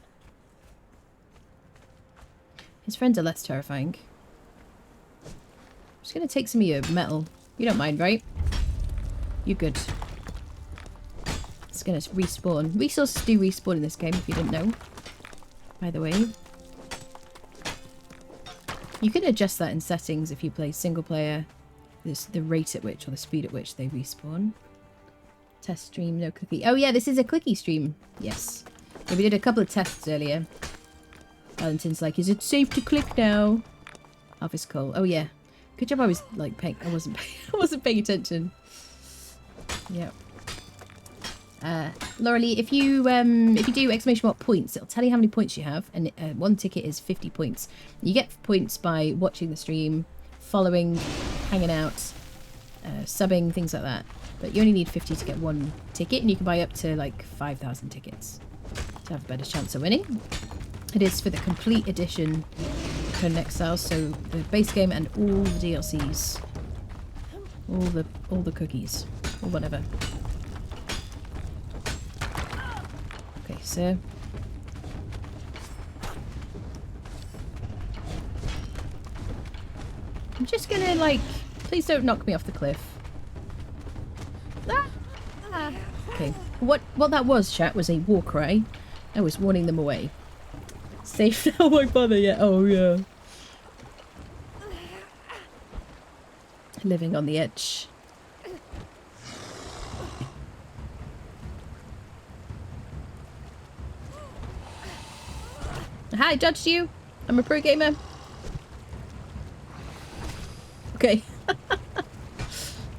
His friends are less terrifying. I'm just going to take some of your metal. You don't mind, right? You're good. It's going to respawn. Resources do respawn in this game, if you didn't know. By the way. You can adjust that in settings if you play single player. There's the rate at which, or the speed at which they respawn. Test stream, no clicky. Oh yeah, this is a clicky stream. Yes. Yeah, we did a couple of tests earlier. Valentin's like, is it safe to click now? Harvest coal. Oh yeah. Good job I was like paying. I wasn't paying attention. Yep. Lauralee, if you do exclamation mark points, it'll tell you how many points you have, and one ticket is 50 points. You get points by watching the stream, following, hanging out, subbing, things like that. But you only need 50 to get one ticket, and you can buy up to like 5,000 tickets to have a better chance of winning. It is for the complete edition Conan Exiles, so the base game and all the DLCs, all the cookies, or whatever. Okay, so I'm just gonna like, please don't knock me off the cliff. Okay, what that was, chat, was a war cry. I was warning them away. Safe now, my father. Yeah. Oh yeah. Living on the edge. Hi, judged you. I'm a pro gamer. Okay.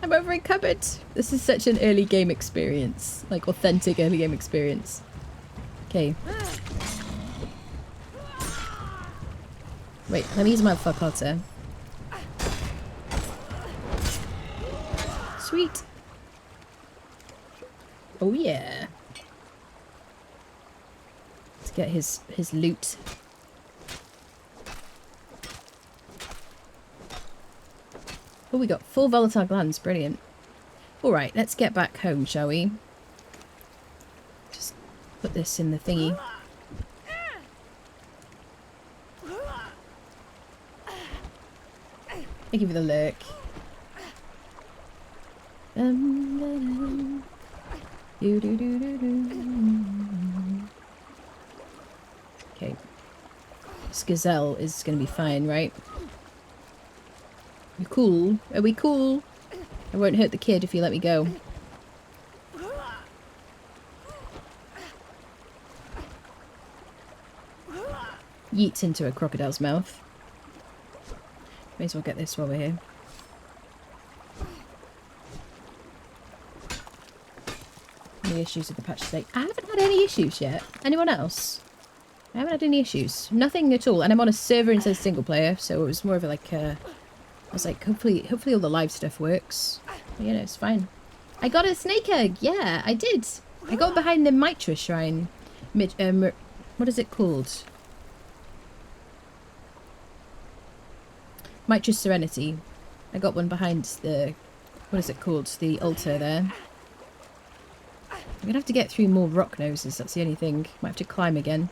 I'm over in cupboard. This is such an early game experience. Like, authentic early game experience. Okay. Wait, let me use my fuck-hotter. Sweet. Oh yeah. Let's get his loot. Oh, we got 4 volatile glands. Brilliant. Alright, let's get back home, shall we? Just put this in the thingy. Thank you for the lurk. Okay. This gazelle is going to be fine, right? You cool? Are we cool? I won't hurt the kid if you let me go. Yeets into a crocodile's mouth. May as well get this while we're here. Any issues with the patch today? I haven't had any issues yet. Anyone else? I haven't had any issues. Nothing at all. And I'm on a server instead of single player, so it was more of a like I was like, hopefully all the live stuff works. But, you know, it's fine. I got a snake egg. Yeah, I did. I got behind the Mitra shrine. What is it called? Mitra's Serenity. I got one behind the, what is it called? The altar there. I'm gonna have to get through more rock noses, that's the only thing. Might have to climb again.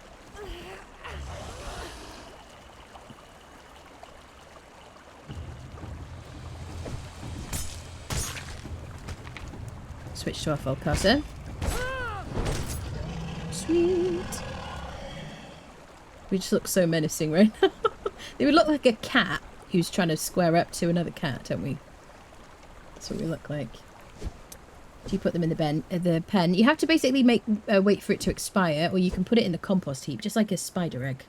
Switch to our Falcata. Sweet. We just look so menacing right now. They would look like a cat who's trying to square up to another cat, don't we? That's what we look like. Do you put them in the pen? You have to basically wait for it to expire, or you can put it in the compost heap, just like a spider egg.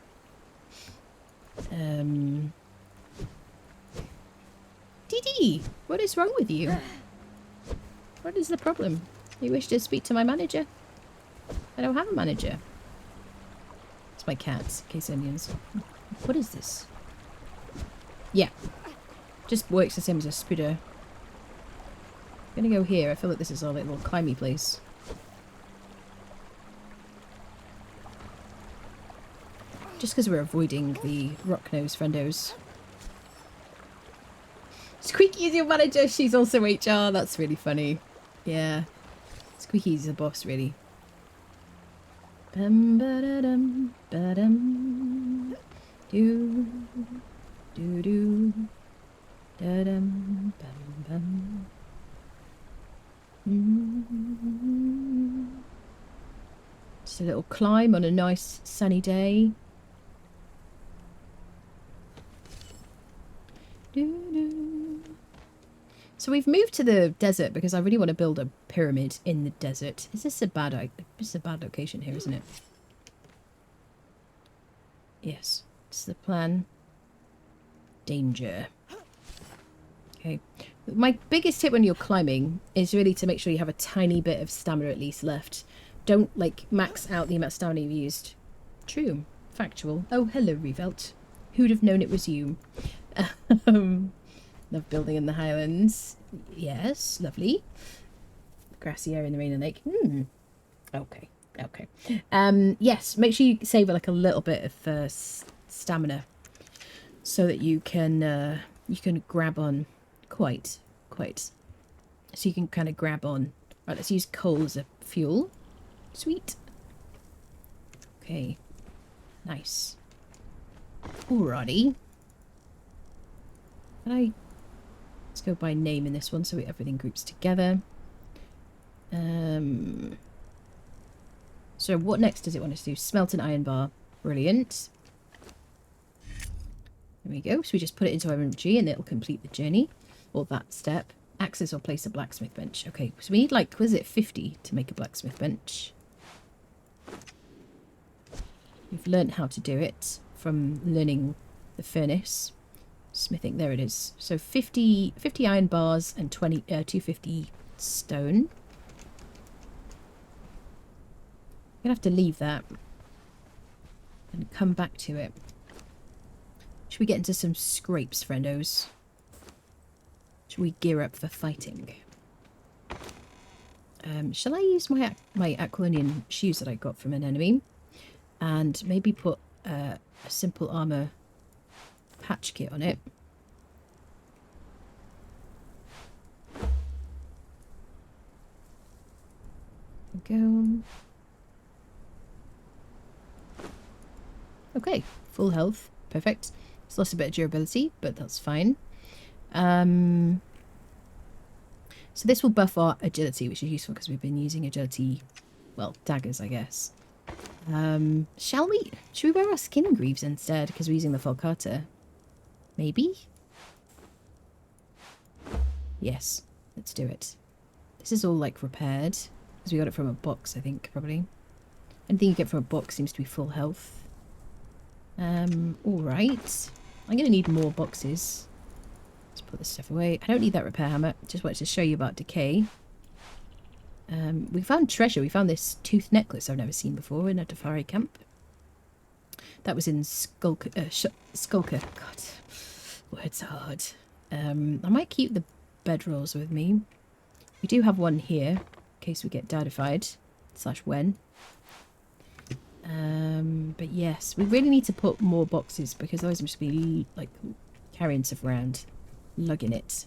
Dee, what is wrong with you? What is the problem? You wish to speak to my manager? I don't have a manager. It's my cat, in case anyone's... What is this? Yeah. Just works the same as a spider. I'm gonna go here. I feel like this is our little climby place. Just because we're avoiding the rock nose friendos. Squeaky is your manager. She's also HR. That's really funny. Yeah. Squeaky's the boss, really. Bum ba da dum ba dum. Do do do da dum bum bum. Just a little climb on a nice sunny day. So we've moved to the desert because I really want to build a pyramid in the desert. Is this a bad location here, isn't it? Yes, it's the plan. Danger. Okay. My biggest tip when you're climbing is really to make sure you have a tiny bit of stamina at least left. Don't, like, max out the amount of stamina you've used. True. Factual. Oh, hello, Revelt. Who'd have known it was you? Love building in the Highlands. Yes, lovely. Grassy area in the Rain and Lake. Okay, okay. Yes, make sure you save like a little bit of stamina so that you can grab on quite. So you can kind of grab on. Right, let's use coal as a fuel. Sweet. Okay. Nice. Alrighty. Let's go by name in this one so everything groups together. So what next does it want us to do? Smelt an iron bar. Brilliant. There we go. So we just put it into our inventory and it'll complete the journey. Or that step. Access or place a blacksmith bench. Okay, so we need like, was it 50 to make a blacksmith bench? We've learned how to do it from learning the furnace. Smithing, there it is. So 50 iron bars and 250 stone. I'm gonna have to leave that and come back to it. Should we get into some scrapes, friendos? Should we gear up for fighting? Shall I use my Aquilonian shoes that I got from an enemy and maybe put a simple armor patch kit on it? Go. Okay, full health. Perfect. It's lost a bit of durability, but that's fine. So this will buff our agility, which is useful because we've been using agility, well, daggers, I guess. Should we wear our skin greaves instead because we're using the Falcata? Maybe? Yes, let's do it. This is all like repaired because we got it from a box, I think, probably. Anything you get from a box seems to be full health. Alright. I'm going to need more boxes. Let's put this stuff away. I don't need that repair hammer. Just wanted to show you about decay. We found treasure. We found this tooth necklace I've never seen before in a Dafari camp. That was in Skulker. God, words are hard. I might keep the bedrolls with me. We do have one here, in case we get dadified. / when. But yes, we really need to put more boxes because otherwise I'm just going to be like carrying stuff around, lugging it.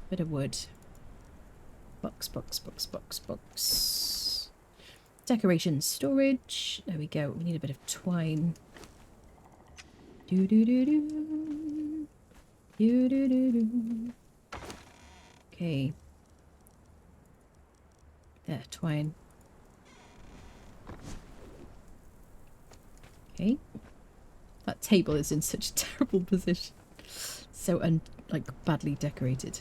Bit of wood. Box. Decoration storage. There we go. We need a bit of twine. Okay. There, twine. Okay. That table is in such a terrible position. So like badly decorated.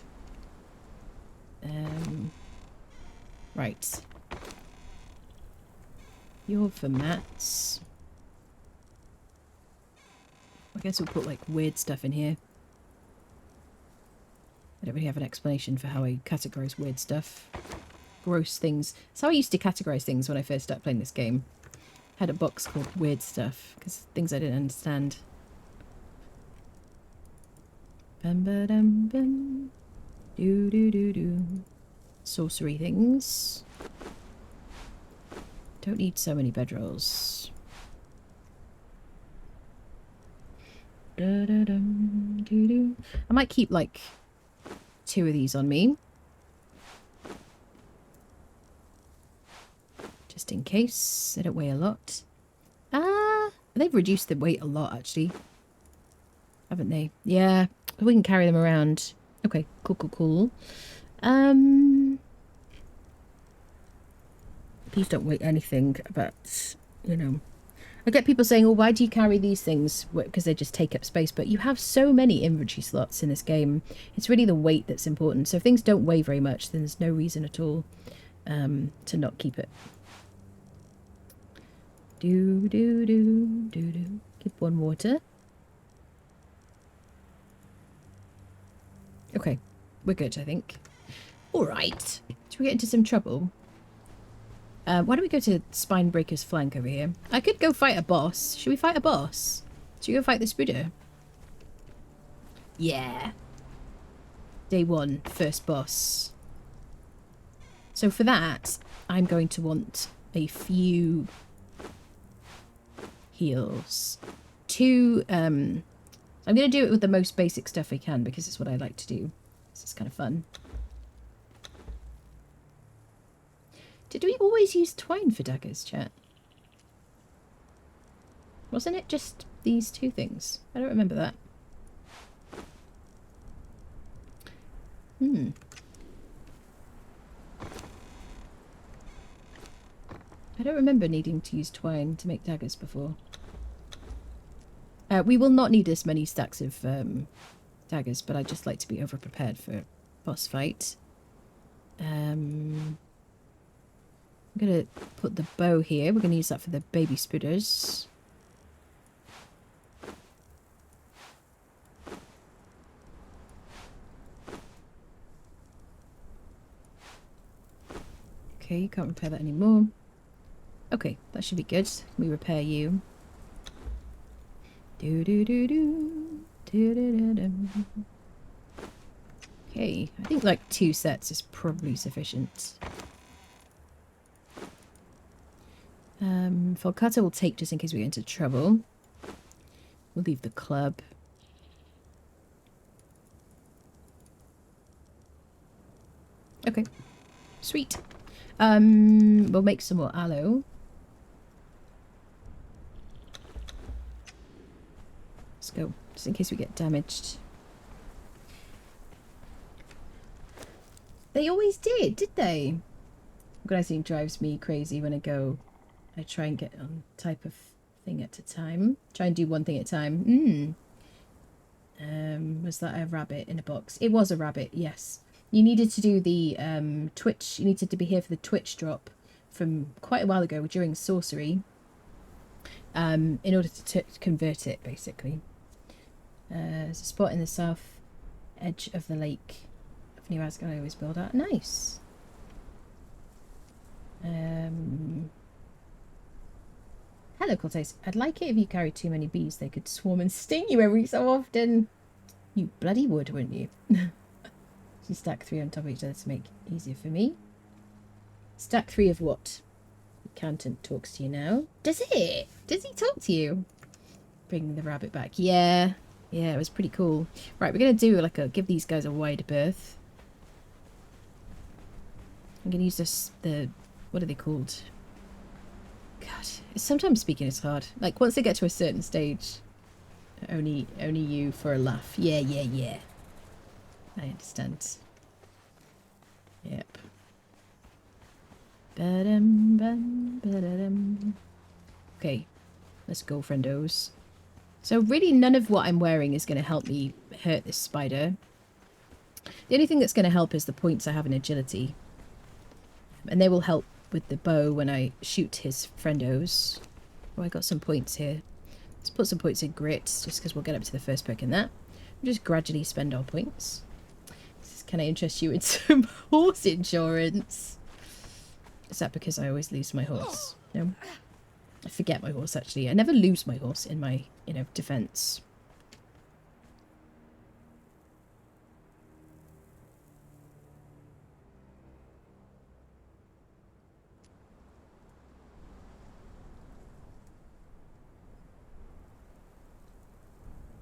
Right. You're for mats. I guess we'll put like weird stuff in here. I don't really have an explanation for how I categorize weird stuff. Gross things. That's how I used to categorize things when I first started playing this game. I had a box called weird stuff because things I didn't understand. Bum ba dum bum. Do do do do. Sorcery things. Don't need so many bedrolls. Da, da, dum, doo, doo. I might keep like 2 of these on me. Just in case. They don't weigh a lot. They've reduced the weight a lot actually. Haven't they? Yeah. We can carry them around. Okay, cool, cool, cool. These don't weigh anything, but, you know. I get people saying, oh, why do you carry these things? Because they just take up space. But you have so many inventory slots in this game. It's really the weight that's important. So if things don't weigh very much, then there's no reason at all to not keep it. Do, do, do, do, do. Give 1 water. Okay, we're good, I think. All right. Should we get into some trouble? Why don't we go to Spinebreaker's flank over here? I could go fight a boss. Should we fight a boss? Should we go fight this Buddha? Yeah. Day 1, first boss. So for that, I'm going to want a few heals. 2, I'm going to do it with the most basic stuff I can because it's what I like to do. This is kind of fun. Did we always use twine for daggers, chat? Wasn't it just these 2 things? I don't remember that. I don't remember needing to use twine to make daggers before. We will not need this many stacks of daggers, but I just like to be over-prepared for boss fight. I'm going to put the bow here. We're going to use that for the baby spooders. Okay, can't repair that anymore. Okay, that should be good. We repair you. Do do do do. Do do do do. Okay, I think like 2 sets is probably sufficient. Falcata will take just in case we get into trouble. We'll leave the club. Okay, sweet. We'll make some more aloe. Let's go, just in case we get damaged. They always did they? Organizing drives me crazy when I try and get on type of thing at a time. Try and do one thing at a time. Was that a rabbit in a box? It was a rabbit, yes. You needed to do the Twitch. You needed to be here for the Twitch drop from quite a while ago during sorcery. In order to convert it, basically. There's a spot in the south edge of the lake of New Asgard I always build out. Nice. Hello, Cortez. I'd like it if you carried too many bees. They could swarm and sting you every so often. You bloody would, wouldn't you? You stack 3 on top of each other to make it easier for me. Stack 3 of what? The accountant talks to you now. Does it? Does he talk to you? Bring the rabbit back. Yeah. Yeah, it was pretty cool. Right, we're going to do like give these guys a wide berth. I'm going to use this, what are they called? God, sometimes speaking is hard. Like, once they get to a certain stage, only you for a laugh. Yeah, yeah, yeah. I understand. Yep. Ba-dum, bum, ba-da-dum. Okay. Let's go, friendos. So really none of what I'm wearing is going to help me hurt this spider. The only thing that's going to help is the points I have in agility. And they will help with the bow when I shoot his friendos. Oh, I got some points here. Let's put some points in grit, just because we'll get up to the first perk in that. We'll just gradually spend our points. Can I interest you in some horse insurance? Is that because I always lose my horse? No. I forget my horse, actually. I never lose my horse in my, defense.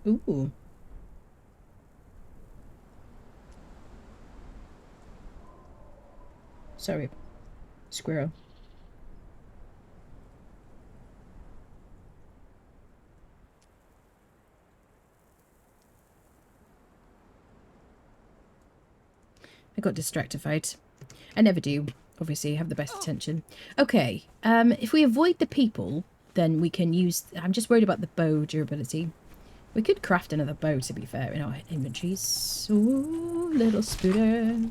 Ooh. Sorry, squirrel. I got distractified. I never do. Obviously, have the best attention. Okay, if we avoid the people, then we can use... I'm just worried about the bow durability. We could craft another bow, to be fair, in our inventories. Ooh, little spooder.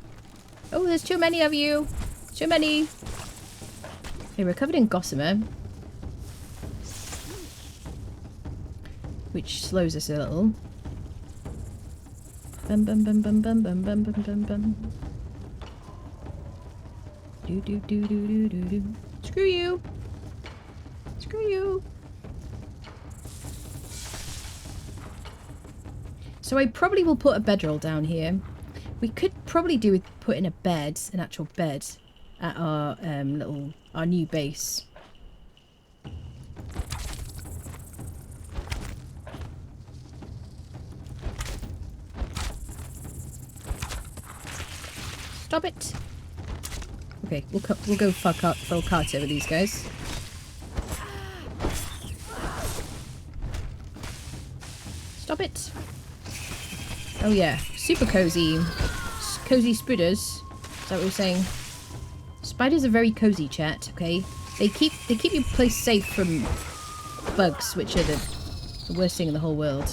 Oh, there's too many of you. Too many. Okay, we're covered in gossamer, which slows us a little. Bum bum bum bum bum bum bum bum bum bum. Do do do do do do do. Screw you. Screw you. So I probably will put a bedroll down here. We could probably do with putting a bed, an actual bed, at our our new base. Stop it. Okay, we'll go full cart over these guys. Stop it. Oh yeah, super cozy. Cozy spooders. Is that what we're saying? Spiders are very cozy, chat, okay? They keep your place safe from bugs, which are the worst thing in the whole world.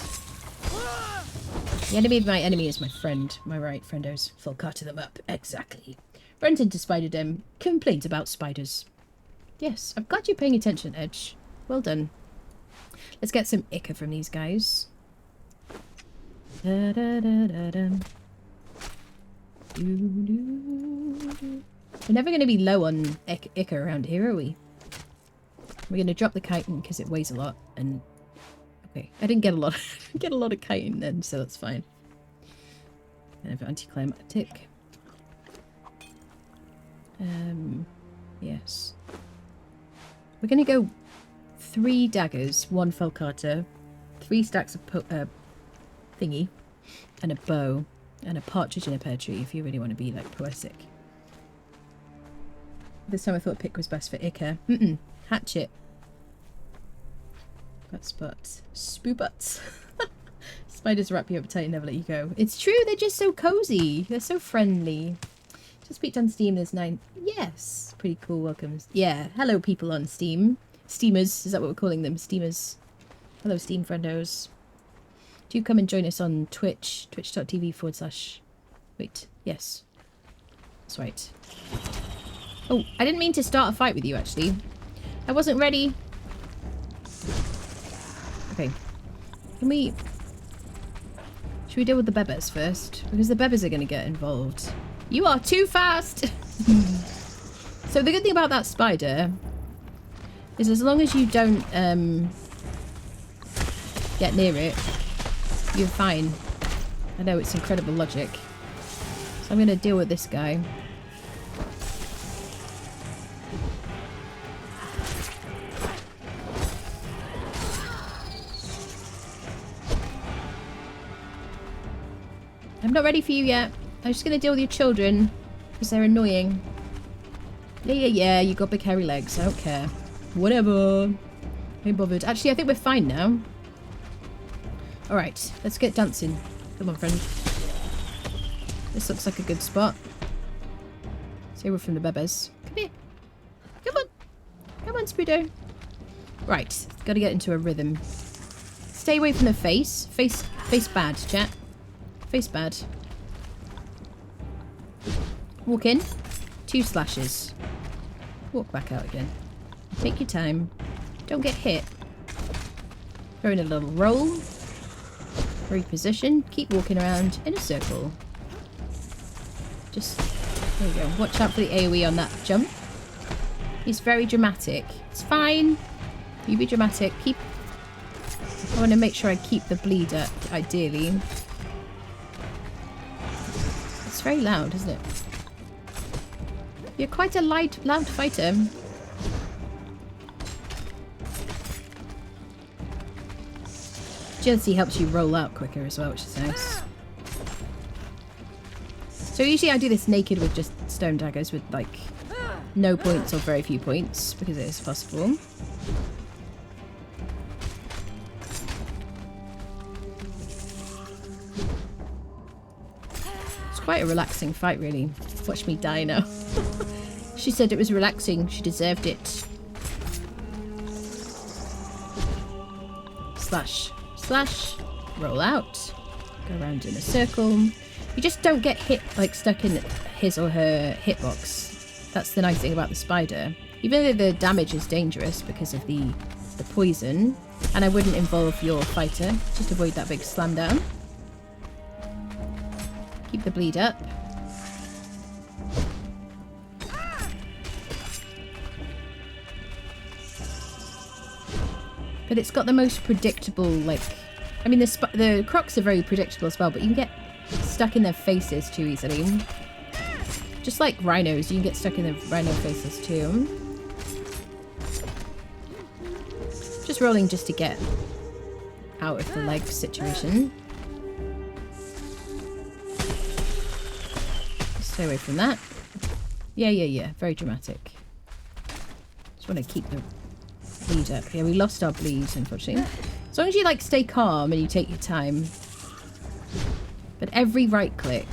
The enemy of my enemy is my friend. Am I right, friendos? Full carter them up. Exactly. Runs into spiderdom. Complains about spiders. Yes, I'm glad you're paying attention, Edge. Well done. Let's get some ichor from these guys. Da, da, da, da, da. We're never going to be low on ichor around here, are we? We're going to drop the chitin because it weighs a lot. And okay, I didn't get a lot. Get a lot of chitin then, so that's fine. Kind of anticlimactic. Yes. We're going to go 3 daggers, 1 felcata, 3 stacks of thingy, and a bow, and a partridge in a pear tree if you really want to be like poetic. This time I thought pick was best for ichor. Hatchet. Got spots. Spoobots. Spiders wrap you up tight and never let you go. It's true, they're just so cozy. They're so friendly. Just peeked on Steam, there's 9. Yes. Pretty cool, welcomes. Yeah, hello people on Steam. Steamers, is that what we're calling them? Steamers. Hello Steam friendos. Do come and join us on Twitch. Twitch.tv/. Wait, yes. That's right. Oh, I didn't mean to start a fight with you, actually. I wasn't ready. Okay. Can we... Should we deal with the bebes first? Because the bebes are going to get involved. You are too fast! So the good thing about that spider is as long as you don't get near it, you're fine. I know it's incredible logic. So I'm going to deal with this guy. I'm not ready for you yet. I'm just going to deal with your children because they're annoying. Yeah, you got big hairy legs. I don't care. Whatever. Ain't bothered. Actually, I think we're fine now. Alright, let's get dancing. Come on, friend. This looks like a good spot. Say we're from the bebes. Come here. Come on. Come on, Spoodo. Right, gotta get into a rhythm. Stay away from the face. Face bad, chat. Face bad. Walk in. 2 slashes. Walk back out again. Take your time. Don't get hit. Throw in a little roll. Reposition. Keep walking around in a circle. Just, there you go. Watch out for the AoE on that jump. He's very dramatic. It's fine. You be dramatic. I want to make sure I keep the bleed up, ideally. It's very loud, isn't it? You're quite a loud fighter. Agility helps you roll out quicker as well, which is nice. So usually I do this naked with just stone daggers with like no points or very few points because it is possible. It's quite a relaxing fight, really. Watch me die now. She said it was relaxing. She deserved it. Slash. Slash. Roll out. Go around in a circle. You just don't get hit, like stuck in his or her hitbox. That's the nice thing about the spider. Even though the damage is dangerous because of the poison, and I wouldn't involve your fighter, just avoid that big slam down. Keep the bleed up. But it's got the most predictable, like... I mean, the crocs are very predictable as well, but you can get stuck in their faces too easily. Just like rhinos, you can get stuck in the rhino faces too. Just rolling just to get out of the leg situation. Stay away from that. Yeah. Very dramatic. Just want to keep the bleed up. Yeah, we lost our bleed, unfortunately. As long as you like stay calm and you take your time. But every right click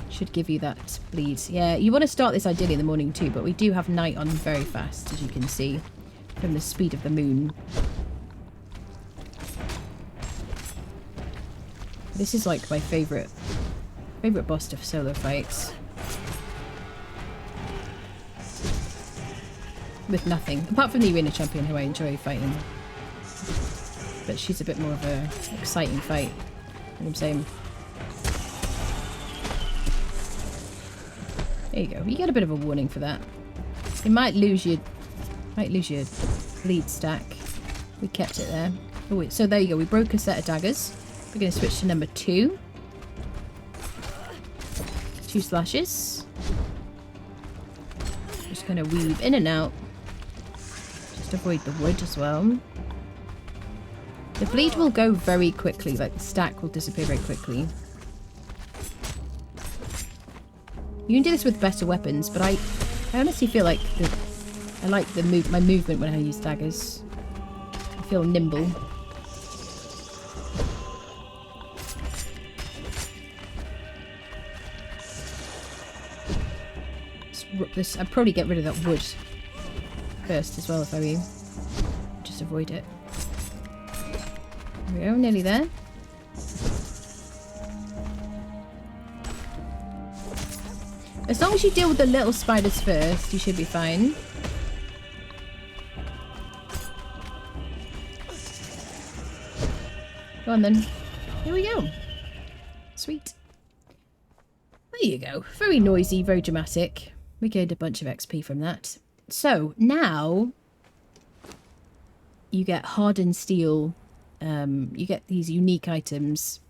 should give you that bleed. Yeah, you want to start this ideally in the morning too, but we do have night on very fast, as you can see from the speed of the moon. This is like my favourite boss to solo fights. With nothing. Apart from the arena champion, who I enjoy fighting. But she's a bit more of a exciting fight. You know what I'm saying? There you go. You get a bit of a warning for that. You might lose your bleed stack. We kept it there. Oh, wait, so there you go. We broke a set of daggers. We're going to switch to number 2. 2 slashes. Just going to weave in and out. Just avoid the wood as well. The bleed will go very quickly. Like the stack will disappear very quickly. You can do this with better weapons, but I honestly feel like I like my movement when I use daggers. I feel nimble. I'd probably get rid of that wood first as well if I were you. Just avoid it. There we go, nearly there. As long as you deal with the little spiders first, you should be fine. Go on then. Here we go. Sweet. There you go. Very noisy, very dramatic. We gained a bunch of XP from that. So, now you get hardened steel. You get these unique items.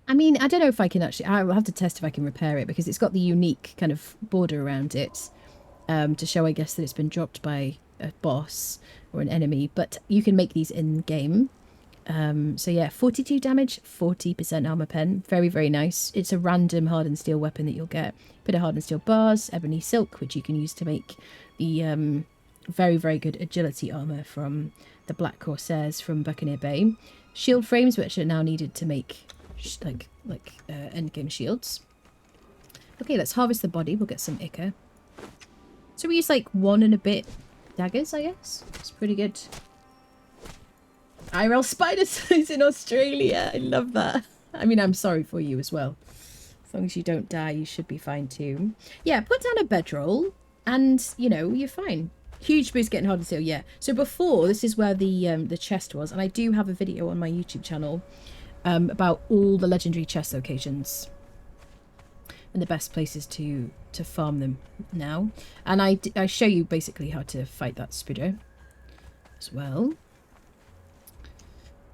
I mean, I don't know if I can actually... I'll have to test if I can repair it, because it's got the unique kind of border around it to show, I guess, that it's been dropped by a boss or an enemy. But you can make these in-game. So yeah, 42 damage, 40% armor pen. Very, very nice. It's a random hardened steel weapon that you'll get. Bit of hardened steel bars, ebony silk, which you can use to make the very, very good agility armor from the Black Corsairs from Buccaneer Bay. Shield frames, which are now needed to make endgame shields. Okay, let's harvest the body. We'll get some ichor. So we use like 1 and a bit daggers, I guess. It's pretty good. IRL spider size in Australia. I love that. I mean, I'm sorry for you as well. As long as you don't die, you should be fine too. Yeah, put down a bedroll and, you know, you're fine. Huge boost getting hard to steal, yeah. So before, this is where the chest was, and I do have a video on my YouTube channel about all the legendary chest locations and the best places to farm them now. And I show you basically how to fight that Spider as well.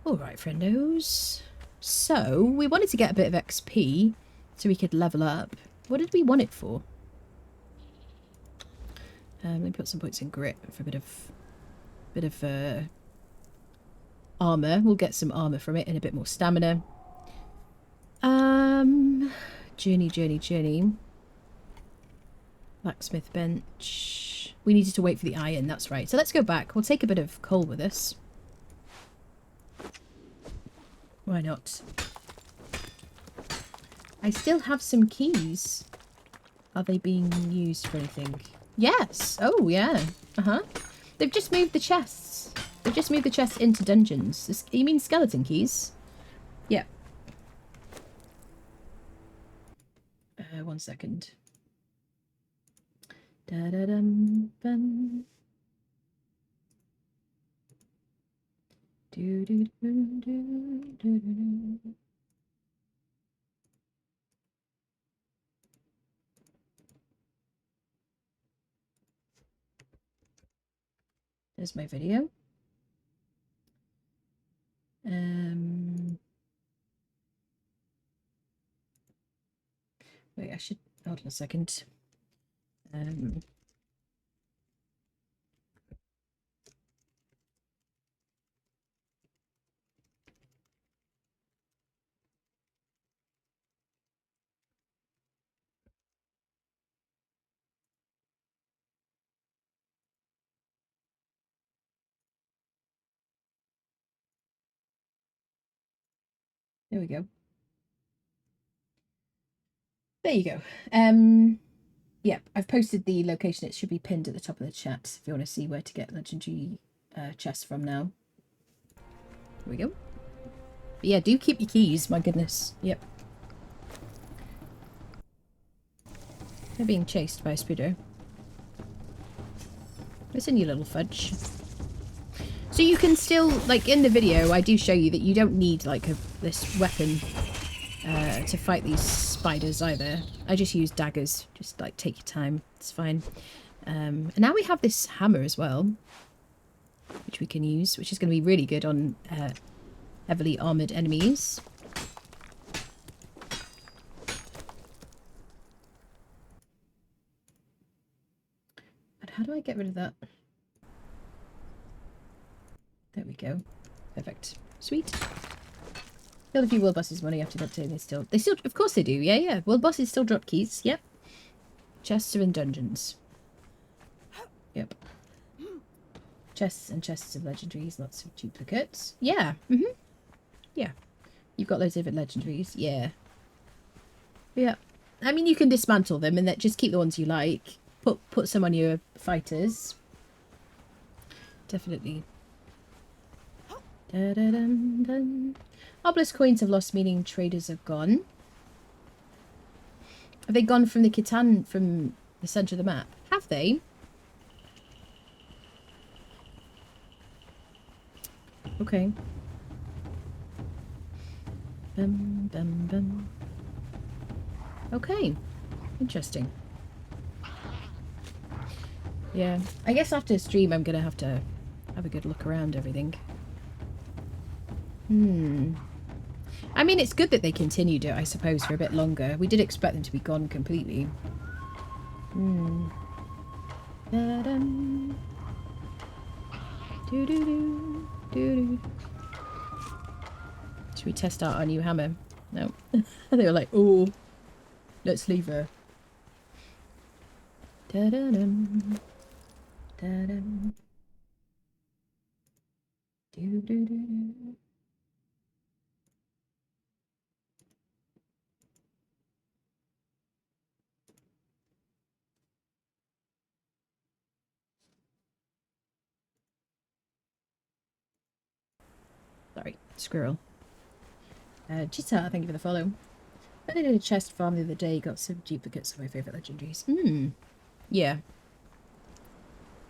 Alright, friendos. So, we wanted to get a bit of XP so we could level up. What did we want it for? Let me put some points in grit for a bit of armor. We'll get some armor from it and a bit more stamina. Journey. Blacksmith bench. We needed to wait for the iron, that's right. So let's go back. We'll take a bit of coal with us. Why not? I still have some keys. Are they being used for anything? Yes. Oh, yeah. Uh-huh. They've just moved the chests. They've just moved the chests into dungeons. You mean skeleton keys? Yeah. 1 second. Da-da-dum-bum. Do-do-do-do-do-do-do. There's my video. Wait, I should hold on a second. There we go. There you go. Yeah, I've posted the location. It should be pinned at the top of the chat if you want to see where to get legendary chests from now. Here we go. But yeah, do keep your keys, my goodness. Yep. They're being chased by a Speedo. Listen, you little fudge. So you can still, like in the video, I do show you that you don't need like this weapon to fight these spiders either. I just use daggers. Just like take your time. It's fine. And now we have this hammer as well, which we can use, which is going to be really good on heavily armored enemies. But how do I get rid of that? There we go. Perfect. Sweet. Killed a few world bosses money after that. They still, of course they do. Yeah. World bosses still drop keys. Yep. Chests are in dungeons. Yep. Chests and chests of legendaries. Lots of duplicates. Yeah. Yeah. You've got loads of legendaries. Yeah. Yeah. I mean, you can dismantle them and just keep the ones you like. Put some on your fighters. Definitely. Da-da-dum-dum. Obelisk coins have lost meaning. Traders are gone. Have they gone from the Khitan, from the centre of the map? Have they? Okay. Bum. Okay. Interesting. Yeah. I guess after stream I'm going to have a good look around everything. I mean, it's good that they continued it, I suppose, for a bit longer. We did expect them to be gone completely. Da-dum. Do-do-do. Should we test out our new hammer? No. They were like, oh, let's leave her. Da-da-dum. Da-dum. Do-do-do. Sorry, squirrel. Xuthal, thank you for the follow. I did a chest farm the other day, got some duplicates of my favourite legendaries. Yeah.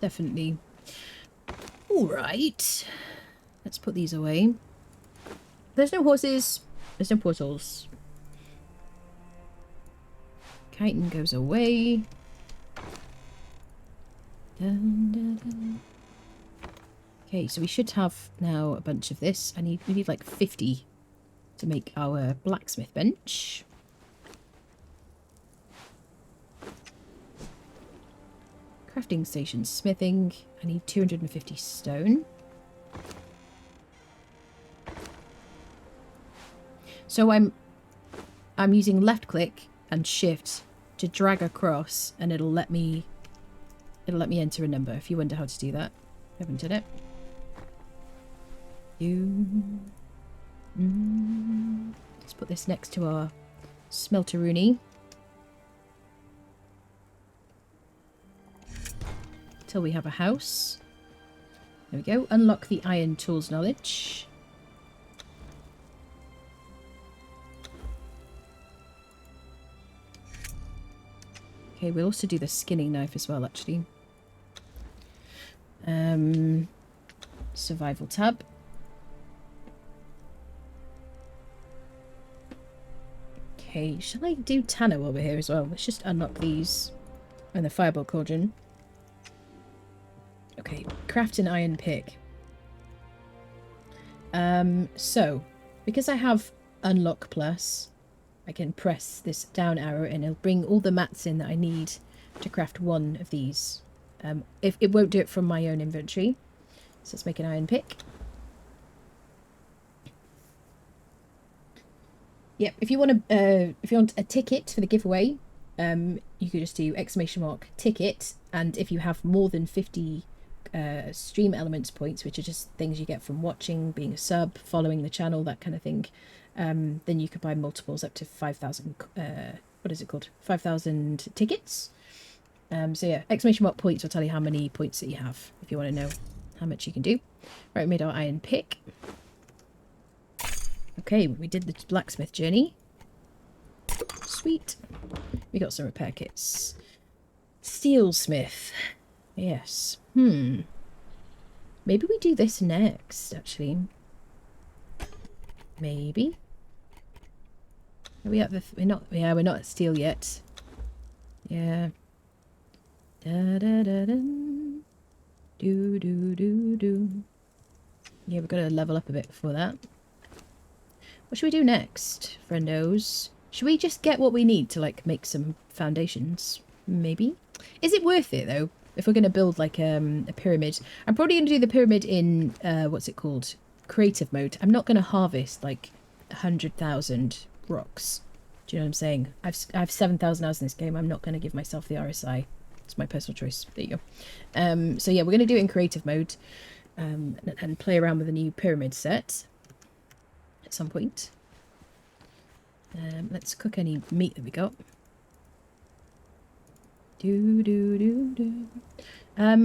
Definitely. Alright. Let's put these away. There's no horses. There's no portals. Chitin goes away. Dun, dun, dun. Okay, so we should have now a bunch of this. We need like 50 to make our blacksmith bench. Crafting station, smithing. I need 250 stone. So I'm using left click and shift to drag across, and it'll let me enter a number. If you wonder how to do that, I haven't done it. Let's put this next to our smelteroony. Till we have a house. There we go. Unlock the iron tools knowledge. Okay, we'll also do the skinning knife as well, actually. Survival tab. Okay, shall I do Tanner over here as well? Let's just unlock these. And the fireball cauldron. Okay, craft an iron pick. So, because I have unlock plus, I can press this down arrow and it'll bring all the mats in that I need to craft one of these. If it won't do it from my own inventory. So let's make an iron pick. Yep, if you want a ticket for the giveaway, you could just do ! ticket, and if you have more than 50 stream elements points, which are just things you get from watching, being a sub, following the channel, that kind of thing, then you could buy multiples up to 5,000 what is it called, 5,000 tickets. So yeah, ! points will tell you how many points that you have if you want to know how much you can do. Right, we made our iron pick. Okay, we did the blacksmith journey. Sweet. We got some repair kits. Steelsmith. Yes. Maybe we do this next, actually. Maybe. Are we at the... we're not at steel yet. Yeah. Da da da dun. Do do do do. Yeah, we've got to level up a bit before that. What should we do next, friendos? Should we just get what we need to, like, make some foundations? Maybe? Is it worth it, though? If we're going to build, like, a pyramid. I'm probably going to do the pyramid in, what's it called? Creative mode. I'm not going to harvest, like, 100,000 rocks. Do you know what I'm saying? I have 7,000 hours in this game. I'm not going to give myself the RSI. It's my personal choice. There you go. So, yeah, we're going to do it in creative mode. And play around with a new pyramid set. At some point. Let's cook any meat that we got.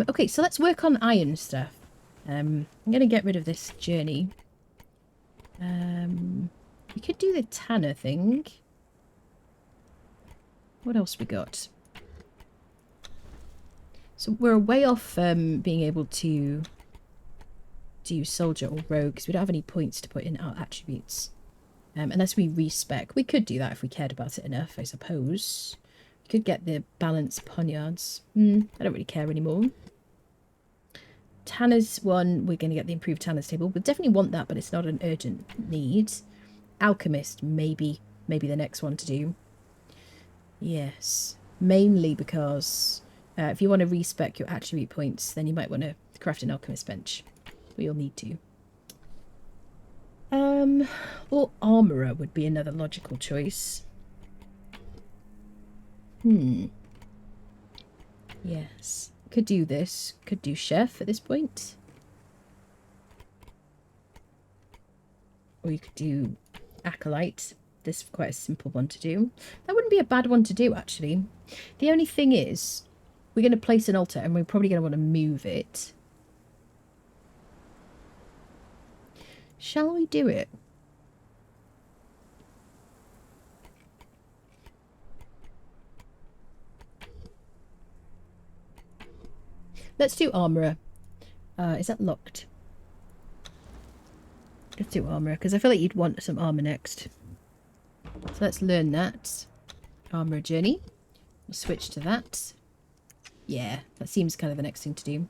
Okay, so let's work on iron stuff. I'm going to get rid of this journey. We could do the Tanner thing. What else we got? So we're way off being able to do soldier or rogue because we don't have any points to put in our attributes. Unless we respec. We could do that if we cared about it enough, I suppose. We could get the balanced poniards. I don't really care anymore. Tanner's one, we're going to get the improved Tanner's table. We'll definitely want that, but it's not an urgent need. Alchemist, maybe the next one to do. Yes. Mainly because if you want to respec your attribute points, then you might want to craft an alchemist bench. We'll need to. Or armourer would be another logical choice. Yes. Could do this. Could do chef at this point. Or you could do acolyte. This is quite a simple one to do. That wouldn't be a bad one to do, actually. The only thing is, we're going to place an altar and we're probably going to want to move it. Shall we do it? Let's do armourer. Is that locked? Let's do armourer, because I feel like you'd want some armour next. So let's learn that. Armourer journey. We'll switch to that. Yeah, that seems kind of the next thing to do.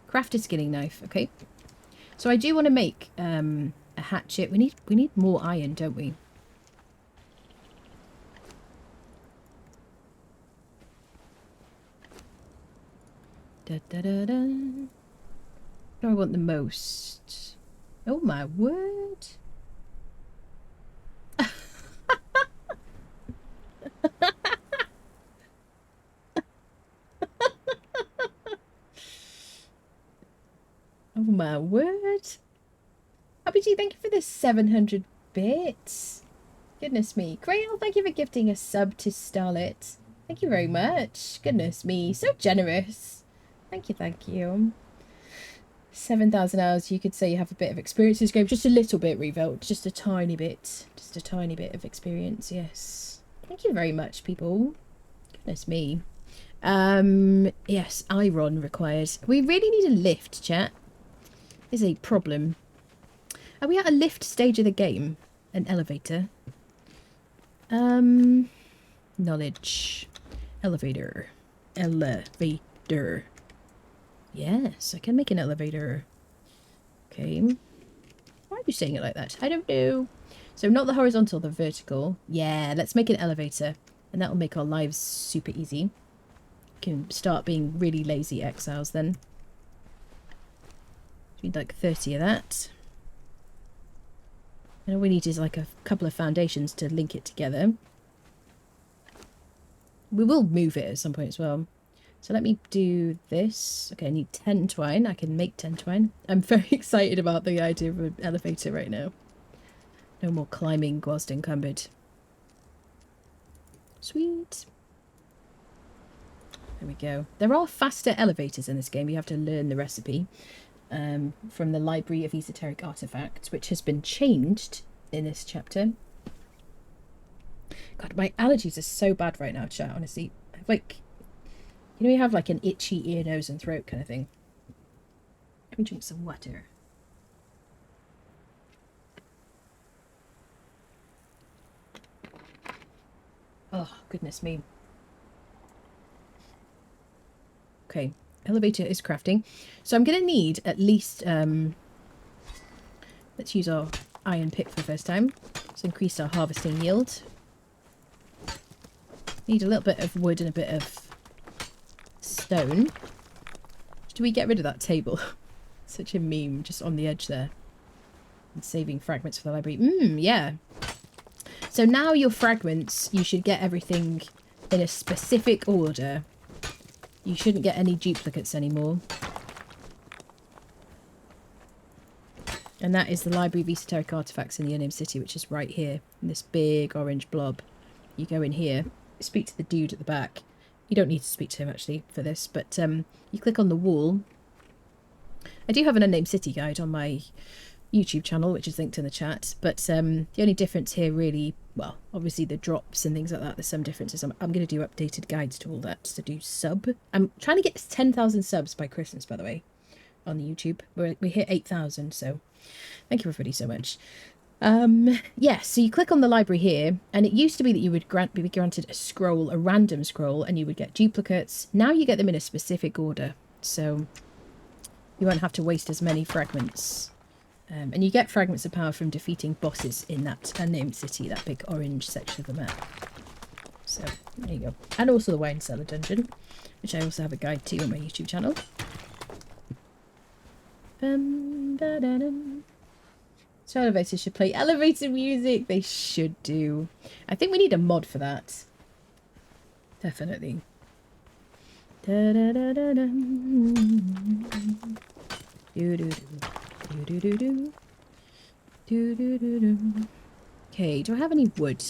Craft a skinning knife, okay. So I do want to make a hatchet. We need more iron, don't we? Da, da, da, da. Do I want the most? Oh my word. Oh my word. RPG, thank you for the 700 bits. Goodness me. Grail, thank you for gifting a sub to Starlet. Thank you very much. Goodness me. So generous. Thank you, thank you. 7,000 hours, you could say you have a bit of experience in this game. Just a little bit, Revolt. Just a tiny bit. Just a tiny bit of experience, yes. Thank you very much, people. Goodness me. Yes, iron required. We really need a lift, chat. Is a problem. Are we at a lift stage of the game? An elevator. Knowledge. Elevator. Elevator. Yes, I can make an elevator. Okay. Why are you saying it like that? I don't know. So not the horizontal, the vertical. Yeah, let's make an elevator. And that'll make our lives super easy. Can start being really lazy exiles then. We need like 30 of that. And all we need is like a couple of foundations to link it together. We will move it at some point as well. So let me do this. Okay, I need 10 twine. I can make 10 twine. I'm very excited about the idea of an elevator right now. No more climbing whilst encumbered. Sweet. There we go. There are faster elevators in this game. You have to learn the recipe from the Library of Esoteric Artifacts, which has been changed in this chapter. God, my allergies are so bad right now, chat, honestly. I have like... You know, you have like an itchy ear, nose and throat kind of thing. Let me drink some water. Oh, goodness me. Okay, elevator is crafting. So I'm going to need at least... let's use our iron pick for the first time. Let's increase our harvesting yield. Need a little bit of wood and a bit of stone. Do we get rid of that table? Such a meme just on the edge there. And saving fragments for the library. Yeah. So now your fragments, you should get everything in a specific order. You shouldn't get any duplicates anymore. And that is the Library of Esoteric Artifacts in the Unnamed City, which is right here. In this big orange blob. You go in here, speak to the dude at the back. You don't need to speak to him, actually, for this. But you click on the wall. I do have an Unnamed City guide on my YouTube channel, which is linked in the chat. But the only difference here really... Well, obviously the drops and things like that, there's some differences. I'm going to do updated guides to all that to do sub. I'm trying to get 10,000 subs by Christmas, by the way, on the YouTube. We hit 8,000, so thank you everybody so much. Yeah, so you click on the library here, and it used to be that you would be granted a scroll, a random scroll, and you would get duplicates. Now you get them in a specific order, so you won't have to waste as many fragments. And you get fragments of power from defeating bosses in that Unnamed City, that big orange section of the map. So, there you go. And also the Wine Cellar Dungeon, which I also have a guide to on my YouTube channel. So elevators should play elevator music. They should do. I think we need a mod for that. Definitely. Da da da da da. Do do do. Do do do do. Do do do do. Okay, do I have any wood?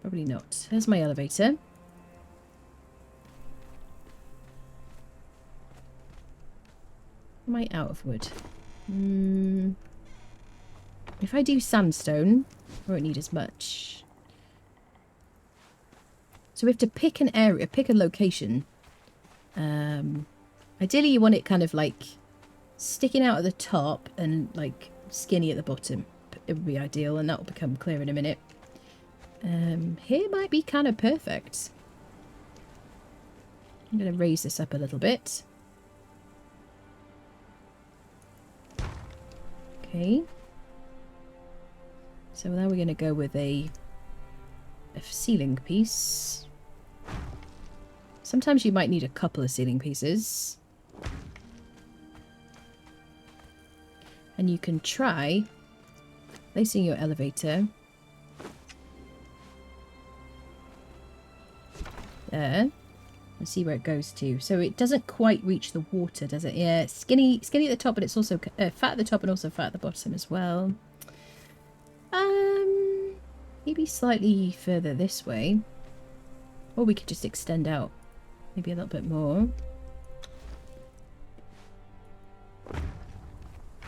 Probably not. There's my elevator. Am I out of wood? If I do sandstone, I won't need as much. So we have to pick an area, pick a location. Ideally you want it kind of like sticking out at the top and like skinny at the bottom. It would be ideal, and that will become clear in a minute. Here might be kind of perfect. I'm going to raise this up a little bit. Okay. So now we're going to go with a ceiling piece. Sometimes you might need a couple of ceiling pieces. And you can try placing your elevator there and see where it goes to. So it doesn't quite reach the water, does it? Yeah, skinny at the top, but it's also fat at the top and also fat at the bottom as well. Maybe slightly further this way, or we could just extend out maybe a little bit more.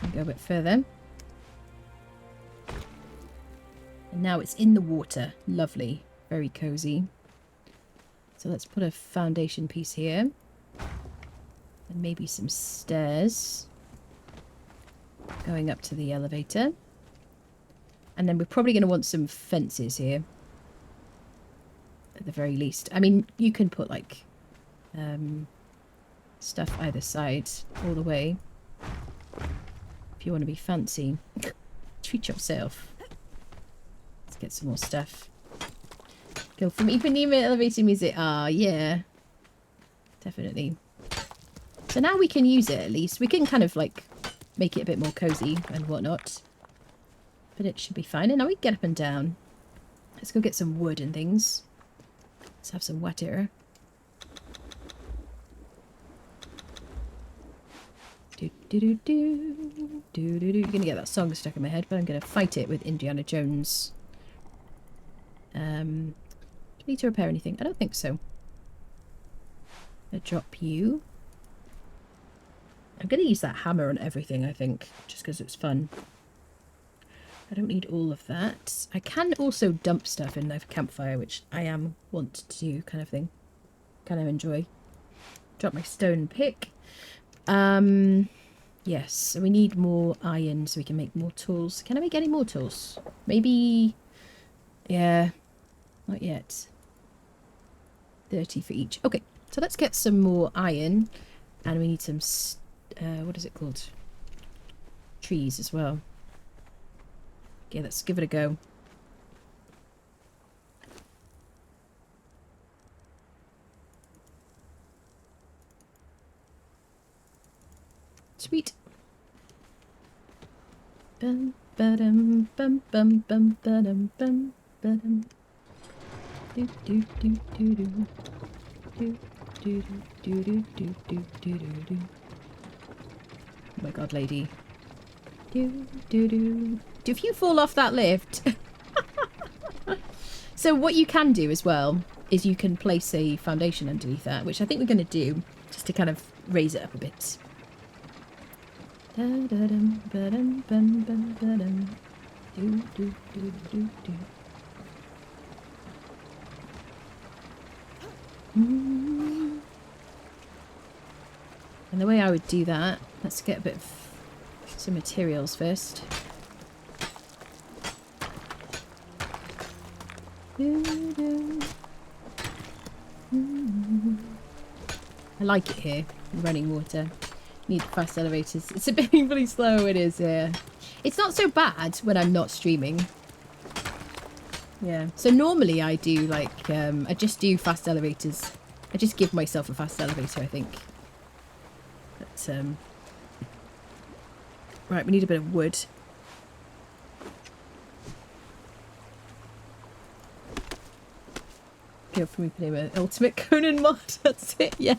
And go a bit further. And now it's in the water. Lovely. Very cozy. So let's put a foundation piece here. And maybe some stairs going up to the elevator. And then we're probably going to want some fences here. At the very least. I mean, you can put like stuff either side all the way. If you want to be fancy. Treat yourself. Let's get some more stuff. Go from Ipanema elevator music. Ah, yeah. Definitely. So now we can use it at least. We can kind of like make it a bit more cozy and whatnot. But it should be fine. And now we can get up and down. Let's go get some wood and things. Let's have some water. You're gonna get that song stuck in my head, but I'm gonna fight it with Indiana Jones. Do I need to repair anything? I don't think so. I'll drop you. I'm gonna use that hammer on everything, I think, just because it's fun. I don't need all of that. I can also dump stuff in the campfire, which I want to do, kind of thing. Kind of enjoy. Drop my stone pick. Yes, so we need more iron so we can make more tools. Can I make any more tools? Maybe... Yeah, not yet. 30 for each. Okay, so let's get some more iron. And we need some... what is it called? Trees as well. Okay, let's give it a go. Sweet. Bum bum bum bum bum bum bum bum. Do do do do do. Do do do do do do do do. Oh my god, lady. Do do do. If you fall off that lift. So what you can do as well is you can place a foundation underneath that, which I think we're going to do just to kind of raise it up a bit. And the way I would do that, let's get a bit of some materials first. I like it here, running water. Need fast elevators. It's a bit painfully slow, it is, yeah. It's not so bad when I'm not streaming. Yeah. So normally I do like, I just do fast elevators. I just give myself a fast elevator, I think. But, right, we need a bit of wood. Go for me, Panema. Ultimate Conan mod. That's it, yeah.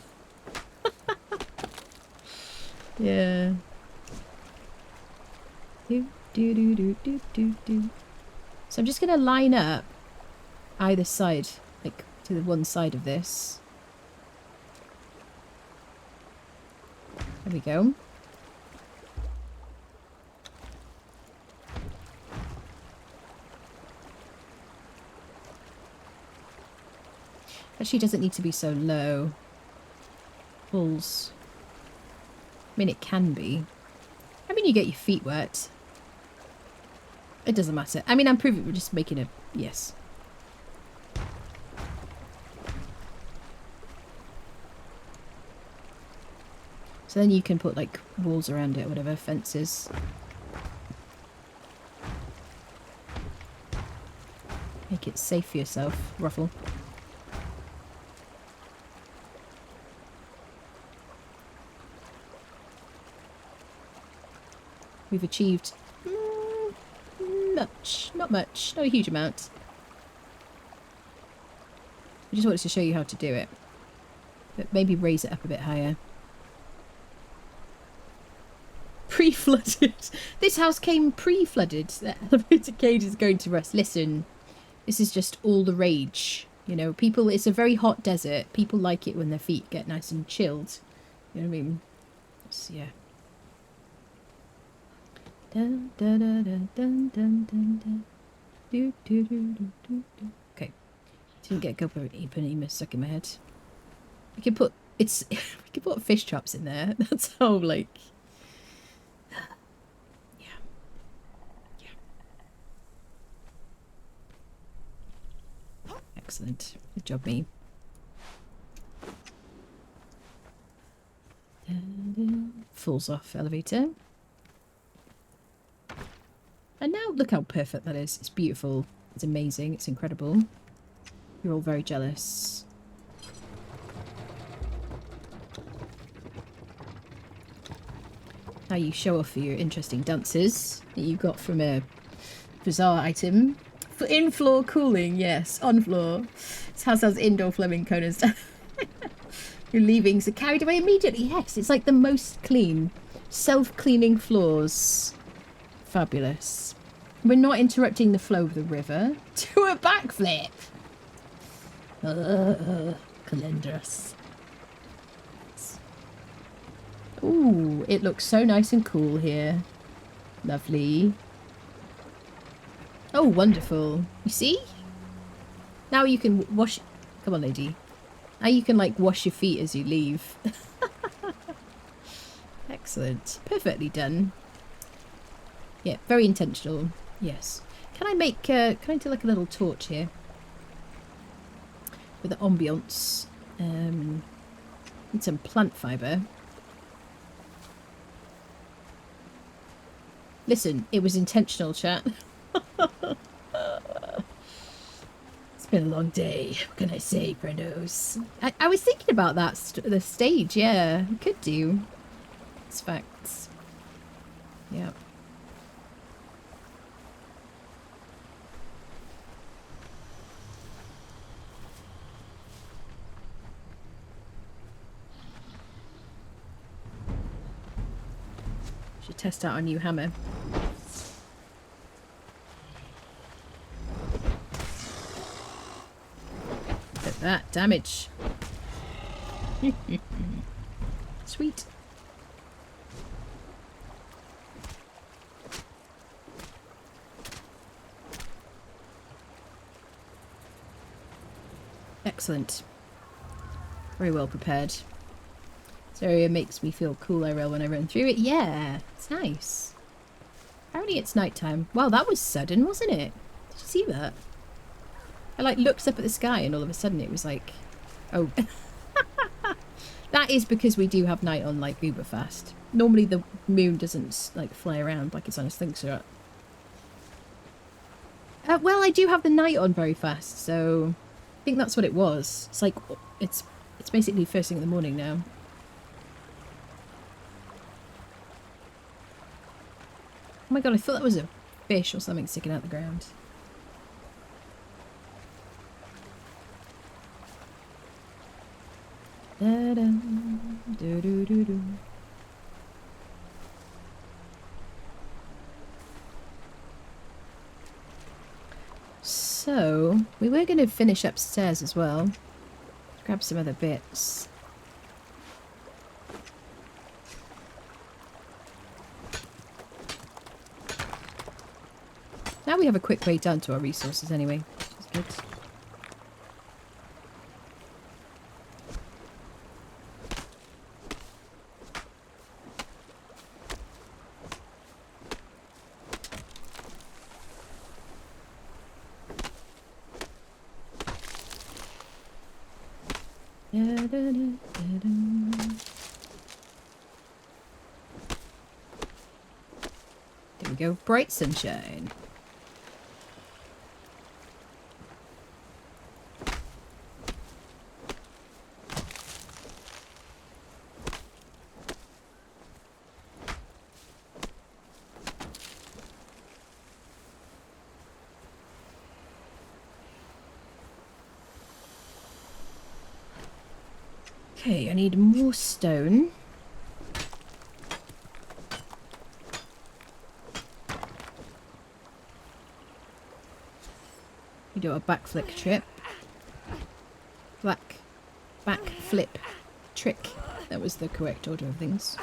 Yeah. Do do do do do do do. So I'm just gonna line up either side, like to the one side of this. There we go. Actually, doesn't need to be so low. Pulls. I mean, it can be. I mean, you get your feet wet. It doesn't matter. I mean, I'm proving we're just making a yes. So then you can put like walls around it, whatever, fences. Make it safe for yourself, Ruffle. We've achieved much, not much, not a huge amount. I just wanted to show you how to do it, but maybe raise it up a bit higher. Pre-flooded. This house came pre-flooded. The elevator cage is going to rust. Listen, this is just all the rage. You know, people. It's a very hot desert. People like it when their feet get nice and chilled. You know what I mean? It's, yeah. Dun, dun, dun, dun, dun, dun, dun, dun. Do, do, do, do, do, do. Okay, didn't get a couple of eponema stuck in my head. We can put we can put fish traps in there. That's how like. Yeah. Yeah. Excellent. Good job, me. Dun, dun. Falls off elevator. And now look how perfect that is. It's beautiful. It's amazing. It's incredible. You're all very jealous. Now you show off your interesting dances that you got from a Bazaar item. For in-floor cooling, yes. On-floor. This house has indoor plumbing, Conan's. Your leavings are carried away immediately. Yes, it's like the most clean. Self-cleaning floors. Fabulous. We're not interrupting the flow of the river. To a backflip. Calendrous. Ooh, it looks so nice and cool here. Lovely. Oh, wonderful. You see? Now you can wash... Come on, lady. Now you can, like, wash your feet as you leave. Excellent. Perfectly done. Yeah, very intentional. Yes. Can I make, can I do like a little torch here? With the ambiance. And some plant fibre. Listen, it was intentional, chat. It's been a long day. What can I say, friendos? I was thinking about that, the stage, yeah. You could do. It's facts. Yeah. Should test out our new hammer. Look at that damage. Sweet. Excellent. Very well prepared. This area makes me feel cool IRL when I run through it. Yeah, it's nice. Apparently it's nighttime. Wow, that was sudden, wasn't it? Did you see that? I like looked up at the sky and all of a sudden it was like, oh. That is because we do have night on like uber fast. Normally the moon doesn't like fly around like it's on a slingshot. Well, I do have the night on very fast, so I think that's what it was. It's like it's basically first thing in the morning now. Oh my god, I thought that was a fish or something sticking out the ground. Da -da, do -do -do -do. So, we were going to finish upstairs as well. Grab some other bits. Now we have a quick way down to our resources anyway, which is good. There we go. Bright sunshine. Okay, I need more stone. You do a backflip trip. Backflip trick. That was the correct order of things.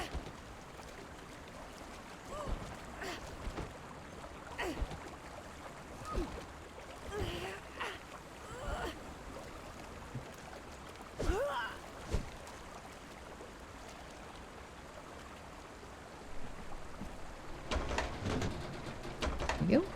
There we go.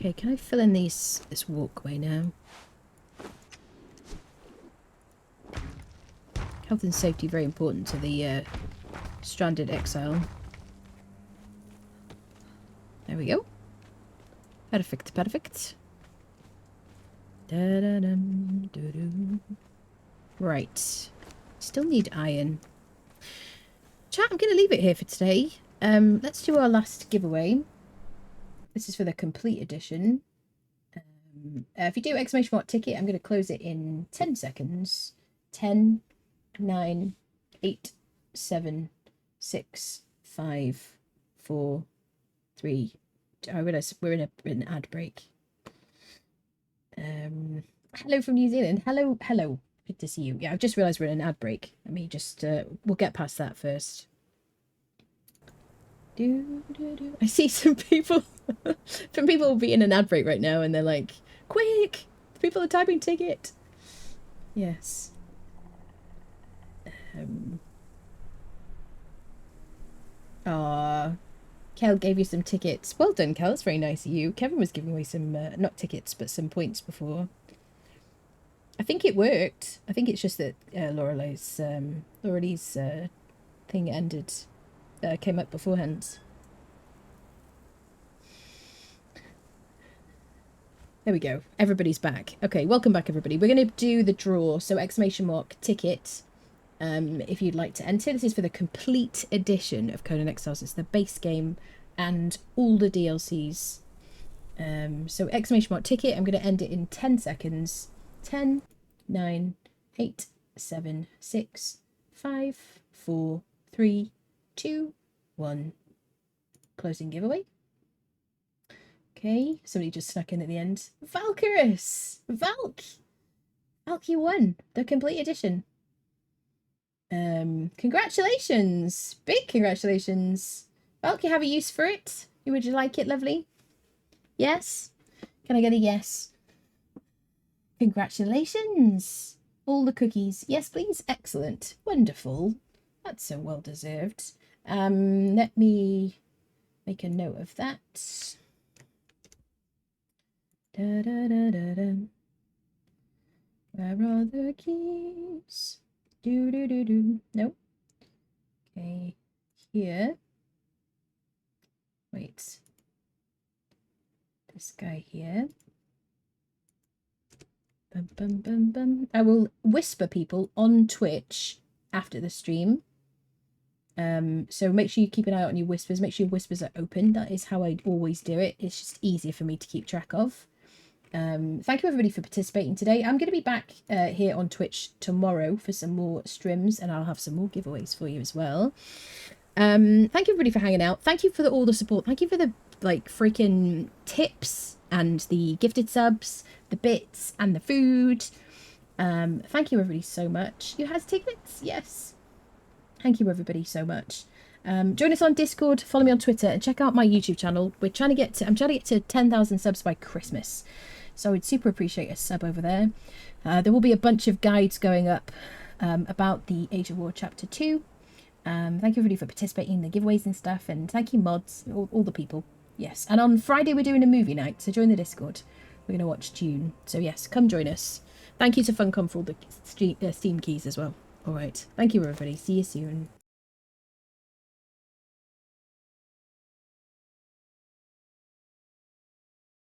Okay, can I fill in this walkway now? Health and safety very important to the stranded exile. There we go. Perfect, perfect. Da-da-dum, doo-doo. Right. Still need iron. Chat, I'm going to leave it here for today. Let's do our last giveaway. This is for the complete edition. If you do exclamation mark ticket, I'm going to close it in 10 seconds. 10, 9, 8, 7, 6, 5, 4, 3. I realise we're in an ad break. Hello from New Zealand. Hello, hello. Good to see you. Yeah, I've just realised we're in an ad break. Let me just, we'll get past that first. I see some people will be in an ad break right now and they're like, quick, people are typing ticket. Yes. Kel gave you some tickets. Well done, Kel. That's very nice of you. Kevin was giving away some not tickets but some points before. I think it worked. I think it's just that Lorelai's thing ended. Came up beforehand. There we go. Everybody's back. Okay, welcome back, everybody. We're going to do the draw. So exclamation mark ticket. If you'd like to enter, this is for the complete edition of Conan Exiles. It's the base game and all the DLCs. So exclamation mark ticket. I'm going to end it in 10 seconds. 10, 9, 8, 7, 6, 5, 4, 3, 2, 1. Closing giveaway. Okay, somebody just snuck in at the end. Valkyrus! Valk, you won the complete edition. Congratulations! Big congratulations! Valk, you have a use for it? Would you like it, lovely? Yes? Can I get a yes? Congratulations! All the cookies. Yes, please. Excellent. Wonderful. That's so well deserved. Let me make a note of that. Da, da, da, da, da. Where are the keys? Do do do do. Nope. Okay, here. Wait. This guy here. Bum, bum, bum, bum. I will whisper people on Twitch after the stream. So make sure you keep an eye out on your whispers. Make sure your whispers are open. That is how I always do it. It's just easier for me to keep track of. Thank you everybody for participating today. I'm going to be back here on Twitch tomorrow for some more streams, and I'll have some more giveaways for you as well. Thank you everybody for hanging out. Thank you for all the support. Thank you for the like freaking tips and the gifted subs, the bits and the food. Thank you everybody so much. You has tickets? Yes. Thank you everybody so much. Join us on Discord, follow me on Twitter, and check out my YouTube channel. I'm trying to get to 10,000 subs by Christmas. So I would super appreciate a sub over there. There will be a bunch of guides going up about the Age of War Chapter 2. Thank you everybody for participating in the giveaways and stuff, and thank you mods, all the people. Yes, and on Friday we're doing a movie night, so join the Discord. We're going to watch Dune. So yes, come join us. Thank you to Funcom for all the Steam keys as well. Alright, thank you everybody. See you soon.